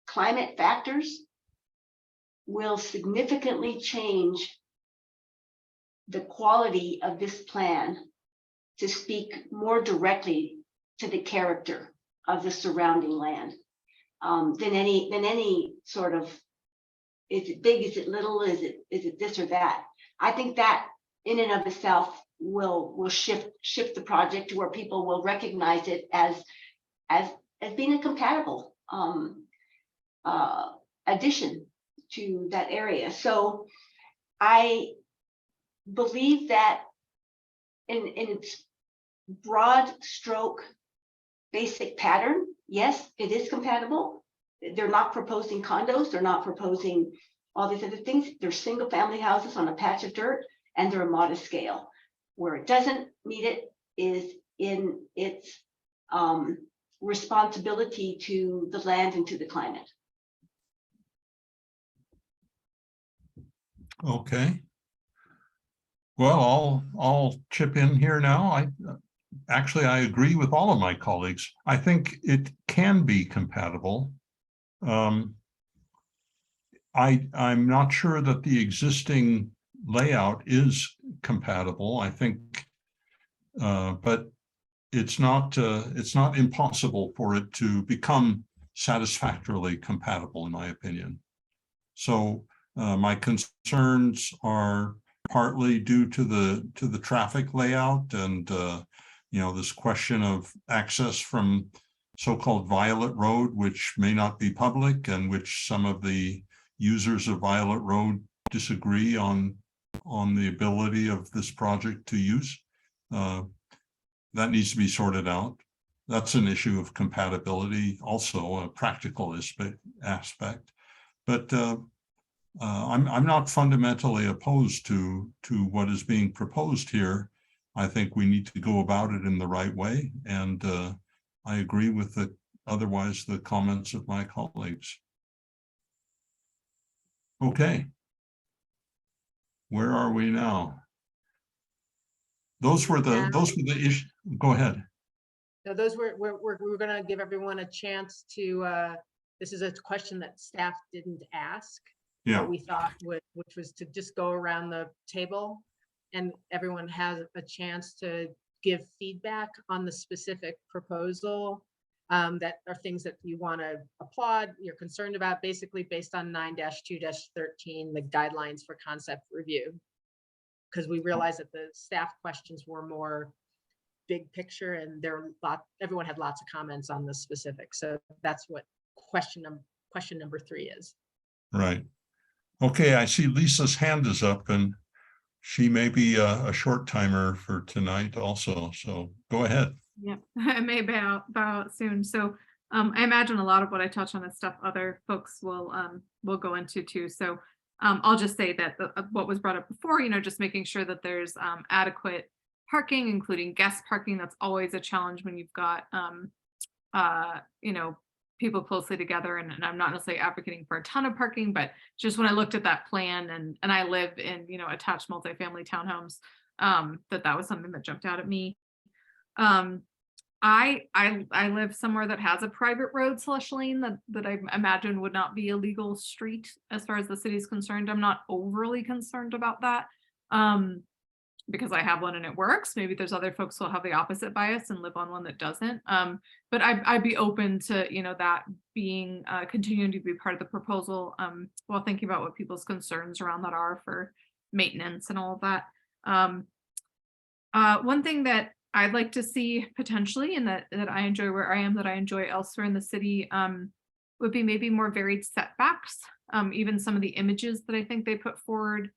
climate factors will significantly change the quality of this plan to speak more directly to the character of the surrounding land than any sort of, is it big, is it little, is it this or that? I think that in and of itself will shift the project to where people will recognize it as being a compatible addition to that area. So I believe that in its broad stroke basic pattern, yes, it is compatible. They're not proposing condos, they're not proposing all these other things. They're single family houses on a patch of dirt and they're a modest scale. Where it doesn't meet it is in its responsibility to the land and to the climate. Okay. Well, I'll chip in here now. I agree with all of my colleagues. I think it can be compatible. I'm not sure that the existing layout is compatible. I think, but it's not impossible for it to become satisfactorily compatible, in my opinion. So my concerns are partly due to the traffic layout and this question of access from so-called Violet Road, which may not be public and which some of the users of Violet Road disagree on the ability of this project to use. That needs to be sorted out. That's an issue of compatibility, also a practical aspect. But I'm not fundamentally opposed to what is being proposed here. I think we need to go about it in the right way, and I agree with the comments of my colleagues. Okay. Where are we now? Those were the issues. Go ahead. So those we're going to give everyone a chance to. This is a question that staff didn't ask. Yeah. What we thought which was to just go around the table, and everyone has a chance to give feedback on the specific proposal. That are things that you want to applaud, you're concerned about, basically based on 9-2-13, the guidelines for concept review. Because we realized that the staff questions were more big picture, and everyone had lots of comments on the specifics. So that's what question number 3 is. Right. Okay, I see Lisa's hand is up, and she may be a short timer for tonight also. So go ahead. Yeah, I may bow out soon. So I imagine a lot of what I touch on is stuff other folks will go into too. So I'll just say that what was brought up before, just making sure that there's adequate parking, including guest parking. That's always a challenge when you've got people closely together. And I'm not necessarily advocating for a ton of parking, but just when I looked at that plan and I live in attached multifamily townhomes, that was something that jumped out at me. I live somewhere that has a private road / lane that I imagine would not be a legal street as far as the city is concerned. I'm not overly concerned about that because I have one and it works. Maybe there's other folks who will have the opposite bias and live on one that doesn't. But I'd be open to that being continuing to be part of the proposal while thinking about what people's concerns around that are for maintenance and all of that. One thing that I'd like to see potentially, and that I enjoy where I am, that I enjoy elsewhere in the city, would be maybe more varied setbacks. Even some of the images that I think they put forward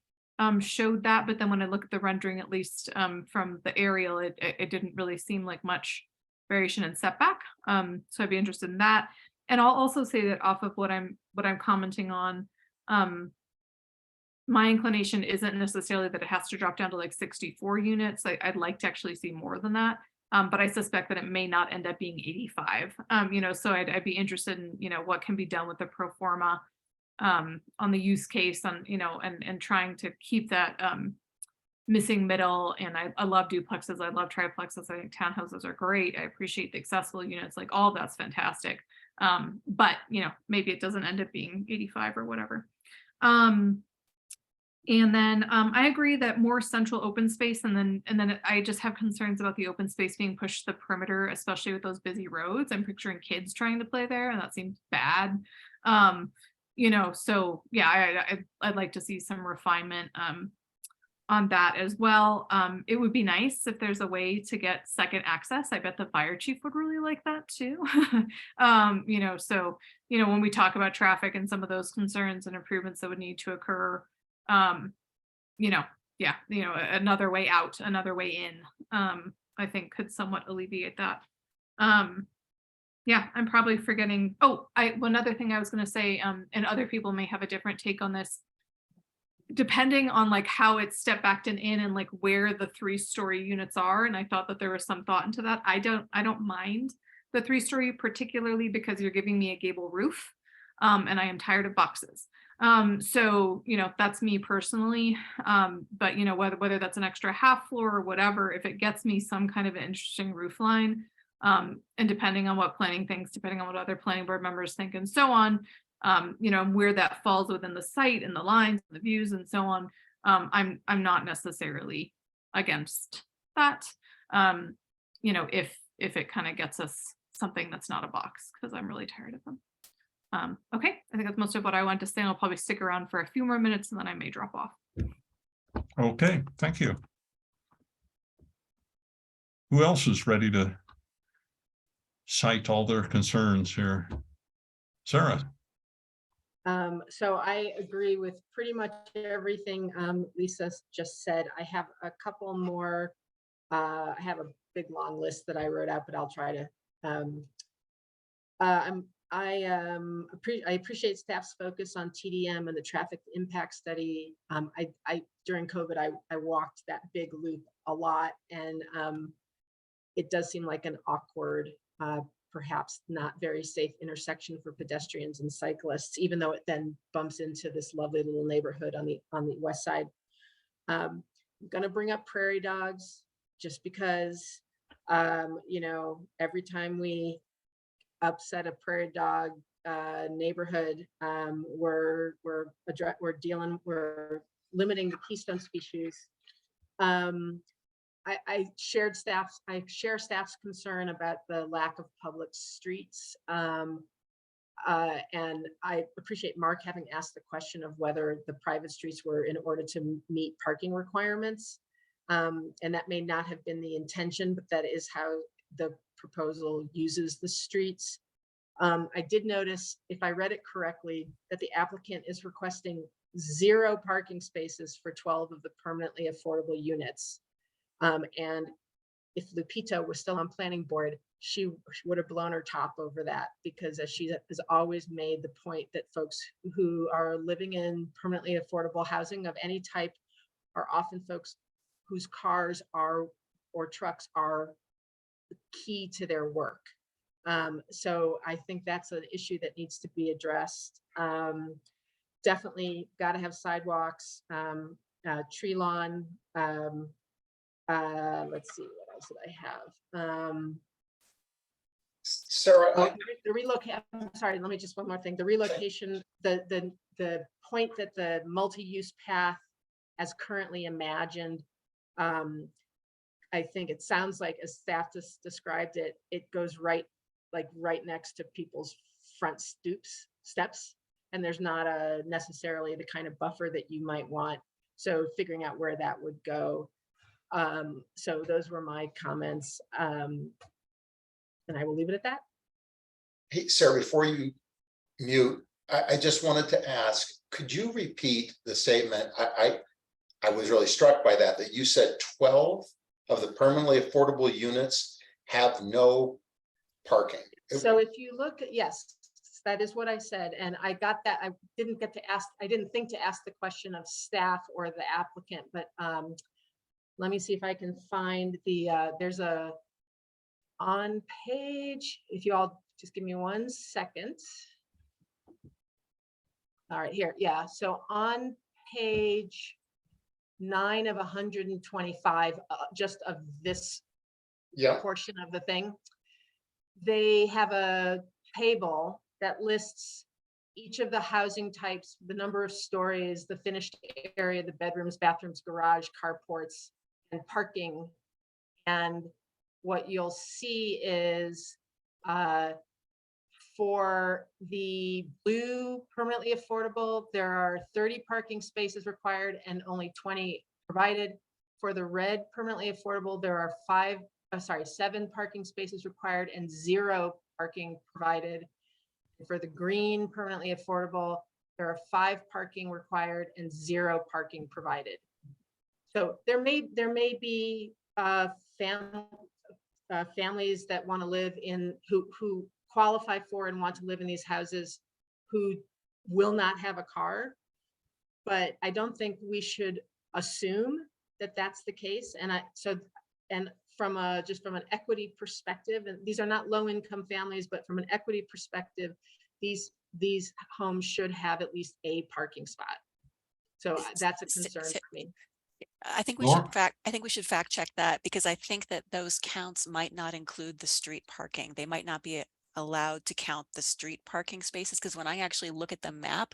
showed that, but then when I look at the rendering, at least from the aerial, it didn't really seem like much variation in setback. So I'd be interested in that. And I'll also say that off of what I'm commenting on, my inclination isn't necessarily that it has to drop down to like 64 units. I'd like to actually see more than that. But I suspect that it may not end up being 85. So I'd be interested in, what can be done with the pro forma on the use case and trying to keep that missing middle. And I love duplexes. I love triplexes. I think townhouses are great. I appreciate the accessible units, like all that's fantastic. But maybe it doesn't end up being 85 or whatever. And then I agree that more central open space, and then I just have concerns about the open space being pushed to the perimeter, especially with those busy roads. I'm picturing kids trying to play there, and that seems bad. So yeah, I'd like to see some refinement on that as well. It would be nice if there's a way to get second access. I bet the fire chief would really like that too. So when we talk about traffic and some of those concerns and improvements that would need to occur, another way out, another way in, I think could somewhat alleviate that. I'm probably forgetting. One other thing I was going to say, and other people may have a different take on this, depending on like how it's step backed in and like where the 3-story units are. And I thought that there was some thought into that. I don't mind the 3-story, particularly because you're giving me a gable roof, and I am tired of boxes. So that's me personally, but whether that's an extra half floor or whatever, if it gets me some kind of an interesting roof line, And depending on what planning thinks, depending on what other planning board members think and so on, you know, where that falls within the site and the lines, and the views and so on, I'm not necessarily against that. You know, if it kind of gets us something that's not a box, because I'm really tired of them. Okay, I think that's most of what I want to say. I'll probably stick around for a few more minutes and then I may drop off. Okay, thank you. Who else is ready to cite all their concerns here? Sarah? So I agree with pretty much everything Lisa just said. I have a couple more. I have a big long list that I wrote out, but I'll try to. I appreciate staff's focus on TDM and the traffic impact study. During COVID, I walked that big loop a lot, and it does seem like an awkward, perhaps not very safe intersection for pedestrians and cyclists, even though it then bumps into this lovely little neighborhood on the west side. I'm gonna bring up prairie dogs just because, you know, every time we upset a prairie dog neighborhood, we're limiting the keystone species. I share staff's concern about the lack of public streets. And I appreciate Mark having asked the question of whether the private streets were in order to meet parking requirements. And that may not have been the intention, but that is how the proposal uses the streets. I did notice, if I read it correctly, that the applicant is requesting 0 parking spaces for 12 of the permanently affordable units. And if Lupita was still on planning board, she would have blown her top over that, because as she has always made the point that folks who are living in permanently affordable housing of any type are often folks whose cars are or trucks are key to their work. So I think that's an issue that needs to be addressed. Definitely got to have sidewalks, tree lawn. Let's see, what else did I have? Sarah, The relocation. Sorry, let me just one more thing. The relocation, the point that the multi-use path, as currently imagined, I think it sounds like, as staff just described it, it goes right next to people's front steps, and there's not necessarily the kind of buffer that you might want. So figuring out where that would go. So those were my comments, and I will leave it at that. hey, Sarah, before you mute, I just wanted to ask, could you repeat the statement? I was really struck by that you said 12 of the permanently affordable units have no parking. So if you look at, yes, that is what I said. And I got that. I didn't think to ask the question of staff or the applicant, but let me see if I can find the, there's a on page, if you all just give me 1 second. All right, here, yeah. So on page 9 of 125, just of this portion of the thing, they have a table that lists each of the housing types, the number of stories, the finished area, the bedrooms, bathrooms, garage, carports, and parking. And what you'll see is for the blue permanently affordable, there are 30 parking spaces required and only 20 provided. For the red permanently affordable, there are 7 parking spaces required and 0 parking provided. For the green permanently affordable, there are 5 parking required and 0 parking provided. So there may be families that want to live in, who qualify for and want to live in these houses, who will not have a car. But I don't think we should assume that that's the case. And from an equity perspective, and these are not low income families, but from an equity perspective, these homes should have at least a parking spot. So that's a concern for me. I think we Laura? should fact check that, because I think that those counts might not include the street parking. They might not be allowed to count the street parking spaces, because when I actually look at the map,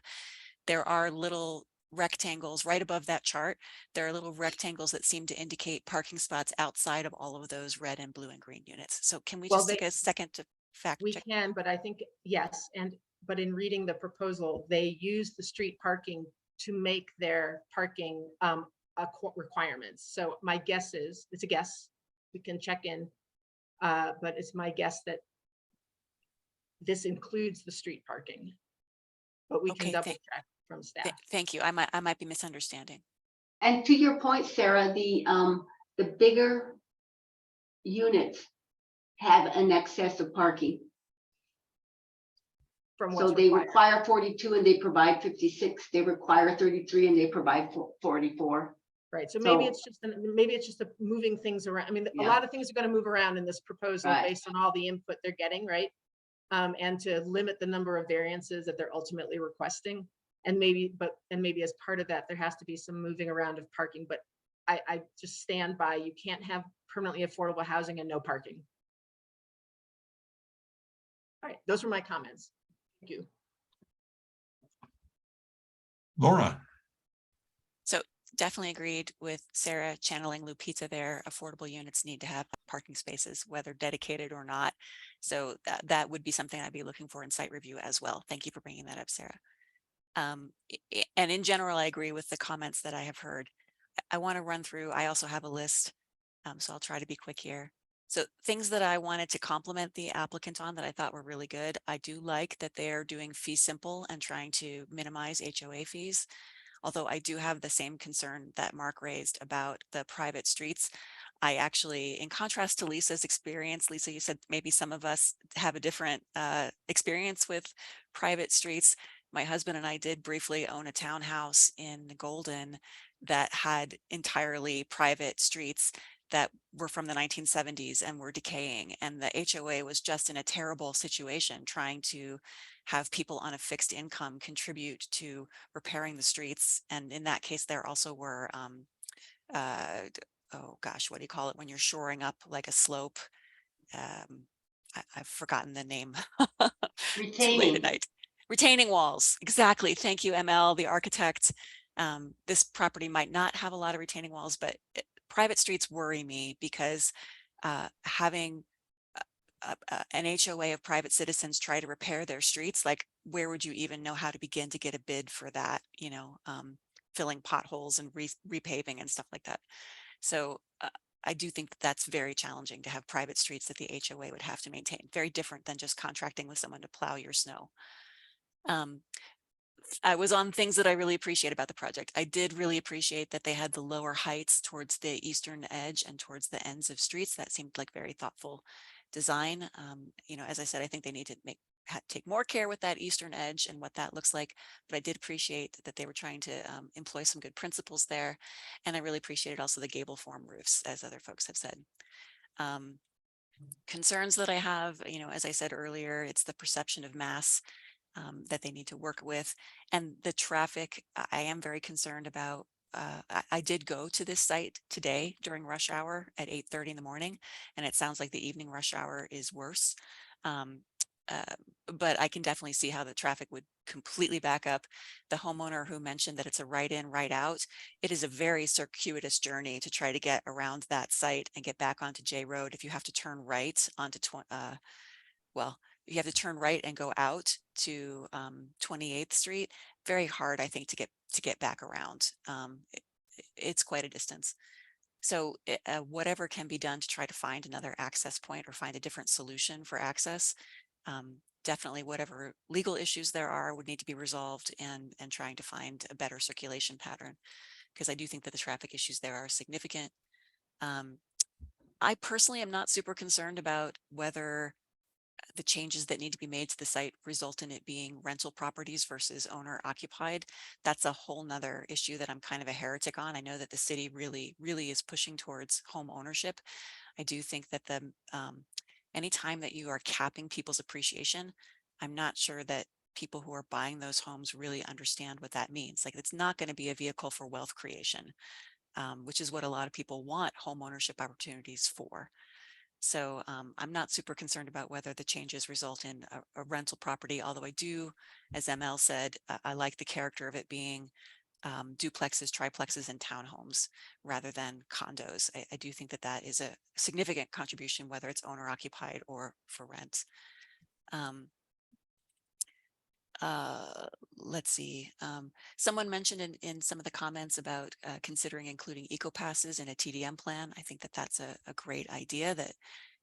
there are little rectangles right above that chart. There are little rectangles that seem to indicate parking spots outside of all of those red and blue and green units. So can we Well, just take a second to fact We check? can, but I think, yes, but in reading the proposal, they use the street parking to make their parking requirements. So my guess is, it's a guess, we can check in, but it's my guess that this includes the street parking. But we can Okay, double check from staff. Thank you. I might be misunderstanding. And to your point, Sarah, the bigger units have an excess of parking. From So what's they required. require 42 and they provide 56. They require 33 and they provide 44. Right, so maybe it's just, moving things around. I mean, a Yeah. lot of things are going to move around in this proposal Right. based on all the input they're getting, right? And to limit the number of variances that they're ultimately requesting. And maybe as part of that, there has to be some moving around of parking, but I just stand by, you can't have permanently affordable housing and no parking. All right, those were my comments. Thank you. Laura? So definitely agreed with Sarah channeling Lupita there. Affordable units need to have parking spaces, whether dedicated or not. So that would be something I'd be looking for in site review as well. Thank you for bringing that up, Sarah. And in general, I agree with the comments that I have heard. I want to run through, I also have a list, so I'll try to be quick here. So things that I wanted to compliment the applicant on that I thought were really good. I do like that they're doing fee simple and trying to minimize HOA fees. Although I do have the same concern that Mark raised about the private streets. I actually, in contrast to Lisa's experience, Lisa, you said maybe some of us have a different experience with private streets. My husband and I did briefly own a townhouse in Golden that had entirely private streets that were from the 1970s and were decaying. And the HOA was just in a terrible situation trying to have people on a fixed income contribute to repairing the streets. And in that case, there also were, oh gosh, what do you call it when you're shoring up like a slope? I've forgotten the name. Too late at night. Retaining walls. Exactly. Thank you, ML, the architect. This property might not have a lot of retaining walls, but private streets worry me because having an HOA of private citizens try to repair their streets, like where would you even know how to begin to get a bid for that, you know, filling potholes and repaving and stuff like that. So I do think that that's very challenging to have private streets that the HOA would have to maintain. Very different than just contracting with someone to plow your snow. I was on things that I really appreciate about the project. I did really appreciate that they had the lower heights towards the eastern edge and towards the ends of streets. That seemed like very thoughtful design. You know, as I said, I think they need to take more care with that eastern edge and what that looks like. But I did appreciate that they were trying to employ some good principles there. And I really appreciated also the gable form roofs, as other folks have said. Concerns that I have, you know, as I said earlier, it's the perception of mass that they need to work with, and the traffic. I am very concerned about. I did go to this site today during rush hour at 8:30 in the morning, and it sounds like the evening rush hour is worse. But I can definitely see how the traffic would completely back up. The homeowner who mentioned that it's a right in, right out, it is a very circuitous journey to try to get around that site and get back onto J Road. If you have to turn right onto, you have to turn right and go out to 28th Street. Very hard, I think, to get back around. It's quite a distance. So whatever can be done to try to find another access point or find a different solution for access, definitely whatever legal issues there are would need to be resolved, and trying to find a better circulation pattern, because I do think that the traffic issues there are significant. I personally am not super concerned about whether the changes that need to be made to the site result in it being rental properties versus owner occupied. That's a whole nother issue that I'm kind of a heretic on. I know that the city really is pushing towards home ownership. I do think that anytime that you are capping people's appreciation, I'm not sure that people who are buying those homes really understand what that means. Like, it's not going to be a vehicle for wealth creation. which is what a lot of people want home ownership opportunities for. So I'm not super concerned about whether the changes result in a rental property, although I do, as ML said, I like the character of it being duplexes, triplexes, and townhomes rather than condos. I do think that that is a significant contribution, whether it's owner occupied or for rent. Let's see. Someone mentioned in some of the comments about considering including eco-passes in a TDM plan. I think that that's a great idea. That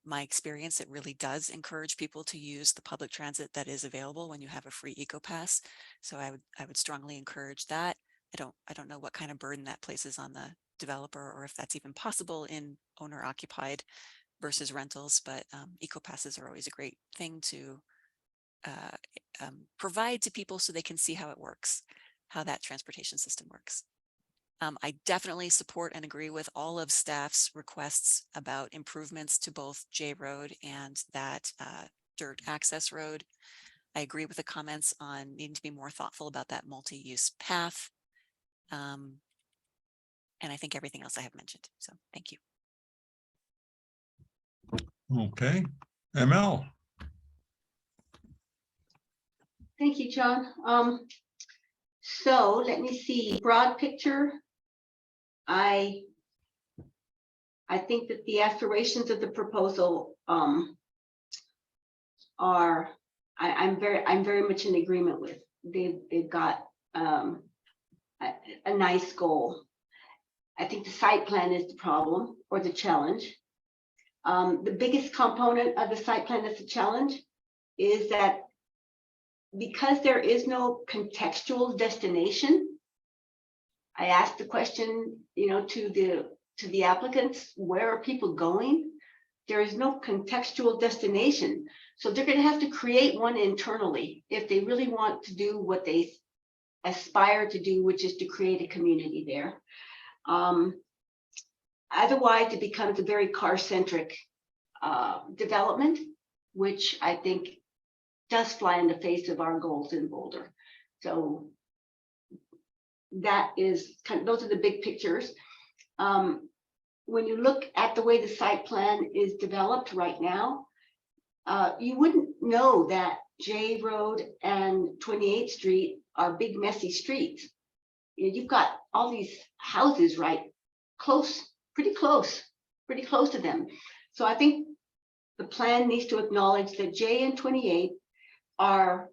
my experience, it really does encourage people to use the public transit that is available when you have a free eco-pass. So I would strongly encourage that. I don't know what kind of burden that places on the developer, or if that's even possible in owner occupied versus rentals, but eco-passes are always a great thing to provide to people so they can see how it works, how that transportation system works. I definitely support and agree with all of staff's requests about improvements to both J Road and that dirt access road. I agree with the comments on needing to be more thoughtful about that multi-use path. And I think everything else I have mentioned. So thank you. Okay, ML. Thank you, John. So let me see, broad picture. I think that the aspirations of the proposal are I'm very much in agreement with. They've got a nice goal. I think the site plan is the problem or the challenge. The biggest component of the site plan that's a challenge is that because there is no contextual destination, I asked the question, to the applicants, where are people going? There is no contextual destination. So they're going to have to create one internally if they really want to do what they aspire to do, which is to create a community there. Otherwise, it becomes a very car-centric development, which I think does fly in the face of our goals in Boulder. So that is those are the big pictures. When you look at the way the site plan is developed right now, you wouldn't know that J Road and 28th Street are big, messy streets. You've got all these houses right close, pretty close to them. So I think the plan needs to acknowledge that J and 28 are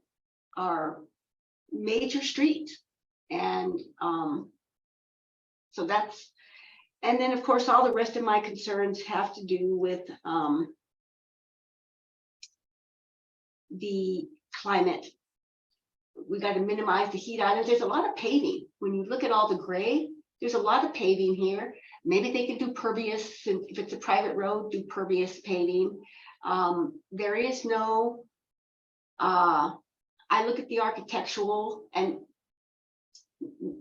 major streets. And so that's, and then of course, all the rest of my concerns have to do with the climate. We got to minimize the heat island. There's a lot of paving. When you look at all the gray, there's a lot of paving here. Maybe they could do pervious, if it's a private road, do pervious paving. There is no, I look at the architectural and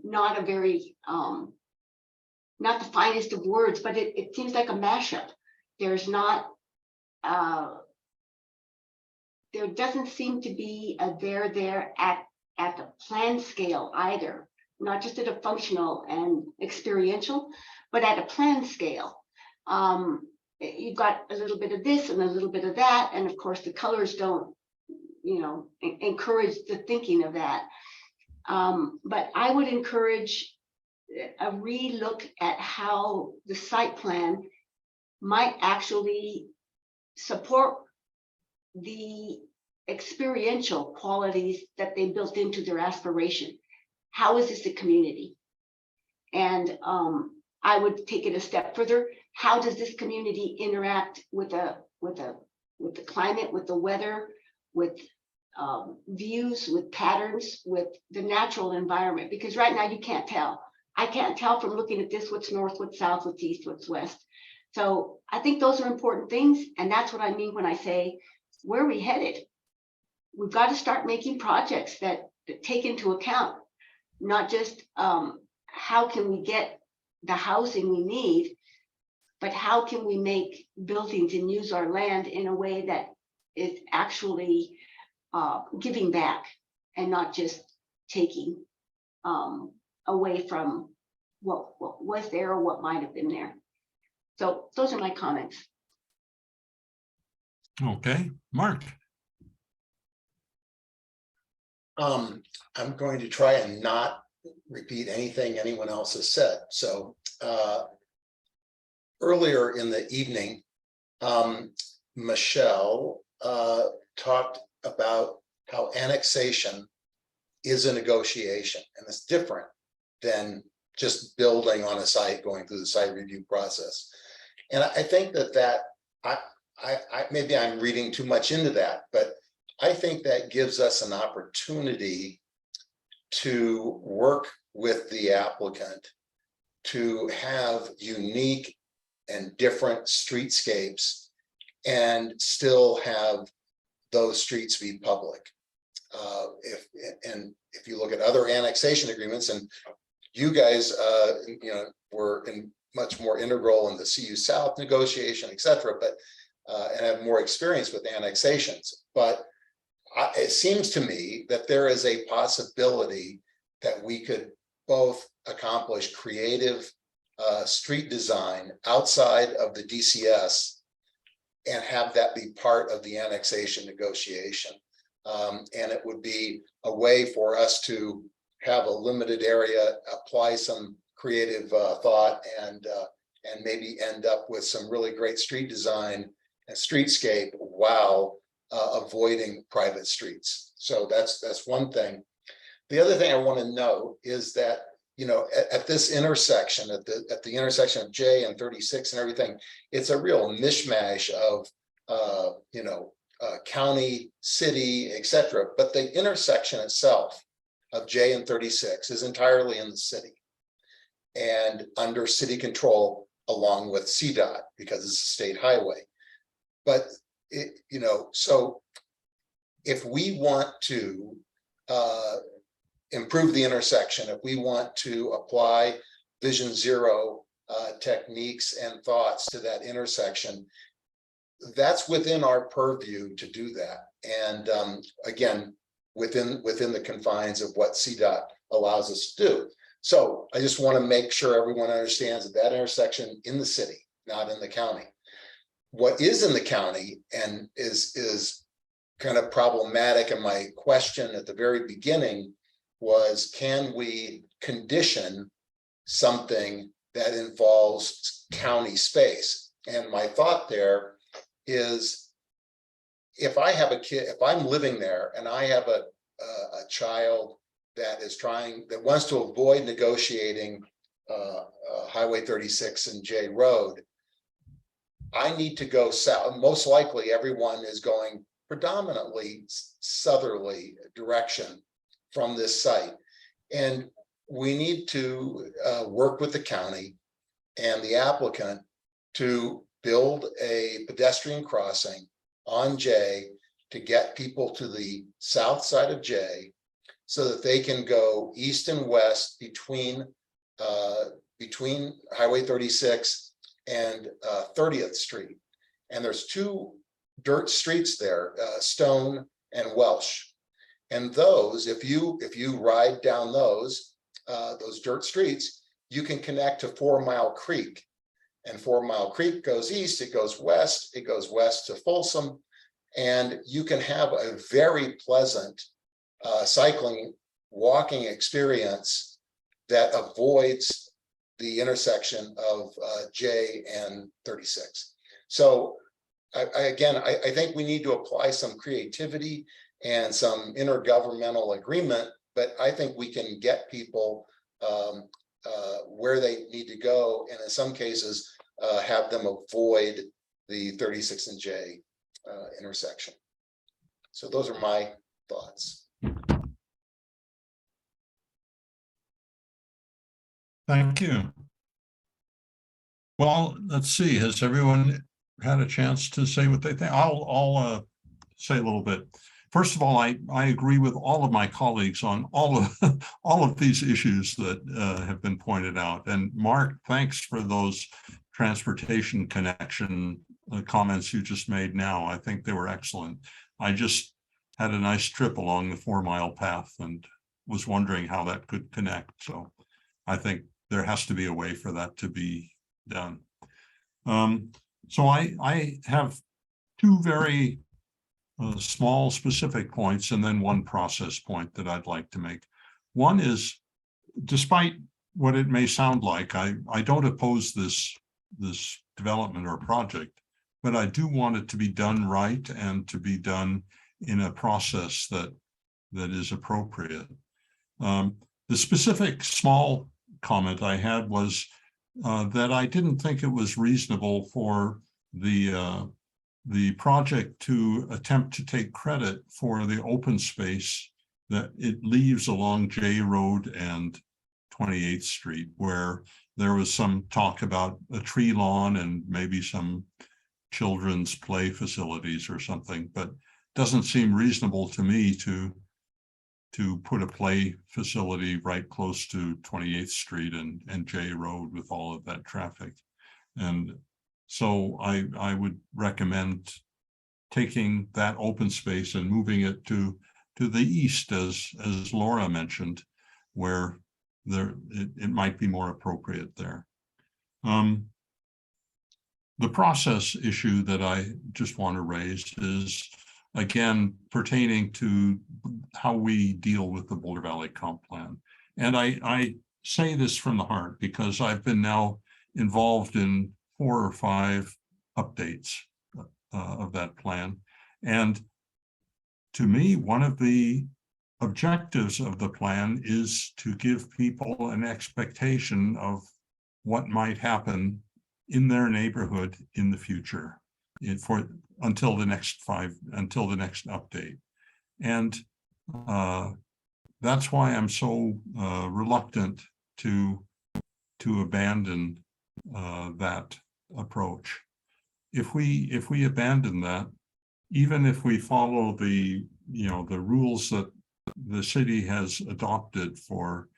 not a very, not the finest of words, but it seems like a mashup. There's not, there doesn't seem to be a there at the plan scale either, not just at a functional and experiential, but at a plan scale. You've got a little bit of this and a little bit of that, and of course the colors don't, encourage the thinking of that. But I would encourage a relook at how the site plan might actually support the experiential qualities that they built into their aspiration. How is this a community? And I would take it a step further. How does this community interact with the climate, with the weather, with views, with patterns, with the natural environment? Because right now you can't tell. I can't tell from looking at this what's north, what's south, what's east, what's west. So I think those are important things. And that's what I mean when I say, where are we headed? We've got to start making projects that take into account not just how can we get the housing we need, but how can we make buildings and use our land in a way that is actually giving back and not just taking away from what was there or what might have been there. So those are my comments. Okay, Mark. I'm going to try and not repeat anything anyone else has said. So earlier in the evening, Michelle talked about how annexation is a negotiation, and it's different than just building on a site, going through the site review process. And I think that maybe I'm reading too much into that, but I think that gives us an opportunity to work with the applicant to have unique and different streetscapes and still have those streets be public. If you look at other annexation agreements, and you guys were much more integral in the CU South negotiation, et cetera, but and have more experience with annexations. But it seems to me that there is a possibility that we could both accomplish creative street design outside of the DCS and have that be part of the annexation negotiation. And it would be a way for us to have a limited area, apply some creative thought, and maybe end up with some really great street design and streetscape while avoiding private streets. So that's one thing. The other thing I want to note is that, you know, at this intersection, at the intersection of J and 36 and everything, it's a real mishmash of county, city, etc. But the intersection itself of J and 36 is entirely in the city and under city control along with CDOT because it's a state highway. But so if we want to improve the intersection, if we want to apply Vision Zero techniques and thoughts to that intersection, that's within our purview to do that. And again, within the confines of what CDOT allows us to do. So I just want to make sure everyone understands that intersection in the city, not in the county. What is in the county and is kind of problematic, and my question at the very beginning was, can we condition something that involves county space? And my thought there is, if I have a kid, if I'm living there and I have a child that wants to avoid negotiating Highway 36 and J Road, I need to go south. Most likely everyone is going predominantly southerly direction from this site. And we need to work with the county and the applicant to build a pedestrian crossing on J to get people to the south side of J so that they can go east and west between Highway 36 and 30th Street. And there's two dirt streets there, Stone and Welsh. And those, if you ride down those dirt streets, you can connect to 4 Mile Creek. And 4 Mile Creek goes east, it goes west to Folsom, and you can have a very pleasant walking experience that avoids the intersection of J and 36. So I think we need to apply some creativity and some intergovernmental agreement, but I think we can get people where they need to go, and in some cases have them avoid the 36 and J intersection. So those are my thoughts. Thank you. Well, let's see, has everyone had a chance to say what they think? I'll say a little bit. First of all, I agree with all of my colleagues on all of these issues that have been pointed out. And Mark, thanks for those transportation connection comments you just made now. I think they were excellent. I just had a nice trip along the 4 Mile path and was wondering how that could connect. So I think there has to be a way for that to be done. So I have two very small specific points and then one process point that I'd like to make. One is, despite what it may sound like, I don't oppose this development or project, but I do want it to be done right and to be done in a process that is appropriate. The specific small comment I had was that I didn't think it was reasonable for the project to attempt to take credit for the open space that it leaves along J Road and 28th Street, where there was some talk about a tree lawn and maybe some children's play facilities or something, but doesn't seem reasonable to me to put a play facility right close to 28th Street and J Road with all of that traffic. And so I would recommend taking that open space and moving it to the east, as Laura mentioned, where it might be more appropriate there. The process issue that I just want to raise is, again, pertaining to how we deal with the Boulder Valley Comp Plan. And I say this from the heart because I've been now involved in 4 or 5 updates of that plan. And to me, one of the objectives of the plan is to give people an expectation of what might happen in their neighborhood in the future until the next update. And that's why I'm so reluctant to abandon that approach. If we abandon that, even if we follow the rules that the city has adopted for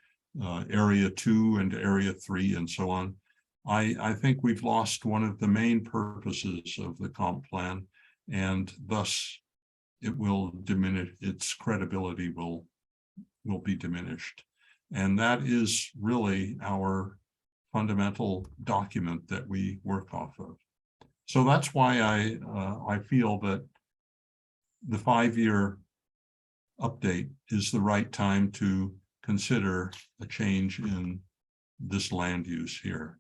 Area 2 and Area 3 and so on, I think we've lost one of the main purposes of the comp plan, and thus it will diminish, its credibility will be diminished. And that is really our fundamental document that we work off of. So that's why I feel that the 5-year update is the right time to consider a change in this land use here.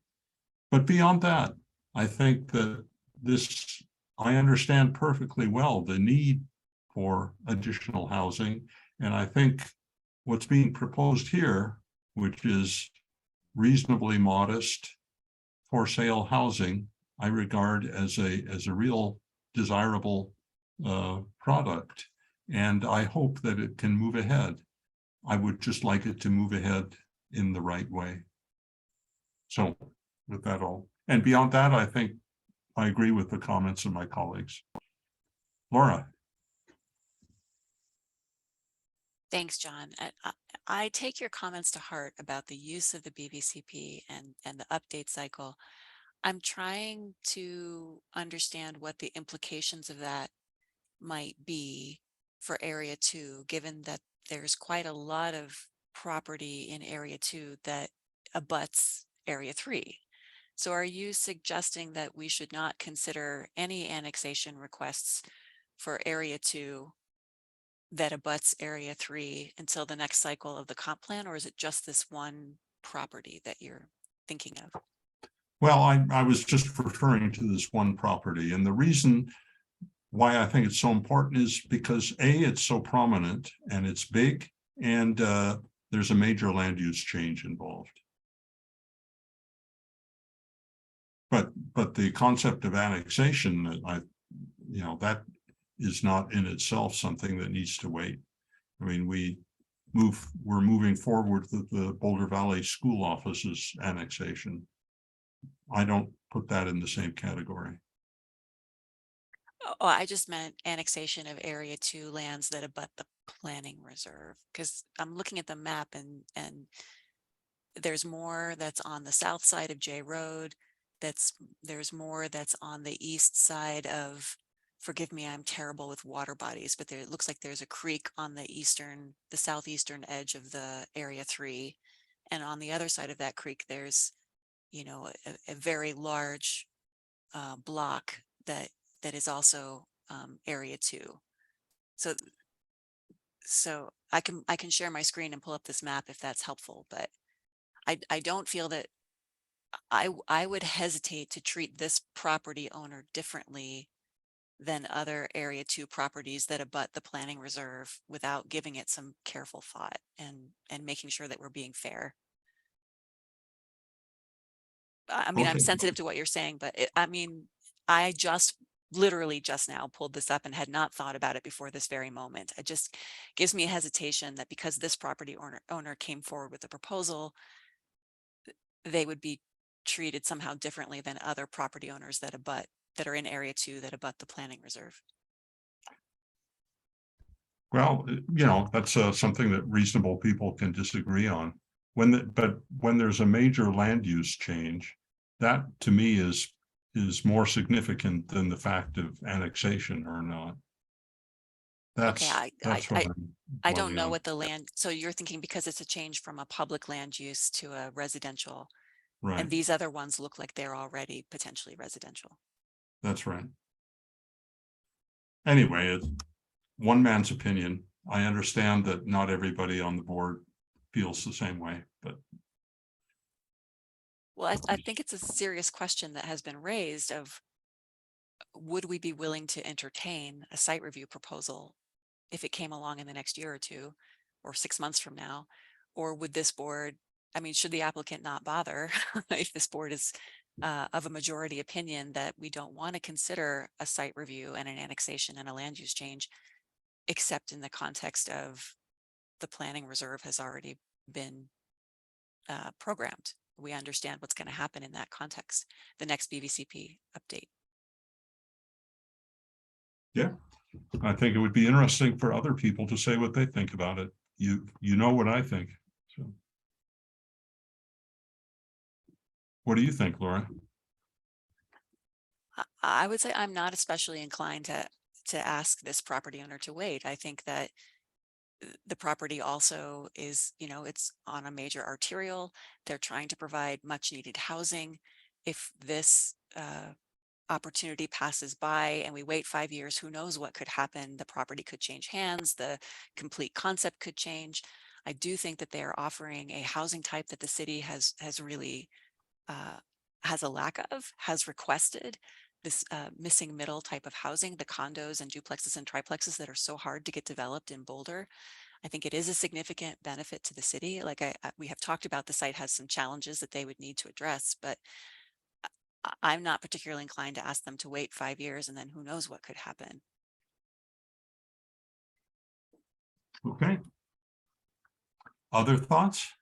But beyond that, I think that I understand perfectly well the need for additional housing. And I think what's being proposed here, which is reasonably modest for sale housing, I regard as a real desirable product. And I hope that it can move ahead. I would just like it to move ahead in the right way. So with that all, and beyond that, I think I agree with the comments of my colleagues. Laura. Thanks, John. I take your comments to heart about the use of the BVCP and the update cycle. I'm trying to understand what the implications of that might be for Area 2, given that there's quite a lot of property in Area 2 that abuts Area 3. So are you suggesting that we should not consider any annexation requests for Area 2 that abuts Area 3 until the next cycle of the comp plan, or is it just this one property that you're thinking of? Well, I was just referring to this one property, and the reason why I think it's so important is because it's so prominent and it's big, and there's a major land use change involved. But the concept of annexation, that is not in itself something that needs to wait. I mean, we're moving forward with the Boulder Valley School Office's annexation. I don't put that in the same category. Oh, I just meant annexation of Area 2 lands that abut the planning reserve, because I'm looking at the map and there's more that's on the south side of J Road. There's more that's on the east side of, forgive me, I'm terrible with water bodies, but it looks like there's a creek on the southeastern edge of the Area 3. And on the other side of that creek, there's, you know, a very large block that is also area 2. So I can share my screen and pull up this map if that's helpful, but I don't feel that I would hesitate to treat this property owner differently than other area 2 properties that abut the planning reserve without giving it some careful thought and making sure that we're being fair. I mean, I'm Okay. sensitive to what you're saying, but I mean, I just literally just now pulled this up and had not thought about it before this very moment. It just gives me a hesitation that because this property owner came forward with a proposal, they would be treated somehow differently than other property owners that are in area 2 that abut the planning reserve. Well, that's something that reasonable people can disagree on. But when there's a major land use change, that to me is more significant than the fact of annexation or not. That's what I don't I'm know on. what the land, so you're thinking because it's a change from a public land use to a residential, Right. and these other ones look like they're already potentially residential. That's right. Anyway, it's one man's opinion. I understand that not everybody on the board feels the same way, but Well, I think it's a serious question that has been raised of, would we be willing to entertain a site review proposal if it came along in the next year or 2 or 6 months from now? Or would this board, I mean, should the applicant not bother if this board is of a majority opinion that we don't want to consider a site review and an annexation and a land use change, except in the context of the planning reserve has already been programmed. We understand what's going to happen in that context, the next BVCP update. yeah, I think it would be interesting for other people to say what they think about it. You know what I think. So. What do you think, Laura? I would say I'm not especially inclined to ask this property owner to wait. I think that the property also is, it's on a major arterial. They're trying to provide much needed housing. If this opportunity passes by and we wait 5 years, who knows what could happen? The property could change hands. The complete concept could change. I do think that they are offering a housing type that the city has really has a lack of, has requested this missing middle type of housing, the condos and duplexes and triplexes that are so hard to get developed in Boulder. I think it is a significant benefit to the city. Like we have talked about, the site has some challenges that they would need to address, but I'm not particularly inclined to ask them to wait 5 years and then who knows what could happen. Okay. Other thoughts?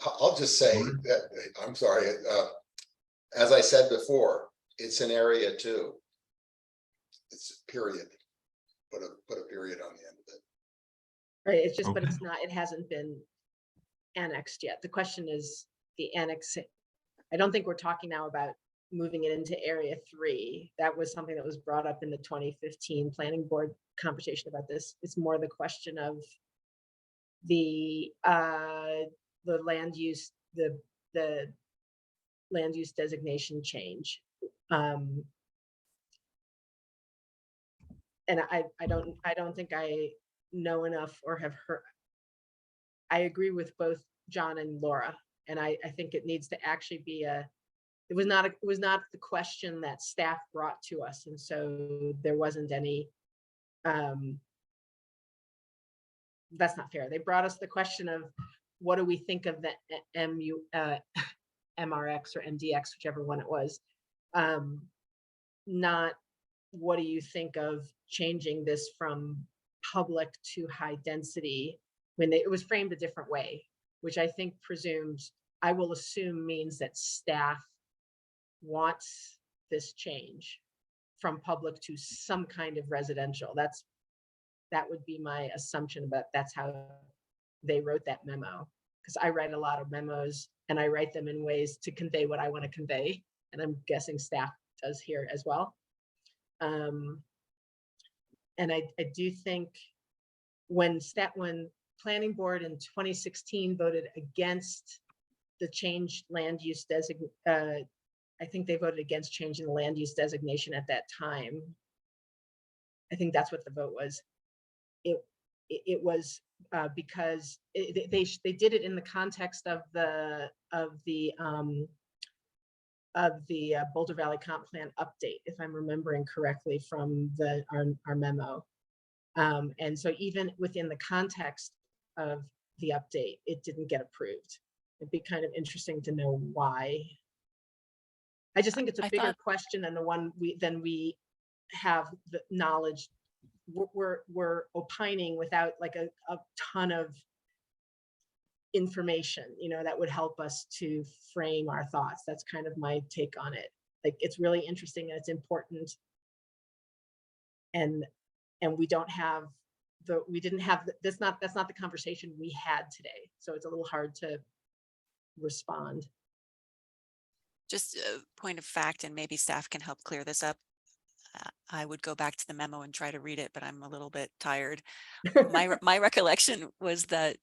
I'll just say that, I'm sorry, as I said before, it's an area 2. It's a period. Put a period on the end of it. Right, it's just, but Okay. it's not, it hasn't been annexed yet. The question is the annex. I don't think we're talking now about moving it into area 3. That was something that was brought up in the 2015 planning board conversation about this. It's more the question of the land use, the land use designation change. And I don't think I know enough or have heard. I agree with both John and Laura, and I think it needs to actually be it was not the question that staff brought to us, and so there wasn't any. That's not fair. They brought us the question of what do we think of the MRX or MDX, whichever one it was. Not what do you think of changing this from public to high density, when it was framed a different way, which I think presumes, I will assume means that staff wants this change from public to some kind of residential. That would be my assumption, but that's how they wrote that memo. Because I write a lot of memos and I write them in ways to convey what I want to convey. And I'm guessing staff does here as well. And I do think when planning board in 2016 voted against the change land use I think they voted against changing the land use designation at that time. I think that's what the vote was. It was because they did it in the context of the Boulder Valley Comp Plan update, if I'm remembering correctly from our memo. And so even within the context of the update, it didn't get approved. It'd be kind of interesting to know why. I just think it's a bigger question than the one we have the knowledge. We're opining without like a ton of information, that would help us to frame our thoughts. That's kind of my take on it. Like, it's really interesting and it's important. And we don't have that's not the conversation we had today. So it's a little hard to respond. Just a point of fact, and maybe staff can help clear this up. I would go back to the memo and try to read it, but I'm a little bit tired. My recollection was that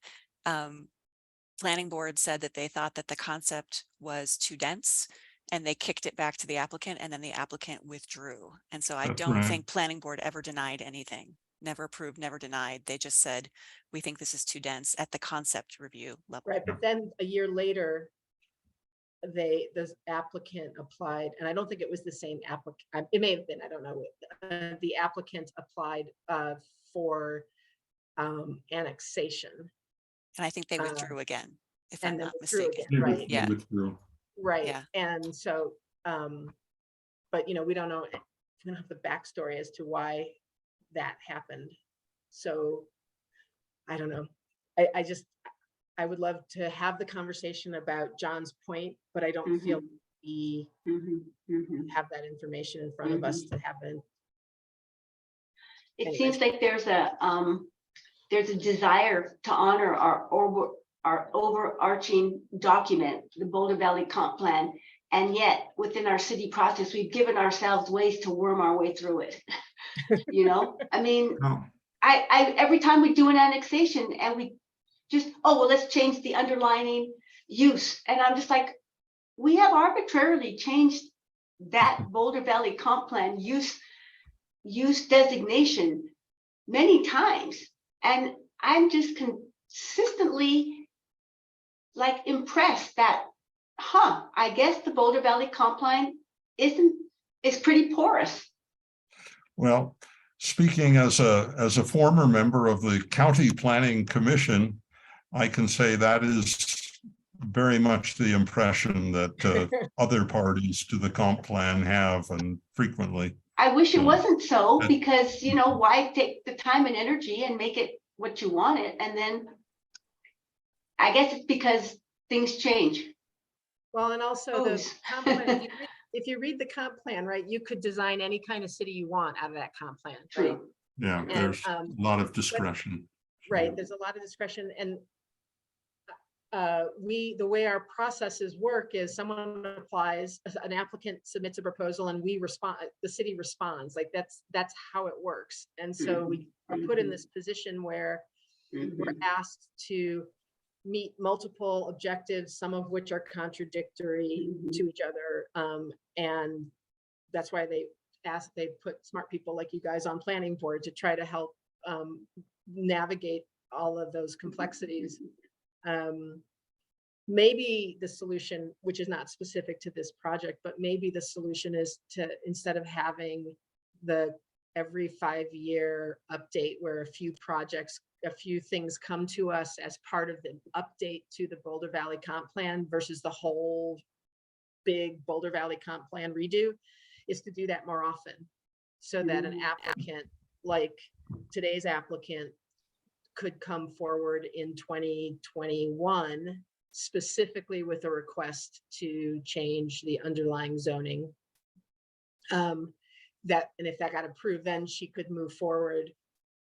planning board said that they thought that the concept was too dense, and they kicked it back to the applicant, and then the applicant withdrew. And so I don't think planning board ever denied anything, never approved, never denied. They just said, we think this is too dense at the concept review level. Right, but then a year later, the applicant applied, and I don't think it was the same applicant. It may have been, I don't know. The applicant applied for annexation. And I think they withdrew again, if I'm not withdrew mistaken. again, right? Yeah. Right. Yeah. And so, but we don't know, we don't have the backstory as to why that happened. So I don't know. I would love to have the conversation about John's point, but I don't feel we have that information in front of us to have it. It seems like there's a desire to honor our overarching document, the Boulder Valley Comp Plan, and yet within our city process, we've given ourselves ways to worm our way through it. I mean, I every time we do an annexation and we just, oh, well, let's change the underlying use. And I'm just like, we have arbitrarily changed that Boulder Valley Comp Plan use designation many times. And I'm just consistently like impressed that, I guess the Boulder Valley Comp Plan is pretty porous. Well, speaking as a former member of the County Planning Commission, I can say that is very much the impression that other parties to the comp plan have, and frequently. I wish it wasn't so, because, why take the time and energy and make it what you want it? And then I guess it's because things change. Well, and also the comp plan, if you read the comp plan, right, you could design any kind of city you want out of that comp plan. Right? True. Yeah, there's a lot of discretion. Right, there's a lot of discretion, and the way our processes work is someone applies, an applicant submits a proposal, and we respond, the city responds. Like that's how it works. And so we are put in this position where we're asked to meet multiple objectives, some of which are contradictory to each other. And that's why they put smart people like you guys on planning board to try to help navigate all of those complexities. Maybe the solution, which is not specific to this project, but maybe the solution is to, instead of having the every 5-year update where a few things come to us as part of the update to the Boulder Valley Comp Plan versus the whole big Boulder Valley Comp Plan redo, is to do that more often, so that an applicant like today's applicant could come forward in 2021 specifically with a request to change the underlying zoning. And if that got approved, then she could move forward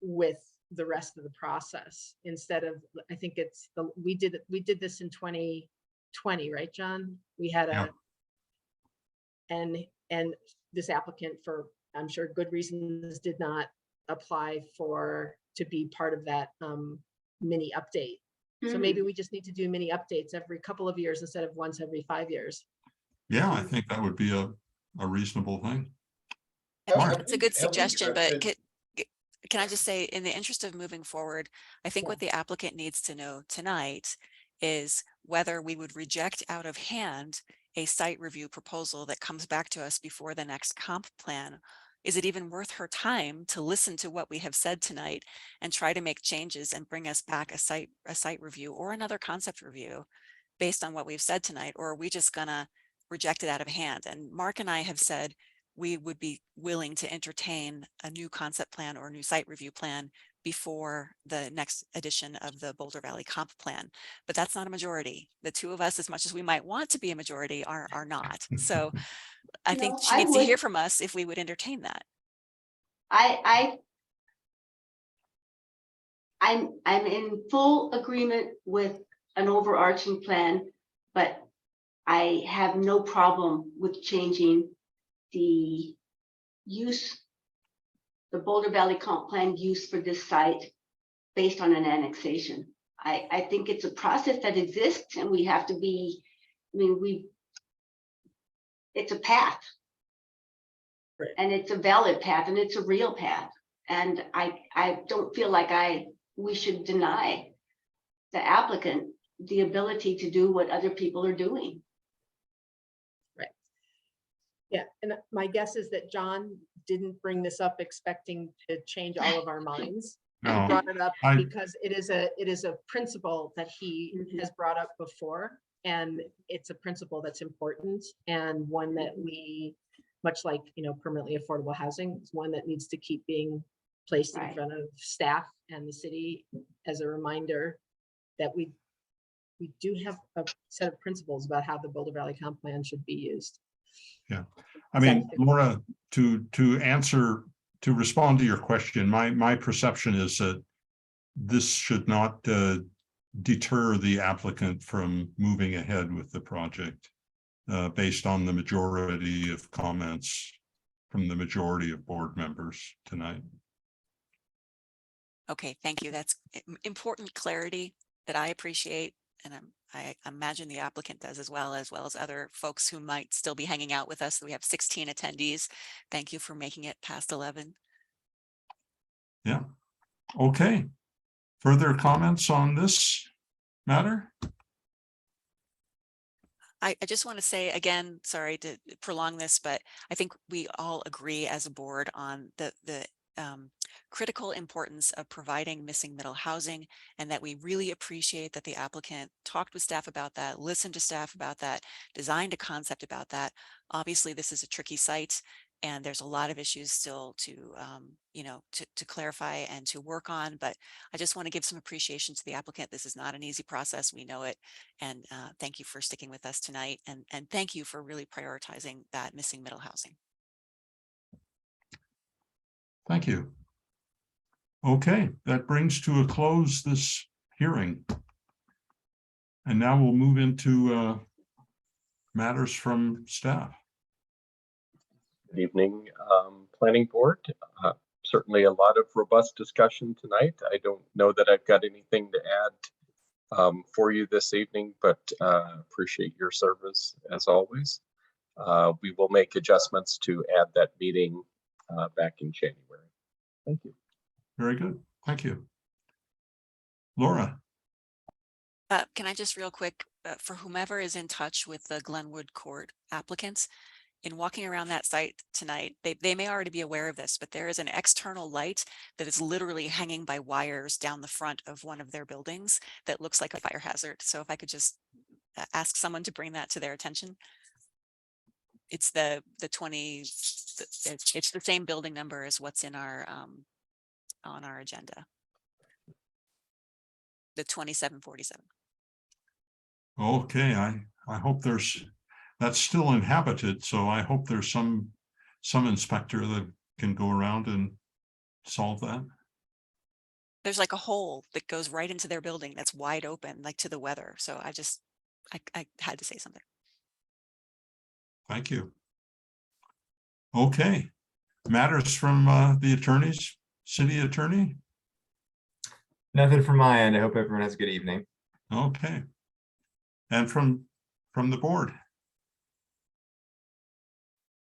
with the rest of the process instead of, I think we did this in 2020, right, John? We had and this applicant, for I'm sure good reasons, did not apply to be part of that mini update. So maybe we just need to do mini updates every couple of years instead of once every 5 years. Yeah, I think that would be a reasonable thing. It's a good suggestion, but can I just say, in the interest of moving forward, I think what the applicant needs to know tonight is whether we would reject out of hand a site review proposal that comes back to us before the next comp plan. Is it even worth her time to listen to what we have said tonight and try to make changes and bring us back a site review or another concept review based on what we've said tonight? Or are we just gonna reject it out of hand? And Mark and I have said we would be willing to entertain a new concept plan or new site review plan before the next edition of the Boulder Valley Comp Plan. But that's not a majority. The two of us, as much as we might want to be a majority, are not. So I think she needs to hear from us if we would entertain that. I'm in full agreement with an overarching plan, but I have no problem with changing the use, the Boulder Valley Comp Plan use for this site based on an annexation. I think it's a process that exists and we have to be, I mean, it's a path. And it's a valid path and it's a real path. And I don't feel like we should deny the applicant the ability to do what other people are doing. Right. Yeah, and my guess is that John didn't bring this up expecting to change all of our minds. No, He brought it up because it is a principle that he has brought up before, and it's a principle that's important and one that we, much like, permanently affordable housing, it's one that needs to keep being placed in front of staff and the city as a reminder that we do have a set of principles about how the Boulder Valley Comp Plan should be used. Yeah, I mean, Laura, to respond to your question, my perception is that this should not deter the applicant from moving ahead with the project based on the majority of comments from the majority of board members tonight. Okay, thank you. That's important clarity that I appreciate. And I imagine the applicant does as well as other folks who might still be hanging out with us. We have 16 attendees. Thank you for making it past 11. Yeah. Okay. Further comments on this matter? I just want to say again, sorry to prolong this, but I think we all agree as a board on the critical importance of providing missing middle housing, and that we really appreciate that the applicant talked with staff about that, listened to staff about that, designed a concept about that. Obviously, this is a tricky site and there's a lot of issues still to clarify and to work on, but I just want to give some appreciation to the applicant. This is not an easy process. We know it. And thank you for sticking with us tonight. And thank you for really prioritizing that missing middle housing. Thank you. Okay, that brings to a close this hearing. And now we'll move into matters from staff. Good evening, Planning Board. Certainly a lot of robust discussion tonight. I don't know that I've got anything to add for you this evening, but appreciate your service as always. We will make adjustments to add that meeting back in January. Thank you. Very good. Thank you. Laura. Can I just real quick, for whomever is in touch with the Glenwood Court applicants, in walking around that site tonight, they may already be aware of this, but there is an external light that is literally hanging by wires down the front of one of their buildings that looks like a fire hazard. So if I could just ask someone to bring that to their attention. It's the 20, it's the same building number as what's in our on our agenda. The 2747. Okay, I hope that's still inhabited, so I hope there's some inspector that can go around and solve that. There's like a hole that goes right into their building that's wide open, like to the weather. So I had to say something. Thank you. Okay, matters from the attorneys. City Attorney? Nothing from my end. I hope everyone has a good evening. Okay. And from the board?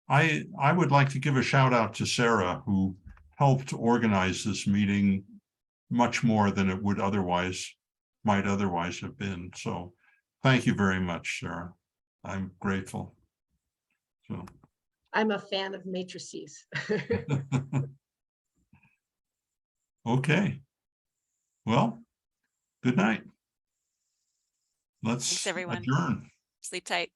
I would like to give a shout out to Sarah, who helped organize this meeting much more than it would might otherwise have been. So thank you very much, Sarah. I'm grateful. So. I'm a fan of matrices. Okay. Well, good night. Let's Thanks, everyone. adjourn. Sleep tight.